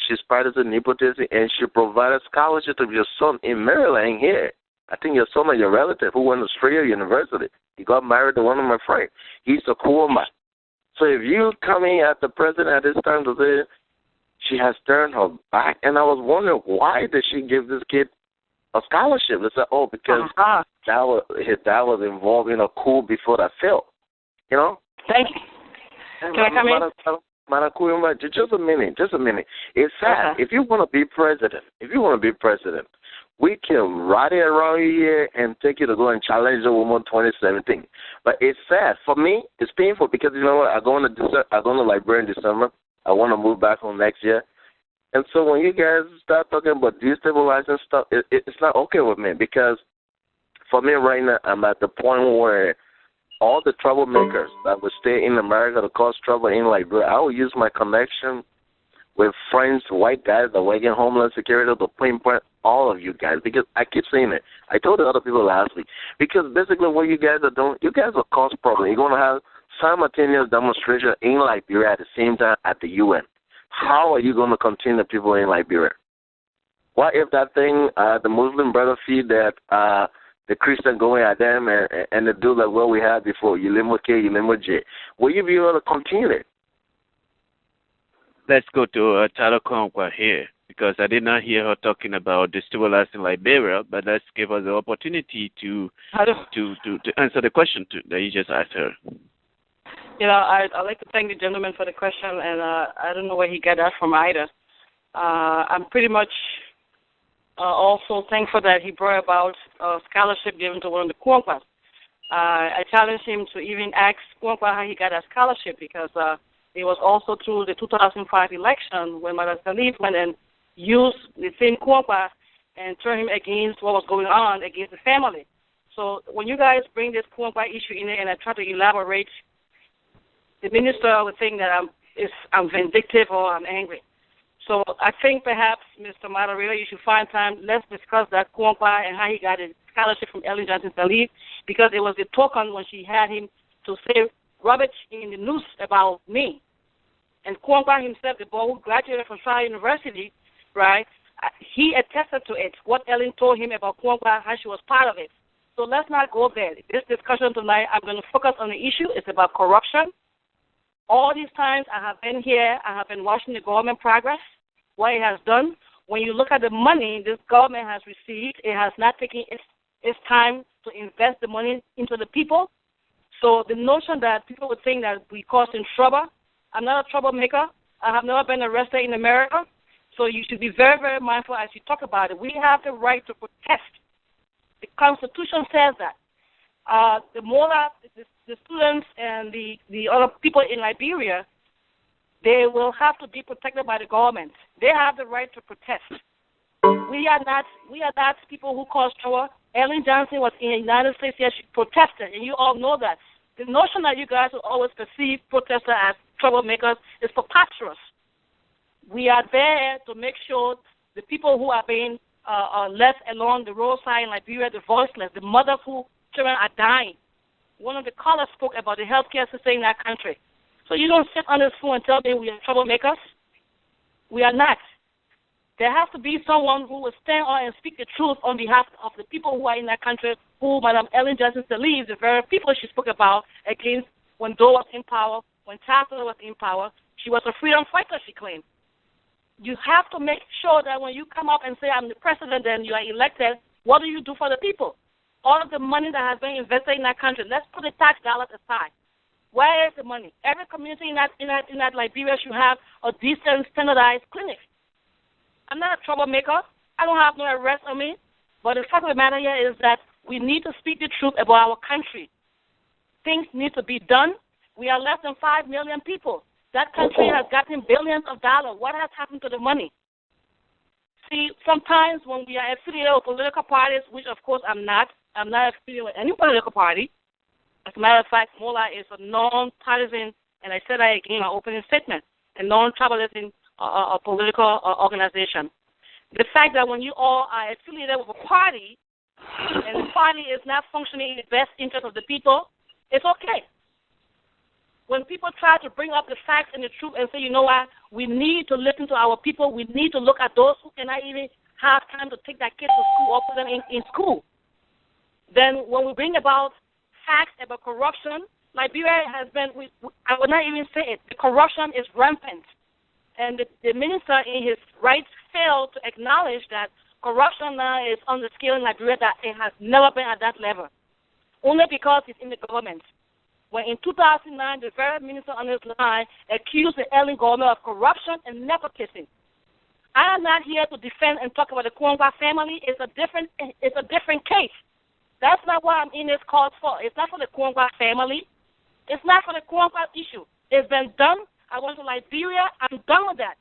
she's partisan nepotism and she provided scholarship to your son in Maryland here. I think your son or your relative who went to Australia University. He got married to one of my friends. He's a Kru-German. So if you come in at the president at this time to say she has turned her back, and I was wondering why did she give this kid a scholarship? They said, because that was involved in a coup before that failed. Thank you. Can I come in? Just a minute. It's sad. If you want to be president, we can ride it around you here and take you to go and challenge the woman 2017. But it's sad. For me, it's painful because, you know what, I go to Liberia in December. I want to move back home next year. And so when you guys start talking about destabilizing stuff, it's not okay with me because for me right now, I'm at the point where all the troublemakers that would stay in America to cause trouble in Liberia, I will use my connection with friends, white guys that work in Homeland Security to pinpoint all of you guys because I keep saying it. I told the other people last week because basically what you guys are doing, you guys will cause problems. You're going to have simultaneous demonstration in Liberia at the same time at the UN. How are you going to contain the people in Liberia? What if that thing, the Muslim brother feed that the Christian going at them and they do like what we had before, Yulimo K, Yulimo J? Will you be able to continue it? Let's go to Tyler Conquer here because I did not hear her talking about destabilizing Liberia, but let's give her the opportunity to answer the question that you just asked her. I'd like to thank the gentleman for the question, and I don't know where he got that from either. I'm pretty much also thankful that he brought about a scholarship given to one of the Kru-Germans. I challenged him to even ask Kru-German how he got that scholarship because it was also through the 2005 election when Mother Sirleaf went and used the same Kru-German and turned him against what was going on against the family. So when you guys bring this Kru-German issue in there and I try to elaborate, the minister would think that I'm vindictive or I'm angry. So I think perhaps, Mr. Moderator, you should find time. Let's discuss that Kru-German and how he got his scholarship from Ellen Johnson Sirleaf because it was the token when she had him to say rubbish in the news about me. And Kru-German himself, the boy who graduated from Shaw University, right, he attested to it, what Ellen told him about Kru-German, how she was part of it. So let's not go there. This discussion tonight, I'm going to focus on the issue. It's about corruption. All these times I have been here, I have been watching the government progress, what it has done. When you look at the money this government has received, it has not taken its time to invest the money into the people. So the notion that people would think that we causing trouble, I'm not a troublemaker. I have never been arrested in America. So you should be very, very mindful as you talk about it. We have the right to protest. The Constitution says that. The students and the other people in Liberia, they will have to be protected by the government. They have the right to protest. We are not people who cause trouble. Ellen Johnson was in the United States, yes, she protested, and you all know that. The notion that you guys will always perceive protesters as troublemakers is preposterous. We are there to make sure the people who are being left along the roadside in Liberia, the voiceless, the mothers whose children are dying. One of the callers spoke about the healthcare system in that country. So you don't sit on this phone and tell me we are troublemakers. We are not. There has to be someone who will stand on and speak the truth on behalf of the people who are in that country, who Madam Ellen Johnson Sirleaf, the very people she spoke about against when Doe was in power, when Chancellor was in power. She was a freedom fighter, she claimed. You have to make sure that when you come up and say, I'm the president and you are elected, what do you do for the people? All of the money that has been invested in that country, let's put the tax dollars aside. Where is the money? Every community in that Liberia should have a decent, standardized clinic. I'm not a troublemaker. I don't have no arrest on me. But the fact of the matter here is that we need to speak the truth about our country. Things need to be done. We are less than 5 million people. That country has gotten billions of dollars. What has happened to the money? See, sometimes when we are affiliated with political parties, which of course I'm not affiliated with any political party. As a matter of fact, MOLA is a non-partisan, and I said that again in my opening statement, a non-tribalism political organization. The fact that when you all are affiliated with a party, and the party is not functioning in the best interest of the people, it's okay. When people try to bring up the facts and the truth and say, you know what, we need to listen to our people, we need to look at those who cannot even have time to take their kids to school or put them in school. Then when we bring about facts about corruption, Liberia has been, I would not even say it, the corruption is rampant. And the minister in his rights failed to acknowledge that corruption now is on the scale in Liberia that it has never been at that level, only because it's in the government. When in 2009, the very minister on his line accused the Ellen government of corruption and nepotism. I am not here to defend and talk about the Kwangwa family. It's a different case. That's not what I'm in this cause for. It's not for the Kwangwa family. It's not for the Kwangwa issue. It's been done. I went to Liberia. I'm done with that.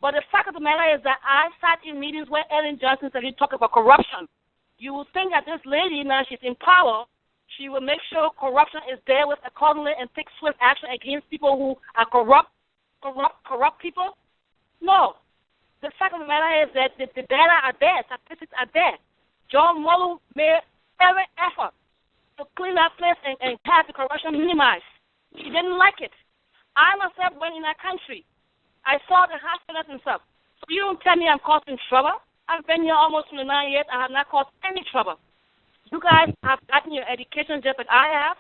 But the fact of the matter is that I sat in meetings where Ellen Johnson said he talked about corruption. You would think that this lady, now she's in power, she will make sure corruption is there with accordingly and take swift action against people who are corrupt people. No. The fact of the matter is that the data are there, statistics are there. John Molu made every effort to clean that place and have the corruption minimized. She didn't like it. I myself went in that country. I saw the hospitals and stuff. So you don't tell me I'm causing trouble. I've been here almost 29 years. I have not caused any trouble. You guys have gotten your education just like I have.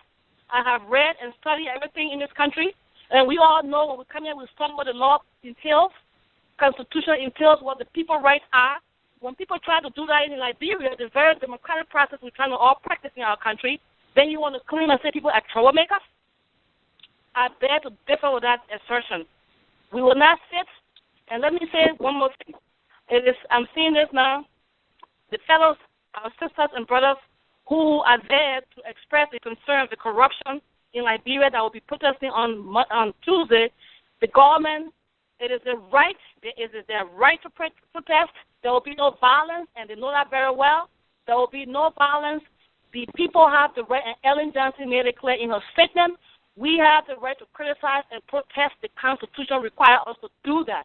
I have read and studied everything in this country. And we all know when we come here, we study what the law entails, Constitution entails, what the people's rights are. When people try to do that in Liberia, the very democratic process we're trying to all practice in our country, then you want to claim and say people are troublemakers? I dare to differ with that assertion. We will not sit. And let me say one more thing. I'm seeing this now. The fellows, our sisters and brothers, who are there to express the concern of the corruption in Liberia that will be protesting on Tuesday, the government, it is their right to protest. There will be no violence, and they know that very well. There will be no violence. The people have the right, and Ellen Johnson made it clear in her statement, we have the right to criticize and protest. The Constitution requires us to do that.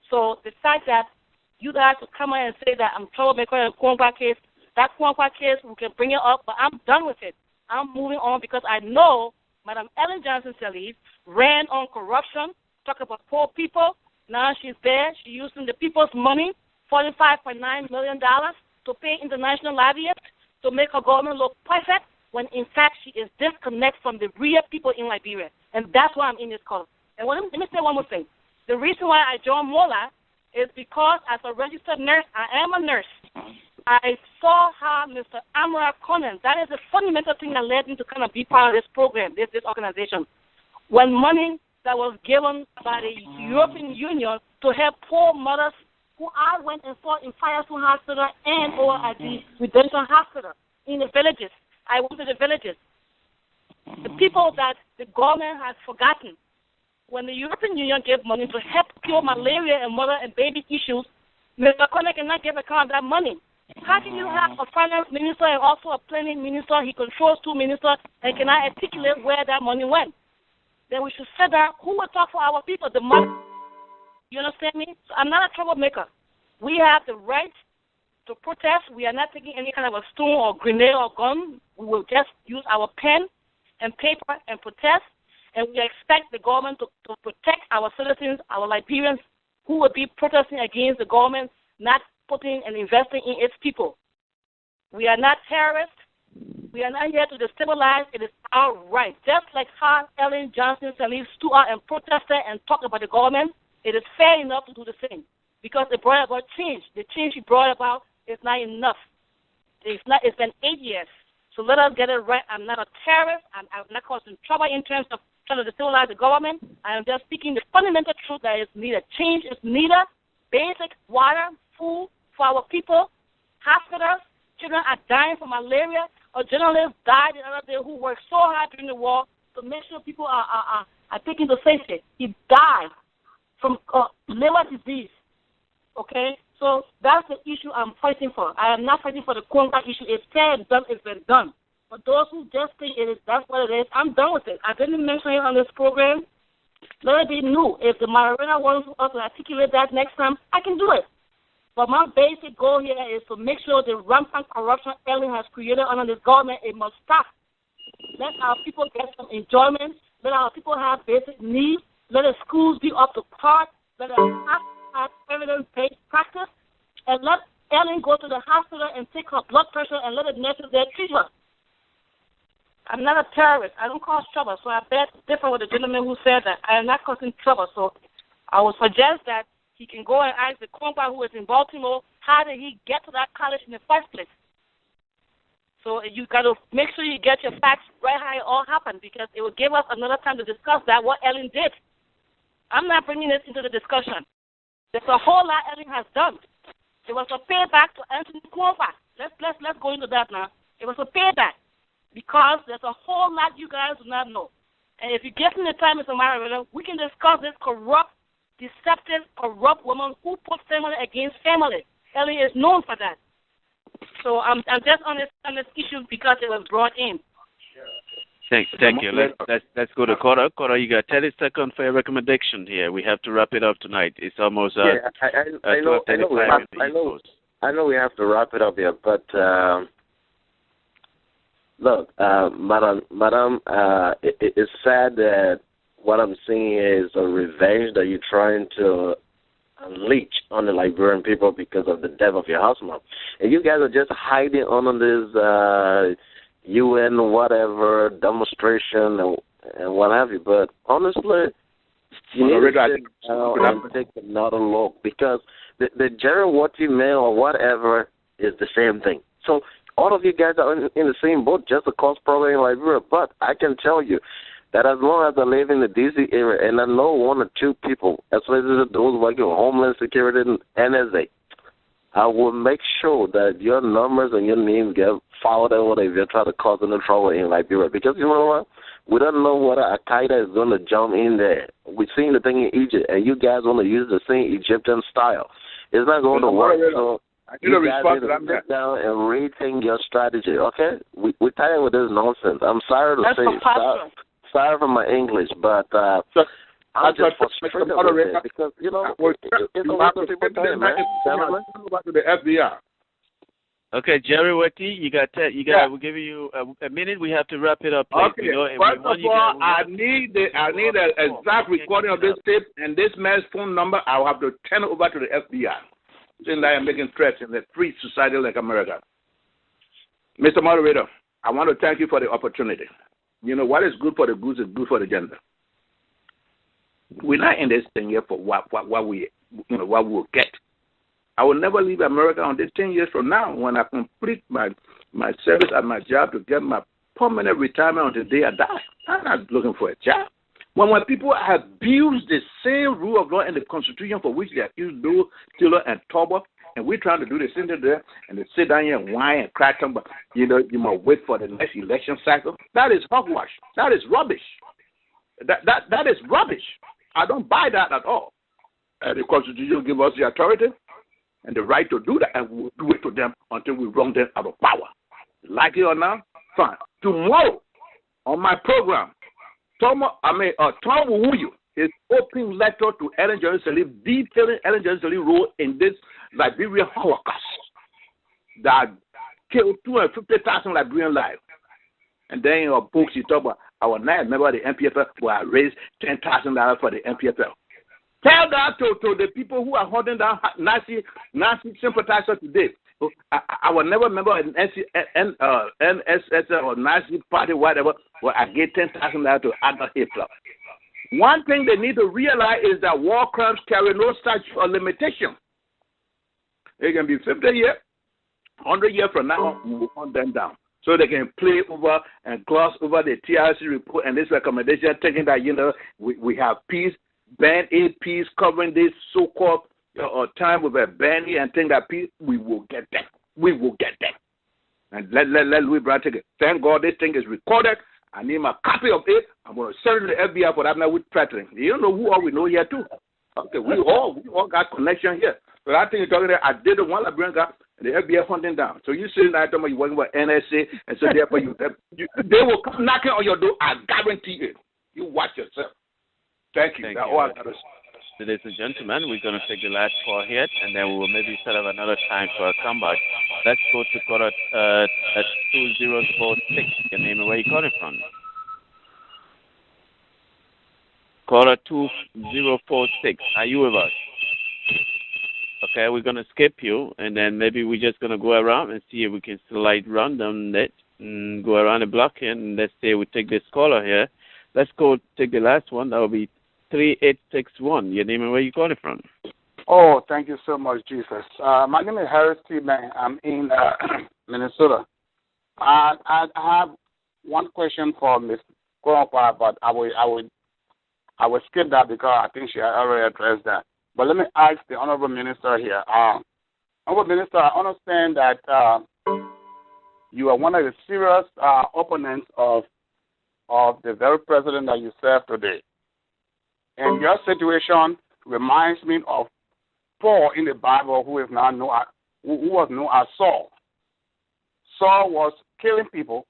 So the fact that you guys will come out and say that I'm troublemaker in the Kwangwa case, that Kwangwa case, we can bring it up, but I'm done with it. I'm moving on because I know Madam Ellen Johnson Sirleaf ran on corruption, talk about poor people. Now she's there. She's using the people's money, $45.9 million, to pay international lobbyists to make her government look perfect, when in fact she is disconnected from the real people in Liberia. And that's why I'm in this call. And let me say one more thing. The reason why I joined MOLA is because as a registered nurse, I am a nurse. I saw how Mr. Amra Conan, that is the fundamental thing that led me to kind of be part of this program, this organization. When money that was given by the European Union to help poor mothers who I went and saw in Firestone Hospital and or at the Redemption Hospital in the villages. I went to the villages. The people that the government has forgotten. When the European Union gave money to help cure malaria and mother and baby issues, Mr. Conan cannot give account of that money. How can you have a finance minister and also a planning minister? He controls two ministers and cannot articulate where that money went. Then we should say that who will talk for our people? The money. You understand me? So I'm not a troublemaker. We have the right to protest. We are not taking any kind of a stone or grenade or gun. We will just use our pen and paper and protest. And we expect the government to protect our citizens, our Liberians, who would be protesting against the government not putting and investing in its people. We are not terrorists. We are not here to destabilize. It is our right. Just like how Ellen Johnson Sirleaf stood out and protested and talked about the government, it is fair enough to do the same because it brought about change. The change she brought about is not enough. It's been 8 years. So let us get it right. I'm not a terrorist. I'm not causing trouble in terms of trying to destabilize the government. I am just speaking the fundamental truth that is needed. Change is needed. Basic water, food for our people, hospitals. Children are dying from malaria. A journalist died the other day who worked so hard during the war to make sure people are taken to safety. He died from liver disease. Okay? So that's the issue I'm fighting for. I am not fighting for the Congo issue. It's fair and done. It's been done. But those who just think that's what it is, I'm done with it. I didn't mention it on this program. Let it be new. If the Marina wants us to articulate that next time, I can do it. But my basic goal here is to make sure the rampant corruption Ellen has created under this government, it must stop. Let our people get some enjoyment. Let our people have basic needs. Let the schools be up to par. Let us have evidence-based practice. And let Ellen go to the hospital and take her blood pressure and let the nurses there treat her. I'm not a terrorist. I don't cause trouble. So I bet different with the gentleman who said that. I am not causing trouble. So I would suggest that he can go and ask the compa who is in Baltimore, how did he get to that college in the first place? So you got to make sure you get your facts right how it all happened because it will give us another time to discuss that, what Ellen did. I'm not bringing this into the discussion. There's a whole lot Ellen has done. It was a payback to Anthony Compa. Let's go into that now. It was a payback because there's a whole lot you guys do not know. And if you give me the time, Mr. Maravilla, we can discuss this corrupt, deceptive, corrupt woman who put family against family. Ellen is known for that. So I'm just on this issue because it was brought in. Thank you. Let's go to Cora. Cora, you got 30 seconds for a recommendation here. We have to wrap it up tonight. It's almost I know we have to wrap it up here, but look, Madam, it's sad that what I'm seeing is a revenge that you're trying to unleash on the Liberian people because of the death of your husband. And you guys are just hiding under this UN whatever demonstration and what have you. But honestly, you need to sit down and take another look because the general what you mail or whatever is the same thing. So all of you guys are in the same boat, just a cause problem in Liberia. But I can tell you that as long as I live in the D.C. area and I know one or two people, especially those working with Homeland Security and NSA, I will make sure that your numbers and your names get followed out if you're trying to cause any trouble in Liberia. Because you know what? We don't know whether Al-Qaeda is going to jump in there. We've seen the thing in Egypt, and you guys want to use the same Egyptian style. It's not going to work. So you guys need to sit down and rethink your strategy, okay? We're tired with this nonsense. I'm sorry to say sorry for my English, but I'm just frustrated with it because, you know, it's a lot of people dying, man. Back to the FBI. Okay, Jerry Wetty, we're giving you a minute. We have to wrap it up. Okay. First of all, I need an exact recording of this tape and this man's phone number. I'll have to turn it over to the FBI. Since I am making threats in a free society like America. Mr. Moderator, I want to thank you for the opportunity. You know, what is good for the goose is good for the gander. We're not in this thing here for what we will get. I will never leave America on this 10 years from now when I complete my service at my job to get my permanent retirement until the day I die. I'm not looking for a job. When people abuse the same rule of law in the Constitution for which they accuse Doe, Tiller, and Tauber, and we're trying to do the same thing there, and they sit down here and whine and cry, but you must wait for the next election cycle. That is hogwash. That is rubbish. That is rubbish. I don't buy that at all. The Constitution gives us the authority and the right to do that, and we'll do it to them until we run them out of power. Like it or not, fine. Tomorrow, on my program, Tom Wuyu is opening letter to Ellen Johnson Sirleaf, detailing Ellen Johnson Sirleaf's role in this Liberian Holocaust that killed 250,000 Liberian lives. And then in her book, she talked about our 9 members of the MPFL will raise $10,000 for the MPFL. Tell that to the people who are holding down Nazi sympathizers today. I will never remember an NSS or Nazi party, whatever, where I get $10,000 to Adolf Hitler. One thing they need to realize is that war crimes carry no statute or limitation. It can be 50 years, 100 years from now, we will hunt them down. So they can play over and gloss over the TRC report and this recommendation, thinking that, we have peace, band aid peace, covering this so-called time with a bandy and think that peace, we will get that. We will get that. And let Louis Brown take it. Thank God this thing is recorded. I need my copy of it. I'm going to send it to the FBI for that now with threatening. You don't know who all we know here too. Okay, we all got connection here. So that thing you're talking about, I did the one Liberian got the FBI hunting down. So you sitting there talking about you working with NSA, and so therefore they will come knocking on your door. I guarantee it. You watch yourself. Thank you. That's all I got to say. Ladies and gentlemen, we're going to take the last call here, and then we will maybe set up another time for a comeback. Let's go to caller at 2046. Your name and where you're calling from. Caller 2046. Are you with us? Okay, we're going to skip you, and then maybe we're just going to go around and see if we can slide random it and go around the block here, and let's say we take this caller here. Let's go take the last one. That will be 3861. Your name and where you calling from? Oh, thank you so much, Jesus. My name is Harris T. Man. I'm in Minnesota. I have one question for Ms. Grandpa, but I will skip that because I think she already addressed that. But let me ask the Honorable Minister here. Honorable Minister, I understand that you are one of the serious opponents of the very president that you serve today. And your situation reminds me of Paul in the Bible, who was known as Saul. Saul was killing people,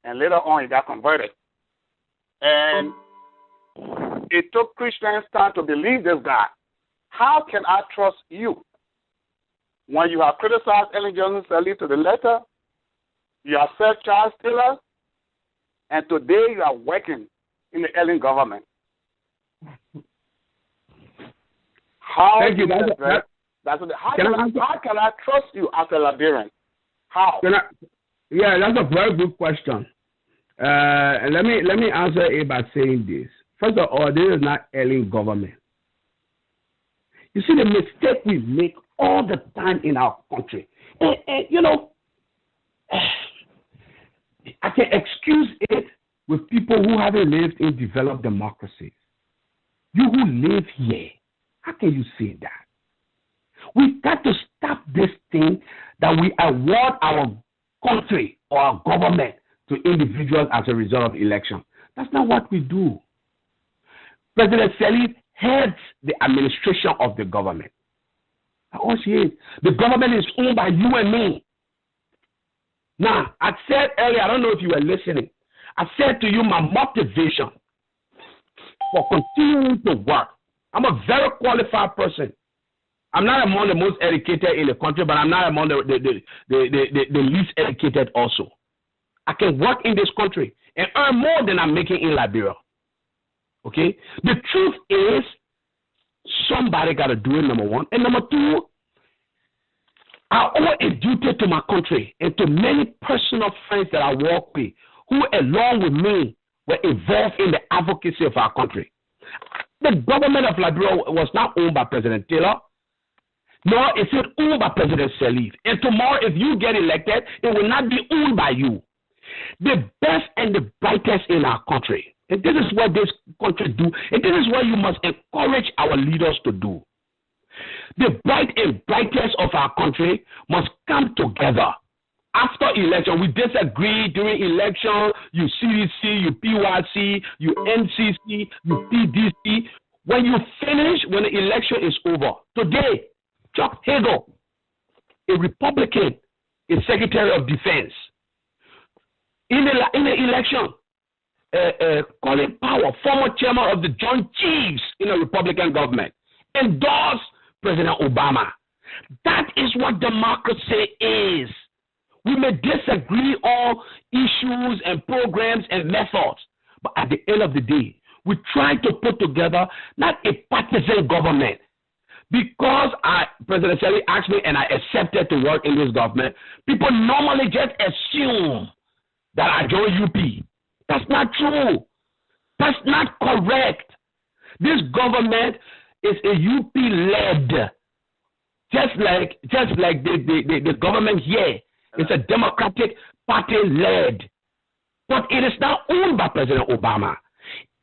and later on he got converted. And it took Christians time to believe this guy. How can I trust you when you have criticized Ellen Johnson Sirleaf to the letter? You have said Charles Taylor, and today you are working in the Ellen government. How Thank you. How can I trust you as a Liberian? How? Yeah, that's a very good question. Let me answer it by saying this. First of all, this is not Ellen government. You see the mistake we make all the time in our country. And I can excuse it with people who haven't lived in developed democracies. You who live here, how can you say that? We've got to stop this thing that we award our country or our government to individuals as a result of election. That's not what we do. President Sirleaf heads the administration of the government. That's all she is. The government is owned by you and me. Now, I said earlier, I don't know if you were listening, I said to you my motivation for continuing to work. I'm a very qualified person. I'm not among the most educated in the country, but I'm not among the least educated also. I can work in this country and earn more than I'm making in Liberia. Okay? The truth is, somebody got to do it, number one. And number two, I owe a duty to my country and to many personal friends that I work with who, along with me, were involved in the advocacy of our country. The government of Liberia was not owned by President Taylor, nor is it owned by President Sirleaf. And tomorrow, if you get elected, it will not be owned by you. The best and the brightest in our country, and this is what this country do, and this is what you must encourage our leaders to do. The bright and brightest of our country must come together. After election, we disagree during election, you CDC, you PYC, you NCC, you PDC. When you finish, when the election is over, today, Chuck Hagel, a Republican, is Secretary of Defense. In the election, Colin Powell, former chairman of the Joint Chiefs in a Republican government, endorsed President Obama. That is what democracy is. We may disagree on issues and programs and methods, but at the end of the day, we try to put together not a partisan government. Because President Sirleaf asked me and I accepted to work in this government, people normally just assume that I joined UP. That's not true. That's not correct. This government is a UP-led, just like the government here. It's a Democratic Party-led. But it is not owned by President Obama.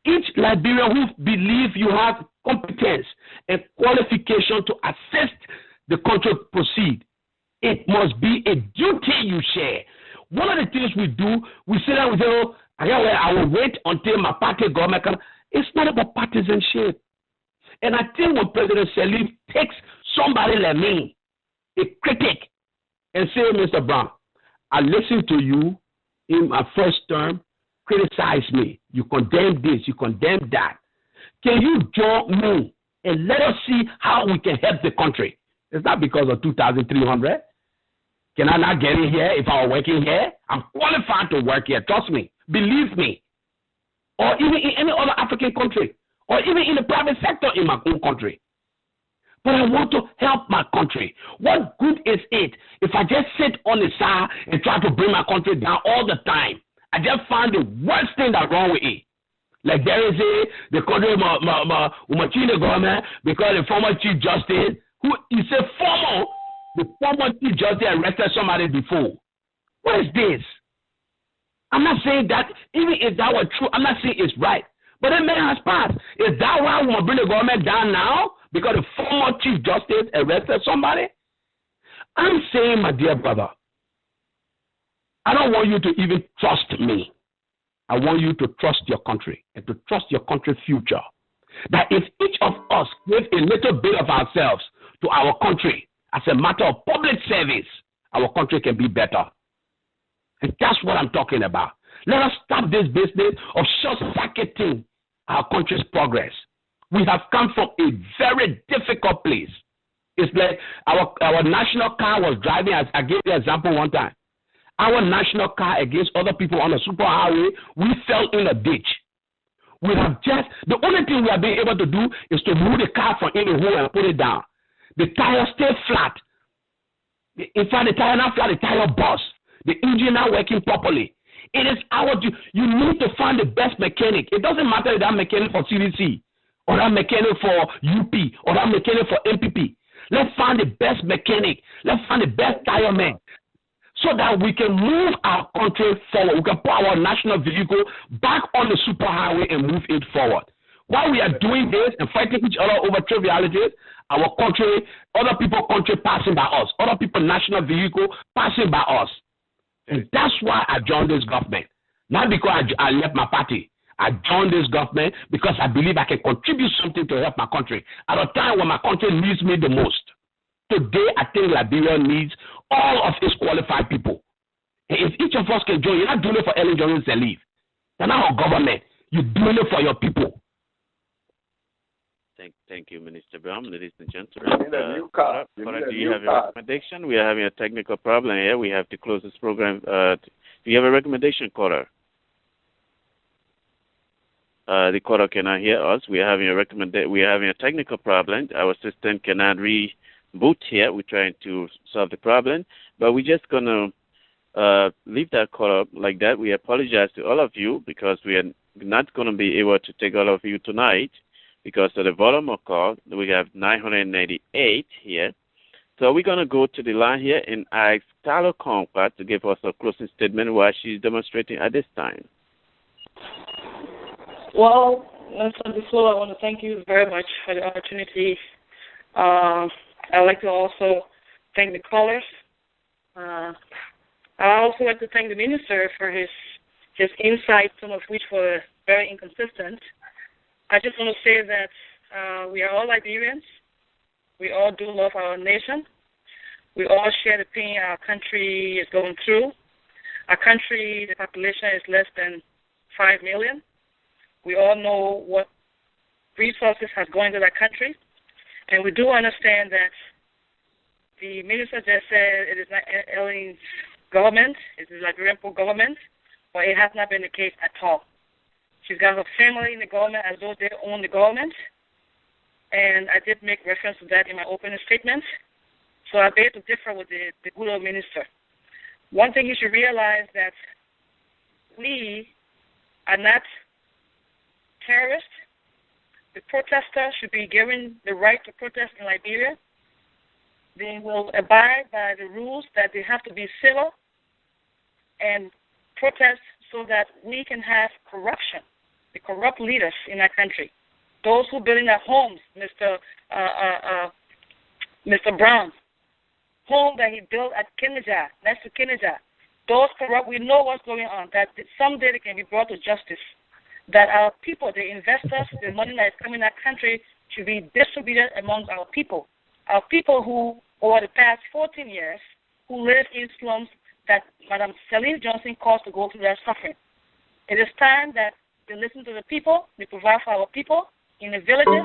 Each Liberian who believes you have competence and qualification to assist the country proceed, it must be a duty you share. One of the things we do, we sit down and say, oh, I will wait until my party government comes. It's not about partisanship. And I think when President Sirleaf takes somebody like me, a critic, and say, Mr. Brown, I listened to you in my first term, criticize me. You condemn this, you condemn that. Can you join me and let us see how we can help the country? It's not because of 2,300. Can I not get in here if I were working here? I'm qualified to work here. Trust me. Believe me. Or even in any other African country. Or even in the private sector in my own country. But I want to help my country. What good is it if I just sit on the side and try to bring my country down all the time? I just find the worst thing that's wrong with it. Like there is the country Umachine government, because the former Chief Justice, who is the former Chief Justice arrested somebody before. What is this? I'm not saying that, even if that were true, I'm not saying it's right. But that man has passed. Is that why we want to bring the government down now? Because the former Chief Justice arrested somebody? I'm saying, my dear brother, I don't want you to even trust me. I want you to trust your country and to trust your country's future. That if each of us give a little bit of ourselves to our country as a matter of public service, our country can be better. And that's what I'm talking about. Let us stop this business of short-circuiting our country's progress. We have come from a very difficult place. It's like our national car was driving, as I gave you an example one time. Our national car against other people on the superhighway, we fell in a ditch. We have the only thing we have been able to do is to move the car from in the hole and put it down. The tire stay flat. In fact, the tire not flat, the tire burst. The engine not working properly. It is you need to find the best mechanic. It doesn't matter if that mechanic for CDC, or that mechanic for UP, or that mechanic for MPP. Let's find the best mechanic. Let's find the best tire man, so that we can move our country forward. We can put our national vehicle back on the superhighway and move it forward. While we are doing this and fighting each other over trivialities, our country, other people's country passing by us, other people's national vehicle passing by us. And that's why I joined this government. Not because I left my party. I joined this government because I believe I can contribute something to help my country at a time when my country needs me the most. Today, I think Liberia needs all of its qualified people. And if each of us can join, you're not doing it for Johnson Sirleaf. You're not our government. You're doing it for your people. Thank you, Minister Brown. Ladies and gentlemen, do you have a recommendation? We are having a technical problem here. We have to close this program. Do you have a recommendation, caller? The caller cannot hear us. We are having a technical problem. Our system cannot reboot here. We're trying to solve the problem, but we're just gonna leave that caller like that. We apologize to all of you because we are not gonna be able to take all of you tonight because of the volume of call. We have 998 here. So we're going to go to the line here and ask Tyler Conquart to give us a closing statement while she's demonstrating at this time. Well, Mr. Diflo, I want to thank you very much for the opportunity. I'd like to also thank the callers. I'd also like to thank the minister for his insights, some of which were very inconsistent. I just want to say that we are all Liberians. We all do love our nation. We all share the pain our country is going through. Our country, the population is less than 5 million. We all know what resources have gone into that country. And we do understand that the minister just said it is not Ellen's government, it is Liberian government, but it has not been the case at all. She's got her family in the government as though they own the government. And I did make reference to that in my opening statement. So I beg to differ with the good old minister. One thing you should realize that we are not terrorists. The protesters should be given the right to protest in Liberia. They will abide by the rules that they have to be civil and protest so that we can have corruption, the corrupt leaders in our country. Those who building their homes, Mr. Brown, home that he built at Kinaja, next to Kinaja, those corrupt, we know what's going on, that someday they can be brought to justice, that our people, the investors, the money that is coming in our country should be distributed amongst our people who, over the past 14 years, who live in slums that Madam Sirleaf Johnson caused to go through their suffering. It is time that we listen to the people, we provide for our people in the villages,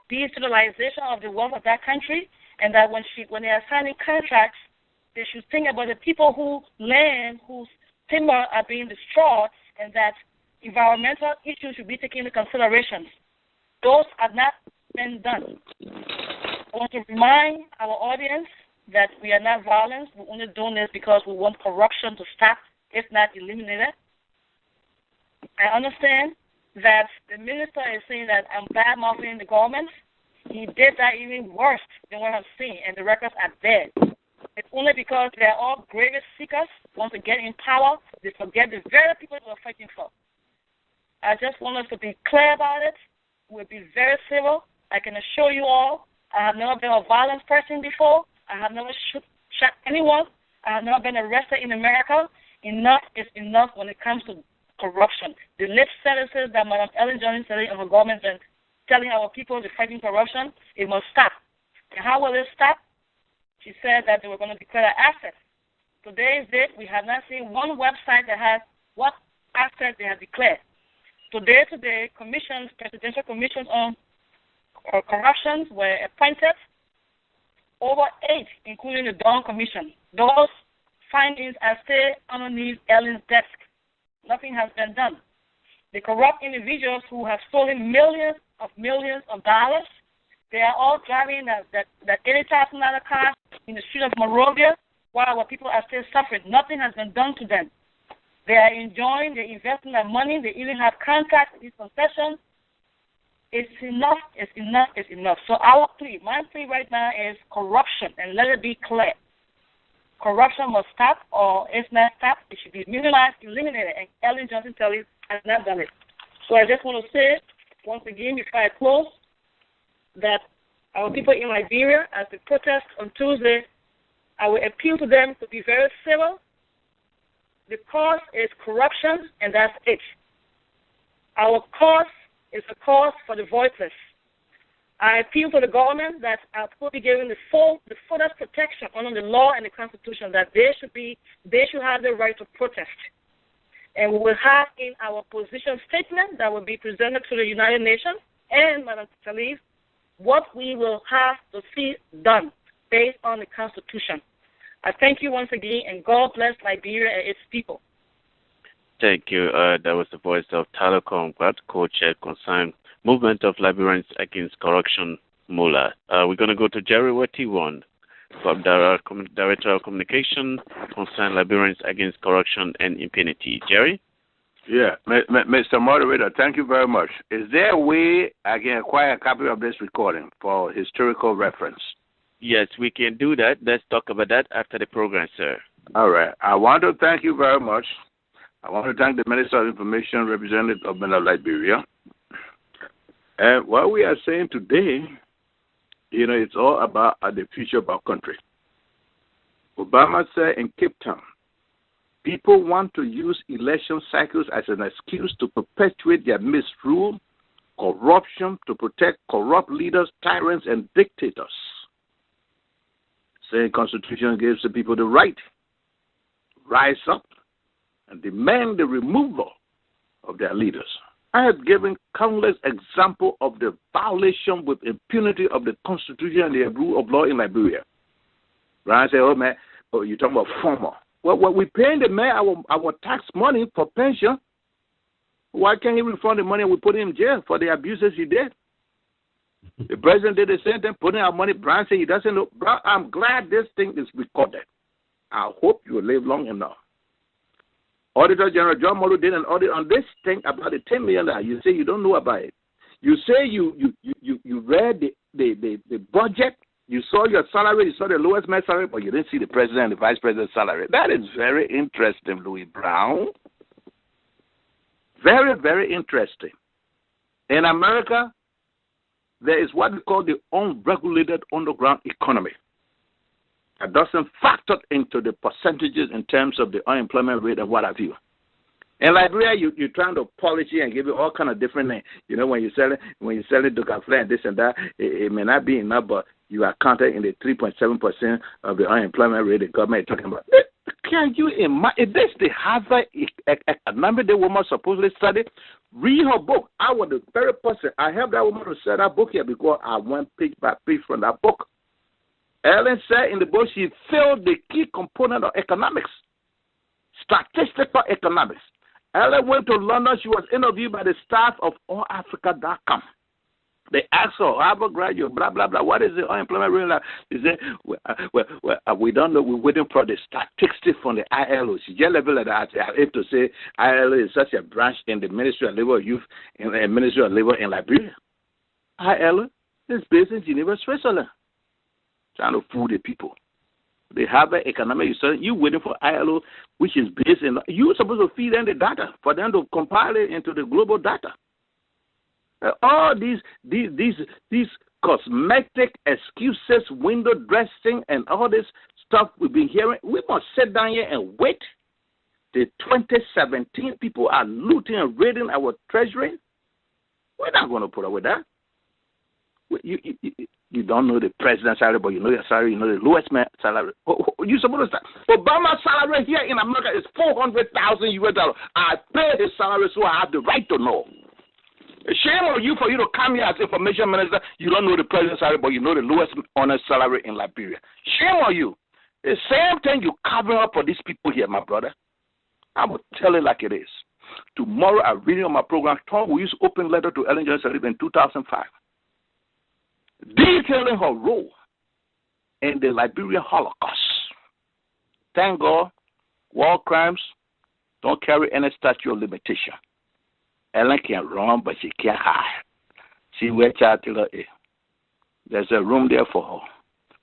decentralization of the wealth of that country, and that when they are signing contracts, they should think about the people whose land, whose timber are being destroyed, and that environmental issues should be taken into consideration. Those are not been done. I want to remind our audience that we are not violent. We're only doing this because we want corruption to stop, if not eliminated. I understand that the minister is saying that I'm bad-mouthing the government. He did that even worse than what I've seen, and the records are dead. It's only because they are all greatest seekers, want to get in power, they forget the very people they are fighting for. I just want us to be clear about it. We'll be very civil. I can assure you all, I have never been a violent person before. I have never shot anyone. I have never been arrested in America. Enough is enough when it comes to corruption. The lip services that Madam Ellen Johnson Sirleaf and her government and telling our people they're fighting corruption, it must stop. And how will it stop? She said that they were going to declare assets. Today's date, we have not seen one website that has what assets they have declared. Today, commissions, presidential commissions on corruption were appointed, over 8, including the Dawn Commission. Those findings are still underneath Ellen's desk. Nothing has been done. The corrupt individuals who have stolen millions of dollars, they are all driving that $80,000 car in the street of Monrovia while our people are still suffering. Nothing has been done to them. They are enjoying, they're investing their money, they even have contracts with these concessions. It's enough, it's enough, it's enough. So our plea, my plea right now is corruption, and let it be clear. Corruption must stop, or if not stopped, it should be minimized, eliminated, and Ellen Johnson Sirleaf has not done it. So I just want to say, once again, before I close, that our people in Liberia, as they protest on Tuesday, I will appeal to them to be very civil. The cause is corruption, and that's it. Our cause is a cause for the voiceless. I appeal to the government that our people be given the fullest protection under the law and the Constitution, that they should have the right to protest. And we will have in our position statement that will be presented to the United Nations and Madam Sirleaf what we will have to see done based on the Constitution. I thank you once again, and God bless Liberia and its people. Thank you. That was the voice of Tyler Congrad, co-chair concerned Movement of Liberians Against Corruption, MULA. We're going to go to Jerry Wetty-One, Director of Communication, concerned Liberians Against Corruption and Impunity. Jerry? Yeah, Mr. Moderator, thank you very much. Is there a way I can acquire a copy of this recording for historical reference? Yes, we can do that. Let's talk about that after the program, sir. All right. I want to thank you very much. I want to thank the Minister of Information, representative of Liberia. And what we are saying today, it's all about the future of our country. Obama said in Cape Town, people want to use election cycles as an excuse to perpetuate their misrule, corruption, to protect corrupt leaders, tyrants, and dictators. Saying Constitution gives the people the right to rise up and demand the removal of their leaders. I have given countless examples of the violation with impunity of the Constitution and the rule of law in Liberia. Brian said, you're talking about former. Well, we're paying the man our tax money for pension. Why can't he refund the money and we put him in jail for the abuses he did? The president did the same thing, putting our money. Brian said he doesn't know. Bro, I'm glad this thing is recorded. I hope you will live long enough. Auditor General John Molu did an audit on this thing about the $10 million. You say you don't know about it. You say you read the budget. You saw your salary. You saw the lowest man's salary, but you didn't see the president and the vice president's salary. That is very interesting, Louis Brown. Very, very interesting. In America, there is what we call the unregulated underground economy. That doesn't factor into the percentages in terms of the unemployment rate and what have you. In Liberia, you're trying to polish it and give it all kind of different names. You know, when you sell it to Café and this and that, it may not be enough, but you are counted in the 3.7% of the unemployment rate the government is talking about. Can you imagine? Is this the Harvard economic the woman supposedly studied? Read her book. I was the very person. I helped that woman to sell that book here because I went page by page from that book. Ellen said in the book she failed the key component of economics, statistical economics. Ellen went to London. She was interviewed by the staff of allafrica.com. They asked her, Harvard graduate, blah, blah, blah, what is the unemployment rate like? She said, we don't know. We're waiting for the statistics from the ILO. She just level at that. I have to say ILO is such a branch in the Ministry of Labor Youth and the Ministry of Labor in Liberia. ILO is based in Geneva, Switzerland. Trying to fool the people. They have an economic study. You're waiting for ILO, which is based in. You're supposed to feed them the data for them to compile it into the global data. All these cosmetic excuses, window dressing, and all this stuff we've been hearing. We must sit down here and wait. The 2017 people are looting and raiding our treasury. We're not going to put up with that. You don't know the president's salary, but you know your salary. You know the lowest man's salary. You're supposed to start. Obama's salary here in America is $400,000 US. I pay his salary, so I have the right to know. Shame on you for you to come here as information minister. You don't know the president's salary, but you know the lowest honest salary in Liberia. Shame on you. The same thing you cover up for these people here, my brother. I will tell it like it is. Tomorrow, I'm reading on my program. Tom will use open letter to Ellen Johnson Sirleaf in 2005. Detailing her role in the Liberian Holocaust. Thank God, war crimes don't carry any statute of limitation. Ellen can run, but she can't hide. She will child till her. There's a room there for her.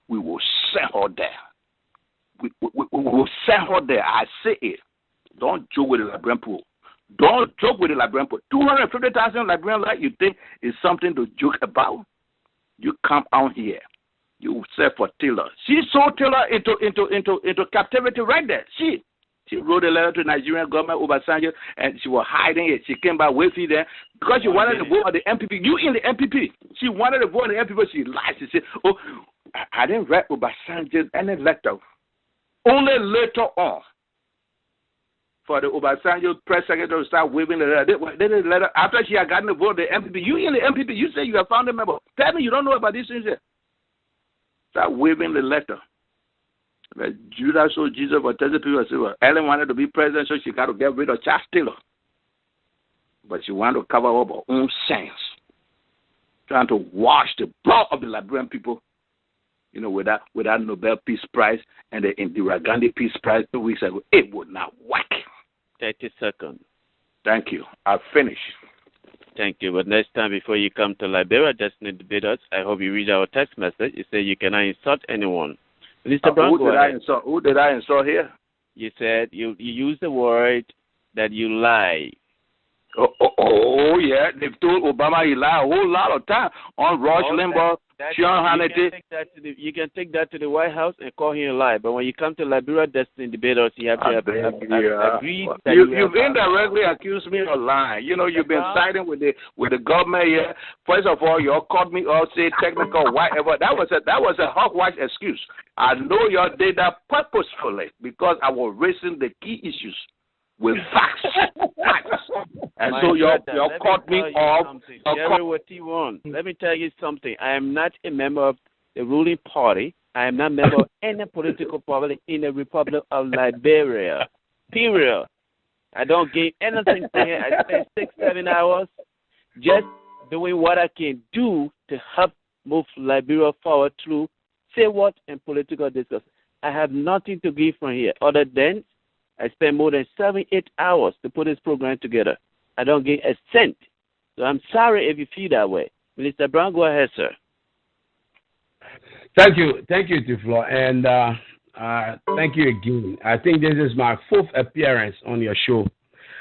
We will send her there. We will send her there. I say it. Don't joke with the Liberian pool. Don't joke with the Liberian pool. 250,000 Liberian life you think is something to joke about? You come out here. You say for Taylor. She sold Taylor into captivity right there. She wrote a letter to the Nigerian government, Obasanjo, and she was hiding it. She came back with you there because she wanted to vote on the MPP. You in the MPP. She wanted to vote on the MPP. She lied. She said, oh, I didn't write Obasanjo any letter. Only later on for the Obasanjo press secretary to start waving the letter. They did the letter after she had gotten the vote of the MPP. You in the MPP. You say you have found a member. Tell me you don't know about these things here. Start waving the letter. Judas saw Jesus for 30 people. Well, Ellen wanted to be president, so she got to get rid of Charles Taylor. But she wanted to cover up her own sins, trying to wash the blood of the Liberian people, you know, with that Nobel Peace Prize and the Indira Gandhi Peace Prize 2 weeks ago. It would not work. 30 seconds. Thank you. I've finished. Thank you. But next time before you come to Liberia, Destiny Debaters, I hope you read our text message. It says you cannot insult anyone. Mr. Brown, who did I insult here? You said you used the word that you lie. Oh yeah. They've told Obama he lied a whole lot of time on Rush Limbaugh, Sean Hannity. You can take that to the White House and call him a lie. But when you come to Liberia Destiny Debaters, you have to agree that you've indirectly accused me of lying. You know, you've been siding with the government here. First of all, you all called me all say technical whatever. That was a hogwash excuse. I know you all did that purposefully because I was raising the key issues with facts. And so you caught me off. Let me tell you something. I am not a member of the ruling party. I am not a member of any political party in the Republic of Liberia. Period. I don't gain anything from here. I spend 6-7 hours just doing what I can do to help move Liberia forward through say what and political discourse. I have nothing to give from here other than I spend more than 7-8 hours to put this program together. I don't get a cent. So I'm sorry if you feel that way. Minister Brown, go ahead, sir. Thank you, Tiflo, and thank you again. I think this is my 4th appearance on your show.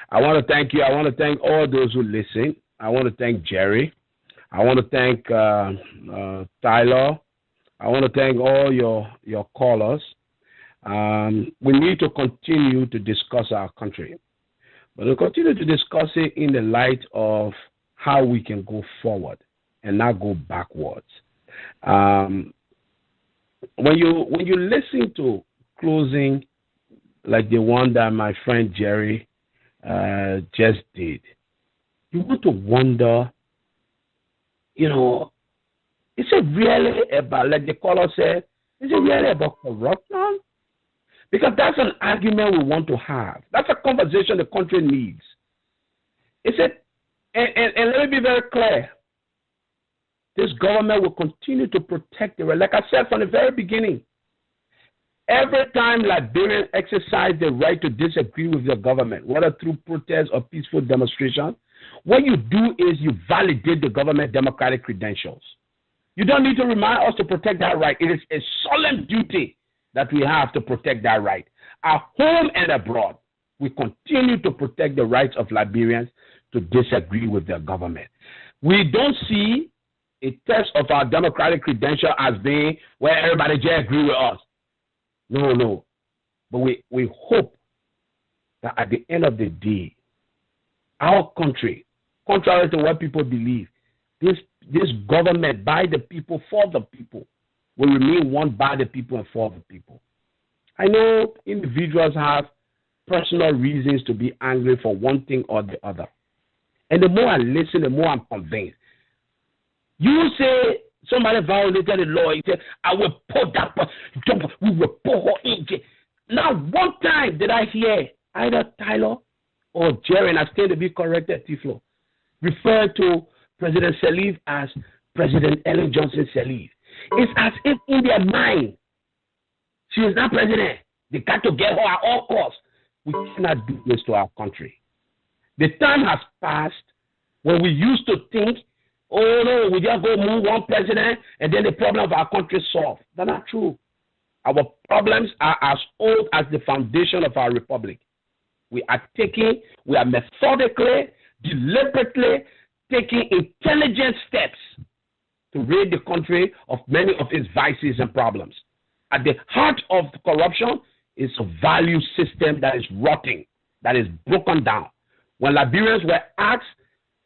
I want to thank you. I want to thank all those who listen. I want to thank Jerry. I want to thank Tyler. I want to thank all your callers. We need to continue to discuss our country, but we'll continue to discuss it in the light of how we can go forward and not go backwards. When you listen to closing like the one that my friend Jerry just did, you want to wonder, is it really about, like the caller said, is it really about corruption? Because that's an argument we want to have. That's a conversation the country needs. Is it? And let me be very clear. This government will continue to protect the right. Like I said from the very beginning, every time Liberians exercise the right to disagree with the government, whether through protest or peaceful demonstration, what you do is you validate the government democratic credentials. You don't need to remind us to protect that right. It is a solemn duty that we have to protect that right. At home and abroad, we continue to protect the rights of Liberians to disagree with their government. We don't see a test of our democratic credential as being where everybody just agree with us. No. But we hope that at the end of the day, our country, contrary to what people believe, this government by the people, for the people, will remain one by the people and for the people. I know individuals have personal reasons to be angry for one thing or the other. And the more I listen, the more I'm convinced. You say somebody violated the law, you say, I will put that person, we will put her in jail. Now, one time did I hear either Tyler or Jerry, and I stand to be corrected, Tiflo, refer to President Sirleaf as President Ellen Johnson Sirleaf. It's as if in their mind, she is not president. They got to get her at all costs. We cannot do this to our country. The time has passed when we used to think, oh no, we just go move one president and then the problem of our country is solved. That's not true. Our problems are as old as the foundation of our republic. We are methodically, deliberately taking intelligent steps to rid the country of many of its vices and problems. At the heart of corruption is a value system that is rotting, that is broken down. When Liberians were asked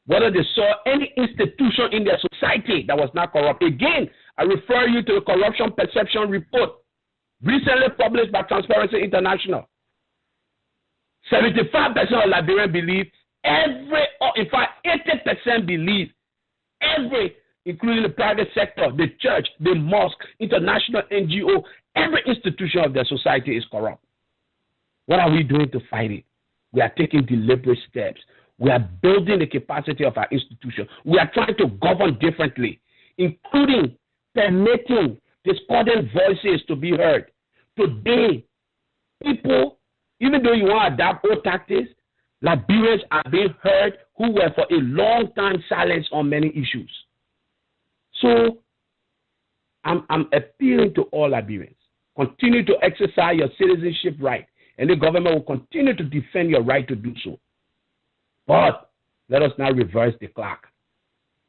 whether they saw any institution in their society that was not corrupt, again, I refer you to the Corruption Perception Report, recently published by Transparency International. 75% of Liberians believe in fact, 80% believe including the private sector, the church, the mosque, international NGO, every institution of their society is corrupt. What are we doing to fight it? We are taking deliberate steps. We are building the capacity of our institution. We are trying to govern differently, including permitting discordant voices to be heard. Today, people, even though you want to adapt old tactics, Liberians are being heard who were for a long time silenced on many issues. So, I'm appealing to all Liberians. Continue to exercise your citizenship right, and the government will continue to defend your right to do so. But let us not reverse the clock.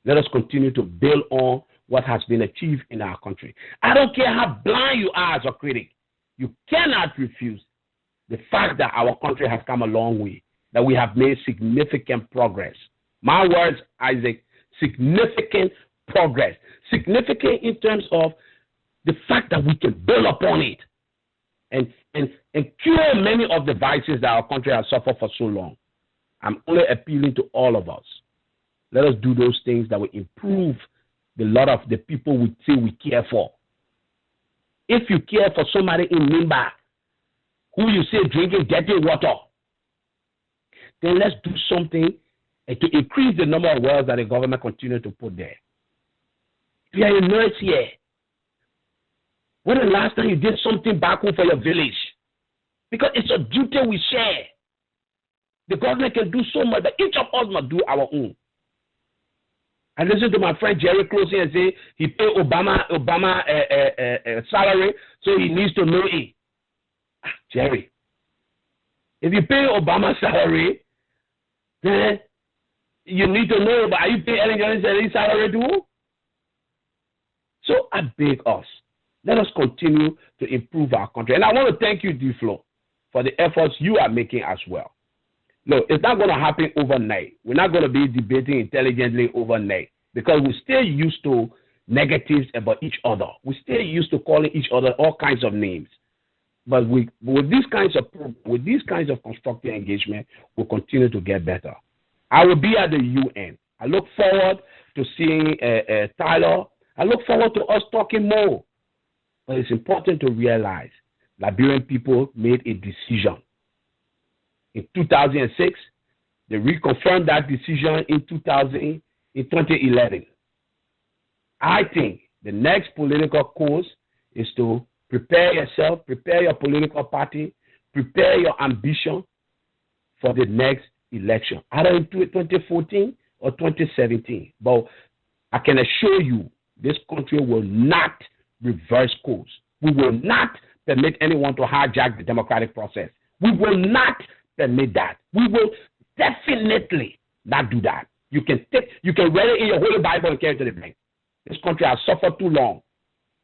Let us continue to build on what has been achieved in our country. I don't care how blind you are as a critic. You cannot refuse the fact that our country has come a long way, that we have made significant progress. My words, Isaac, significant progress. Significant in terms of the fact that we can build upon it and cure many of the vices that our country has suffered for so long. I'm only appealing to all of us. Let us do those things that will improve the lot of the people we say we care for. If you care for somebody in Mimba who you say drinking dirty water, then let's do something to increase the number of wells that the government continue to put there. You are a nurse here. When the last time you did something back home for your village? Because it's a duty we share. The government can do so much, but each of us must do our own. I listened to my friend Jerry closing and say he paid Obama salary, so he needs to know it. Jerry, if you pay Obama salary, then you need to know, but are you paying Ellen Johnson's salary too? So I beg us, let us continue to improve our country. And I want to thank you, D-Flow, for the efforts you are making as well. No, it's not going to happen overnight. We're not going to be debating intelligently overnight because we're still used to negatives about each other. We're still used to calling each other all kinds of names. But with these kinds of constructive engagement, we'll continue to get better. I will be at the UN. I look forward to seeing Tyler. I look forward to us talking more. But it's important to realize Liberian people made a decision. In 2006, they reconfirmed that decision in 2011. I think the next political course is to prepare yourself, prepare your political party, prepare your ambition for the next election, either in 2014 or 2017. But I can assure you, this country will not reverse course. We will not permit anyone to hijack the democratic process. We will not permit that. We will definitely not do that. You can read it in your Holy Bible and carry it to the bank. This country has suffered too long.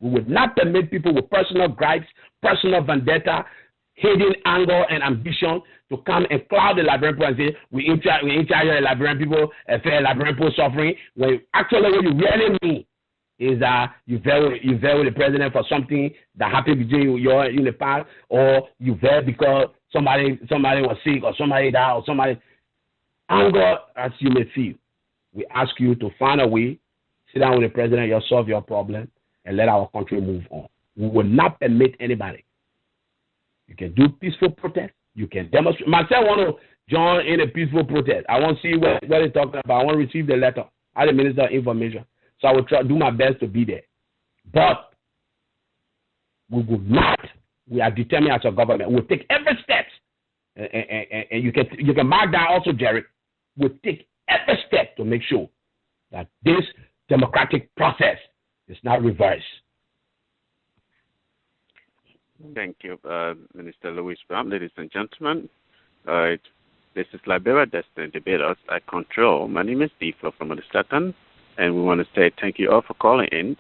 We would not permit people with personal gripes, personal vendetta, hidden anger and ambition to come and cloud the Liberian people and say, we in charge of the Liberian people, fair Liberian people suffering, when actually what you really mean is that you veil the president for something that happened between you in the past, or you veil because somebody was sick or somebody died or somebody. Anger as you may feel. We ask you to find a way, sit down with the president, you'll solve your problem, and let our country move on. We will not permit anybody. You can do peaceful protest. You can demonstrate. Myself want to join in a peaceful protest. I want to see what they're talking about. I want to receive the letter. I'm the Minister of Information. So I will try to do my best to be there. But we will not. We are determined as a government. We'll take every step. And you can mark down also, Jerry. We'll take every step to make sure that this democratic process is not reversed. Thank you, Minister Louis Brown. Ladies and gentlemen, this is Liberia Destiny Debaters at Control. My name is Defo from the Staten, and we want to say thank you all for calling in.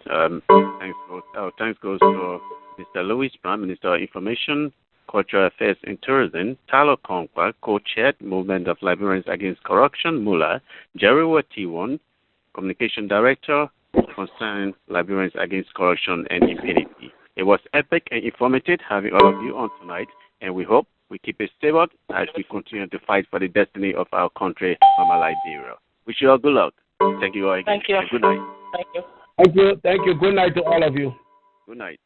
Thanks goes to Mr. Louis Brown, Minister of Information, Cultural Affairs and Tourism, Tyler Conquer, co-chaired Movement of Liberians Against Corruption, MULA, Jerry Watiwon, Communication Director, Concerned Liberians Against Corruption and Impunity. It was epic and informative having all of you on tonight, and we hope we keep it stable as we continue to fight for the destiny of our country, Mama Liberia. Wish you all good luck. Thank you all again. Thank you. And good night. Thank you. Thank you. Thank you. Good night to all of you. Good night.